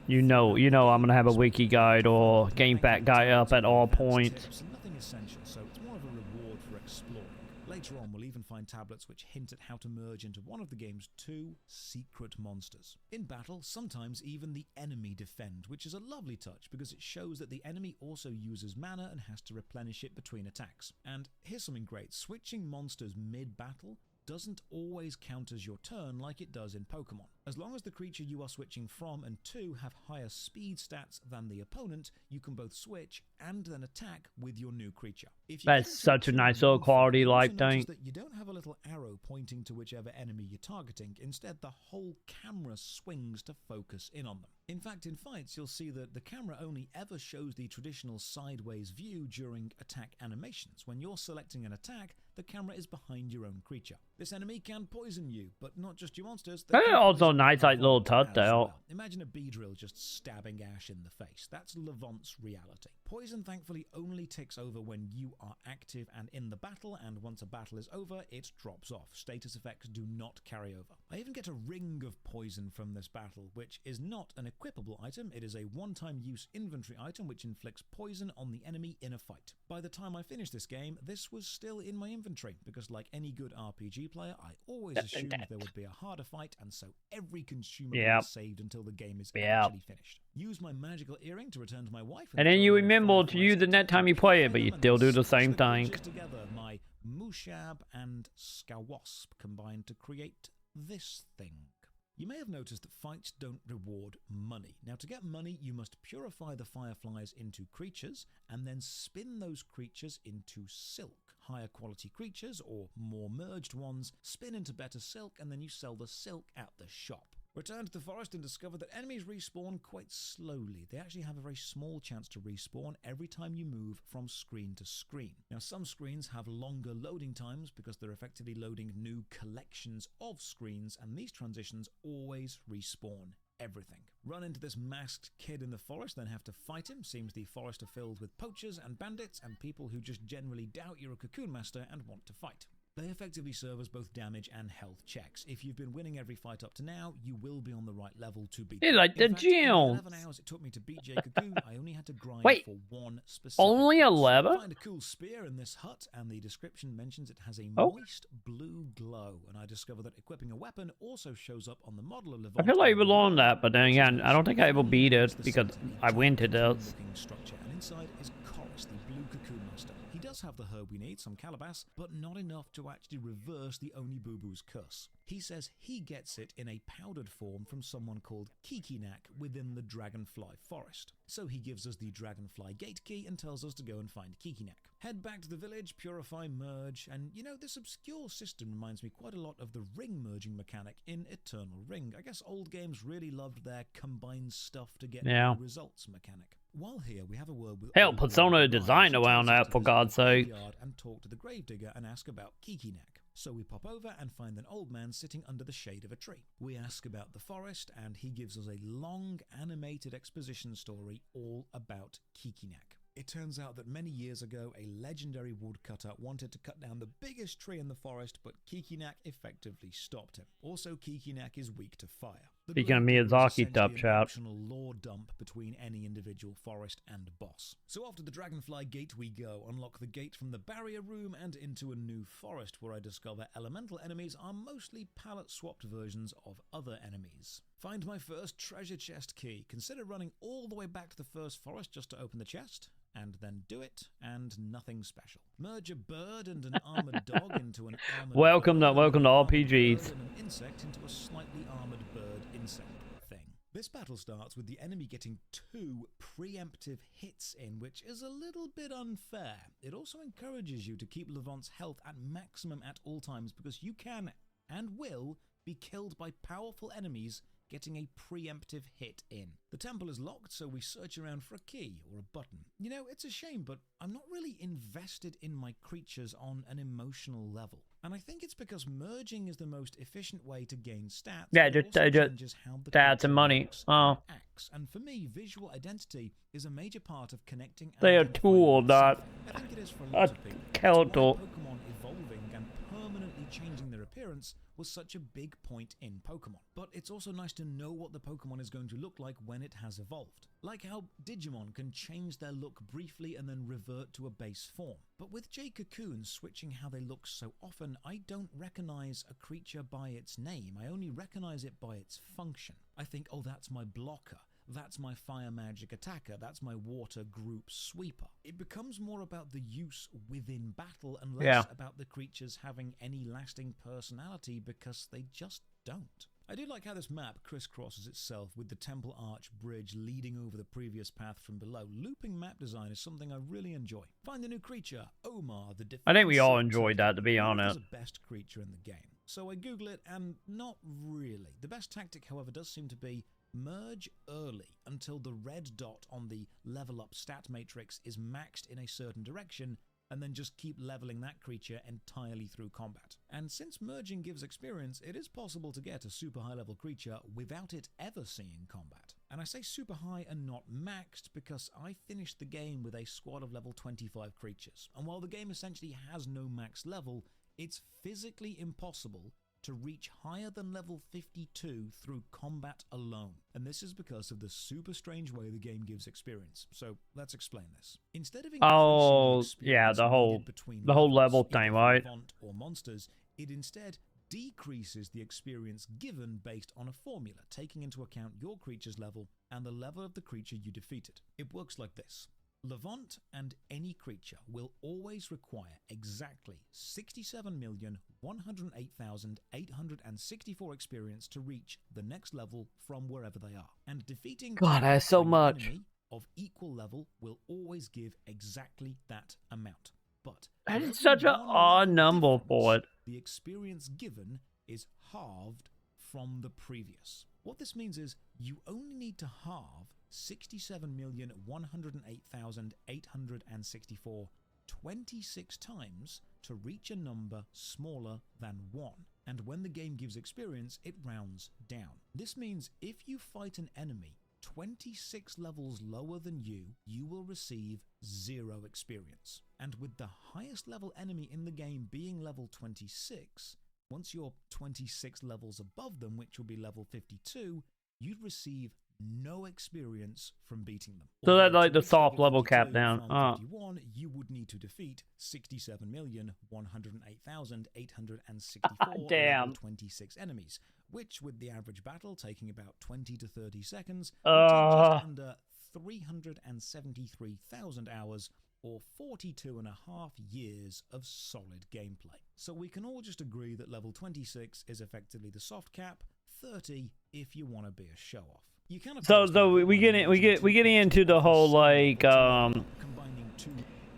you know, I'm gonna have a wiki guide or Game Fat guide up at all points. Nothing essential, so it's more of a reward for exploring. Later on, we'll even find tablets which hint at how to merge into one of the game's 2 secret monsters. In battle, sometimes even the enemy defend, which is a lovely touch because it shows that the enemy also uses mana and has to replenish it between attacks. And here's something great, switching monsters mid-battle doesn't always count as your turn like it does in Pokemon. As long as the creature you are switching from and to have higher speed stats than the opponent, you can both switch and then attack with your new creature. If you That's such a nice little quality life thing. that you don't have a little arrow pointing to whichever enemy you're targeting. Instead, the whole camera swings to focus in on them. In fact, in fights, you'll see that the camera only ever shows the traditional sideways view during attack animations. When you're selecting an attack, the camera is behind your own creature. This enemy can poison you, but not just your monsters. They're also nice, like little touch out. Imagine a Beedrill just stabbing Ash in the face. That's Levant's reality. Poison thankfully only takes over when you are active and in the battle, and once a battle is over, it drops off. Status effects do not carry over. I even get a ring of poison from this battle, which is not an equipable item. It is a one-time use inventory item which inflicts poison on the enemy in a fight. By the time I finished this game, this was still in my inventory, because like any good RPG player, I always assumed there would be a harder fight, and so every consumable is saved until the game is actually finished. Use my magical earring to return to my wife, And then you remember to use it next time you play it, but you still do the same thing. Together, my Mushab and Skawasp combined to create this thing. You may have noticed that fights don't reward money. Now, to get money, you must purify the fireflies into creatures and then spin those creatures into silk. Higher quality creatures, or more merged ones, spin into better silk, and then you sell the silk at the shop. Return to the forest and discover that enemies respawn quite slowly. They actually have a very small chance to respawn every time you move from screen to screen. Now, some screens have longer loading times because they're effectively loading new collections of screens, and these transitions always respawn everything. Run into this masked kid in the forest, then have to fight him. Seems the forest are filled with poachers and bandits and people who just generally doubt you're a cocoon master and want to fight. They effectively serve as both damage and health checks. If you've been winning every fight up to now, you will be on the right level to beat. It's like the gym. 11 hours it took me to beat J Cocoon. I only had to grind for one specific. Only 11? Find a cool spear in this hut, and the description mentions it has a Oh. moist blue glow. And I discovered that equipping a weapon also shows up on the model of I Levant. feel like it was on that, but then again, I don't think I ever beat it because I went to this. Structure, and inside is Chorus, the blue cocoon master. He does have the herb we need, some calabash, but not enough to actually reverse the Oni Boo Boo's curse. He says he gets it in a powdered form from someone called Kikinak within the Dragonfly Forest. So he gives us the Dragonfly Gate key and tells us to go and find Kikinak. Head back to the village, purify, merge, and you know, this obscure system reminds me quite a lot of the ring merging mechanic in Eternal Ring. I guess old games really loved their combine stuff to get new results mechanic. While here, we have a word with Hell, Persona designed around that, for God's sake. And talk to the gravedigger and ask about Kikinak. So we pop over and find an old man sitting under the shade of a tree. We ask about the forest, and he gives us a long animated exposition story all about Kikinak. It turns out that many years ago, a legendary woodcutter wanted to cut down the biggest tree in the forest, but Kikinak effectively stopped him. Also, Kikinak is weak to fire. Speaking of Miyazaki top chat. Optional lore dump between any individual forest and boss. So after the Dragonfly Gate we go, unlock the gate from the barrier room and into a new forest where I discover elemental enemies are mostly palette-swapped versions of other enemies. Find my first treasure chest key. Consider running all the way back to the first forest just to open the chest, and then do it, and nothing special. Merge a bird and an armored dog into an armored Welcome to RPGs. and an insect into a slightly armored bird insect thing. This battle starts with the enemy getting 2 preemptive hits in, which is a little bit unfair. It also encourages you to keep Levant's health at maximum at all times, because you can, and will, be killed by powerful enemies getting a preemptive hit in. The temple is locked, so we search around for a key or a button. You know, it's a shame, but I'm not really invested in my creatures on an emotional level. And I think it's because merging is the most efficient way to gain stats. Yeah, but just also changes how the stats and money. looks Oh. and acts. And for me, visual identity is a major part of connecting. They are tool, not I think it is for a a lot of people. skeletal. That's why Pokemon evolving and permanently changing their appearance was such a big point in Pokemon. But it's also nice to know what the Pokemon is going to look like when it has evolved. Like how Digimon can change their look briefly and then revert to a base form. But with J Cocoon switching how they look so often, I don't recognize a creature by its name. I only recognize it by its function. I think, oh, that's my blocker. That's my fire magic attacker. That's my water group sweeper. It becomes more about the use within battle and less about the creatures having any lasting personality, because they just don't. I do like how this map crisscrosses itself with the Temple Arch Bridge leading over the previous path from below. Looping map design is something I really enjoy. Find the new creature, Omar the I think we all Defensive enjoyed that, to be Turtle. honest. Is the best creature in the game. So I Google it, and not really. The best tactic, however, does seem to be merge early until the red dot on the level up stat matrix is maxed in a certain direction, and then just keep leveling that creature entirely through combat. And since merging gives experience, it is possible to get a super high level creature without it ever seeing combat. And I say super high and not maxed because I finished the game with a squad of level 25 creatures. And while the game essentially has no max level, it's physically impossible to reach higher than level 52 through combat alone. And this is because of the super strange way the game gives experience. So let's explain this. Instead of the whole level thing, right? Or monsters, it instead decreases the experience given based on a formula, taking into account your creature's level and the level of the creature you defeated. It works like this. Levant and any creature will always require exactly 67,108,864 experience to reach the next level from wherever they are. And defeating God, that's so much. enemy of equal level will always give exactly that amount. But that is such an odd number for it. The experience given is halved from the previous. What this means is you only need to halve 67,108,864 26 times to reach a number smaller than 1. And when the game gives experience, it rounds down. This means if you fight an enemy 26 levels lower than you, you will receive 0 experience. And with the highest level enemy in the game being level 26, once you're 26 levels above them, which will be level 52, you'd receive no experience from beating them. So that's like the soft level cap down. From 51, you would need to defeat 67,108,864 level 26 enemies, which with the average battle taking about 20 to 30 seconds, would take just under 373,000 hours or 42 and a half years of solid gameplay. So we can all just agree that level 26 is effectively the soft cap, 30 if you want to be a show off. So we get into the whole like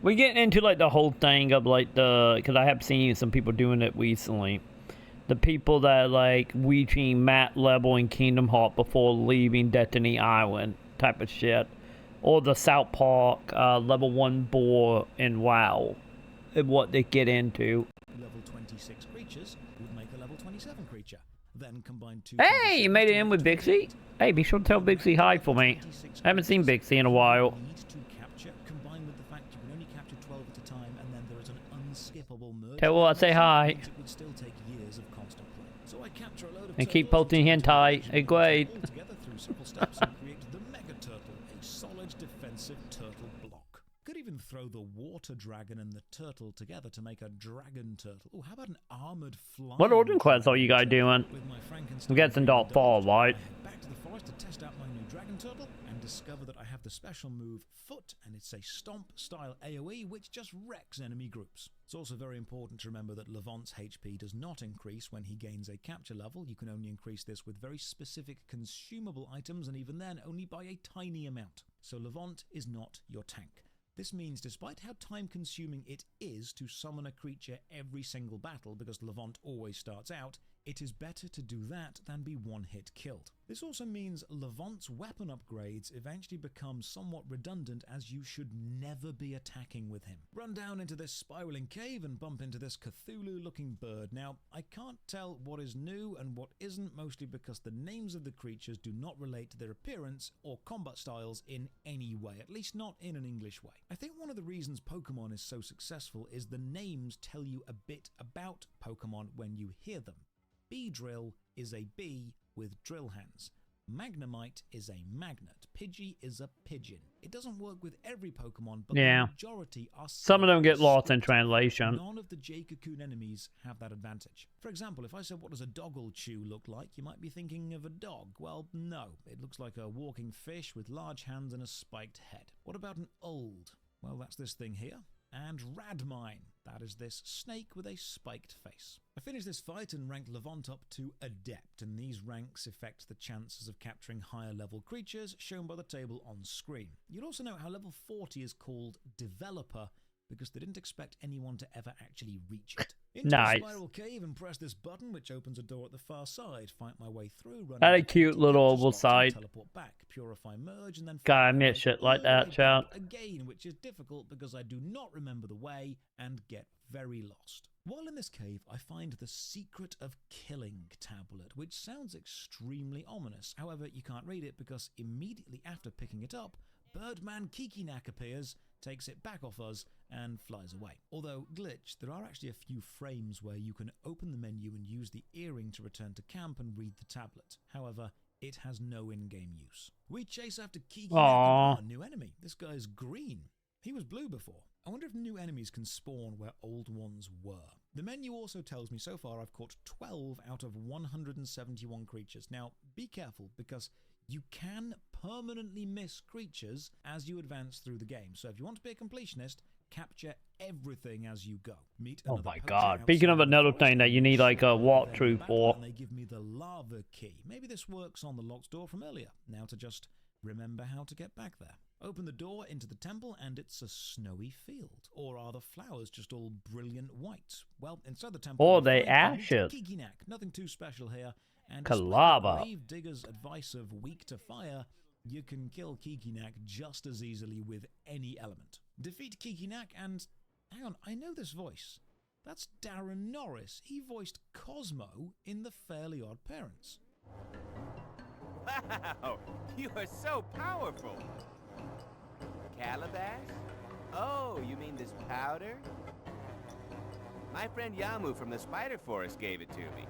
we get into like the whole thing of like because I have seen some people doing it recently. The people that like reaching mat level in Kingdom Hearts before leaving Destiny Island type of shit, or the South Park level 1 boar in WoW, and what they get into. Level 26 creatures would make a level 27 creature. Then combine 2. Hey, you made it in with Bixie? Hey, be sure to tell Bixie hi for me. I haven't seen Bixie in a while. Combined with the fact you can only capture 12 at a time, and then there is an unskippable merge. Tell her I say hi. It would still take years of constant play. So I capture a load of And keep posting hentai. Hey, great. all together through several steps and create the Mega Turtle, a solid defensive turtle block. Could even throw the water dragon and the turtle together to make a dragon turtle. Oh, how about an armored flying? What Origin quest are you guys doing? I'm guessing Dark Fall, right? Back to the forest to test out my new dragon turtle and discover that I have the special move Foot, and it's a stomp style AoE which just wrecks enemy groups. It's also very important to remember that Levant's HP does not increase when he gains a capture level. You can only increase this with very specific consumable items, and even then only by a tiny amount. So Levant is not your tank. This means despite how time-consuming it is to summon a creature every single battle, because Levant always starts out, it is better to do that than be one-hit killed. This also means Levant's weapon upgrades eventually become somewhat redundant, as you should never be attacking with him. Run down into this spiraling cave and bump into this Cthulhu-looking bird. Now, I can't tell what is new and what isn't, mostly because the names of the creatures do not relate to their appearance or combat styles in any way, at least not in an English way. I think one of the reasons Pokemon is so successful is the names tell you a bit about Pokemon when you hear them. Beedrill is a bee with drill hands. Magnemite is a magnet. Pidgey is a pigeon. It doesn't work with every Pokemon, but yeah, the majority are some of them get lost in translation. None of the J-Cocoon enemies have that advantage. For example, if I said what does a Doggle Chew look like, you might be thinking of a dog. Well, no. It looks like a walking fish with large hands and a spiked head. What about an Old? Well, that's this thing here. And Radmine. That is this snake with a spiked face. I finished this fight and ranked Levant up to Adept, and these ranks affect the chances of capturing higher level creatures shown by the table on screen. You'll also note how level 40 is called Developer, because they didn't expect anyone to ever actually reach it. Into a spiral cave and press this button, which opens a door at the far side. Fight my way through. Had a cute little oval side. Teleport back, purify, merge, and then God, I miss shit like that, chat. Again, which is difficult because I do not remember the way and get very lost. While in this cave, I find the Secret of Killing tablet, which sounds extremely ominous. However, you can't read it because immediately after picking it up, Birdman Kikinak appears, takes it back off us, and flies away. Although, glitch, there are actually a few frames where you can open the menu and use the earring to return to camp and read the tablet. However, it has no in-game use. We chase after Kikinak, a new enemy. This guy's green. He was blue before. I wonder if new enemies can spawn where old ones were. The menu also tells me so far I've caught 12 out of 171 creatures. Now, be careful, because you can permanently miss creatures as you advance through the game. So if you want to be a completionist, capture everything as you go. Meet oh my god. Speaking of another thing that you need like a walkthrough for. And they give me the lava key. Maybe this works on the locked door from earlier. Now to just remember how to get back there. Open the door into the temple and it's a snowy field. Or are the flowers just all brilliant white? Well, inside the temple... Or they ashes. Kikinak. Nothing too special here. And Kalaba. Grave Digger's advice of weak to fire, you can kill Kikinak just as easily with any element. Defeat Kikinak and... Hang on, I know this voice. That's Darren Norris. He voiced Cosmo in The Fairly Odd Parents. Wow, you are so powerful. Calabash? Oh, you mean this powder? My friend Yamu from the Spider Forest gave it to me.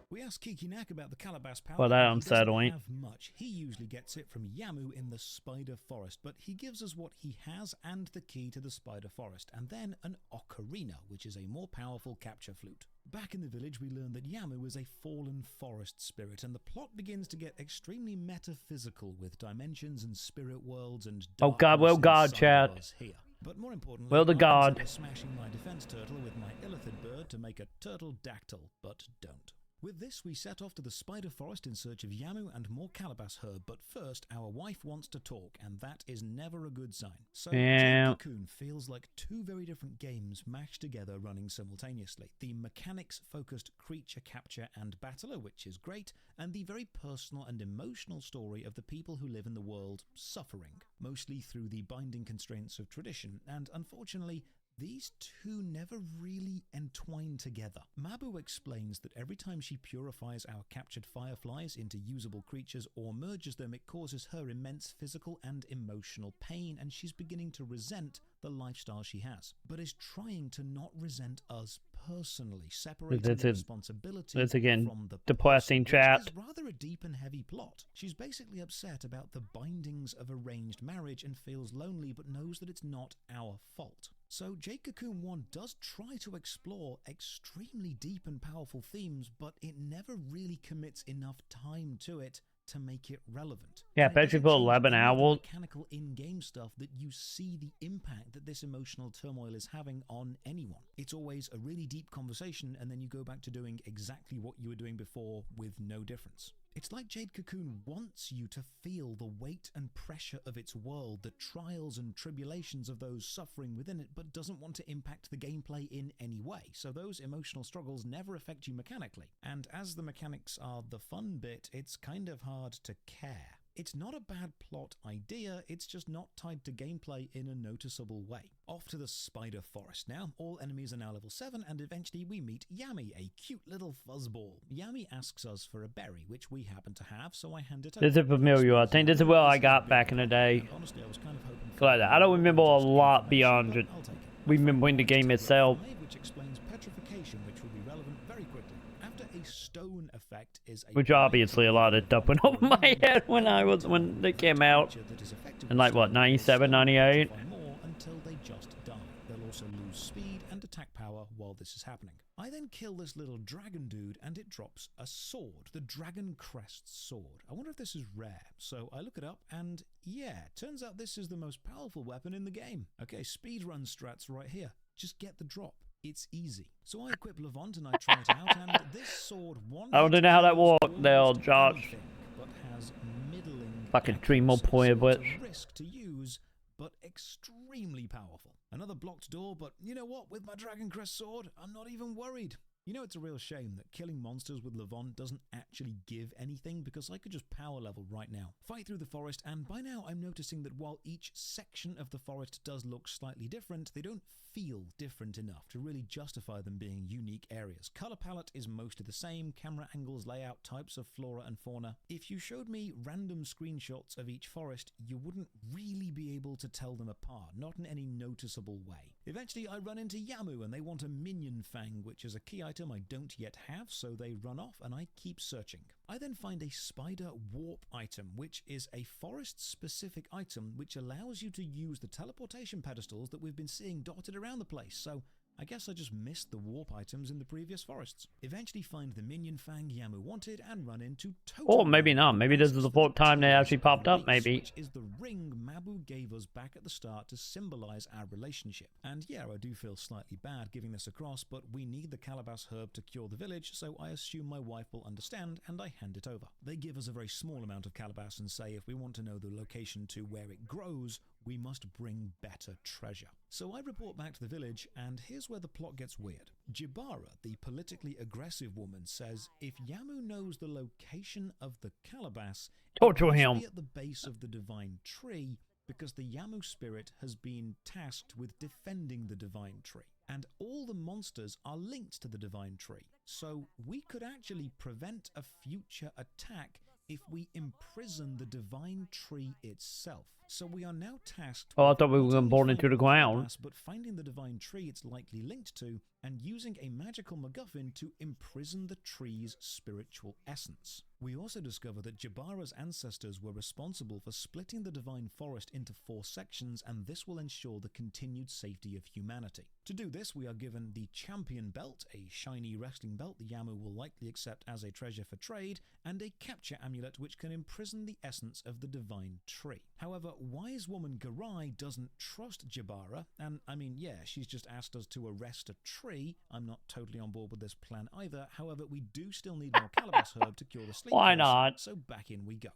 We asked Kikinak about the calabash powder. Well, that unsettling. He doesn't have much. He usually gets it from Yamu in the Spider Forest, but he gives us what he has and the key to the Spider Forest, and then an ocarina, which is a more powerful capture flute. Back in the village, we learn that Yamu is a fallen forest spirit, and the plot begins to get extremely metaphysical with dimensions and spirit worlds and oh god, well god, chat. Here. But more importantly, well the god. I'm smashing my defense turtle with my illithid bird to make a turtle dactyl, but don't. With this, we set off to the Spider Forest in search of Yamu and more calabash herb, but first, our wife wants to talk, and that is never a good sign. So, Jade Cocoon feels like two very different games mashed together running simultaneously. The mechanics-focused creature capture and battler, which is great, and the very personal and emotional story of the people who live in the world suffering, mostly through the binding constraints of tradition, and unfortunately, these two never really entwine together. Mabu explains that every time she purifies our captured fireflies into usable creatures or merges them, it causes her immense physical and emotional pain, and she's beginning to resent the lifestyle she has, but is trying to not resent us personally, separating the responsibility from the depressing chat. It's rather a deep and heavy plot. She's basically upset about the bindings of arranged marriage and feels lonely, but knows that it's not our fault. So Jade Cocoon 1 does try to explore extremely deep and powerful themes, but it never really commits enough time to it to make it relevant. Yeah, especially for 11 hours. Mechanical in-game stuff that you see the impact that this emotional turmoil is having on anyone. It's always a really deep conversation, and then you go back to doing exactly what you were doing before with no difference. It's like Jade Cocoon wants you to feel the weight and pressure of its world, the trials and tribulations of those suffering within it, but doesn't want to impact the gameplay in any way. So those emotional struggles never affect you mechanically. And as the mechanics are the fun bit, it's kind of hard to care. It's not a bad plot idea, it's just not tied to gameplay in a noticeable way. Off to the Spider Forest now. All enemies are now level 7, and eventually we meet Yami, a cute little fuzzball. Yami asks us for a berry, which we happen to have, so I hand it over. This is familiar, I think. This is what I got back in the day. Honestly, I was kind of hoping Glad that. I don't remember a lot beyond it. We remember in the game itself. Which explains petrification, which will be relevant very quickly. After a stone effect is a which obviously a lot of stuff went over my head when they came out. In like what, 97, 98? More until they just die. They'll also lose speed and attack power while this is happening. I then kill this little dragon dude and it drops a sword, the Dragon Crest sword. I wonder if this is rare. So I look it up and yeah, turns out this is the most powerful weapon in the game. Okay, speedrun strats right here. Just get the drop. It's easy. So I equip Levant and I try it out, and this sword I don't know how that worked there, Josh. but has middling Fucking 3 more point of it's which. a risk to use, but extremely powerful. Another blocked door, but you know what? With my Dragon Crest sword, I'm not even worried. You know, it's a real shame that killing monsters with Levant doesn't actually give anything, because I could just power level right now, fight through the forest, and by now I'm noticing that while each section of the forest does look slightly different, they don't feel different enough to really justify them being unique areas. Color palette is mostly the same, camera angles, layout, types of flora and fauna. If you showed me random screenshots of each forest, you wouldn't really be able to tell them apart, not in any noticeable way. Eventually I run into Yamu and they want a minion fang, which is a key item I don't yet have, so they run off and I keep searching. I then find a spider warp item, which is a forest specific item which allows you to use the teleportation pedestals that we've been seeing dotted around the place, so I guess I just missed the warp items in the previous forests. Eventually find the minion fang Yamu wanted and run into Totem. Or maybe not. Maybe this is the 4th time they actually popped up, maybe. Which is the ring Mabu gave us back at the start to symbolize our relationship. And yeah, I do feel slightly bad giving this across, but we need the Calabash herb to cure the village, so I assume my wife will understand and I hand it over. They give us a very small amount of Calabash and say if we want to know the location to where it grows, we must bring better treasure. So I report back to the village, and here's where the plot gets weird. Jibara, the politically aggressive woman, says if Yamu knows the location of the Calabash, torture it must him be at the base of the divine tree, because the Yamu spirit has been tasked with defending the divine tree. And all the monsters are linked to the divine tree. So we could actually prevent a future attack if we imprison the divine tree itself. So we are now tasked Oh, I thought we were going to born into the ground. but finding the divine tree it's likely linked to, and using a magical MacGuffin to imprison the tree's spiritual essence. We also discover that Jabara's ancestors were responsible for splitting the divine forest into 4 sections, and this will ensure the continued safety of humanity. To do this, we are given the champion belt, a shiny wrestling belt the Yamu will likely accept as a treasure for trade, and a capture amulet which can imprison the essence of the divine tree. However, wise woman Garai doesn't trust Jabara, and I mean, yeah, she's just asked us to arrest a tree. I'm not totally on board with this plan either. However, we do still need more Calabash herb to cure the sleep. Why curse, not? So back in we go.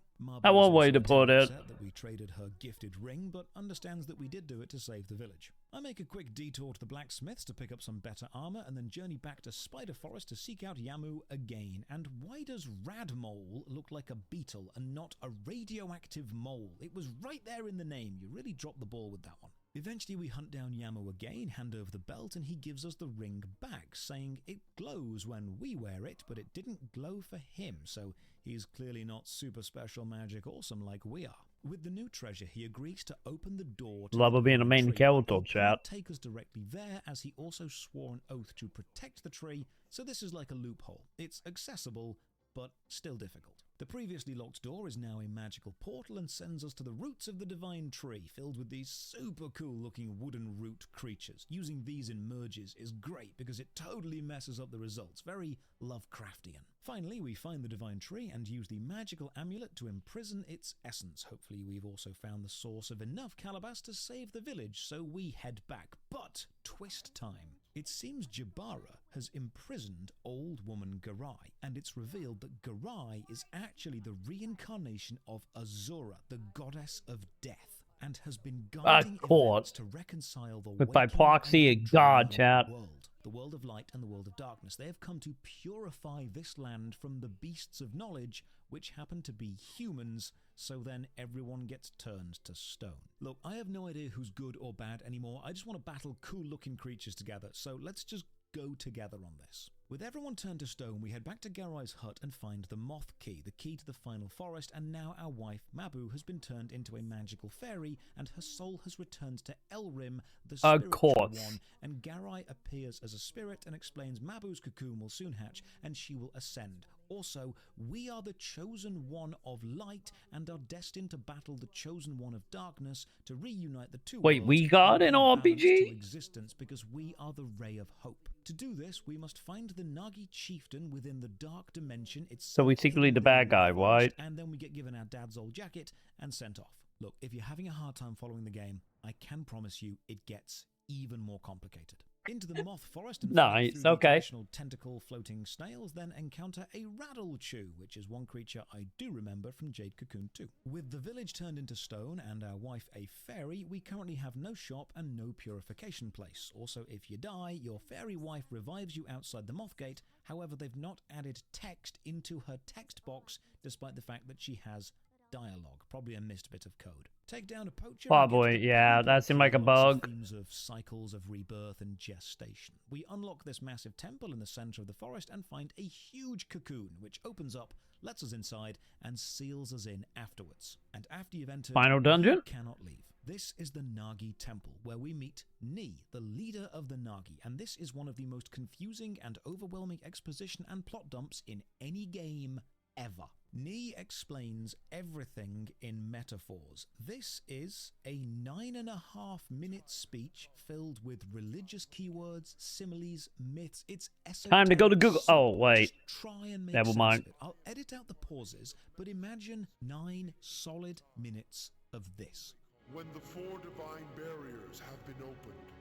That one way to put it. That we traded her gifted ring, but understands that we did do it to save the village. I make a quick detour to the blacksmiths to pick up some better armor, and then journey back to Spider Forest to seek out Yamu again. And why does Radmole look like a beetle and not a radioactive mole? It was right there in the name. You really dropped the ball with that one. Eventually we hunt down Yamu again, hand over the belt, and he gives us the ring back, saying it glows when we wear it, but it didn't glow for him, so he's clearly not super special magic awesome like we are. With the new treasure, he agrees to open the door to Love of being a main character, chat. take us directly there, as he also swore an oath to protect the tree, so this is like a loophole. It's accessible, but still difficult. The previously locked door is now a magical portal and sends us to the roots of the divine tree, filled with these super cool looking wooden root creatures. Using these in merges is great because it totally messes up the results. Very Lovecraftian. Finally, we find the divine tree and use the magical amulet to imprison its essence. Hopefully we've also found the source of enough Calabash to save the village, so we head back. But twist time. It seems Jabara has imprisoned old woman Garai, and it's revealed that Garai is actually the reincarnation of Azura, the goddess of death, and has been guiding events to reconcile the With by waking proxy, a and the god, dreaming chat. world, the world of light and the world of darkness. They have come to purify this land from the beasts of knowledge, which happen to be humans, so then everyone gets turned to stone. Look, I have no idea who's good or bad anymore. I just want to battle cool-looking creatures together, so let's just go together on this. With everyone turned to stone, we head back to Garai's hut and find the Moth Key, the key to the final forest, and now our wife, Mabu, has been turned into a magical fairy, and her soul has returned to Elrim, the spiritual one, and Garai appears as a spirit and explains Mabu's cocoon will soon hatch, and she will ascend. Also, we are the chosen one of light and are destined to battle the chosen one of darkness to reunite the two Wait, worlds we got an and bring balance RPG? to existence, because we are the ray of hope. To do this, we must find the Nagi chieftain within the dark dimension. It's So we secretly the bad guy, right? and then we get given our dad's old jacket and sent off. Look, if you're having a hard time following the game, I can promise you it gets even more complicated. Into the moth forest and Nice, through the okay. traditional tentacle floating snails, then encounter a rattlechew, which is one creature I do remember from Jade Cocoon 2. With the village turned into stone and our wife a fairy, we currently have no shop and no purification place. Also, if you die, your fairy wife revives you outside the moth gate. However, they've not added text into her text box, despite the fact that she has dialogue. Probably a missed bit of code. Take down a poacher. Probably, yeah, that seemed like a bug. Themes of cycles of rebirth and gestation. We unlock this massive temple in the center of the forest and find a huge cocoon, which opens up, lets us inside, and seals us in afterwards. And after you've entered, Final dungeon? you cannot leave. This is the Nagi Temple, where we meet Ni, the leader of the Nagi, and this is one of the most confusing and overwhelming exposition and plot dumps in any game ever. Ni explains everything in metaphors. This is a 9.5-minute speech filled with religious keywords, similes, myths. It's esoteric. Time to go to Google. Oh, wait. Just try and make Never sense mind. of it. I'll edit out the pauses, but imagine 9 solid minutes of this. When the 4 divine barriers have been opened,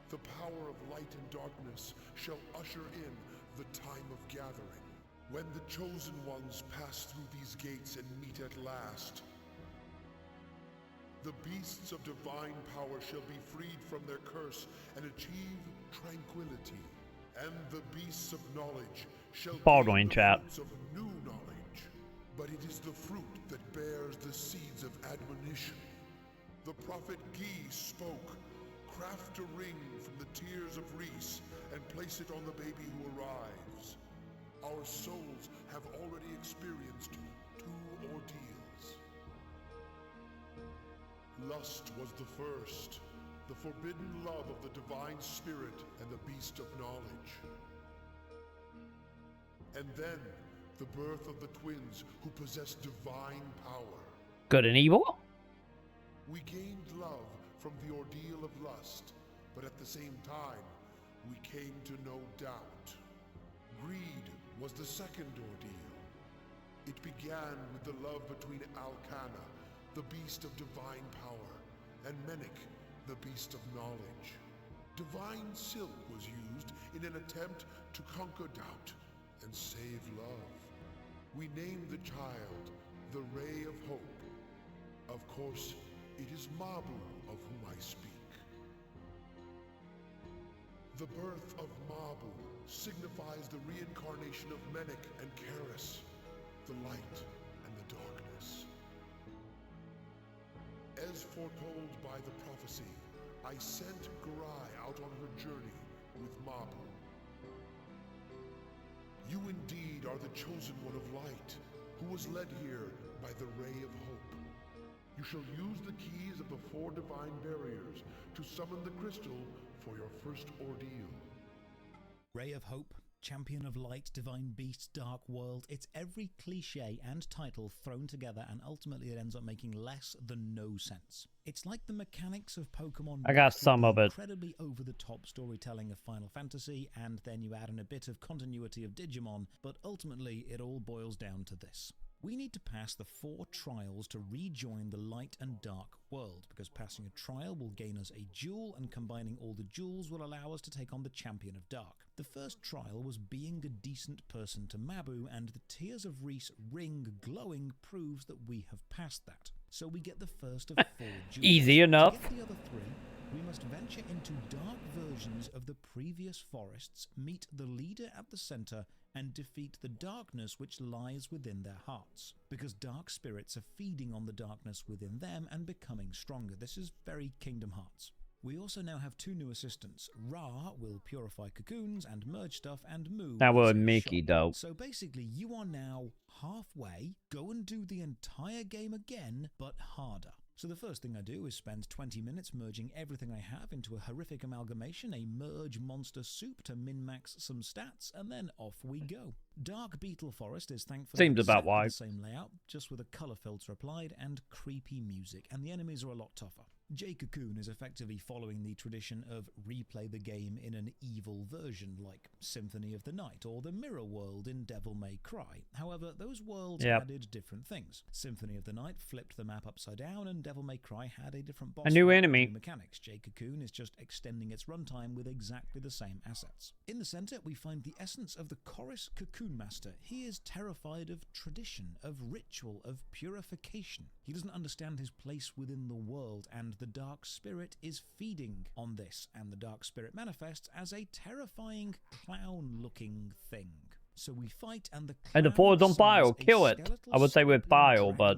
the power of light and darkness shall usher in the time of gathering. When the chosen ones pass through these gates and meet at last, the beasts of divine power shall be freed from their curse and achieve tranquility. And the beasts of knowledge shall Baldwin gain the chat. fruits of new knowledge. But it is the fruit that bears the seeds of admonition. The prophet Gi spoke, "Craft a ring from the tears of Reese and place it on the baby who arrives." Our souls have already experienced 2 ordeals. Lust was the first, the forbidden love of the divine spirit and the beast of knowledge. And then, the birth of the twins who possess divine power. Good and evil? We gained love from the ordeal of lust, but at the same time, we came to know doubt. Greed was the second ordeal. It began with the love between Alcana, the beast of divine power, and Menik, the beast of knowledge. Divine silk was used in an attempt to conquer doubt and save love. We named the child the Ray of Hope. Of course, it is Mabu of whom I speak. The birth of Mabu signifies the reincarnation of Menik and Karis, the light and the darkness. As foretold by the prophecy, I sent Garai out on her journey with Mabu. You indeed are the chosen one of light, who was led here by the Ray of Hope. You shall use the keys of the 4 divine barriers to summon the crystal for your first ordeal. Ray of Hope, Champion of Light, Divine Beast, Dark World. It's every cliche and title thrown together, and ultimately it ends up making less than no sense. It's like the mechanics of Pokemon. I got some of it. Incredibly over-the-top storytelling of Final Fantasy, and then you add in a bit of continuity of Digimon, but ultimately it all boils down to this. We need to pass the 4 trials to rejoin the light and dark world, because passing a trial will gain us a jewel, and combining all the jewels will allow us to take on the Champion of Dark. The first trial was being a decent person to Mabu, and the Tears of Reese ring glowing proves that we have passed that. So we get the first of 4 jewels. Easy enough. To get the other 3, we must venture into dark versions of the previous forests, meet the leader at the center, and defeat the darkness which lies within their hearts. Because dark spirits are feeding on the darkness within them and becoming stronger. This is very Kingdom Hearts. We also now have 2 new assistants. Ra will purify cocoons and merge stuff, and Moo That is would a Mickey shop. dope. So basically, you are now halfway. Go and do the entire game again, but harder. So the first thing I do is spend 20 minutes merging everything I have into a horrific amalgamation, a merge monster soup to min-max some stats, and then off we go. Dark Beetle Forest is thankfully Seems about exactly wide. the same layout, just with a color filter applied and creepy music, and the enemies are a lot tougher. Jay Cocoon is effectively following the tradition of replay the game in an evil version like Symphony of the Night or the Mirror World in Devil May Cry. However, those worlds added different things. Symphony of the Night flipped the map upside down, and Devil May Cry had a different boss. A new fight enemy. with new mechanics. Jay Cocoon is just extending its runtime with exactly the same assets. In the center, we find the essence of the Chorus Cocoon Master. He is terrified of tradition, of ritual, of purification. He doesn't understand his place within the world, and the Dark Spirit is feeding on this, and the Dark Spirit manifests as a terrifying clown-looking thing. So we fight, and the four's on fire. Kill it. I would say with fire, but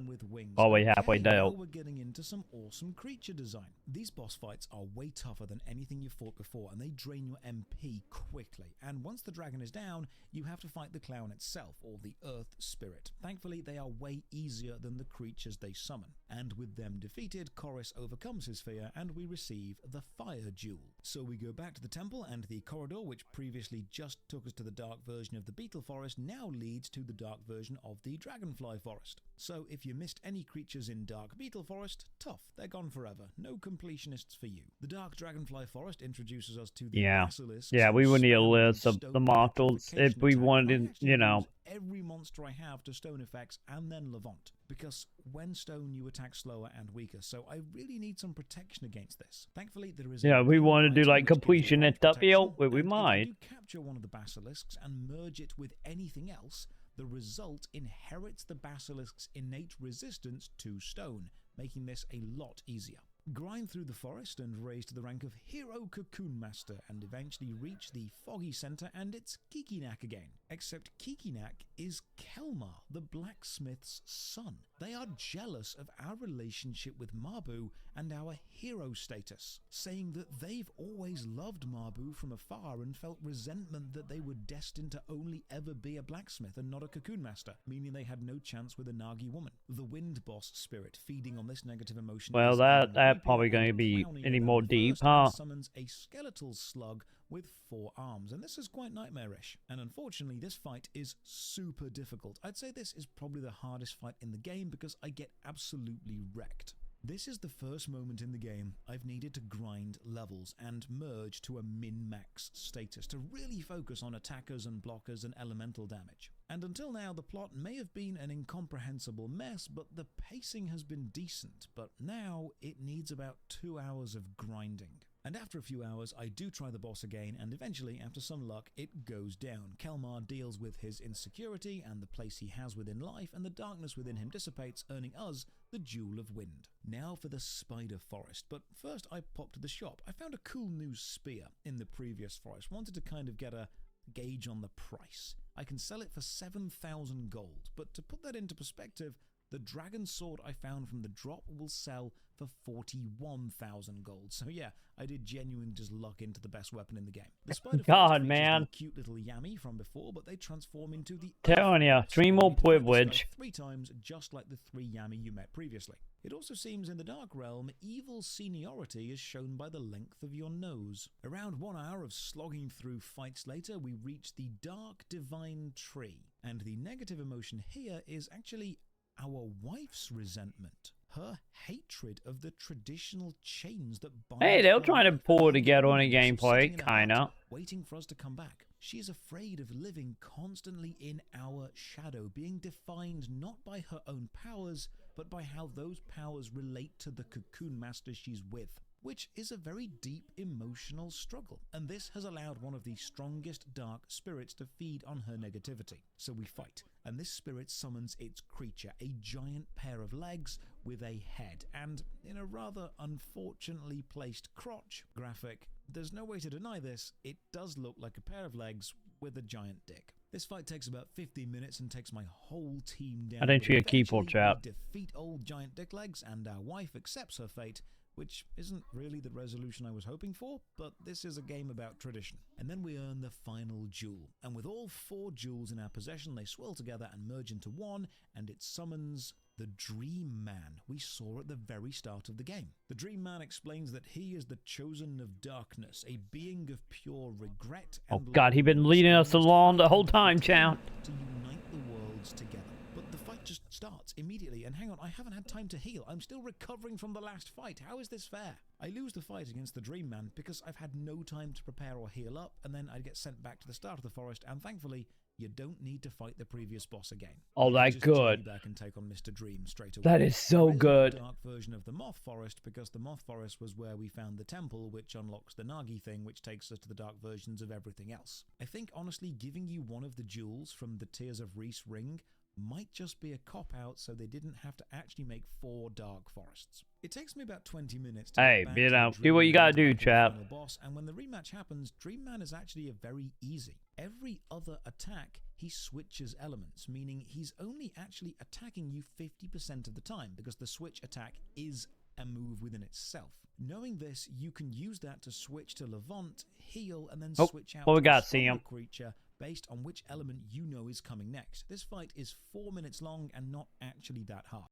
probably halfway down. We're getting into some awesome creature design. These boss fights are way tougher than anything you've fought before, and they drain your MP quickly. And once the dragon is down, you have to fight the clown itself, or the Earth Spirit. Thankfully, they are way easier than the creatures they summon. And with them defeated, Chorus overcomes his fear, and we receive the Fire Jewel. So we go back to the temple, and the corridor, which previously just took us to the dark version of the Beetle Forest, now leads to the dark version of the Dragonfly Forest. So if you missed any creatures in Dark Beetle Forest, tough, they're gone forever. No completionists for you. The Dark Dragonfly Forest introduces us to the basilisks. Yeah, we would need a list of the monsters if we wanted, you know. Every monster I have to stone effects and then Levant, because when stone you attack slower and weaker, so I really need some protection against this. Thankfully there is we want to do like completion and stuff, we might. If you capture one of the basilisks and merge it with anything else, the result inherits the basilisk's innate resistance to stone, making this a lot easier. Grind through the forest and raise to the rank of Hero Cocoon Master, and eventually reach the Foggy Center, and it's Kikinak again. Except Kikinak is Kelmar, the blacksmith's son. They are jealous of our relationship with Mabu and our hero status, saying that they've always loved Mabu from afar and felt resentment that they were destined to only ever be a blacksmith and not a cocoon master, meaning they had no chance with a Nagi woman. The wind boss spirit feeding on this negative emotion. Well, that probably going to be any more deep, huh? Summons a skeletal slug with 4 arms, and this is quite nightmarish. And unfortunately, this fight is super difficult. I'd say this is probably the hardest fight in the game because I get absolutely wrecked. This is the first moment in the game I've needed to grind levels and merge to a min-max status to really focus on attackers and blockers and elemental damage. And until now, the plot may have been an incomprehensible mess, but the pacing has been decent. But now it needs about 2 hours of grinding. And after a few hours, I do try the boss again, and eventually, after some luck, it goes down. Kelmar deals with his insecurity and the place he has within life, and the darkness within him dissipates, earning us the Jewel of Wind. Now for the Spider Forest, but first I popped to the shop. I found a cool new spear in the previous forest, wanted to kind of get a gauge on the price. I can sell it for 7,000 gold, but to put that into perspective, the dragon sword I found from the drop will sell for 41,000 gold. So yeah, I did genuinely just luck into the best weapon in the game. The spider God, man. The cute little Yami from before, but they transform into the telling ya, three more privilege. 3 times, just like the 3 Yami you met previously. It also seems in the Dark Realm, evil seniority is shown by the length of your nose. Around 1 hour of slogging through fights later, we reach the Dark Divine Tree. And the negative emotion here is actually our wife's resentment. Her hatred of the traditional chains that bind. Hey, they're trying to pull it together on a gameplay, kinda. Waiting for us to come back. She is afraid of living constantly in our shadow, being defined not by her own powers, but by how those powers relate to the cocoon master she's with, which is a very deep emotional struggle. And this has allowed one of the strongest dark spirits to feed on her negativity. So we fight, and this spirit summons its creature, a giant pair of legs with a head, and in a rather unfortunately placed crotch graphic, there's no way to deny this, it does look like a pair of legs with a giant dick. This fight takes about 15 minutes and takes my whole team down. I didn't see a keyboard chat. We defeat old giant dick legs, and our wife accepts her fate, which isn't really the resolution I was hoping for, but this is a game about tradition. And then we earn the final jewel, and with all 4 jewels in our possession, they swirl together and merge into one, and it summons the Dream Man we saw at the very start of the game. The Dream Man explains that he is the chosen of darkness, a being of pure regret. Oh God, he's been leading us along the whole time, Chow. To unite the worlds together. But the fight just starts immediately. And hang on, I haven't had time to heal. I'm still recovering from the last fight. How is this fair? I lose the fight against the Dream Man because I've had no time to prepare or heal up, and then I get sent back to the start of the forest, and thankfully, you don't need to fight the previous boss again. Oh, that's good. Journey back and take on Mr. Dream straight away. That is so good. Dark version of the Moth Forest, because the Moth Forest was where we found the temple, which unlocks the Nagi thing, which takes us to the dark versions of everything else. I think honestly, giving you one of the jewels from the Tears of Reese ring might just be a cop-out, so they didn't have to actually make 4 dark forests. It takes me about 20 minutes to Hey, get back you to know, the do what you gotta do, Dream Man chap. final boss, and when the rematch happens, Dream Man is actually a very easy. Every other attack, he switches elements, meaning he's only actually attacking you 50% of the time, because the switch attack is a move within itself. Knowing this, you can use that to switch to Levant, heal, and then switch out what we to got, a stronger CM? creature based on which element you know is coming next. This fight is 4 minutes long and not actually that hard.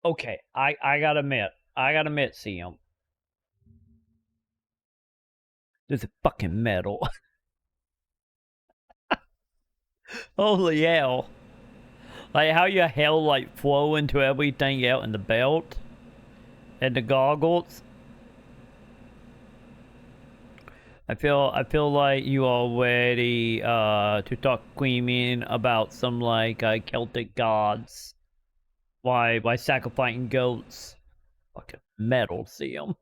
Okay, I gotta admit, CM. This is fucking metal. Holy hell. Like how your hell like flow into everything out in the belt and the goggles. I feel like you are ready to start screaming about some like Celtic gods. Why sacrificing goats? Fucking metal, see 'em.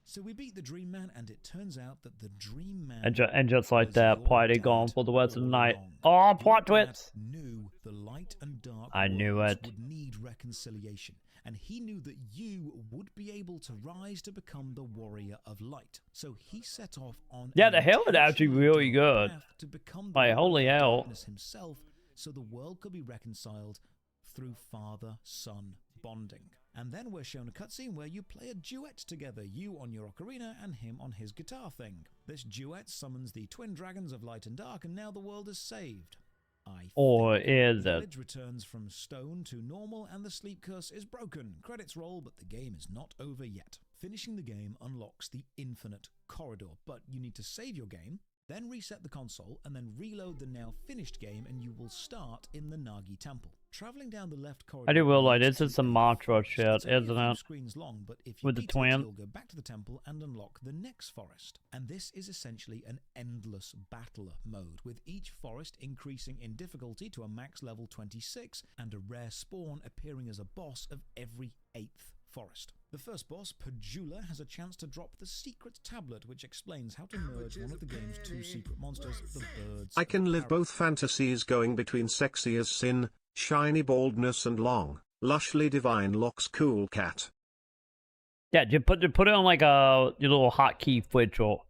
So we beat the Dream Man, and it turns out that the Dream Man And just like that, party gone for the rest of the night. Oh, plot twist! Knew the light and dark I knew worlds it. would need reconciliation, and he knew that you would be able to rise to become the warrior of light. So he set off on Yeah, an the hell is actually really good. path to become the Like, holy warrior of hell. darkness himself, so the world could be reconciled through father-son bonding. And then we're shown a cutscene where you play a duet together, you on your ocarina and him on his guitar thing. This duet summons the twin dragons of light and dark, and now the world is saved. Or is The it? village returns from stone to normal, and the sleep curse is broken. Credits roll, but the game is not over yet. Finishing the game unlocks the infinite corridor, but you need to save your game, then reset the console, and then reload the now finished game, and you will start in the Nagi Temple. Traveling down the left corridor. I do realize leads this is to some a mantra forest. shit, It's only a isn't few it? screens long, but if you With the beat it, twin. you'll go back to the temple and unlock the next forest. And this is essentially an endless battler mode, with each forest increasing in difficulty to a max level 26, and a rare spawn appearing as a boss of every 8th forest. The first boss, Pajula, has a chance to drop the secret tablet, which explains how to merge one of the game's 2 secret monsters, the birds. I can live both fantasies going between sexy as sin, shiny baldness and long, lushly divine locks. Cool cat. Yeah, just put it on like your little hotkey switch, or,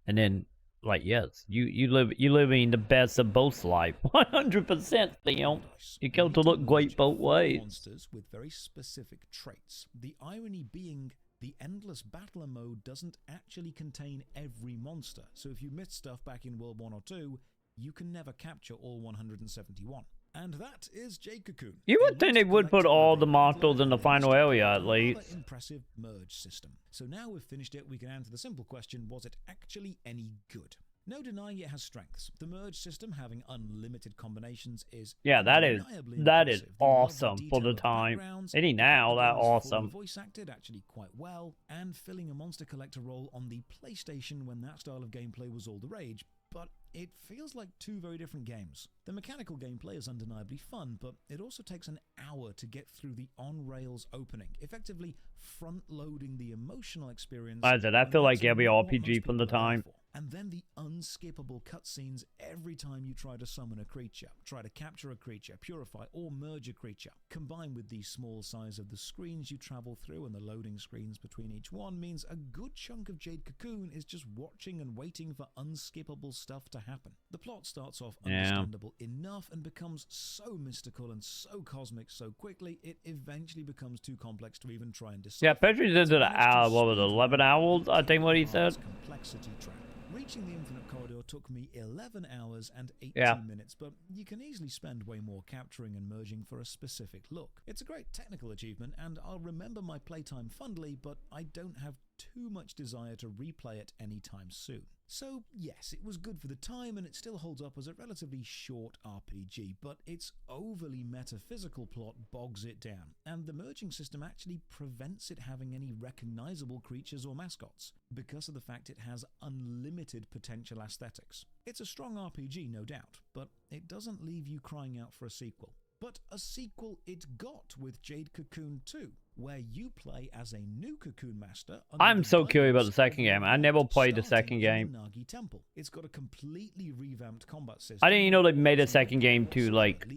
and then like yes, you living the best of both life, 100%. Theo, you come to look great both ways. Monsters with very specific traits. The irony being, the endless battler mode doesn't actually contain every monster. So if you missed stuff back in World 1 or 2, you can never capture all 171. And that is Jade Cocoon. You would think they would put all the monsters in the final area at least. Impressive merge system. So now we've finished it, we can answer the simple question, was it actually any good? No denying it has strengths. The merge system, having unlimited combinations, is Yeah, that is undeniably awesome impressive. for the time. Any now, that awesome. Voice acted actually quite well, and filling a monster collector role on the PlayStation when that style of gameplay was all the rage. But it feels like 2 very different games. The mechanical gameplay is undeniably fun, but it also takes an hour to get through the on-rails opening, effectively front-loading the emotional experience. I said, I feel like every RPG from the time. And then the unskippable cutscenes every time you try to summon a creature, try to capture a creature, purify or merge a creature. Combined with the small size of the screens you travel through and the loading screens between each one means a good chunk of Jade Cocoon is just watching and waiting for unskippable stuff to happen. The plot starts off understandable enough and becomes so mystical and so cosmic so quickly, it eventually becomes too complex to even try and decide. Yeah, Pedro's into the hour, what was it, 11 hours, I think what he said. Complexity trap. Reaching the infinite corridor took me 11 hours and 18 minutes, but you can easily spend way more capturing and merging for a specific look. It's a great technical achievement, and I'll remember my playtime fondly, but I don't have too much desire to replay it anytime soon. So yes, it was good for the time and it still holds up as a relatively short RPG, but its overly metaphysical plot bogs it down, and the merging system actually prevents it having any recognizable creatures or mascots, because of the fact it has unlimited potential aesthetics. It's a strong RPG, no doubt, but it doesn't leave you crying out for a sequel. But a sequel it got with Jade Cocoon 2, where you play as a new Cocoon Master. I'm so curious about the second game. I never played the second game. Nagi Temple. It's got a completely revamped combat system. I didn't even know they made a second game to like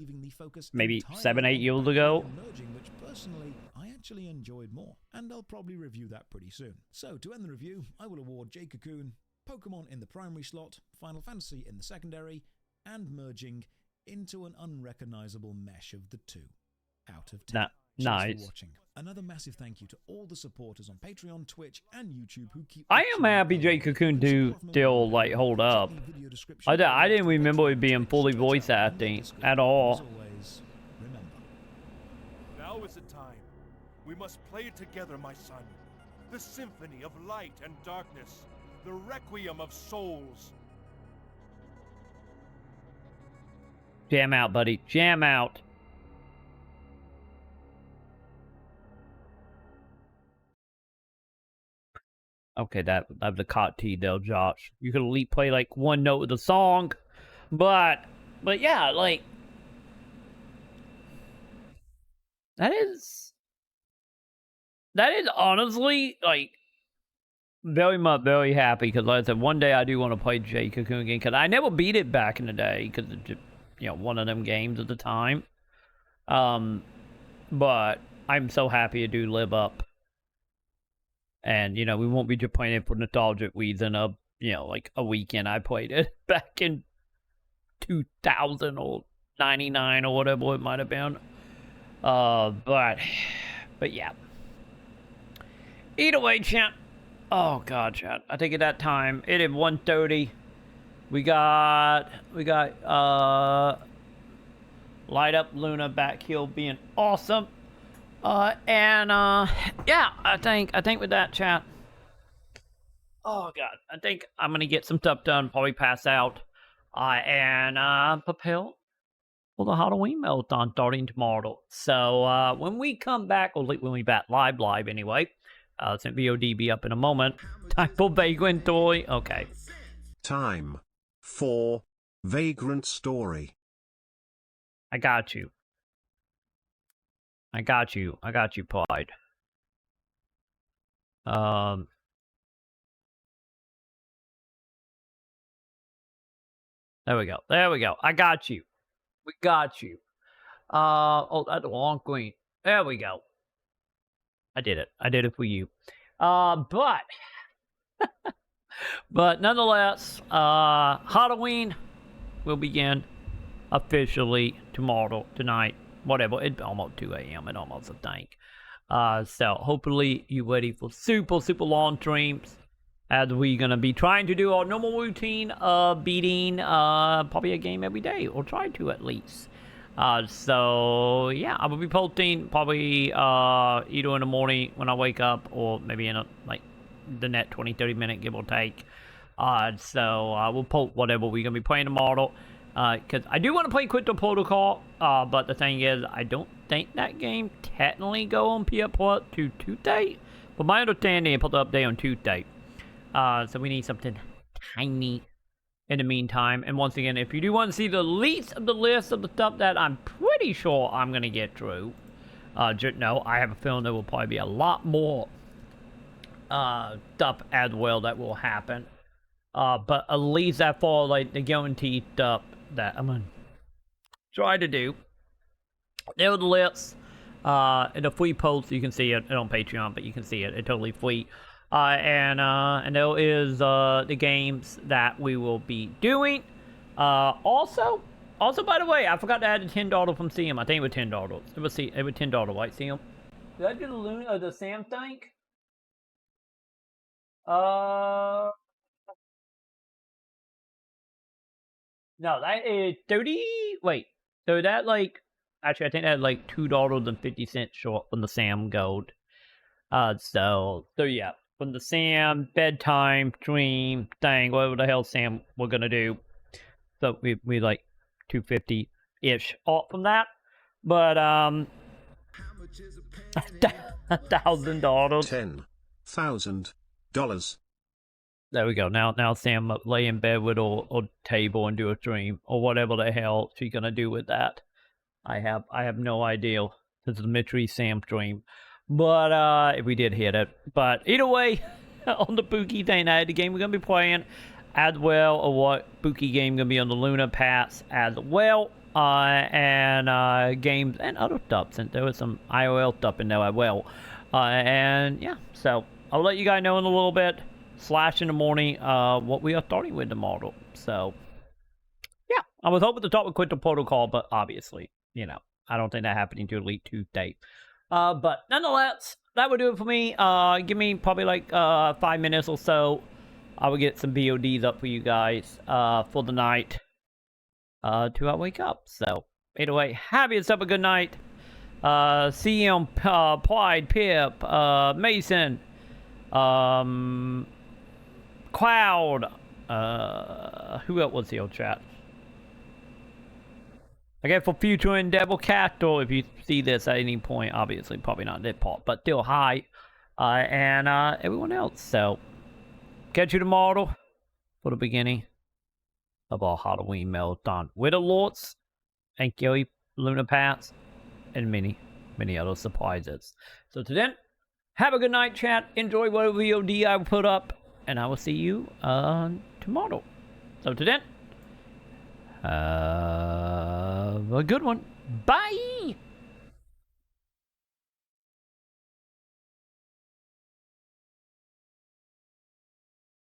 maybe 7-8 years ago. Which personally I actually enjoyed more, and I'll probably review that pretty soon. So to end the review, I will award Jade Cocoon, Pokemon in the primary slot, Final Fantasy in the secondary, and merging into an unrecognizable mesh of the two. Out of 10. Nice. For watching. Another massive thank you to all the supporters on Patreon, Twitch, and YouTube who keep. I am happy Jade Cocoon do still like hold up. I didn't remember it being fully voice acting at all. Now is the time. We must play it together, my son. The symphony of light and darkness. The requiem of souls. Jam out, buddy. Jam out. Okay, that was a caught T though, Josh. You could at least play like one note of the song, but yeah, like that is honestly like very happy, because like I said, one day I do want to play Jade Cocoon again, because I never beat it back in the day because one of them games at the time. But I'm so happy to do live up. And, we won't be just playing it for nostalgic reason. Like a weekend I played it back in 2000 or 99 or whatever it might have been. But yeah. Either way, chat. Oh, God, chat. I think at that time, it is 1:30. We got Light Up Luna back here being awesome. Yeah, I think with that, chat. Oh God, I think I'm gonna get some stuff done, probably pass out, and prepare for the Halloween marathon starting tomorrow. So when we come back, or when we back live anyway, since VOD be up in a moment. Time for Vagrant Story. Okay. Time for Vagrant Story. I got you. I got you, Pride. There we go. I got you. We got you. Oh, that's the wrong green. There we go. I did it for you. But nonetheless, Halloween will begin officially tonight. Whatever, it's almost 2 a.m. and almost a think. So hopefully you're ready for super long streams, as we're gonna be trying to do our normal routine of beating probably a game every day, or try to at least. So yeah, I will be posting probably either in the morning when I wake up, or maybe in the net 20-30 minute give or take. So we'll post whatever we're gonna be playing tomorrow. Because I do want to play Crypto Protocol, but the thing is, I don't think that game technically go on PS Plus to Tuesday. But my understanding, it put the update on Tuesday. So we need something tiny in the meantime. And once again, if you do want to see the least of the list of the stuff that I'm pretty sure I'm going to get through, just know, I have a feeling there will probably be a lot more stuff as well that will happen. But at least that for the guaranteed stuff that I'm gonna try to do. There are the lists. In the free post, you can see it on Patreon, but you can see it. It's totally free. And there is the games that we will be doing. Also, by the way, I forgot to add the $10 from CM. I think it was $10. It was $10, right, CM? Did I do the Luna or the Sam tank? No, that is 30. Wait, so that actually I think that $2.50 short from the Sam Gold. So yeah, from the Sam bedtime dream thing, whatever the hell Sam we're gonna do. So we like 250-ish off from that. But $1,000. $10,000. There we go. Now Sam lay in bed with a table and do a stream or whatever the hell she's gonna do with that. I have no idea. This is literally Sam's dream. But if we did hit it. But either way, on the Pookie thing, I had the game we're gonna be playing as well, or what Pookie game gonna be on the Luna Pass as well. And games and other stuff, since there was some IOL stuff in there as well. And yeah, so I'll let you guys know in a little bit, / in the morning, what we are starting with tomorrow. So yeah, I was hoping to talk with Quintal Protocol, but obviously, you know, I don't think that happened until Elite Tuesday. But nonetheless, that would do it for me. Give me probably like 5 minutes or so. I will get some VODs up for you guys for the night. Till I wake up. So either way, have yourself a good night. CM, Pride, Pip, Mason, Cloud, who else was here, chat? I guess for future Endeavor Castle, if you see this at any point, obviously probably not this part, but still hi, and everyone else. So catch you tomorrow for the beginning of our Halloween marathon with alerts and Gilly Luna Pass and many other surprises. So to then, have a good night, chat. Enjoy whatever VOD I put up, and I will see you tomorrow. So to then, have a good one. Bye.